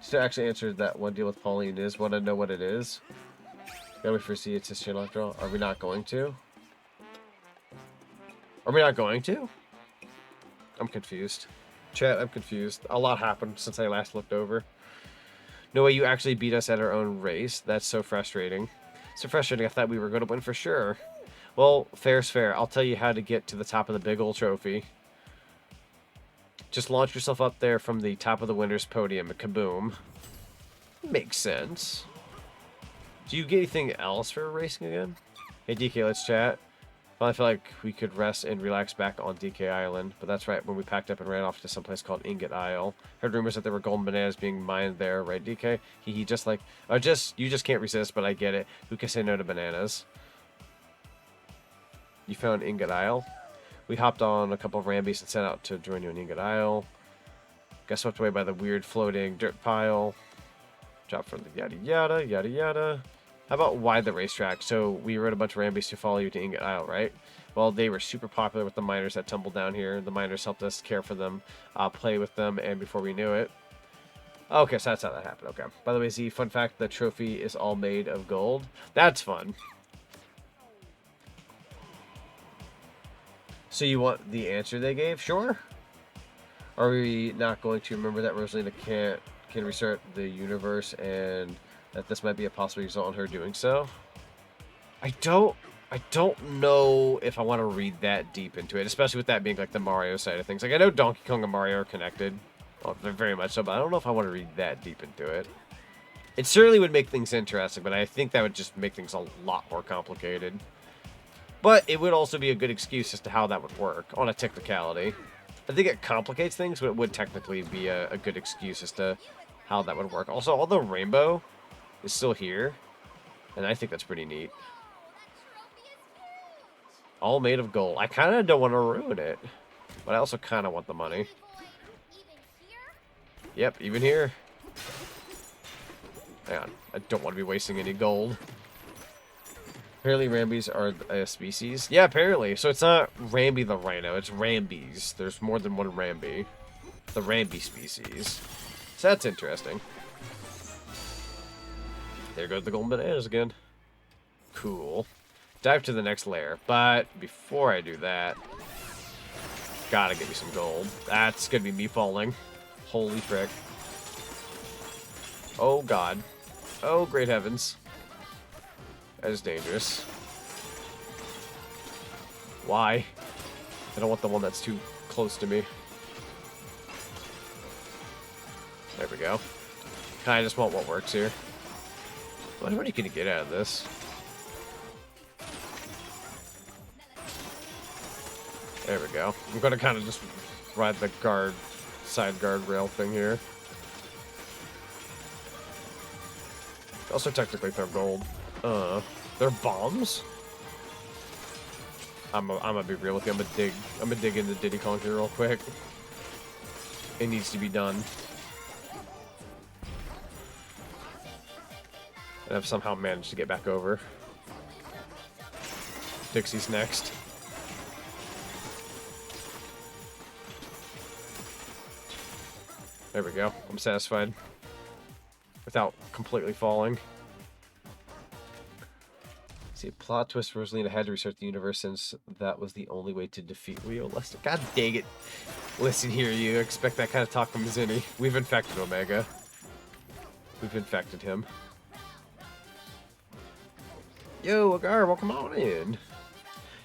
Still actually answered that one deal with Pauline is. Want to know what it is? Gotta wait for see it's his channel after all. Are we not going to? Are we not going to? I'm confused. Chat, I'm confused. A lot happened since I last looked over. No way you actually beat us at our own race. That's so frustrating. So frustrating, I thought we were going to win for sure. Well, fair's fair. I'll tell you how to get to the top of the big old trophy. Just launch yourself up there from the top of the winner's podium. Kaboom. Makes sense. Do you get anything else for racing again? Hey, DK, let's chat. Well, I feel like we could rest and relax back on DK Island. But that's right, when we packed up and ran off to some place called Ingot Isle. Heard rumors that there were golden bananas being mined there, right, DK? He just like... you just can't resist, but I get it. Who can say no to bananas? You found Ingot Isle? We hopped on a couple of Rambis and set out to join you in Ingot Isle. Got swept away by the weird floating dirt pile. Dropped from the yada yada, yada yada. How about why the racetrack? So we rode a bunch of Rambis to follow you to Ingot Isle, right? Well, they were super popular with the miners that tumbled down here. The miners helped us care for them, play with them, and before we knew it... Okay, so that's how that happened. Okay. By the way, Z, fun fact, the trophy is all made of gold. That's fun. So you want the answer they gave? Sure. Are we not going to remember that Rosalina can restart the universe and that this might be a possible result in her doing so? I don't I don't know if I want to read that deep into it, especially with that being like the Mario side of things. Like I know Donkey Kong and Mario are connected, well, they're very much so, but I don't know if I want to read that deep into it. It certainly would make things interesting, but I think that would just make things a lot more complicated. But it would also be a good excuse as to how that would work on a technicality. I think it complicates things, but it would technically be a good excuse as to how that would work. Also, all the rainbow is still here, and I think that's pretty neat. All made of gold. I kind of don't want to ruin it, but I also kind of want the money. Yep, even here. Hang on, I don't want to be wasting any gold. Apparently Rambies are a species. Yeah, apparently. So it's not Rambi the rhino, it's Rambies. There's more than one Rambi. The Rambi species. So that's interesting. There goes the golden bananas again. Cool. Dive to the next layer. But before I do that, gotta get me some gold. That's gonna be me falling. Holy frick. Oh god. Oh great heavens. That is dangerous. Why? I don't want the one that's too close to me. There we go. I just want what works here. What are you gonna get out of this? There we go. I'm gonna kind of just ride the side guardrail thing here. Also technically they're gold. They're bombs? I'm gonna be real with you. I'm gonna dig into Diddy Kong here real quick. It needs to be done. And I've somehow managed to get back over. Dixie's next. There we go. I'm satisfied. Without completely falling. See, plot twist, Rosalina had to restart the universe since that was the only way to defeat Leo Lester. God dang it. Listen here, you expect that kind of talk from Zinni. We've infected Omega. We've infected him. Yo, Agar, welcome on in.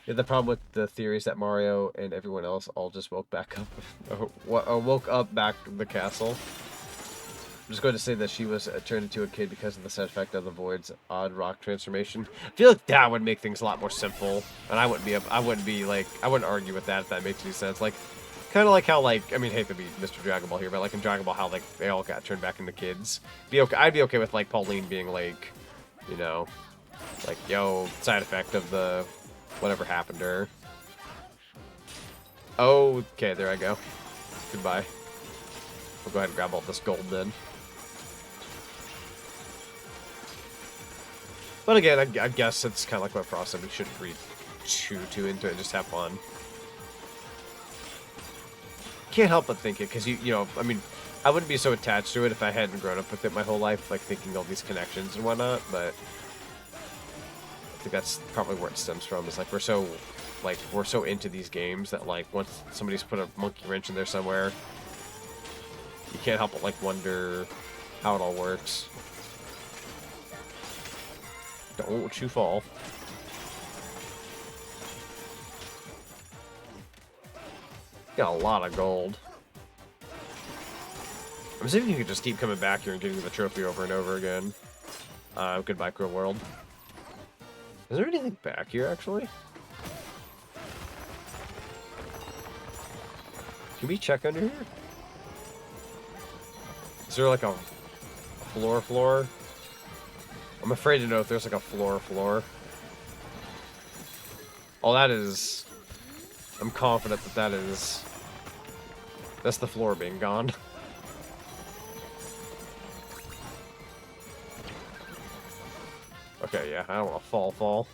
Yeah, the problem with the theory is that Mario and everyone else all just woke back up, or woke up back in the castle. I'm just going to say that she was turned into a kid because of the side effect of the Void's odd rock transformation. I feel like that would make things a lot more simple, and I wouldn't argue with that if that makes any sense. Like, kind of like how, like, I mean, hate to be Mr. Dragon Ball here, but like in Dragon Ball, how like they all got turned back into kids. I'd be okay with like Pauline being like, you know, like, yo, side effect of the whatever happened to her. Okay, there I go. Goodbye. We'll go ahead and grab all this gold then. But again, I guess it's kind of like what Frost said. We shouldn't read too into it. Just have fun. Can't help but think it, because you know, I mean, I wouldn't be so attached to it if I hadn't grown up with it my whole life, like thinking all these connections and whatnot. But I think that's probably where it stems from. Is like we're so into these games that like once somebody's put a monkey wrench in there somewhere, you can't help but like wonder how it all works. Don't you fall. Got a lot of gold. I'm assuming you could just keep coming back here and getting the trophy over and over again. Goodbye, Cruel World. Is there anything back here, actually? Can we check under here? Is there like a floor? I'm afraid to know if there's like a floor. Oh, that is... I'm confident that is... That's the floor being gone. Okay, yeah, I don't want to fall.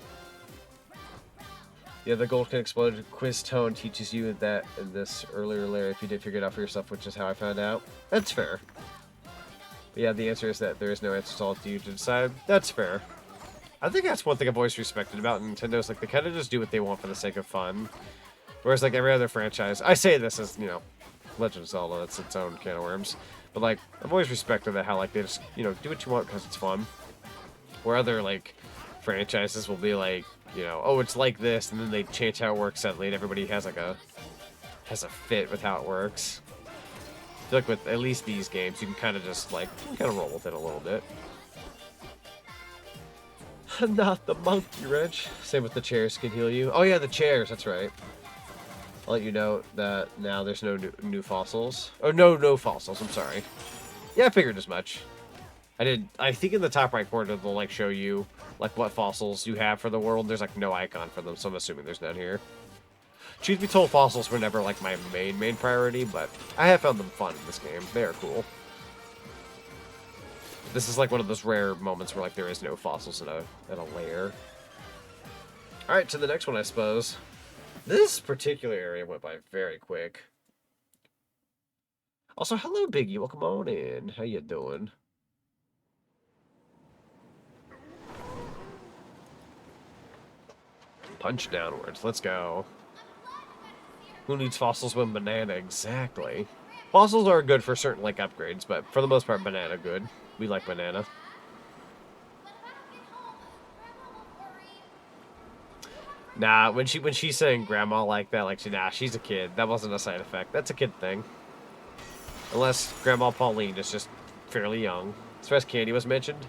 Yeah, the gold can explode. Quiz tone teaches you that in this earlier layer if you did figure it out for yourself, which is how I found out. That's fair. But yeah, the answer is that there is no answer, it's all up to you to decide. That's fair. I think that's one thing I've always respected about Nintendo, is like they kind of just do what they want for the sake of fun. Whereas like every other franchise, I say this as, you know, Legend of Zelda, it's its own can of worms. But like, I've always respected that, how like they just, you know, do what you want because it's fun. Where other like franchises will be like, you know, oh, it's like this, and then they change how it works suddenly, and everybody has like a fit with how it works. I feel like with at least these games, you can kind of just like kind of roll with it a little bit. Not the monkey wrench. Same with the chairs can heal you. Oh yeah, the chairs. That's right. I'll let you know that now there's no new fossils. Oh no fossils. I'm sorry. Yeah, I figured as much. I think in the top right corner they'll like show you like what fossils you have for the world. There's like no icon for them, so I'm assuming there's none here. Truth be told, fossils were never like my main priority, but I have found them fun in this game. They are cool. This is like one of those rare moments where like there is no fossils in a lair. All right, to the next one, I suppose. This particular area went by very quick. Also, hello, Biggie. Welcome on in. How you doing? Punch downwards. Let's go. Who needs fossils when banana? Exactly. Fossils are good for certain like upgrades, but for the most part, banana good. We like banana. Nah, when she's saying grandma like that, like nah, she's a kid. That wasn't a side effect. That's a kid thing. Unless Grandma Pauline is just fairly young. As far as Candy was mentioned,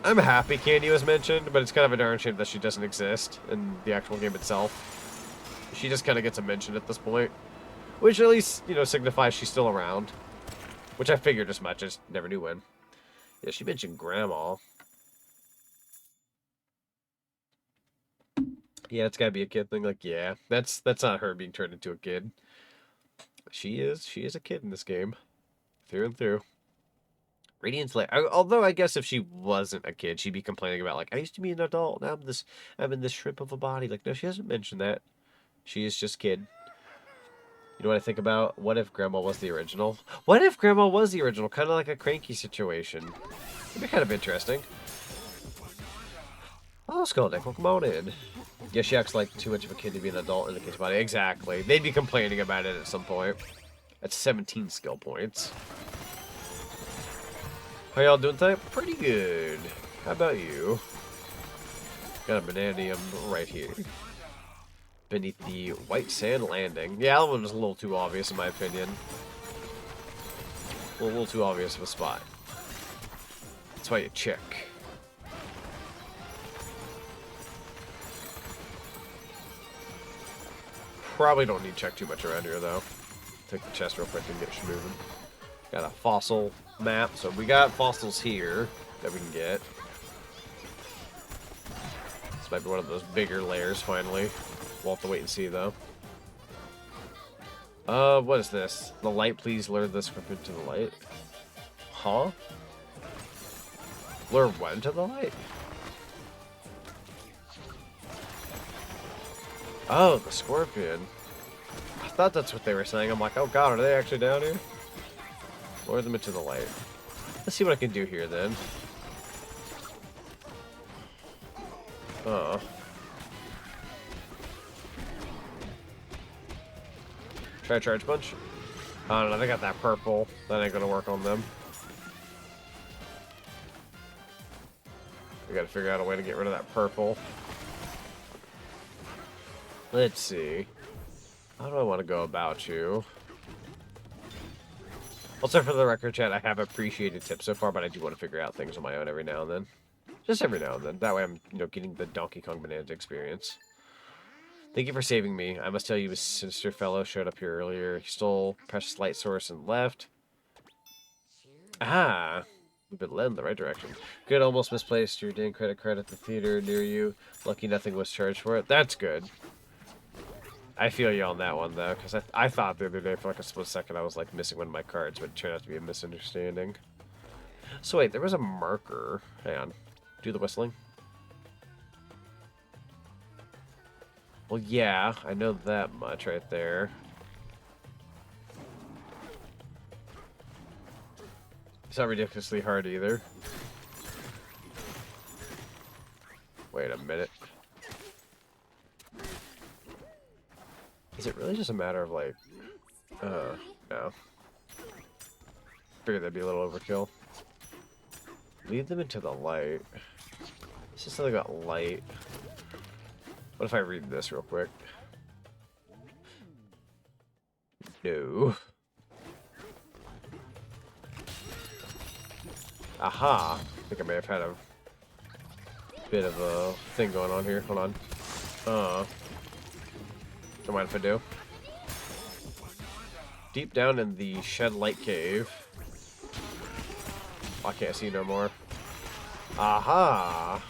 I'm happy Candy was mentioned, but it's kind of a darn shame that she doesn't exist in the actual game itself. She just kind of gets a mention at this point, which at least, you know, signifies she's still around. Which I figured as much, I just never knew when. Yeah, she mentioned Grandma. Yeah, it's gotta be a kid thing. Like, yeah, that's not her being turned into a kid. She is a kid in this game, through and through. Radiant's like, although I guess if she wasn't a kid, she'd be complaining about like, I used to be an adult, now I'm in this shrimp of a body. Like, no, she hasn't mentioned that. She is just kid. You know what I think about? What if Grandma was the original? What if Grandma was the original? Kind of like a Cranky situation. It'd be kind of interesting. Oh, Skullneck, welcome on in. Yeah, she acts like too much of a kid to be an adult in the kid's body. Exactly. They'd be complaining about it at some point. That's 17 skill points. How y'all doing tonight? Pretty good. How about you? Got a bananium right here. Beneath the white sand landing. Yeah, that one was a little too obvious in my opinion. A little too obvious of a spot. That's why you check. Probably don't need to check too much around here though. Take the chest real quick and get you moving. Got a fossil map, so we got fossils here that we can get. This might be one of those bigger layers finally. We'll have to wait and see though. What is this? The light, please lure this group into the light. Huh? Lure what into the light? Oh, the scorpion. I thought that's what they were saying. I'm like, oh god, are they actually down here? Lure them into the light. Let's see what I can do here then. Oh. Try charge punch? I don't know, they got that purple. That ain't gonna work on them. We gotta figure out a way to get rid of that purple. Let's see. How do I want to go about you? Also, for the record, chat, I have appreciated tips so far, but I do want to figure out things on my own every now and then. Just every now and then. That way I'm, you know, getting the Donkey Kong Bonanza experience. Thank you for saving me. I must tell you, a sinister fellow showed up here earlier. He stole precious light source and left. Ah, we've been led in the right direction. Good, almost misplaced your dang credit card at the theater near you. Lucky nothing was charged for it. That's good. I feel you on that one, though, because I thought the other day for like a split second I was like missing one of my cards, but it turned out to be a misunderstanding. So wait, there was a marker. Hang on. Do the whistling. Well, yeah, I know that much right there. It's not ridiculously hard either. Wait a minute. Is it really just a matter of like... no. Figured that'd be a little overkill. Lead them into the light. It's just something about light. What if I read this real quick? No. Aha. I think I may have had a bit of a thing going on here. Hold on. Don't mind if I do. Deep down in the Shed Light Cave. Oh, I can't see no more. Aha!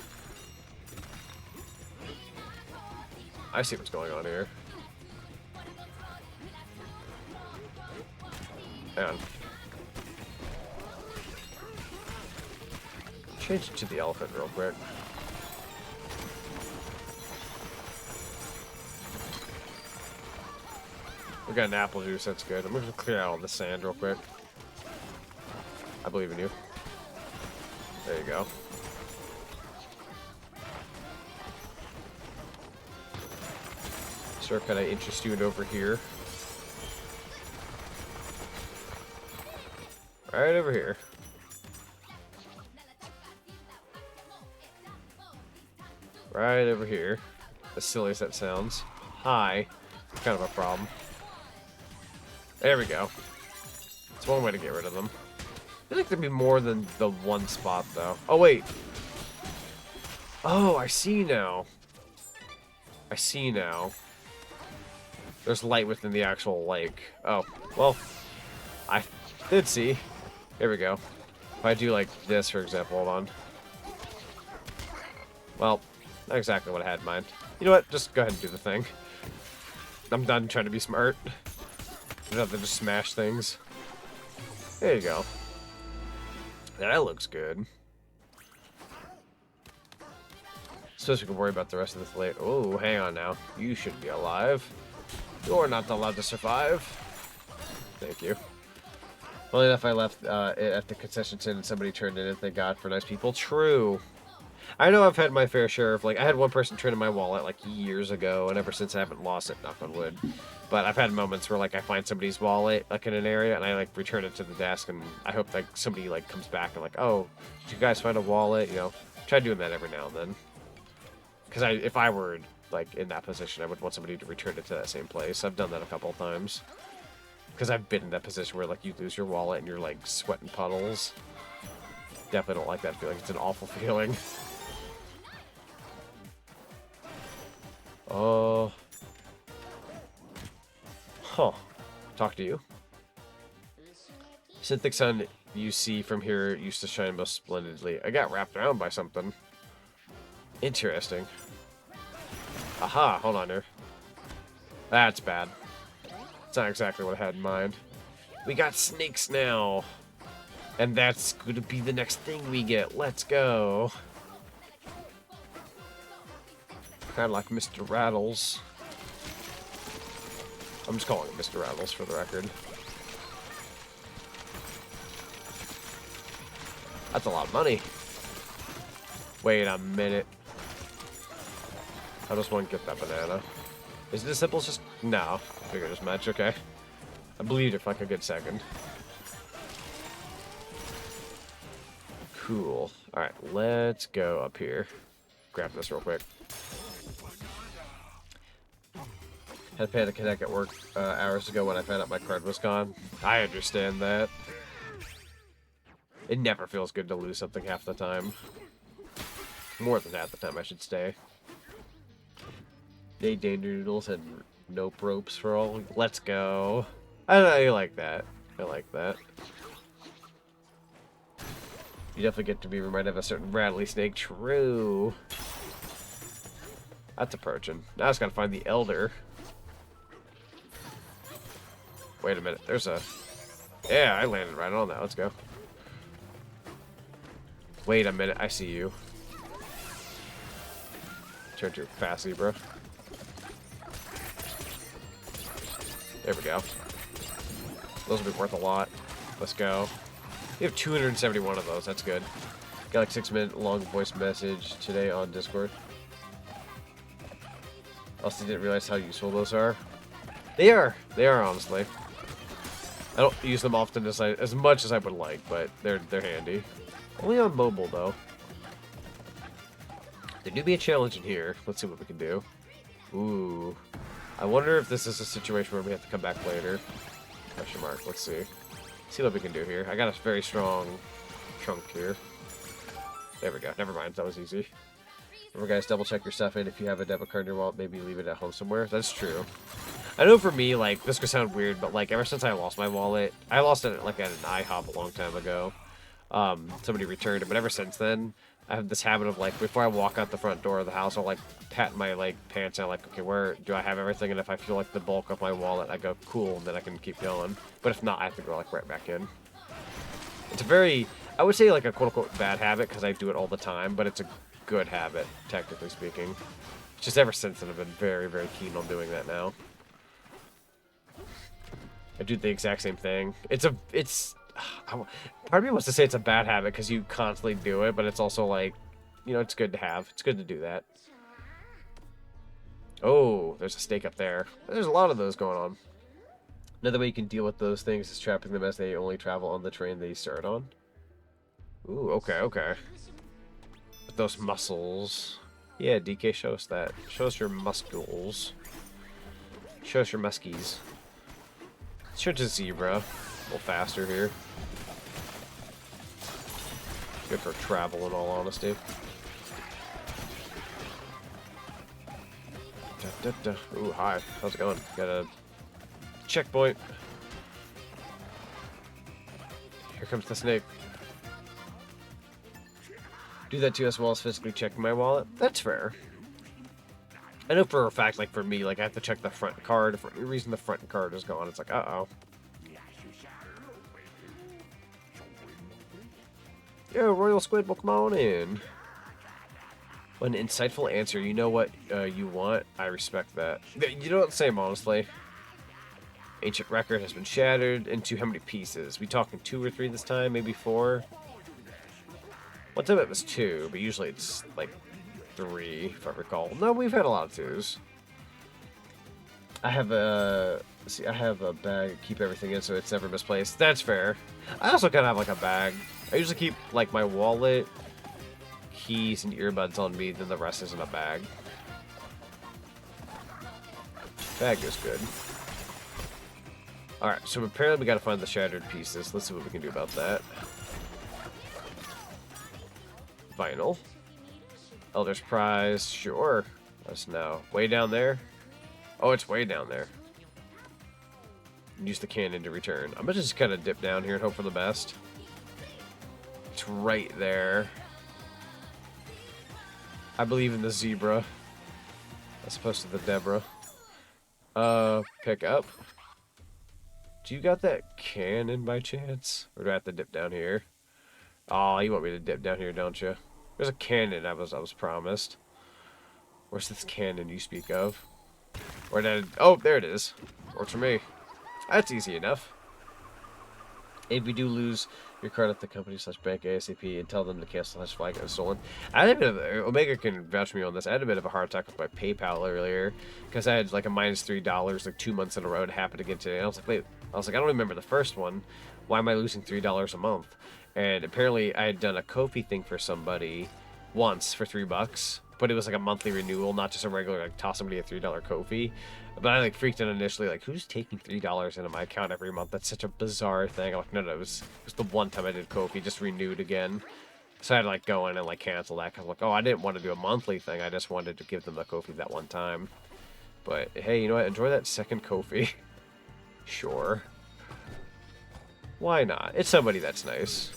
I see what's going on here. Hang on. Change it to the elephant real quick. We got an apple juice, that's good. I'm gonna clear out all the sand real quick. I believe in you. There you go. Sir, can I interest you in over here? Right over here. Right over here. As silly as that sounds. Hi. Kind of a problem. There we go. It's one way to get rid of them. I feel like there'd be more than the one spot, though. Oh, wait. Oh, I see now. I see now. There's light within the actual lake. Oh, well, I did see. Here we go. If I do like this, for example, hold on. Well, not exactly what I had in mind. You know what? Just go ahead and do the thing. I'm done trying to be smart. I'd have to just smash things. There you go. That looks good. Suppose we can worry about the rest of this lake. Oh, hang on now. You should be alive. You're not allowed to survive. Thank you. Only enough I left it at the concession stand and somebody turned in it. Thank God for nice people. True. I know I've had my fair share of, like, I had one person turn in my wallet, like, years ago, and ever since I haven't lost it, knock on wood. But I've had moments where, like, I find somebody's wallet, like, in an area, and I, like, return it to the desk, and I hope, like, somebody, like, comes back and, like, oh, did you guys find a wallet? You know, try doing that every now and then. Because if I were, like, in that position, I would want somebody to return it to that same place. I've done that a couple of times. Because I've been in that position where, like, you lose your wallet and you're, like, sweating puddles. Definitely don't like that feeling. It's an awful feeling. Oh. Huh. Talk to you. Synthetic sun you see from here used to shine most splendidly. I got wrapped around by something. Interesting. Aha, hold on here. That's bad. It's not exactly what I had in mind. We got snakes now. And that's going to be the next thing we get. Let's go. Kind of like Mr. Rattles. I'm just calling him Mr. Rattles for the record. That's a lot of money. Wait a minute. How does one get that banana? Is it as simple as just... No. Figured as much. Okay. I believed it for like a good second. Cool. Alright, let's go up here. Grab this real quick. Had to pay to connect at work hours ago when I found out my card was gone. I understand that. It never feels good to lose something half the time. More than half the time, I should say. They danger noodles and nope ropes for all. Let's go. I know you like that. I like that. You definitely get to be reminded of a certain rattly snake. True. That's approaching. Now I just gotta find the elder. Wait a minute. There's a... Yeah, I landed right on that. Let's go. Wait a minute. I see you. Turn to fast, bro. There we go. Those will be worth a lot. Let's go. We have 271 of those. That's good. Got like 6-minute long voice message today on Discord. Also didn't realize how useful those are. They are. They are, honestly. I don't use them often as much as I would like, but they're handy. Only on mobile though. There do be a challenge in here. Let's see what we can do. Ooh. I wonder if this is a situation where we have to come back later. Question mark. Let's see. See what we can do here. I got a very strong chunk here. There we go. Never mind. That was easy. Remember, guys, double check your stuff in. If you have a debit card in your wallet, maybe leave it at home somewhere. That's true. I know for me, like, this could sound weird, but, like, ever since I lost my wallet, I lost it, like, at an IHOP a long time ago. Somebody returned it, but ever since then, I have this habit of, like, before I walk out the front door of the house, I'll, like, pat my, like, pants and I'm like, okay, where do I have everything? And if I feel like the bulk of my wallet, I go, cool, and then I can keep going. But if not, I have to go, like, right back in. It's a very, I would say, like, a quote-unquote bad habit, because I do it all the time, but it's a good habit, technically speaking. Just ever since then, I've been very, very keen on doing that now. I do the exact same thing. Part of me wants to say it's a bad habit because you constantly do it, but it's also like, you know, it's good to have. It's good to do that. Oh, there's a stake up there. There's a lot of those going on. Another way you can deal with those things is trapping them as they only travel on the train they start on. Ooh, okay, okay. With those muscles. Yeah, DK, show us that. Show us your muscles. Show us your muskies. Let's turn to zebra. A little faster here. Good for travel, in all honesty. Ooh, hi. How's it going? Got a checkpoint. Here comes the snake. Do that too, as well as physically checking my wallet. That's fair. I know for a fact, like for me, like I have to check the front card. For any reason the front card is gone, it's like, uh-oh. Yo, Royal Squid, come on in. An insightful answer. You know what you want? I respect that. You know what I'm saying, honestly? Ancient record has been shattered into how many pieces? We talking 2 or 3 this time? Maybe 4? One time it was 2, but usually it's like 3, if I recall. No, we've had a lot of 2s. I have a bag, keep everything in so it's never misplaced. That's fair. I also kind of have like a bag. I usually keep like my wallet, keys, and earbuds on me, then the rest is in a bag. Bag is good. Alright, so apparently we gotta find the shattered pieces. Let's see what we can do about that. Vinyl. Elder's Prize, sure. Let's know. Way down there? Oh, it's way down there. Use the cannon to return. I'm gonna just kind of dip down here and hope for the best. It's right there. I believe in the zebra. As opposed to the Deborah. Pick up. Do you got that cannon by chance? Or do I have to dip down here? Oh, you want me to dip down here, don't you? There's a cannon I was promised. Where's this cannon you speak of? Where did oh, there it is. Works for me. That's easy enough. If you do lose your card at the company /bank ASAP and tell them to cancel /flag and stolen. I had a bit of Omega can vouch for me on this. I had a bit of a heart attack with my PayPal earlier because I had like a -$3 like 2 months in a row. It happened again today. And I was like, wait. I was like, I don't remember the first one. Why am I losing $3 a month? And apparently I had done a Ko-fi thing for somebody once for $3, but it was like a monthly renewal, not just a regular like toss somebody a $3 Ko-fi. But I like freaked out initially, like who's taking $3 into my account every month? That's such a bizarre thing. I'm like, no, it was the one time I did Ko-fi, just renewed again. So I had to like go in and like cancel that because I'm like, oh, I didn't want to do a monthly thing. I just wanted to give them the Ko-fi that one time. But hey, you know what? Enjoy that second Ko-fi. Sure. Why not? It's somebody that's nice.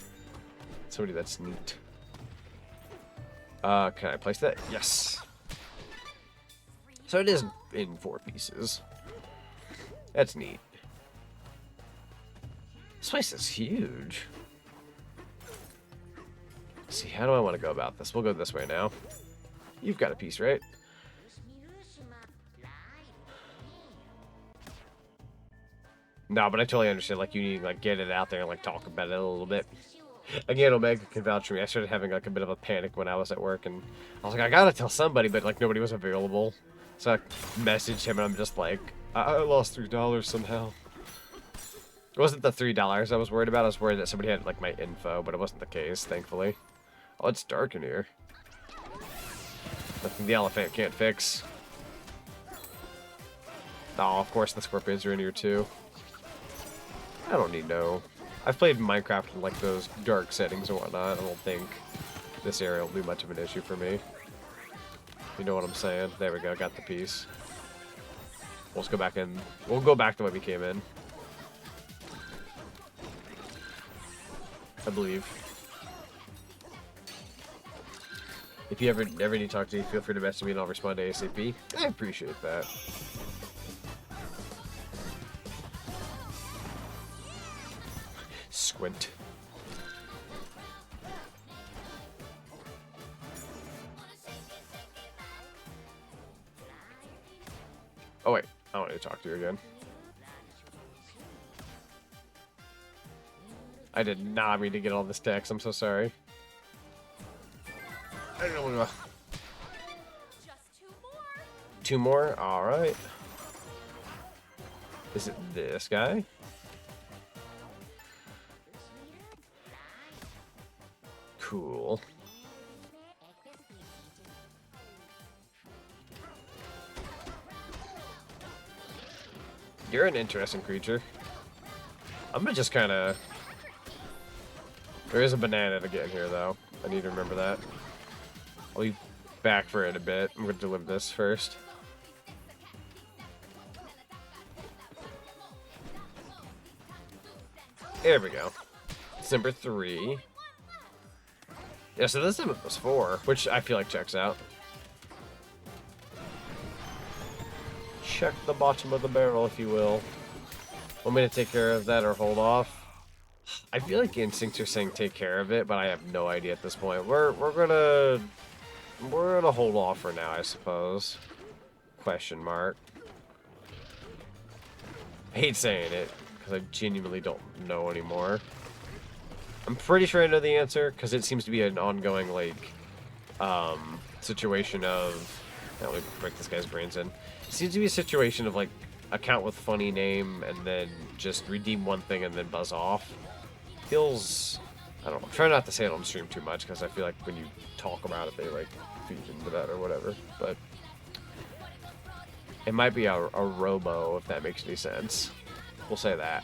Somebody that's neat. Can I place that? Yes. So it is in 4 pieces. That's neat. This place is huge. Let's see, how do I want to go about this? We'll go this way now. You've got a piece, right? No, but I totally understand. Like, you need to like get it out there and like talk about it a little bit. Again, Omega can vouch for me. I started having like a bit of a panic when I was at work, and I was like, I gotta tell somebody, but like nobody was available. So I messaged him, and I'm just like, I lost $3 somehow. It wasn't the $3 I was worried about. I was worried that somebody had like my info, but it wasn't the case, thankfully. Oh, it's dark in here. Nothing the elephant can't fix. Oh, of course the scorpions are in here too. I don't need no. I've played Minecraft in like those dark settings and whatnot. I don't think this area will be much of an issue for me. You know what I'm saying? There we go, got the piece. We'll just go back in. We'll go back the way we came in. I believe. If you ever need to talk to me, feel free to message me and I'll respond ASAP. I appreciate that. Squint. Oh wait, I want to talk to you again. I did not mean to get all this text. I'm so sorry. I don't know what. Just 2 more. 2 more? Alright. Is it this guy? Cool. You're an interesting creature. I'm gonna just kind of... There is a banana to get in here, though. I need to remember that. I'll be back for it a bit. I'm gonna deliver this first. There we go. It's number 3. Yeah, so this time it was 4, which I feel like checks out. Check the bottom of the barrel, if you will. Want me to take care of that or hold off? I feel like instincts are saying take care of it, but I have no idea at this point. We're gonna hold off for now, I suppose. Question mark. I hate saying it because I genuinely don't know anymore. I'm pretty sure I know the answer because it seems to be an ongoing like situation of. Let me break this guy's brains in. It seems to be a situation of like account with funny name and then just redeem one thing and then buzz off. Feels, I don't know. Try not to say it on stream too much because I feel like when you talk about it, they like feed into that or whatever. But it might be a robo if that makes any sense. We'll say that.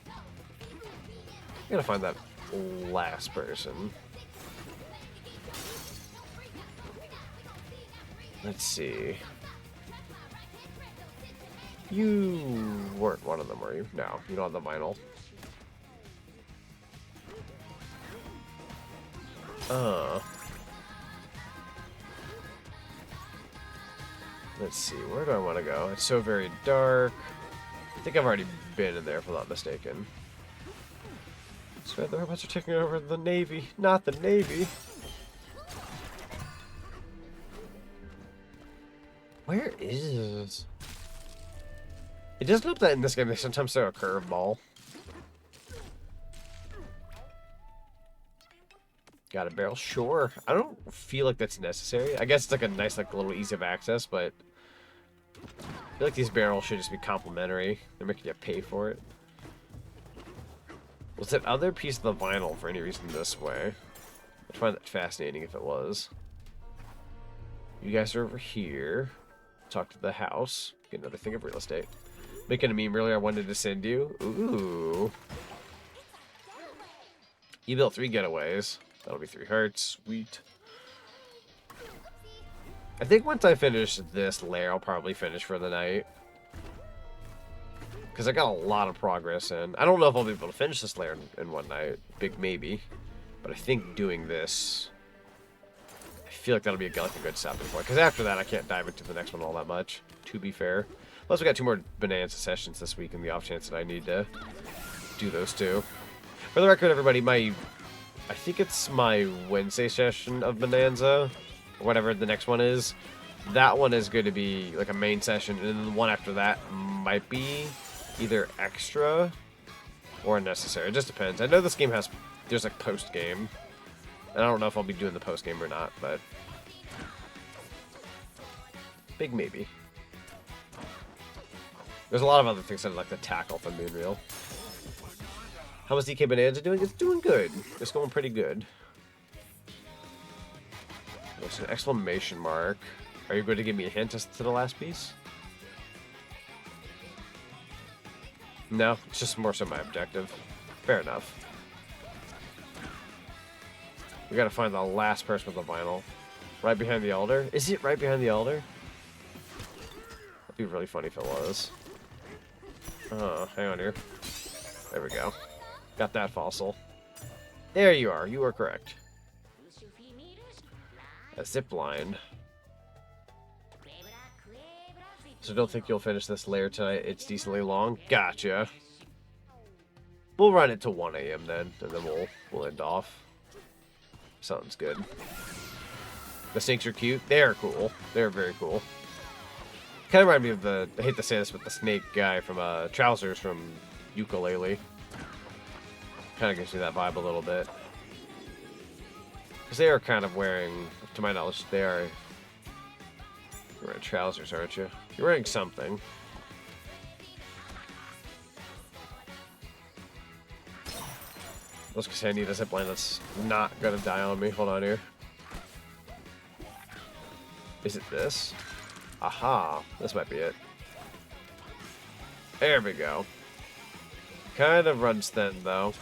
I gotta find that last person. Let's see. You weren't one of them, were you? No, you don't have the vinyl. Let's see, where do I want to go? It's so very dark. I think I've already been in there if I'm not mistaken. So the robots are taking over the Navy, not the Navy. Where is... It doesn't look that in this game they sometimes throw a curveball. Got a barrel? Sure. I don't feel like that's necessary. I guess it's like a nice, like, little ease of access, but I feel like these barrels should just be complimentary. They're making you pay for it. Was that other piece of the vinyl for any reason this way? I'd find that fascinating if it was. You guys are over here. Talk to the house. Get another thing of real estate. Making a meme earlier I wanted to send you. Ooh. You built 3 getaways. That'll be 3 hearts. Sweet. I think once I finish this layer, I'll probably finish for the night. Because I got a lot of progress in. I don't know if I'll be able to finish this layer in one night. Big maybe. But I think doing this... I feel like that'll be like a good stopping point. Because after that, I can't dive into the next one all that much, to be fair. Plus, we got 2 more Bananza sessions this week in the off chance that I need to do those 2. For the record, everybody, I think it's my Wednesday session of Bananza, or whatever the next one is. That one is going to be like a main session, and then the one after that might be either extra or unnecessary. It just depends. I know this game there's like post-game. And I don't know if I'll be doing the post-game or not, but big maybe. There's a lot of other things I'd like to tackle if I'm being real. How is DK Bananza doing? It's doing good. It's going pretty good. There's an exclamation mark. Are you going to give me a hint as to the last piece? No, it's just more so my objective. Fair enough. We gotta find the last person with the vinyl. Right behind the altar? Is it right behind the altar? That'd be really funny if it was. Oh, hang on here. There we go. Got that fossil. There you are. You are correct. A zip line. So don't think you'll finish this layer tonight. It's decently long. Gotcha. We'll run it to 1 a.m. then, and then we'll end off. Sounds good. The snakes are cute. They're cool. They're very cool. Kind of remind me of the, I hate to say this, but the snake guy from Trousers from Ukulele. Kind of gives me that vibe a little bit. Because they are kind of wearing, to my knowledge, they are... You're wearing trousers, aren't you? You're wearing something. Let's just say I need a zipline that's not gonna die on me. Hold on here. Is it this? Aha. This might be it. There we go. Kind of runs thin, though.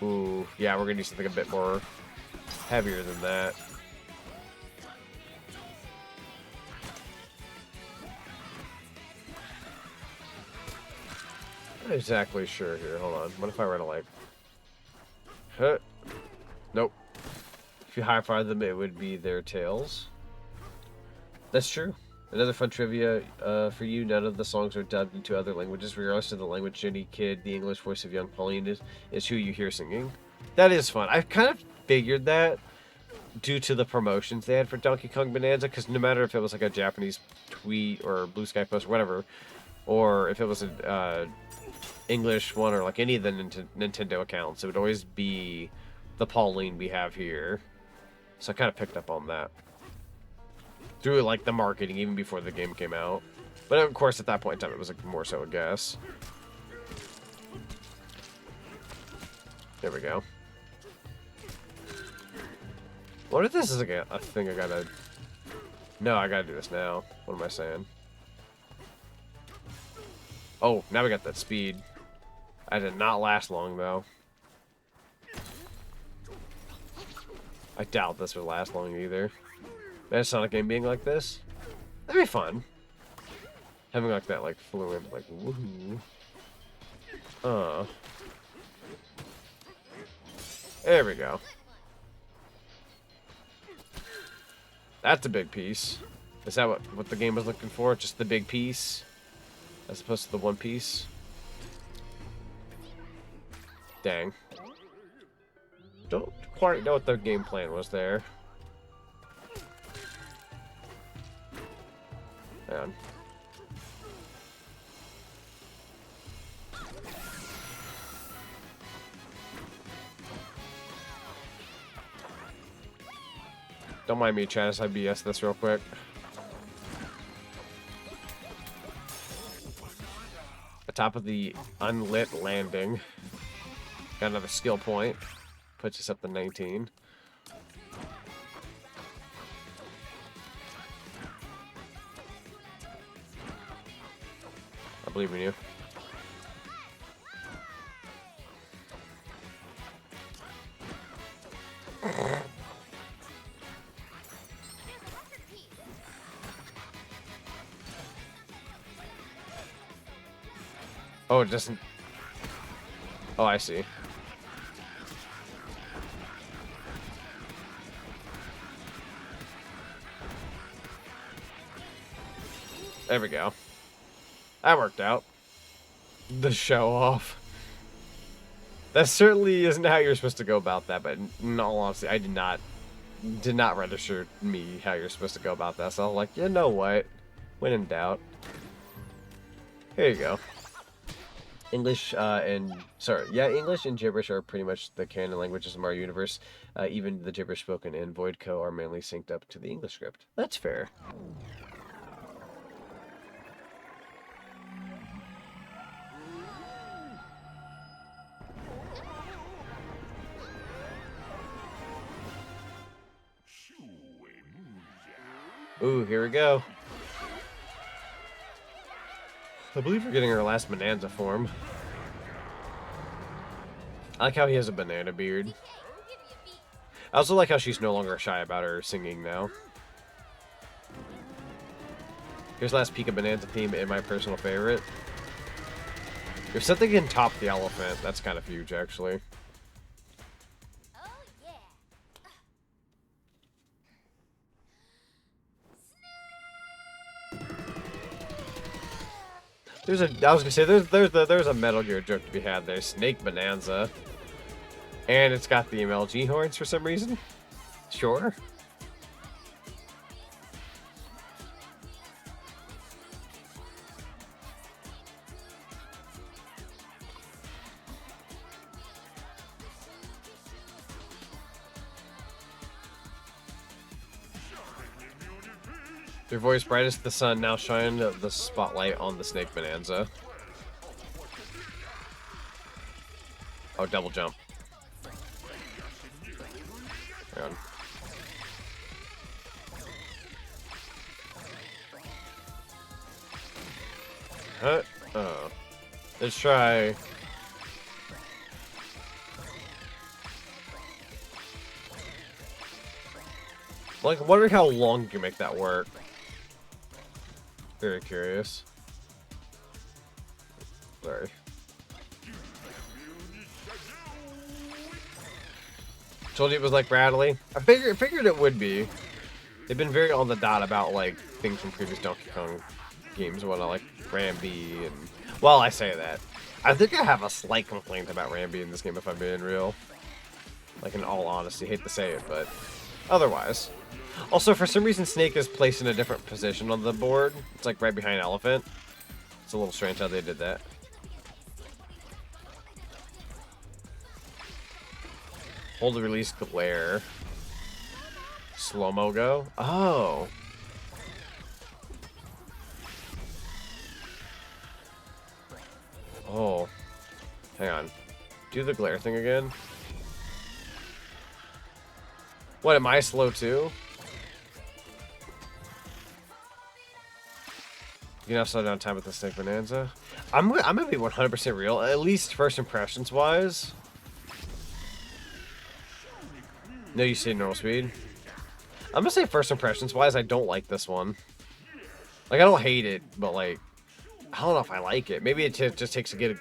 Ooh, yeah, we're gonna need something a bit more heavier than that. Not exactly sure here. Hold on. What if I were to, like... Huh. Nope. If you high-five them, it would be their tails. That's true. Another fun trivia for you. None of the songs are dubbed into other languages. Regardless of the language, Jenny Kid, the English voice of young Pauline, is who you hear singing. That is fun. I kind of figured that due to the promotions they had for Donkey Kong Bonanza, because no matter if it was like a Japanese tweet or Blue Sky post or whatever, or if it was an English one or like any of the Nintendo accounts, it would always be the Pauline we have here. So I kind of picked up on that through like the marketing even before the game came out. But of course at that point in time it was like more so a guess. There we go. What if this is like a thing I gotta... No, I gotta do this now. What am I saying? Oh, now we got that speed. I did not last long though. I doubt this would last long either. Imagine a Sonic game being like this. That'd be fun. Having like that like fluid like woohoo. There we go. That's a big piece. Is that what the game was looking for? Just the big piece? As opposed to the one piece? Dang. Don't quite know what the game plan was there. Man. Don't mind me trying to BS this real quick. The top of the unlit landing. Got another skill point. Puts us up to 19. I believe in you. Oh, it doesn't... Oh, I see. There we go. That worked out. The show off. That certainly isn't how you're supposed to go about that, but in all honesty, I did not register me how you're supposed to go about that. So I was like, you know what? When in doubt. Here you go. English English and gibberish are pretty much the canon languages of our universe. Even the gibberish spoken in Voidco are mainly synced up to the English script. That's fair. Ooh, here we go. I believe we're getting our last Bananza form. I like how he has a banana beard. I also like how she's no longer shy about her singing now. Here's last peek of Bananza theme and my personal favorite. If something can top the elephant, that's kind of huge, actually. Oh yeah. I was gonna say there's a Metal Gear joke to be had there. Snake Bananza, and it's got the MLG horns for some reason. Sure. Their voice bright as the sun now shine the spotlight on the Snake Bananza. Oh, double jump. Hang on. Huh? Oh. Let's try. Like, wondering how long you can make that work. Very curious. Sorry. Told you it was like Bradley. I figured it would be. They've been very on the dot about like things from previous Donkey Kong games and whatnot, like Rambi and. Well, I say that. I think I have a slight complaint about Rambi in this game, if I'm being real. Like, in all honesty, hate to say it, but otherwise. Also, for some reason, Snake is placed in a different position on the board. It's like right behind Elephant. It's a little strange how they did that. Hold to release glare. Slow-mo go? Oh. Oh. Hang on. Do the glare thing again. What, am I slow too? You know, slow down time with the Snake Bananza. I'm gonna be 100% real, at least first impressions wise. No, you say normal speed. I'm gonna say first impressions wise, I don't like this one. Like, I don't hate it, but like, I don't know if I like it. Maybe it just takes a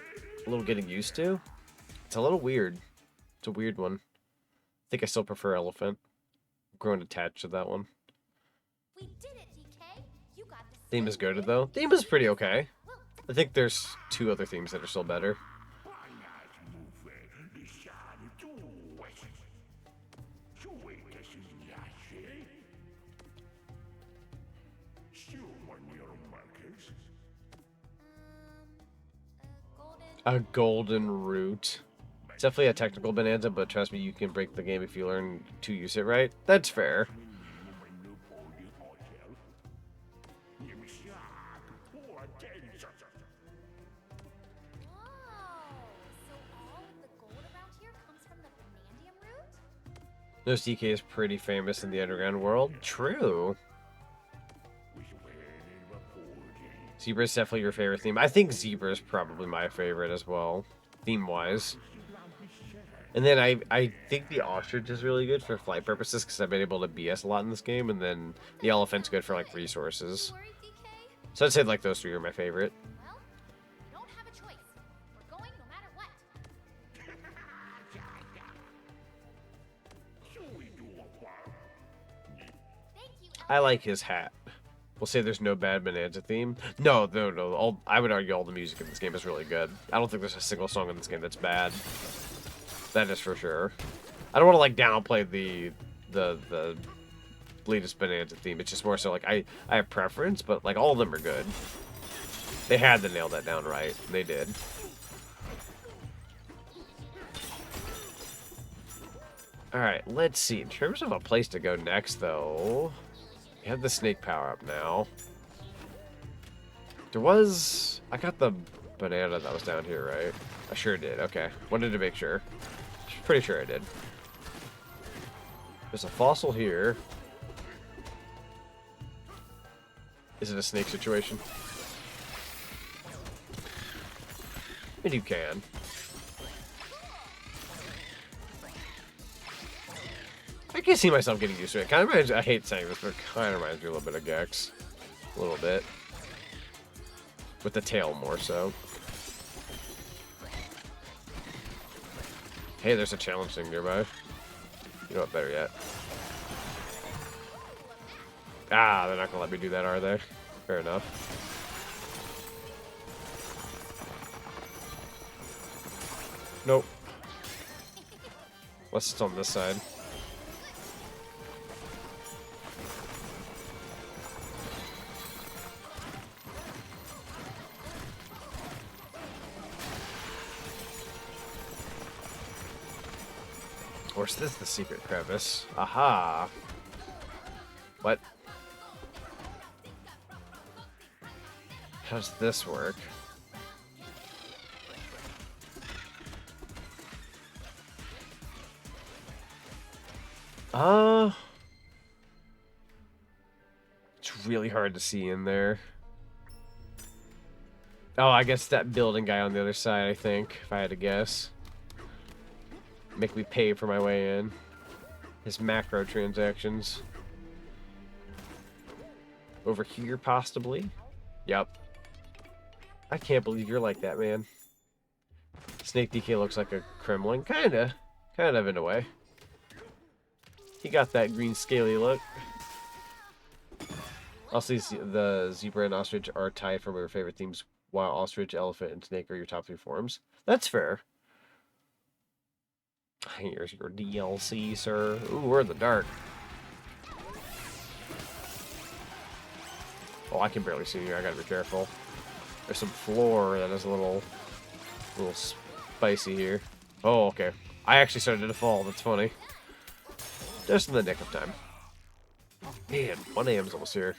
little getting used to. It's a little weird. It's a weird one. I think I still prefer Elephant. I'm growing attached to that one. We did it, DK. You got the Theme is good though. Theme is pretty okay. I think there's 2 other themes that are still better. A golden root. It's definitely a technical Bananza, but trust me, you can break the game if you learn to use it right. That's fair. This DK is pretty famous in the underground world. True. Zebra is definitely your favorite theme. I think Zebra is probably my favorite as well, theme-wise. And then I think the ostrich is really good for flight purposes because I've been able to BS a lot in this game. And then the elephant's good for like resources. So I'd say like those 3 are my favorite. Well, we don't have a choice. We're going no matter what. Thank you, I like his hat. We'll say there's no bad Bananza theme. No. I would argue all the music in this game is really good. I don't think there's a single song in this game that's bad. That is for sure. I don't want to like downplay the latest Bananza theme. It's just more so like I have preference, but like all of them are good. They had to nail that down right. They did. All right, let's see. In terms of a place to go next, though. We have the snake power up now. I got the banana that was down here, right? I sure did. Okay. Wanted to make sure. Pretty sure I did. There's a fossil here. Is it a snake situation? And you can. I can see myself getting used to it. Kind of reminds, I hate saying this, but it kind of reminds me a little bit of Gex. A little bit. With the tail more so. Hey, there's a challenge thing nearby. You know what, better yet. Ah, they're not gonna let me do that, are they? Fair enough. Nope. Unless it's on this side. Of course, this is the secret crevice. Aha! What? How does this work? It's really hard to see in there. Oh, I guess that building guy on the other side, I think, if I had to guess. Make me pay for my way in. His macro transactions. Over here, possibly? Yep. I can't believe you're like that, man. Snake DK looks like a Kremlin. Kinda. Kind of, in a way. He got that green scaly look. Also, the zebra and ostrich are tied for your favorite themes, while ostrich, elephant, and snake are your top 3 forms. That's fair. Here's your DLC, sir. Ooh, we're in the dark. Oh, I can barely see you. I gotta be careful. There's some floor that is a little spicy here. Oh, okay. I actually started to fall. That's funny. Just in the nick of time. Man, 1 a.m. is almost here.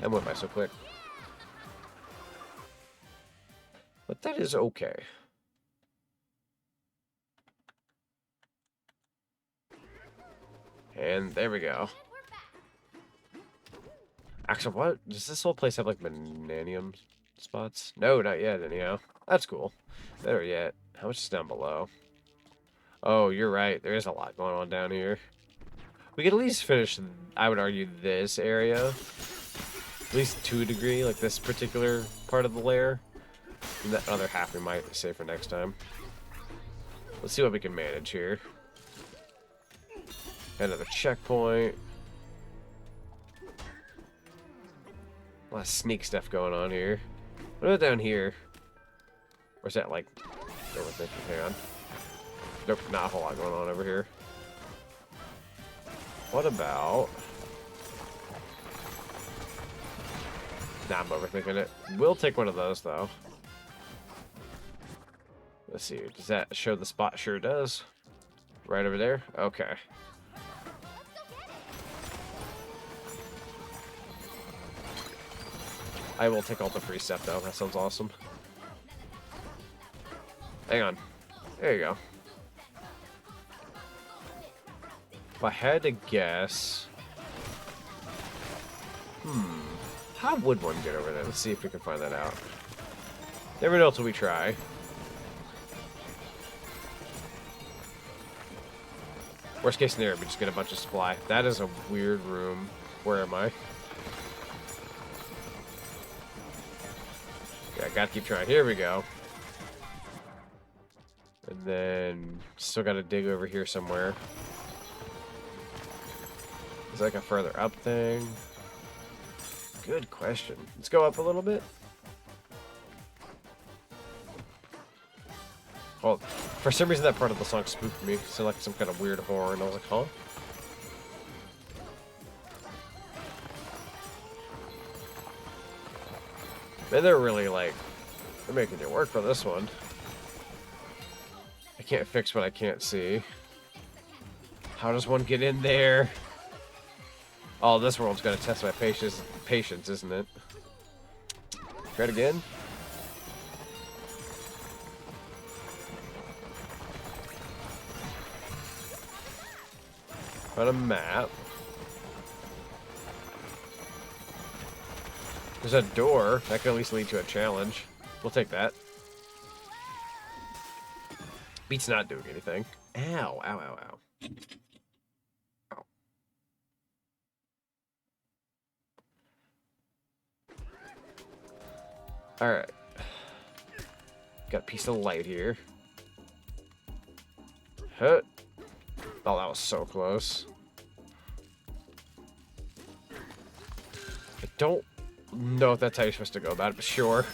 And went by so quick. But that is okay. And there we go. Actually, what? Does this whole place have, like, Bananium spots? No, not yet, anyhow. That's cool. Better yet. How much is down below? Oh, you're right. There is a lot going on down here. We could at least finish, I would argue, this area. At least to a degree, like this particular part of the lair. And that other half we might save for next time. Let's see what we can manage here. Another checkpoint. A lot of sneak stuff going on here. What about down here? Or is that like... Hang on. Nope, not a whole lot going on over here. What about... Nah, I'm overthinking it. We'll take one of those, though. Let's see. Does that show the spot? Sure does. Right over there? Okay. I will take all the free stuff, though. That sounds awesome. Hang on. There you go. If I had to guess... How would one get over there? Let's see if we can find that out. Never know till we try. Worst case scenario, we just get a bunch of supply. That is a weird room. Where am I? Yeah, I gotta keep trying. Here we go. And then still gotta dig over here somewhere. Is that like a further up thing? Good question. Let's go up a little bit. Well, for some reason that part of the song spooked me. So like some kind of weird horn. I was like, huh? Man, they're really like, they're making it work for this one. I can't fix what I can't see. How does one get in there? Oh, this world's gonna test my patience, isn't it? Try it again. Find a map. There's a door. That could at least lead to a challenge. We'll take that. Beats not doing anything. Ow, ow, ow, ow. Ow. Alright. Got a piece of light here. Huh. Oh, that was so close. I don't know if that's how you're supposed to go about it, but sure.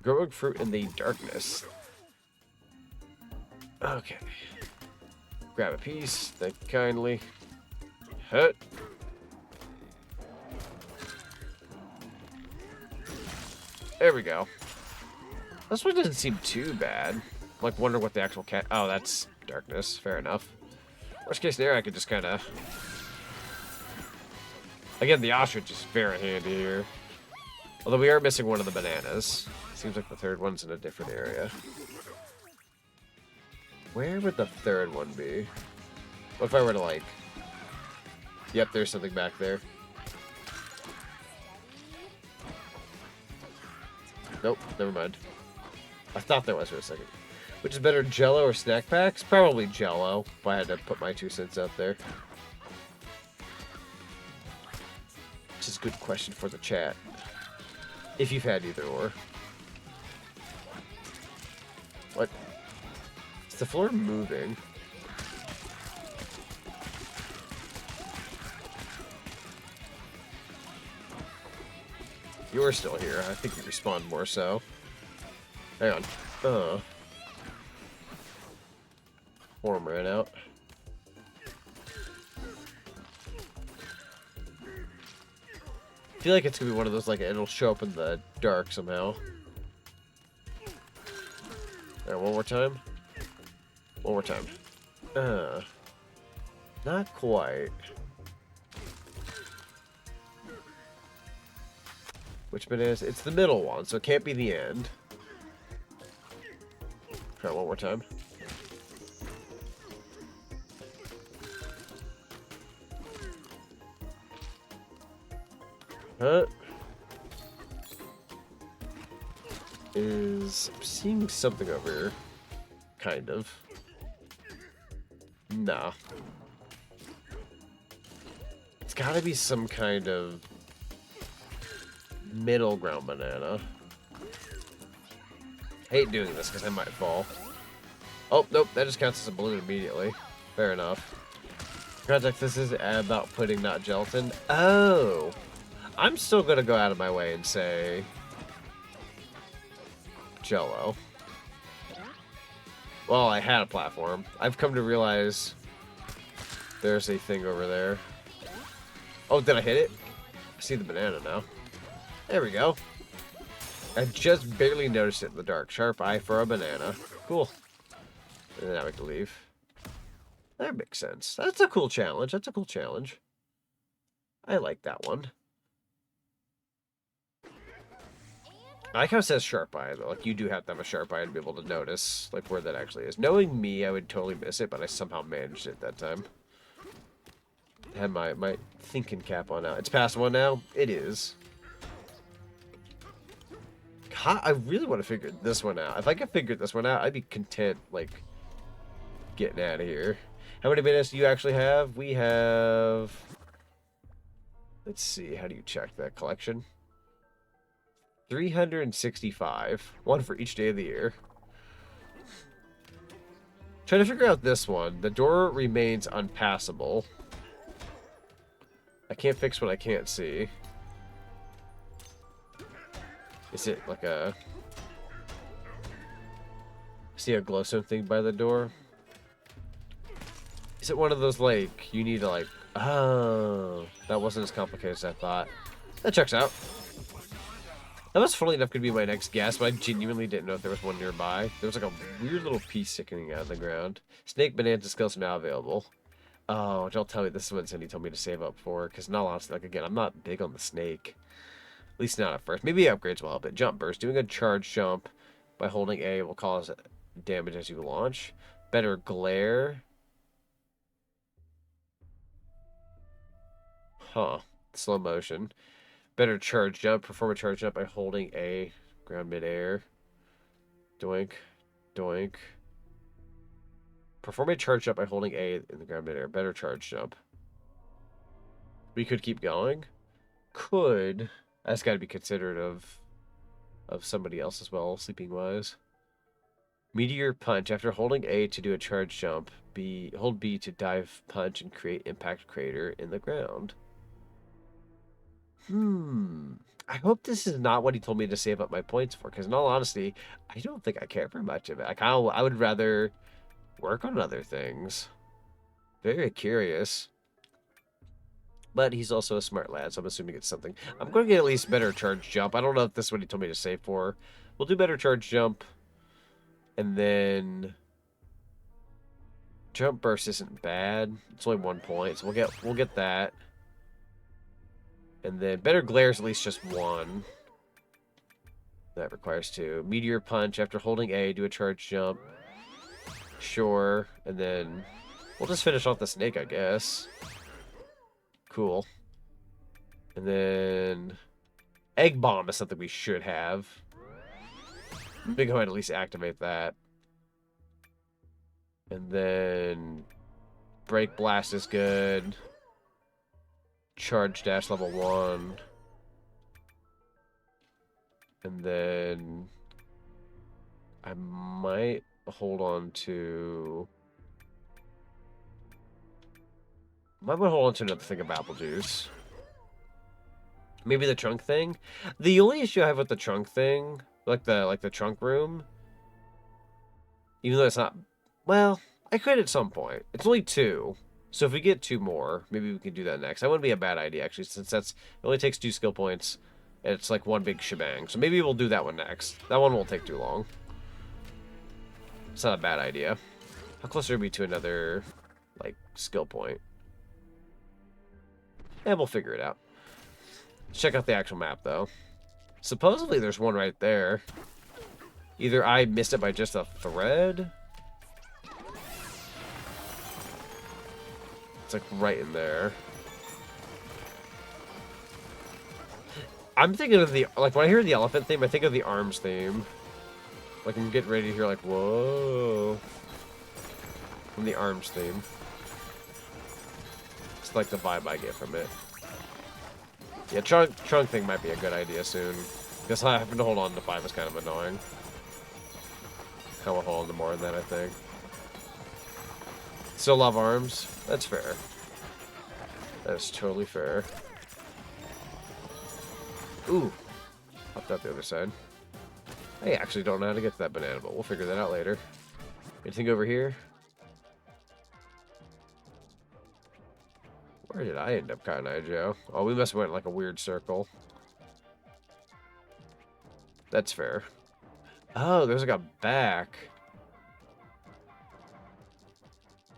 Growing fruit in the darkness. Okay. Grab a piece. Thank you kindly. Hut. There we go. This one doesn't seem too bad. Like, wonder what the actual cat... Oh, that's darkness. Fair enough. Worst case scenario, I could just kind of... Again, the ostrich is very handy here. Although we are missing one of the bananas. Seems like the third one's in a different area. Where would the third one be? What if I were to, like... Yep, there's something back there. Nope, never mind. I thought there was for a second. Which is better, Jello or snack packs? Probably Jello, if I had to put my 2 cents out there. Which is a good question for the chat. If you've had either or. What? Is the floor moving? You're still here. I think you respawned more so. Hang on. Form ran out. I feel like it's gonna be one of those, like, it'll show up in the dark somehow. Alright, one more time. One more time. Not quite. Which bananas? It's the middle one, so it can't be the end. Try it one more time. Huh? I'm seeing something over here. Kind of. Nah. It's gotta be some kind of middle ground banana. Hate doing this because I might fall. Oh, nope, that just counts as a balloon immediately. Fair enough. Context, this is about pudding, not gelatin. Oh! I'm still gonna go out of my way and say Jello. Well, I had a platform. I've come to realize there's a thing over there. Oh, did I hit it? I see the banana now. There we go. I just barely noticed it in the dark. Sharp eye for a banana. Cool. And then now we can leave. That makes sense. That's a cool challenge. That's a cool challenge. I like that one. I like how it says sharp eye, though. Like, you do have to have a sharp eye to be able to notice, like, where that actually is. Knowing me, I would totally miss it, but I somehow managed it that time. Had my thinking cap on now. It's past one now? It is. God, I really want to figure this one out. If I could figure this one out, I'd be content, like, getting out of here. How many bananas do you actually have? We have... Let's see, how do you check that collection? 365. One for each day of the year. Trying to figure out this one. The door remains unpassable. I can't fix what I can't see. Is it like a... See a glowstone thing by the door? Is it one of those, like, you need to, like... Oh, that wasn't as complicated as I thought. That checks out. That was, funny enough, could be my next guess, but I genuinely didn't know if there was one nearby. There was like a weird little piece sticking out of the ground. Snake Bananza skills are now available. Oh, don't tell me this is what Cindy told me to save up for, because not honestly, like, again, I'm not big on the snake. At least not at first. Maybe upgrades will help it. Jump burst. Doing a charge jump by holding A will cause damage as you launch. Better glare. Huh. Slow motion. Better charge jump. Perform a charge jump by holding A. Ground midair. Doink. Doink. Perform a charge jump by holding A in the ground midair. Better charge jump. We could keep going. Could. That's got to be considerate of somebody else as well, sleeping wise. Meteor punch. After holding A to do a charge jump, hold B to dive punch and create impact crater in the ground. I hope this is not what he told me to save up my points for, because in all honesty, I don't think I care for much of it. I would rather work on other things. Very curious. But he's also a smart lad, so I'm assuming it's something. I'm going to get at least better charge jump. I don't know if this is what he told me to save for. We'll do better charge jump. And then jump burst isn't bad. It's only 1 point, so we'll get that. And then better glare is at least just 1. That requires 2. Meteor punch. After holding A, do a charge jump. Sure. And then we'll just finish off the snake, I guess. Cool. And then egg bomb is something we should have. I think I might at least activate that. And then break blast is good. Charge dash level 1. And then I might hold on to... another thing of apple juice. Maybe the trunk thing. The only issue I have with the trunk thing, like the trunk room, even though it's not, well, I could at some point. It's only 2, so if we get 2 more, maybe we can do that next. That wouldn't be a bad idea actually, since it only takes 2 skill points, and it's like one big shebang. So maybe we'll do that one next. That one won't take too long. It's not a bad idea. How close are we to another like skill point? And we'll figure it out. Let's check out the actual map, though. Supposedly, there's one right there. Either I missed it by just a thread. It's like right in there. I'm thinking of the... Like, when I hear the elephant theme, I think of the arms theme. Like, I'm getting ready to hear, like, whoa. From the arms theme. It's like the vibe I get from it. Yeah, trunk thing might be a good idea soon. Because having to hold on to 5 is kind of annoying. I will hold on to more than that, I think. Still love arms. That's fair. That's totally fair. Ooh. Popped out the other side. I actually don't know how to get to that banana, but we'll figure that out later. Anything over here? Where did I end up, Cotton Eye Joe? Oh, we must have went like a weird circle. That's fair. Oh, there's like a back.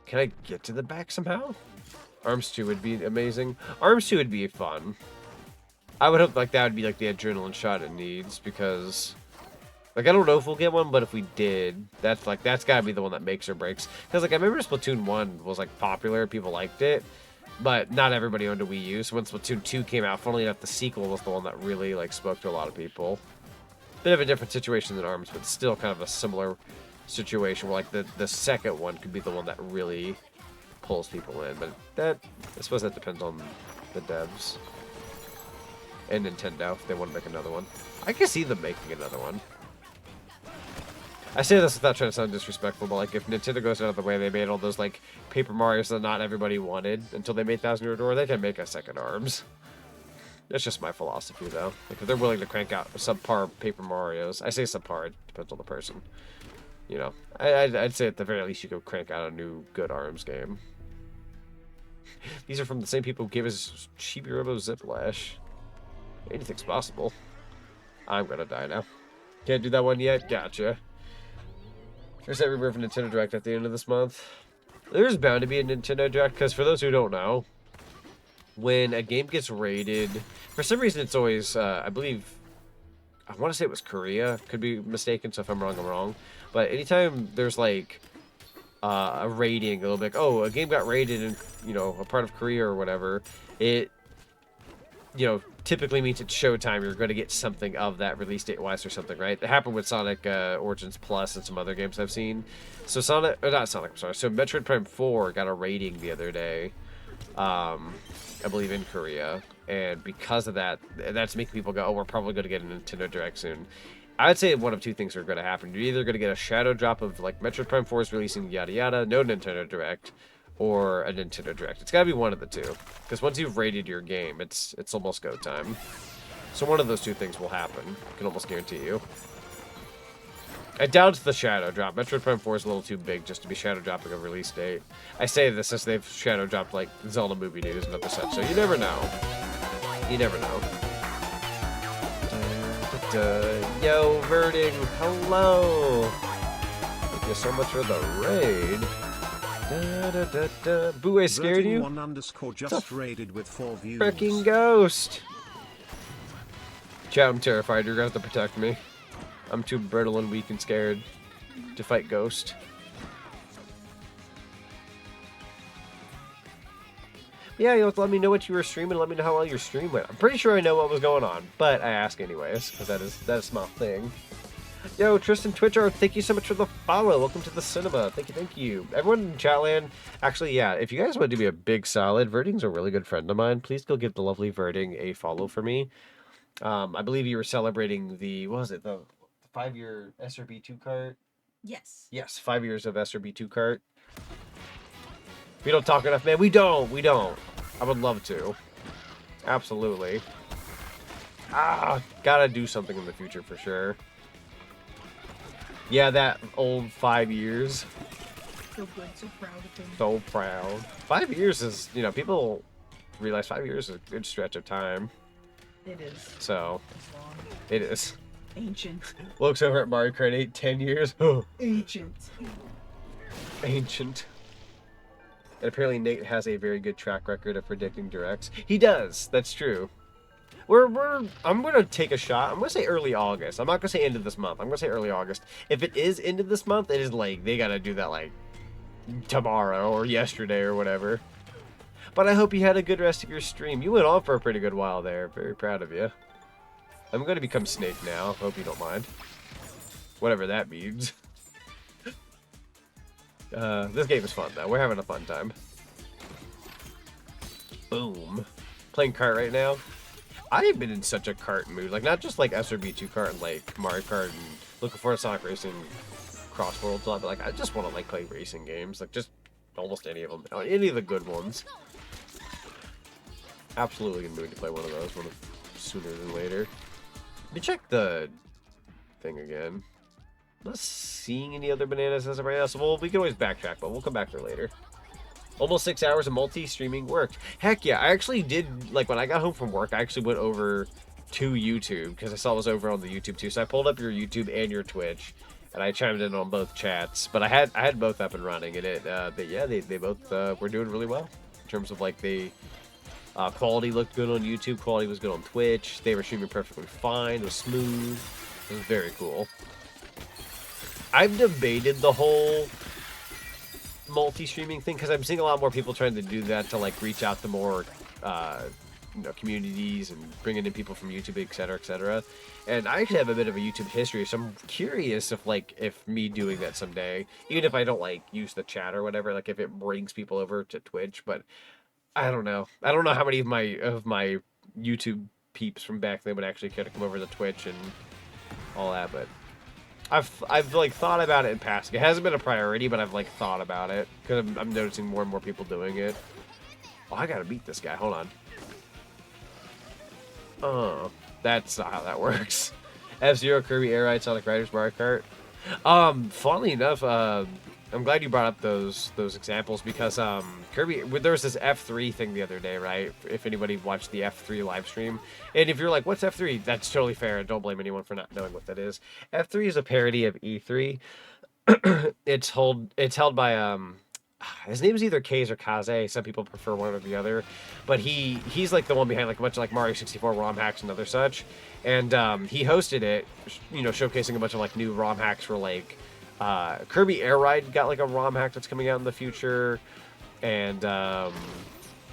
Can I get to the back somehow? Arms 2 would be amazing. Arms 2 would be fun. I would hope like that would be like the adrenaline shot it needs, because like I don't know if we'll get one, but if we did, that's gotta be the one that makes or breaks. Because like I remember Splatoon 1 was like popular, people liked it. But not everybody owned a Wii U, so when Splatoon 2 came out, funnily enough, the sequel was the one that really, like, spoke to a lot of people. Bit of a different situation than ARMS, but still kind of a similar situation where, like, the second one could be the one that really pulls people in. But I suppose that depends on the devs. And Nintendo, if they want to make another one. I can see them making another one. I say this without trying to sound disrespectful, but like if Nintendo goes out of the way, they made all those like Paper Marios that not everybody wanted until they made Thousand Year Door, they can make a second ARMS. That's just my philosophy, though. Like if they're willing to crank out subpar Paper Marios, I say subpar, it depends on the person. You know, I'd say at the very least you could crank out a new good ARMS game. These are from the same people who gave us Chibi Robo Ziplash. Anything's possible. I'm gonna die now. Can't do that one yet? Gotcha. There's that rumor of a Nintendo Direct at the end of this month. There's bound to be a Nintendo Direct, because for those who don't know, when a game gets rated, for some reason it's always, I believe, I want to say it was Korea, could be mistaken, so if I'm wrong, I'm wrong. But anytime there's like a rating, a little bit, oh, a game got rated in, you know, a part of Korea or whatever, the typically means it's showtime. You're going to get something of that release date wise or something, right? It happened with Sonic Origins Plus and some other games I've seen. So So Metroid Prime 4 got a rating the other day, I believe in Korea, and because of that, that's making people go, oh, we're probably going to get a Nintendo Direct soon. I'd say one of two things are going to happen. You're either going to get a shadow drop of like Metroid Prime 4 is releasing yada yada, no Nintendo Direct, or a Nintendo Direct. It's got to be one of the two, because once you've rated your game, it's almost go time. So one of those two things will happen. I can almost guarantee you. I doubt it's the shadow drop. Metroid Prime 4 is a little too big just to be shadow dropping a release date. I say this as they've shadow dropped like Zelda movie news and other such, so you never know. You never know. Yo, Verding, hello! Thank you so much for the raid. Boo, I scared you? Just raided with 4 views. Freaking ghost! Chat, I'm terrified. You're gonna have to protect me. I'm too brittle and weak and scared to fight Ghost. Yeah, you'll have to let me know what you were streaming. Let me know how well your stream went. I'm pretty sure I know what was going on, but I ask anyways, because that is my thing. Yo, Tristan Twitcher, thank you so much for the follow. Welcome to the cinema. Thank you. Everyone in Chatland, actually, yeah, if you guys want to do me a big solid, Verding's a really good friend of mine. Please go give the lovely Verding a follow for me. I believe you were celebrating the 5-year SRB2 cart? Yes. Yes, 5 years of SRB2 cart. We don't talk enough, man. We don't. I would love to. Absolutely. Gotta do something in the future for sure. Yeah, that old 5 years. So good, so proud of him. So proud. 5 years is, people realize 5 years is a good stretch of time. It is. So, It's long. it is. Ancient. Looks over at Mario Kart 8, 10 years. Ancient. Ancient. And apparently Nate has a very good track record of predicting directs. He does. That's true. I'm gonna take a shot. I'm gonna say early August. I'm not gonna say end of this month. I'm gonna say early August. If it is end of this month, it is like they gotta do that like tomorrow or yesterday or whatever. But I hope you had a good rest of your stream. You went on for a pretty good while there. Very proud of you. I'm gonna become Snake now. Hope you don't mind. Whatever that means. This game is fun though. We're having a fun time. Boom. Playing kart right now. I've been in such a kart mood. Like, not just like SRB2 kart and like Mario Kart and looking forward to Sonic Racing Cross Worlds a lot, but like I just want to like play racing games. Like just almost any of them. Any of the good ones. Absolutely in the mood to play one of those sooner than later. Let me check the thing again. I'm not seeing any other bananas as of right now, so we can always backtrack, but we'll come back to it later. Almost 6 hours of multi-streaming worked. Heck yeah, I actually did, like when I got home from work, I actually went over to YouTube, because I saw it was over on the YouTube too, so I pulled up your YouTube and your Twitch, and I chimed in on both chats, but I had both up and running, and they both were doing really well, in terms of like quality looked good on YouTube, quality was good on Twitch, they were streaming perfectly fine, it was smooth, it was very cool. I've debated the whole multi-streaming thing because I'm seeing a lot more people trying to do that to like reach out to more communities and bringing in people from YouTube, etc. And I actually have a bit of a YouTube history, so I'm curious if me doing that someday, even if I don't like use the chat or whatever, like if it brings people over to Twitch. But I don't know how many of my YouTube peeps from back then would actually care to come over to Twitch and all that, but I've like thought about it in passing. It hasn't been a priority, but I've like thought about it because I'm noticing more and more people doing it. Oh, I gotta beat this guy. Hold on. Oh, that's not how that works. F-Zero, Kirby, Air Ride, Sonic Riders, Mario Kart. Funnily enough, I'm glad you brought up those examples because Kirby, there was this F3 thing the other day, right? If anybody watched the F3 live stream, and if you're like, "What's F3?" That's totally fair. Don't blame anyone for not knowing what that is. F3 is a parody of E3. It's held by his name is either Kaze or Kaze. Some people prefer one or the other, but he's like the one behind like a bunch of like Mario 64 ROM hacks and other such, and he hosted it, showcasing a bunch of like new ROM hacks for like. Kirby Air Ride got like a ROM hack that's coming out in the future, and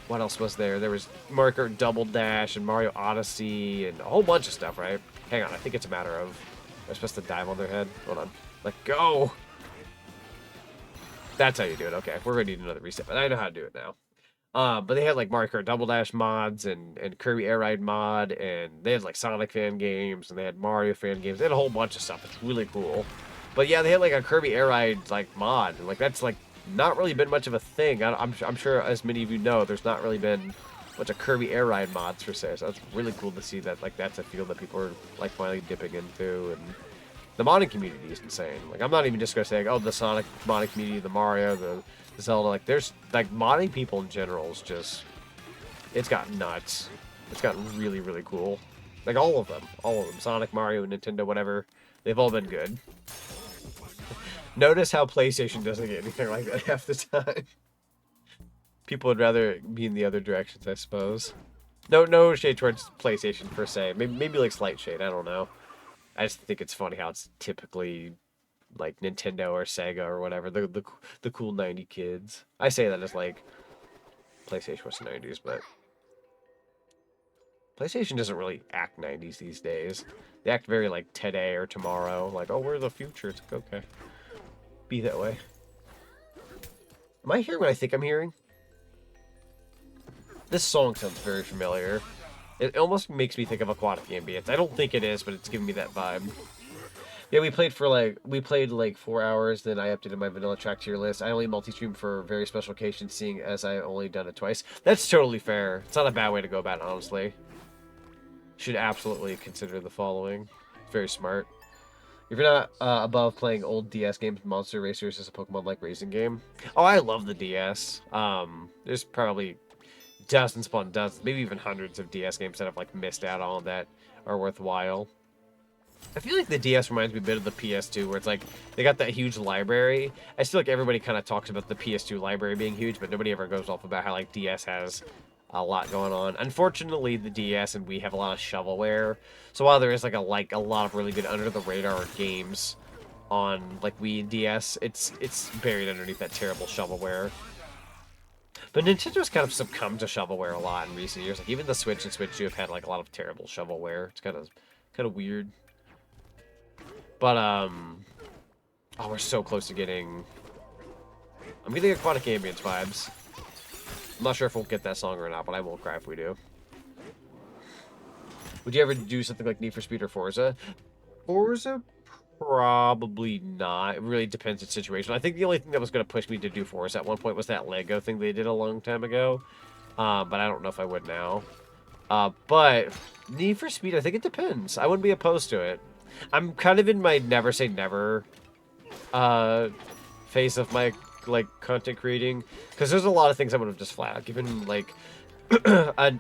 What else was there? There was Mario Kart Double Dash and Mario Odyssey and a whole bunch of stuff, right? Hang on, I think it's a matter of... Am I supposed to dive on their head? Hold on. Let go! That's how you do it. Okay, we're going to need another reset, but I know how to do it now. But they had like Mario Kart Double Dash mods and Kirby Air Ride mod, and they had like Sonic fan games, and they had Mario fan games. They had a whole bunch of stuff. It's really cool. But yeah, they had like a Kirby Air Ride like mod. Like that's like not really been much of a thing. I'm sure as many of you know, there's not really been a bunch of Kirby Air Ride mods per se. So that's really cool to see that like that's a field that people are like finally dipping into, and the modding community is insane. Like I'm not even just gonna say like, oh, the Sonic modding community, the Mario, the Zelda, like there's like modding people in general is just, it's gotten nuts. It's gotten really, really cool. Like all of them, Sonic, Mario, Nintendo, whatever, they've all been good. Notice how PlayStation doesn't get anything like that half the time. People would rather be in the other directions, I suppose. No shade towards PlayStation per se. Maybe like slight shade, I don't know. I just think it's funny how it's typically like Nintendo or Sega or whatever, the cool 90 kids. I say that as like PlayStation was the 90s, but PlayStation doesn't really act 90s these days. They act very like today or tomorrow, like, oh, we're the future. It's like, okay, be that way. Am I hearing what I think I'm hearing? This song sounds very familiar. It almost makes me think of Aquatic Ambience. I don't think it is, but it's giving me that vibe. Yeah, we played like 4 hours, then I updated my vanilla track tier list. I only multi-stream for very special occasions, seeing as I've only done it twice. That's totally fair. It's not a bad way to go about it, honestly. Should absolutely consider the following. Very smart. If you're not above playing old DS games, Monster Racers is a Pokemon-like racing game. Oh, I love the DS. There's probably dozens upon dozens, maybe even hundreds of DS games that I've like missed out on that are worthwhile. I feel like the DS reminds me a bit of the PS2, where it's like they got that huge library. I feel like everybody kind of talks about the PS2 library being huge, but nobody ever goes off about how like DS has a lot going on. Unfortunately, the DS and Wii have a lot of shovelware. So while there is like a lot of really good under the radar games on like Wii and DS, it's buried underneath that terrible shovelware. But Nintendo's kind of succumbed to shovelware a lot in recent years. Like even the Switch and Switch 2 have had like a lot of terrible shovelware. It's kind of weird. But oh, we're so close to getting. I'm getting Aquatic Ambience vibes. I'm not sure if we'll get that song or not, but I won't cry if we do. Would you ever do something like Need for Speed or Forza? Forza? Probably not. It really depends on the situation. I think the only thing that was going to push me to do Forza at one point was that Lego thing they did a long time ago. But I don't know if I would now. But Need for Speed, I think it depends. I wouldn't be opposed to it. I'm kind of in my never say never phase of my like content creating, because there's a lot of things I would have just flat out given like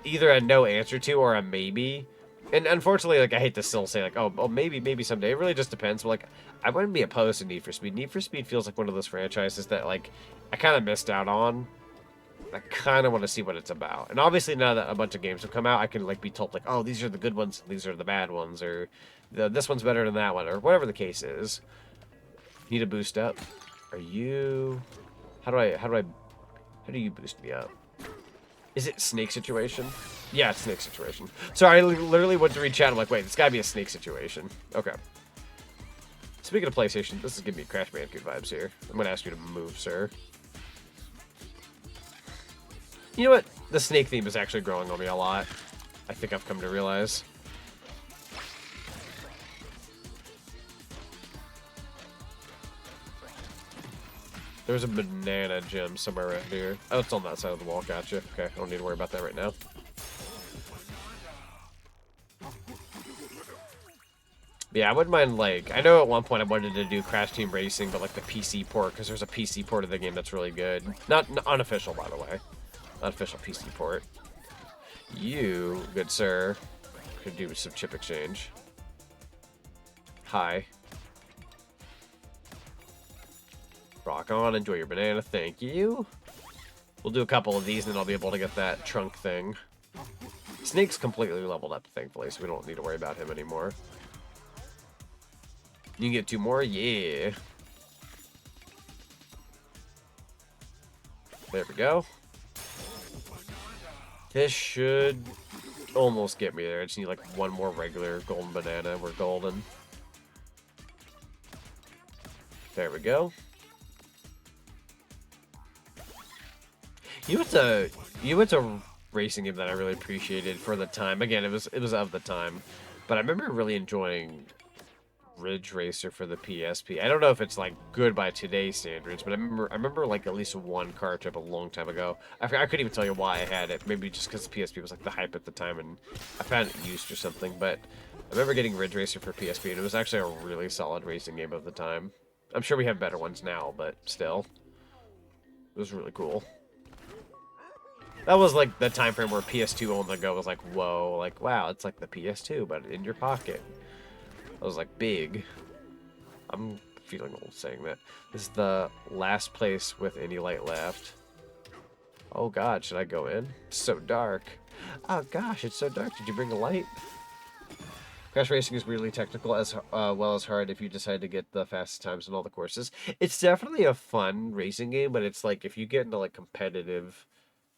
either a no answer to or a maybe. And unfortunately, like I hate to still say like, oh maybe someday. It really just depends. But like I wouldn't be opposed to Need for Speed. Need for Speed feels like one of those franchises that like I kind of missed out on. I kind of want to see what it's about. And obviously now that a bunch of games have come out, I can like be told like, oh, these are the good ones, these are the bad ones, or this one's better than that one, or whatever the case is. Need a boost up? Are you? How do you boost me up? Is it snake situation? Yeah, it's snake situation. Sorry, I literally went to read chat. I'm like, wait, it's gotta be a snake situation. Okay. Speaking of PlayStation, this is giving me Crash Bandicoot vibes here. I'm gonna ask you to move, sir. You know what? The snake theme is actually growing on me a lot. I think I've come to realize. There's a banana gem somewhere around here. Oh, it's on that side of the wall. Gotcha. Okay, I don't need to worry about that right now. Yeah, I wouldn't mind, like... I know at one point I wanted to do Crash Team Racing, but, like, the PC port, because there's a PC port of the game that's really good. Not unofficial, by the way. Unofficial PC port. You, good sir, could do some chip exchange. Hi. Rock on, enjoy your banana, thank you. We'll do a couple of these and then I'll be able to get that trunk thing. Snake's completely leveled up, thankfully, so we don't need to worry about him anymore. You can get 2 more? Yeah. There we go. This should almost get me there. I just need like one more regular golden banana. We're golden. There we go. You went to racing game that I really appreciated for the time. Again, it was of the time, but I remember really enjoying Ridge Racer for the PSP. I don't know if it's like good by today's standards, but I remember like at least one car trip a long time ago. I couldn't even tell you why I had it. Maybe just because the PSP was like the hype at the time, and I found it used or something. But I remember getting Ridge Racer for PSP, and it was actually a really solid racing game of the time. I'm sure we have better ones now, but still, it was really cool. That was like the time frame where PS2 on the go was like, whoa, like, wow, it's like the PS2, but in your pocket. That was like big. I'm feeling old saying that. This is the last place with any light left. Oh god, should I go in? It's so dark. Oh gosh, it's so dark. Did you bring a light? Crash racing is weirdly technical as well as hard if you decide to get the fastest times in all the courses. It's definitely a fun racing game, but it's like if you get into like competitive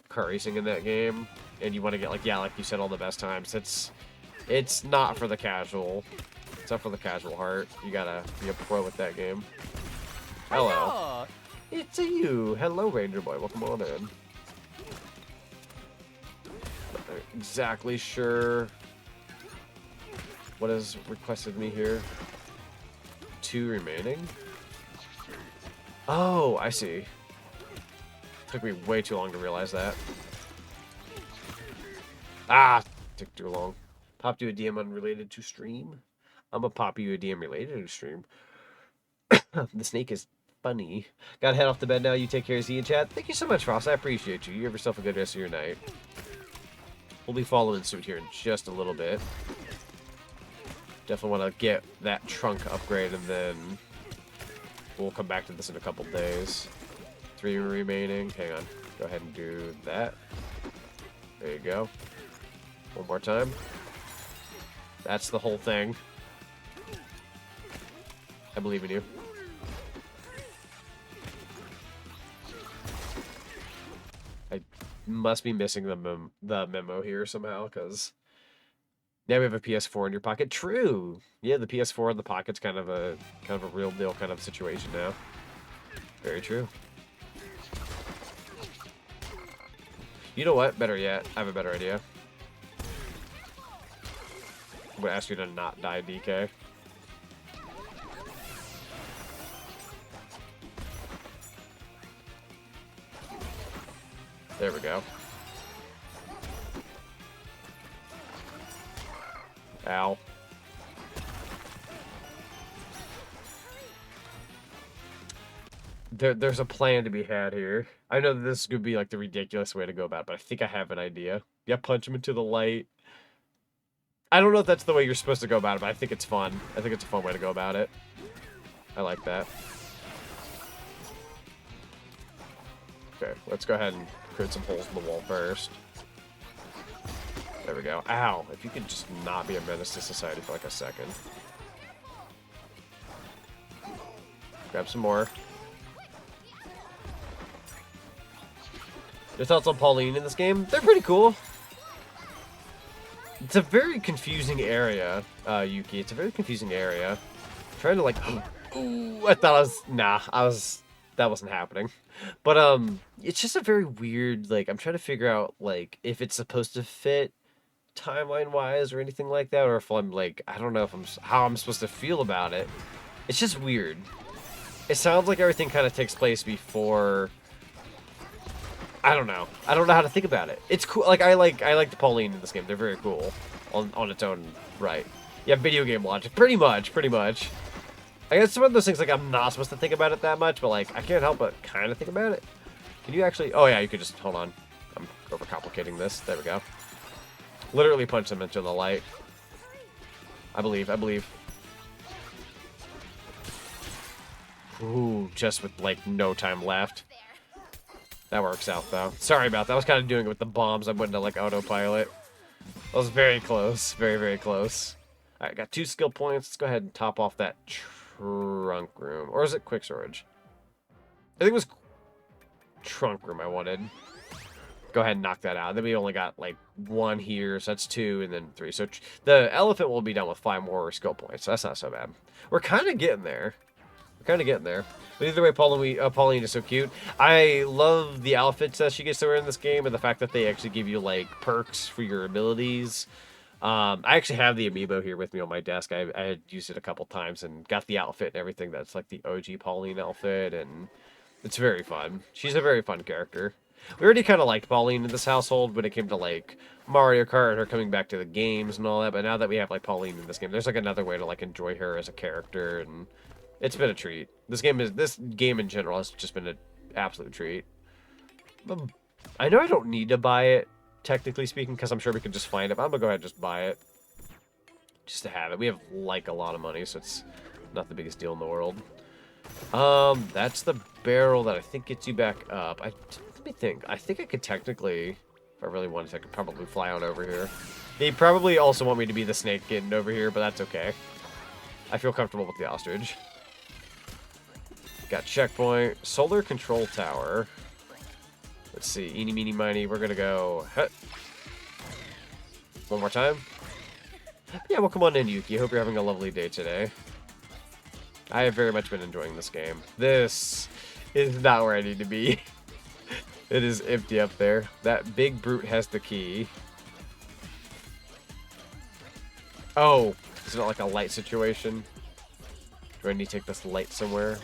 car racing in that game and you want to get like, yeah, like you said, all the best times, it's not for the casual. It's not for the casual heart. You gotta be a pro with that game. Hello. It's you. Hello, Ranger Boy. Welcome on in. Not exactly sure what has requested me here. 2 remaining. Oh, I see. Took me way too long to realize that. Ah, took too long. Popped you a DM unrelated to stream. I'm gonna pop you a DM related to stream. The snake is funny. Gotta head off to bed now. You take care of Z in chat. Thank you so much, Frost. I appreciate you. You have yourself a good rest of your night. We'll be following suit here in just a little bit. Definitely want to get that trunk upgrade, and then we'll come back to this in a couple days. 3 remaining. Hang on. Go ahead and do that. There you go. One more time. That's the whole thing. I believe in you. I must be missing the memo here somehow, because now we have a PS4 in your pocket. True. Yeah, the PS4 in the pocket's kind of a real deal kind of situation now. Very true. You know what? Better yet, I have a better idea. I'm gonna ask you to not die, DK. There we go. Ow. There's a plan to be had here. I know that this could be like the ridiculous way to go about it, but I think I have an idea. Yeah, punch him into the light. I don't know if that's the way you're supposed to go about it, but I think it's fun. I think it's a fun way to go about it. I like that. Okay, let's go ahead and create some holes in the wall first. There we go. Ow! If you could just not be a menace to society for like a second. Grab some more. Your thoughts on Pauline in this game? They're pretty cool. It's a very confusing area, Yuki. It's a very confusing area. I'm trying to like, ooh, I thought I was, nah, that wasn't happening. But it's just a very weird, like, I'm trying to figure out like if it's supposed to fit timeline-wise or anything like that, or if I'm like, I don't know if how I'm supposed to feel about it. It's just weird. It sounds like everything kind of takes place before. I don't know. I don't know how to think about it. It's cool. Like I like the Pauline in this game. They're very cool on its own right. Yeah, video game logic. Pretty much. I guess some of those things like I'm not supposed to think about it that much, but like I can't help but kind of think about it. Can you actually? Oh yeah, you could just hold on. I'm overcomplicating this. There we go. Literally punch them into the light. I believe. Ooh, just with like no time left. That works out, though. Sorry about that. I was kind of doing it with the bombs. I went into, like, autopilot. That was very close. Very, very close. Alright, got 2 skill points. Let's go ahead and top off that trunk room. Or is it quick storage? I think it was trunk room I wanted. go ahead and knock that out. Then we only got like 1 here, so that's 2, and then 3. So the elephant will be done with 5 more skill points, so that's not so bad. We're kind of getting there. But either way, Pauline is so cute. I love the outfits that she gets to wear in this game, and the fact that they actually give you like perks for your abilities. I actually have the amiibo here with me on my desk. I had used it a couple times and got the outfit and everything. That's like the OG Pauline outfit, and it's very fun. She's a very fun character. We already kind of liked Pauline in this household when it came to like Mario Kart and her coming back to the games and all that. But now that we have like Pauline in this game, there's like another way to like enjoy her as a character, and it's been a treat. This game in general has just been an absolute treat. I know I don't need to buy it, technically speaking, because I'm sure we can just find it. But I'm gonna go ahead and just buy it, just to have it. We have like a lot of money, so it's not the biggest deal in the world. That's the barrel that I think gets you back up. Let me think. I think I could technically, if I really wanted to, I could probably fly out over here. They probably also want me to be the snake getting over here, but that's okay. I feel comfortable with the ostrich. Got checkpoint, solar control tower. Let's see, eeny, meeny, miny. We're gonna go. Huh. One more time. Yeah, well, come on in, Yuki. Hope you're having a lovely day today. I have very much been enjoying this game. This is not where I need to be. It is empty up there. That big brute has the key. Oh, is it like a light situation? Do I need to take this light somewhere?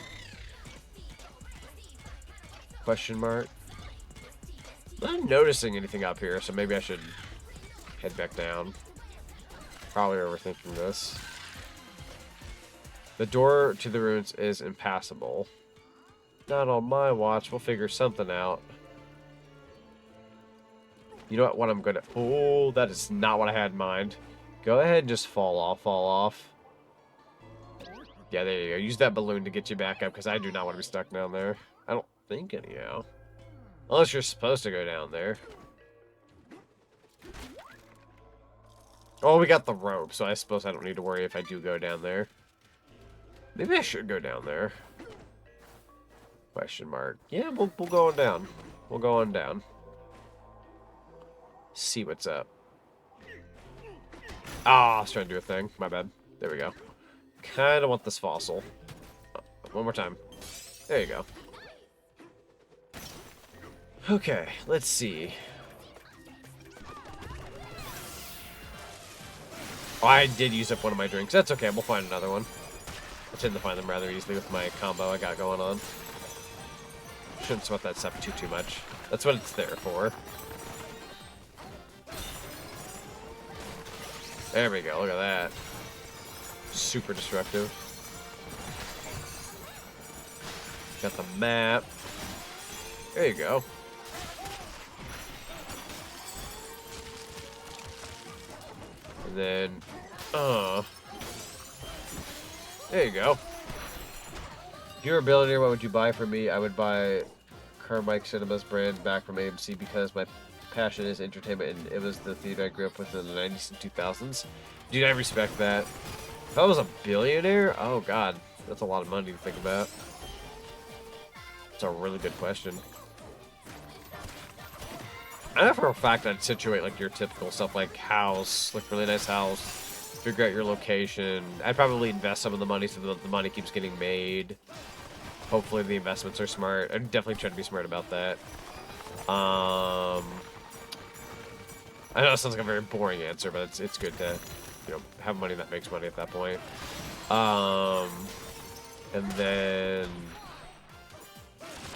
Question mark. I'm not noticing anything up here, so maybe I should head back down. Probably overthinking this. The door to the ruins is impassable. Not on my watch. We'll figure something out. You know what I'm gonna... Oh, that is not what I had in mind. Go ahead and just fall off. Yeah, there you go. Use that balloon to get you back up, because I do not want to be stuck down there. I don't think, anyhow. Unless you're supposed to go down there. Oh, we got the rope, so I suppose I don't need to worry if I do go down there. Maybe I should go down there. Question mark. Yeah, we'll go on down. We'll go on down. See what's up. Ah, I was trying to do a thing. My bad. There we go. Kind of want this fossil. One more time. There you go. Okay, let's see. Oh, I did use up one of my drinks. That's okay. We'll find another one. I tend to find them rather easily with my combo I got going on. Shouldn't sweat that stuff too much. That's what it's there for. There we go. Look at that. Super destructive. Got the map. There you go. And then, there you go. Your ability, what would you buy for me? I would buy Carmike Cinema's brand back from AMC because my passion is entertainment, and it was the theater I grew up with in the 90s and 2000s. Dude, I respect that. If I was a billionaire, oh god, that's a lot of money to think about. It's a really good question. I know for a fact I'd situate like your typical stuff, like house, like really nice house, figure out your location. I'd probably invest some of the money so that the money keeps getting made. Hopefully the investments are smart. I'd definitely try to be smart about that. I know it sounds like a very boring answer, but it's good to, you know, have money that makes money at that point. And then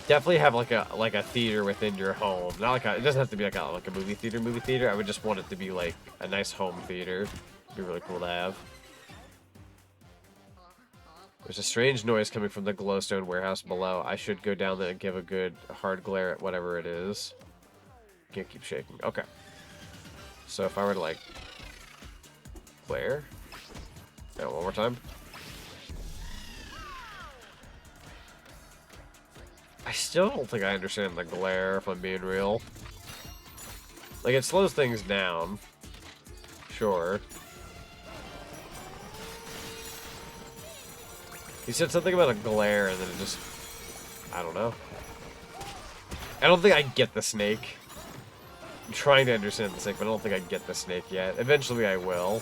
definitely have like a theater within your home. Not like it doesn't have to be like a movie theater. I would just want it to be like a nice home theater. It'd be really cool to have. There's a strange noise coming from the glowstone warehouse below. I should go down there and give a good hard glare at whatever it is. Can't keep shaking. Okay. So if I were to like glare. Yeah, one more time. I still don't think I understand the glare, if I'm being real. Like, it slows things down. Sure. He said something about a glare, and then it just... I don't know. I don't think I get the snake. trying to understand the snake, but I don't think I get the snake yet. Eventually I will.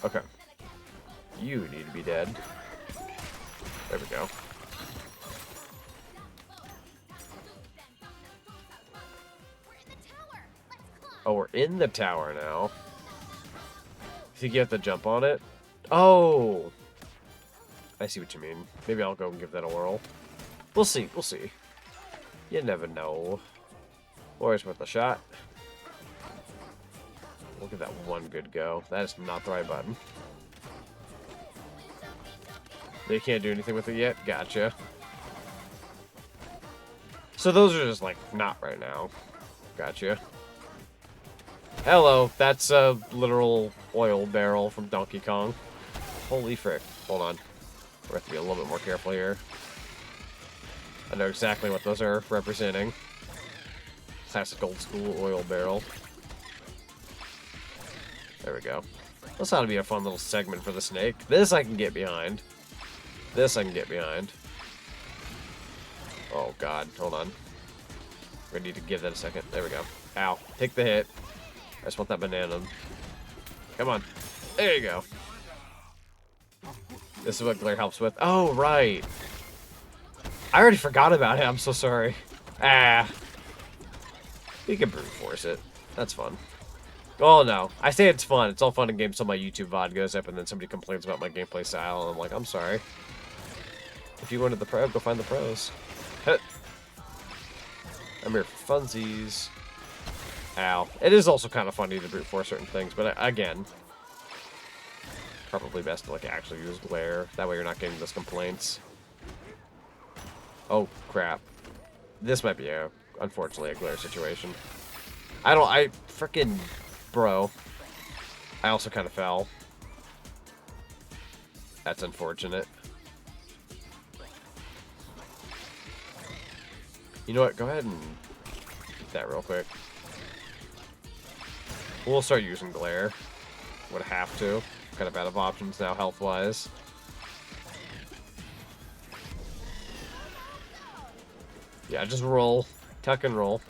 Okay. You need to be dead. There we go. Oh, we're in the tower now. You think you have to jump on it? Oh! I see what you mean. Maybe I'll go and give that a whirl. We'll see, we'll see. You never know. Always worth a shot. We'll give that one good go. That is not the right button. They can't do anything with it yet? Gotcha. So those are just, like, not right now. Gotcha. Hello, that's a literal oil barrel from Donkey Kong. Holy frick. Hold on. We have to be a little bit more careful here. I know exactly what those are representing. Classic old school oil barrel. There we go. This ought to be a fun little segment for the snake. This I can get behind. This I can get behind. Oh god, hold on. We need to give that a second. There we go. Ow. Take the hit. I just want that banana. Come on. There you go. This is what glare helps with. Oh, right. I already forgot about it. I'm so sorry. Ah. You can brute force it. That's fun. Oh, no. I say it's fun. It's all fun in games until my YouTube VOD goes up and then somebody complains about my gameplay style. And I'm like, I'm sorry. If you wanted the pro, go find the pros. I'm here for funsies. Ow. It is also kind of funny to brute force certain things, but again, probably best to like actually use glare. That way you're not getting those complaints. Oh crap. This might be unfortunately a glare situation. I frickin' bro. I also kind of fell. That's unfortunate. You know what? Go ahead and get that real quick. We'll start using glare. Would have to. Kind of out of options now, health-wise. Yeah, just roll. Tuck and roll.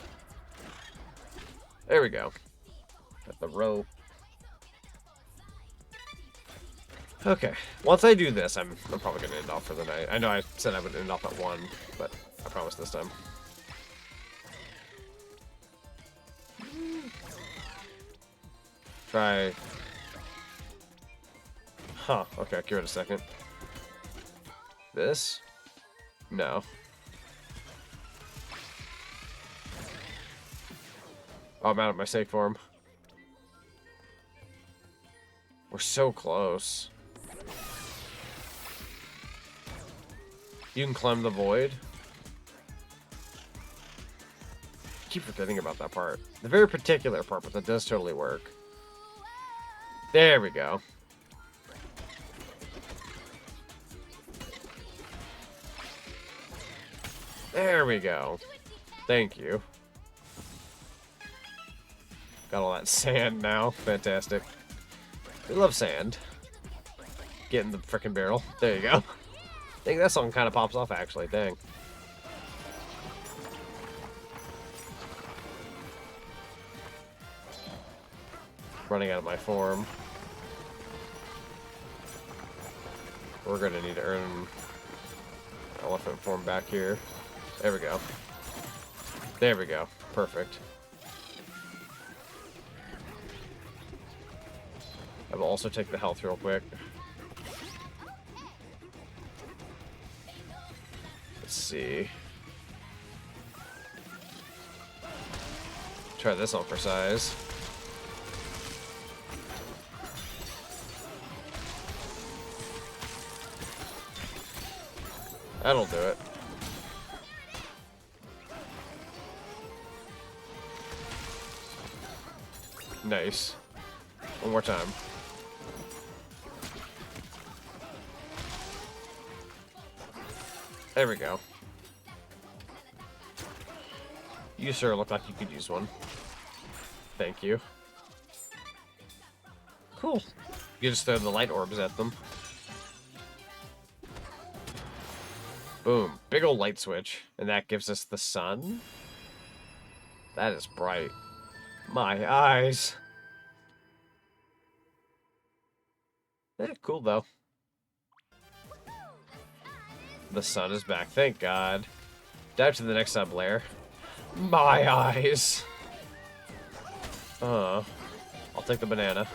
There we go. Got the rope. Okay. Once I do this, I'm probably going to end off for the night. I know I said I would end off at 1, but I promise this time. Try. Huh. Okay, give it a second. This? No. Oh, I'm out of my safe form. We're so close. You can climb the void. I keep forgetting about that part. The very particular part, but that does totally work. There we go. There we go. Thank you. Got all that sand now. Fantastic. We love sand. Get in the frickin' barrel. There you go. I think that song kind of pops off, actually. Dang. Running out of my form. We're gonna need to earn elephant form back here. There we go. There we go. Perfect. I will also take the health real quick. Let's see. Try this on for size. That'll do it. Nice. One more time. There we go. You, sir, look like you could use one. Thank you. Cool. You just throw the light orbs at them. Boom. Big old light switch. And that gives us the sun. That is bright. My eyes. Eh, cool though. The sun is back. Thank God. Dive to the next sub layer. My eyes. I'll take the banana.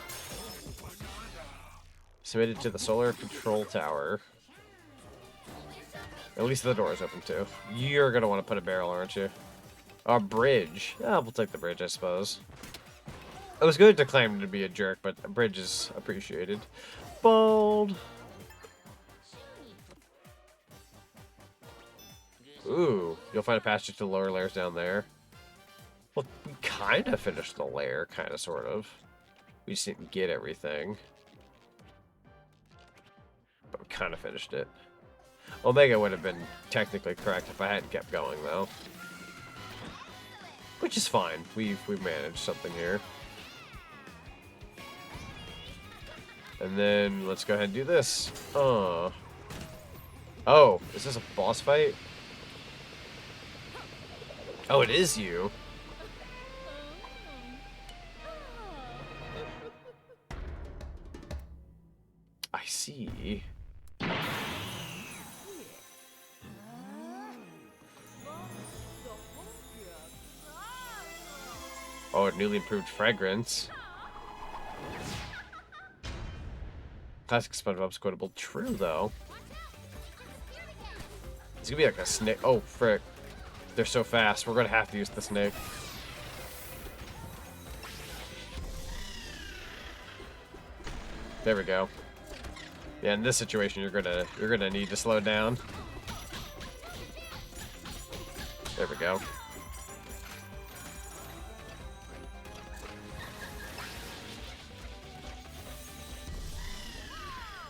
Submit it to the solar control tower. At least the door is open too. You're gonna want to put a barrel, aren't you? A bridge. Yeah, we'll take the bridge, I suppose. It was good to claim to be a jerk, but a bridge is appreciated. Bold. Ooh, you'll find a passage to the lower layers down there. Well, we kind of finished the layer, kind of, sort of. We just didn't get everything. But we kind of finished it. Omega would have been technically correct if I hadn't kept going, though. Which is fine. We've managed something here. And then let's go ahead and do this. Oh, is this a boss fight? Oh, it is you. I see. Oh, a newly improved fragrance. Classic SpongeBob's quotable. True, though. It's gonna be like a snake. Oh, frick. They're so fast. We're gonna have to use the snake. There we go. Yeah, in this situation, you're gonna need to slow down. There we go.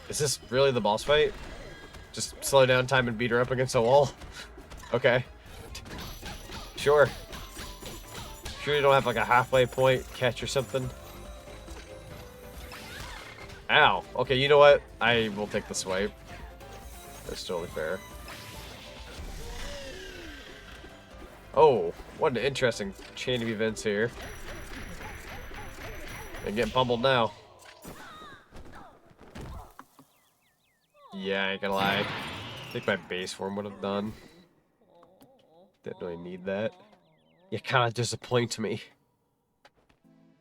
Is this really the boss fight? Just slow down time and beat her up against a wall? Okay. Sure. Sure you don't have like a halfway point catch or something? Ow. Okay, you know what? I will take the swipe. That's totally fair. Oh, what an interesting chain of events here. And getting pummeled now. Yeah, I ain't gonna lie. I think my base form would have done. Didn't really need that. You kind of disappoint me.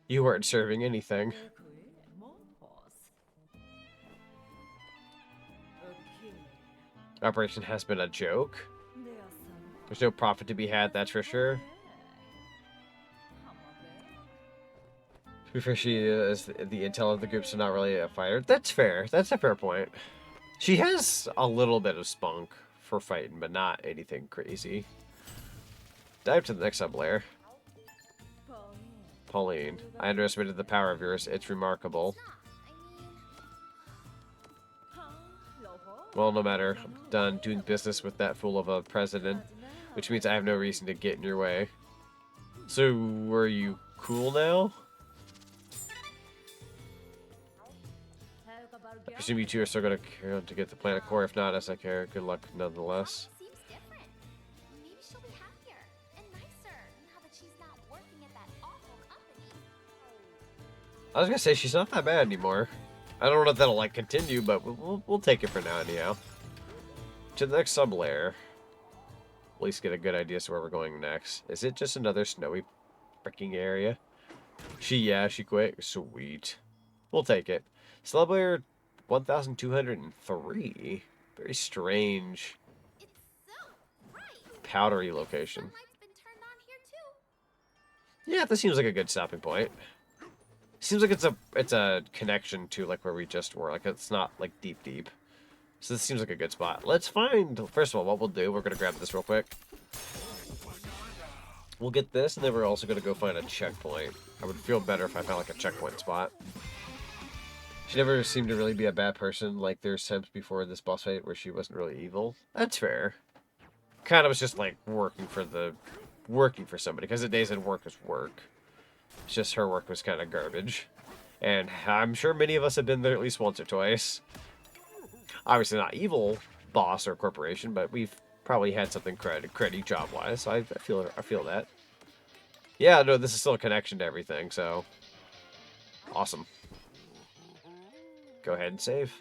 You weren't serving anything. Operation has been a joke. There's no profit to be had, that's for sure. To be fair, she is the intel of the group, so not really a fighter. That's fair. That's a fair point. She has a little bit of spunk for fighting, but not anything crazy. Dive to the next sub-layer. Pauline, I underestimated the power of yours. It's remarkable. Well, no matter. I'm done doing business with that fool of a president, which means I have no reason to get in your way. So, were you cool now? I presume you two are still going to carry on to get the planet core. If not, as I care, good luck nonetheless. Seems different. Maybe she'll be happier and nicer now that she's not working at that awful company. I was going to say, she's not that bad anymore. I don't know if that'll, like, continue, but we'll take it for now, anyhow. To the next sub-layer. At least get a good idea as to where we're going next. Is it just another snowy freaking area? She quit. Sweet. We'll take it. Sub-layer 1203. Very strange. It's so bright. Powdery location. Sunlight's been turned on here too. Yeah, this seems like a good stopping point. Seems like it's a connection to like where we just were. Like it's not like deep. So this seems like a good spot. Let's find, first of all, what we'll do. We're gonna grab this real quick. We'll get this, and then we're also gonna go find a checkpoint. I would feel better if I found like a checkpoint spot. She never seemed to really be a bad person. Like there's times before this boss fight where she wasn't really evil. That's fair. Kind of was just like working for somebody, because the days said work is work. It's just her work was kind of garbage. And I'm sure many of us have been there at least once or twice. Obviously not evil boss or corporation, but we've probably had something credit job-wise. So I feel that. Yeah, no, this is still a connection to everything, so awesome. Go ahead and save.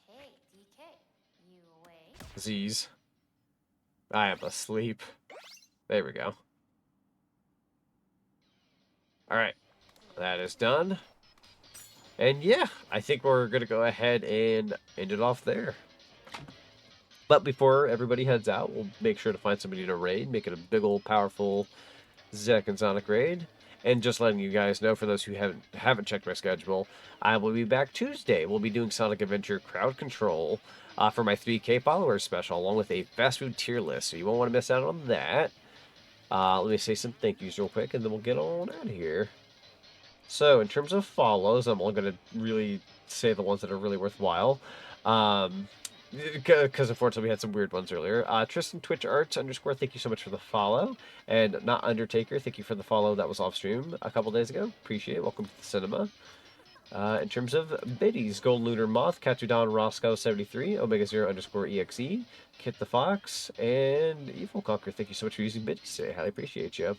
Hey, DK, you awake? Z's. I am asleep. There we go. Alright. That is done. And yeah, I think we're going to go ahead and end it off there. But before everybody heads out, we'll make sure to find somebody to raid, make it a big old powerful Zek and Zonic raid. And just letting you guys know, for those who haven't checked my schedule, I will be back Tuesday. We'll be doing Sonic Adventure Crowd Control for my 3K followers special, along with a fast food tier list. So you won't want to miss out on that. Let me say some thank yous real quick, and then we'll get on out of here. So, in terms of follows, I'm only going to really say the ones that are really worthwhile. Because unfortunately we had some weird ones earlier. Tristan Twitch Arts _ thank you so much for the follow. And Not Undertaker, thank you for the follow. That was off stream a couple days ago. Appreciate it. Welcome to the cinema. In terms of biddies, Golden Lunar Moth, Katudon Roscoe 73, Omega 0 _ EXE, Kit the Fox, and Evil Conquer. Thank you so much for using biddies today. Highly appreciate you.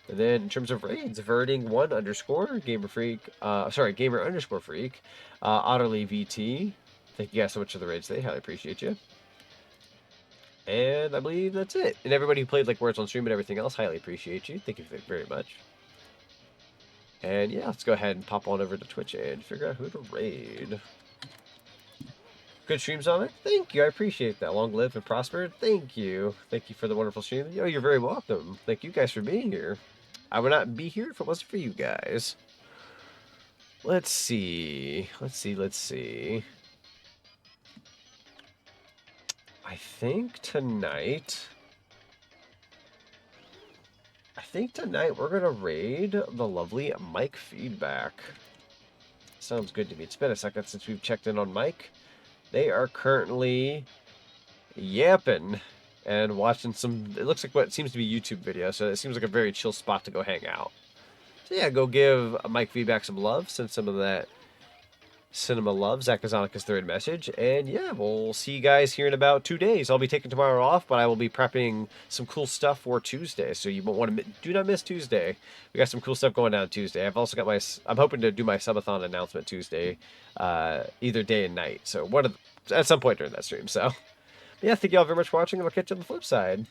And then in terms of raids, Verding 1 _ Gamer Freak, Gamer _ Freak, Otterly VT. Thank you guys so much for the raids today. Highly appreciate you. And I believe that's it. And everybody who played like Words on Stream and everything else, highly appreciate you. Thank you very much. And yeah, let's go ahead and pop on over to Twitch and figure out who to raid. Good streams on it. Thank you. I appreciate that. Long live and prosper. Thank you. Thank you for the wonderful stream. Yo, you're very welcome. Thank you guys for being here. I would not be here if it wasn't for you guys. Let's see. Let's see. I think tonight we're going to raid the lovely Mike Feedback. Sounds good to me. It's been a second since we've checked in on Mike. They are currently yapping and watching some, it looks like what seems to be YouTube video, so it seems like a very chill spot to go hang out. So yeah, go give Mike Feedback some love, send some of that cinema love, Zakazonica's third message, and yeah, we'll see you guys here in about 2 days. I'll be taking tomorrow off, but I will be prepping some cool stuff for Tuesday, so you won't want to, do not miss Tuesday. We got some cool stuff going down Tuesday. I've also got I'm hoping to do my subathon announcement Tuesday, either day and night, so at some point during that stream, so. Yeah, thank you all very much for watching, and I'll catch you on the flip side.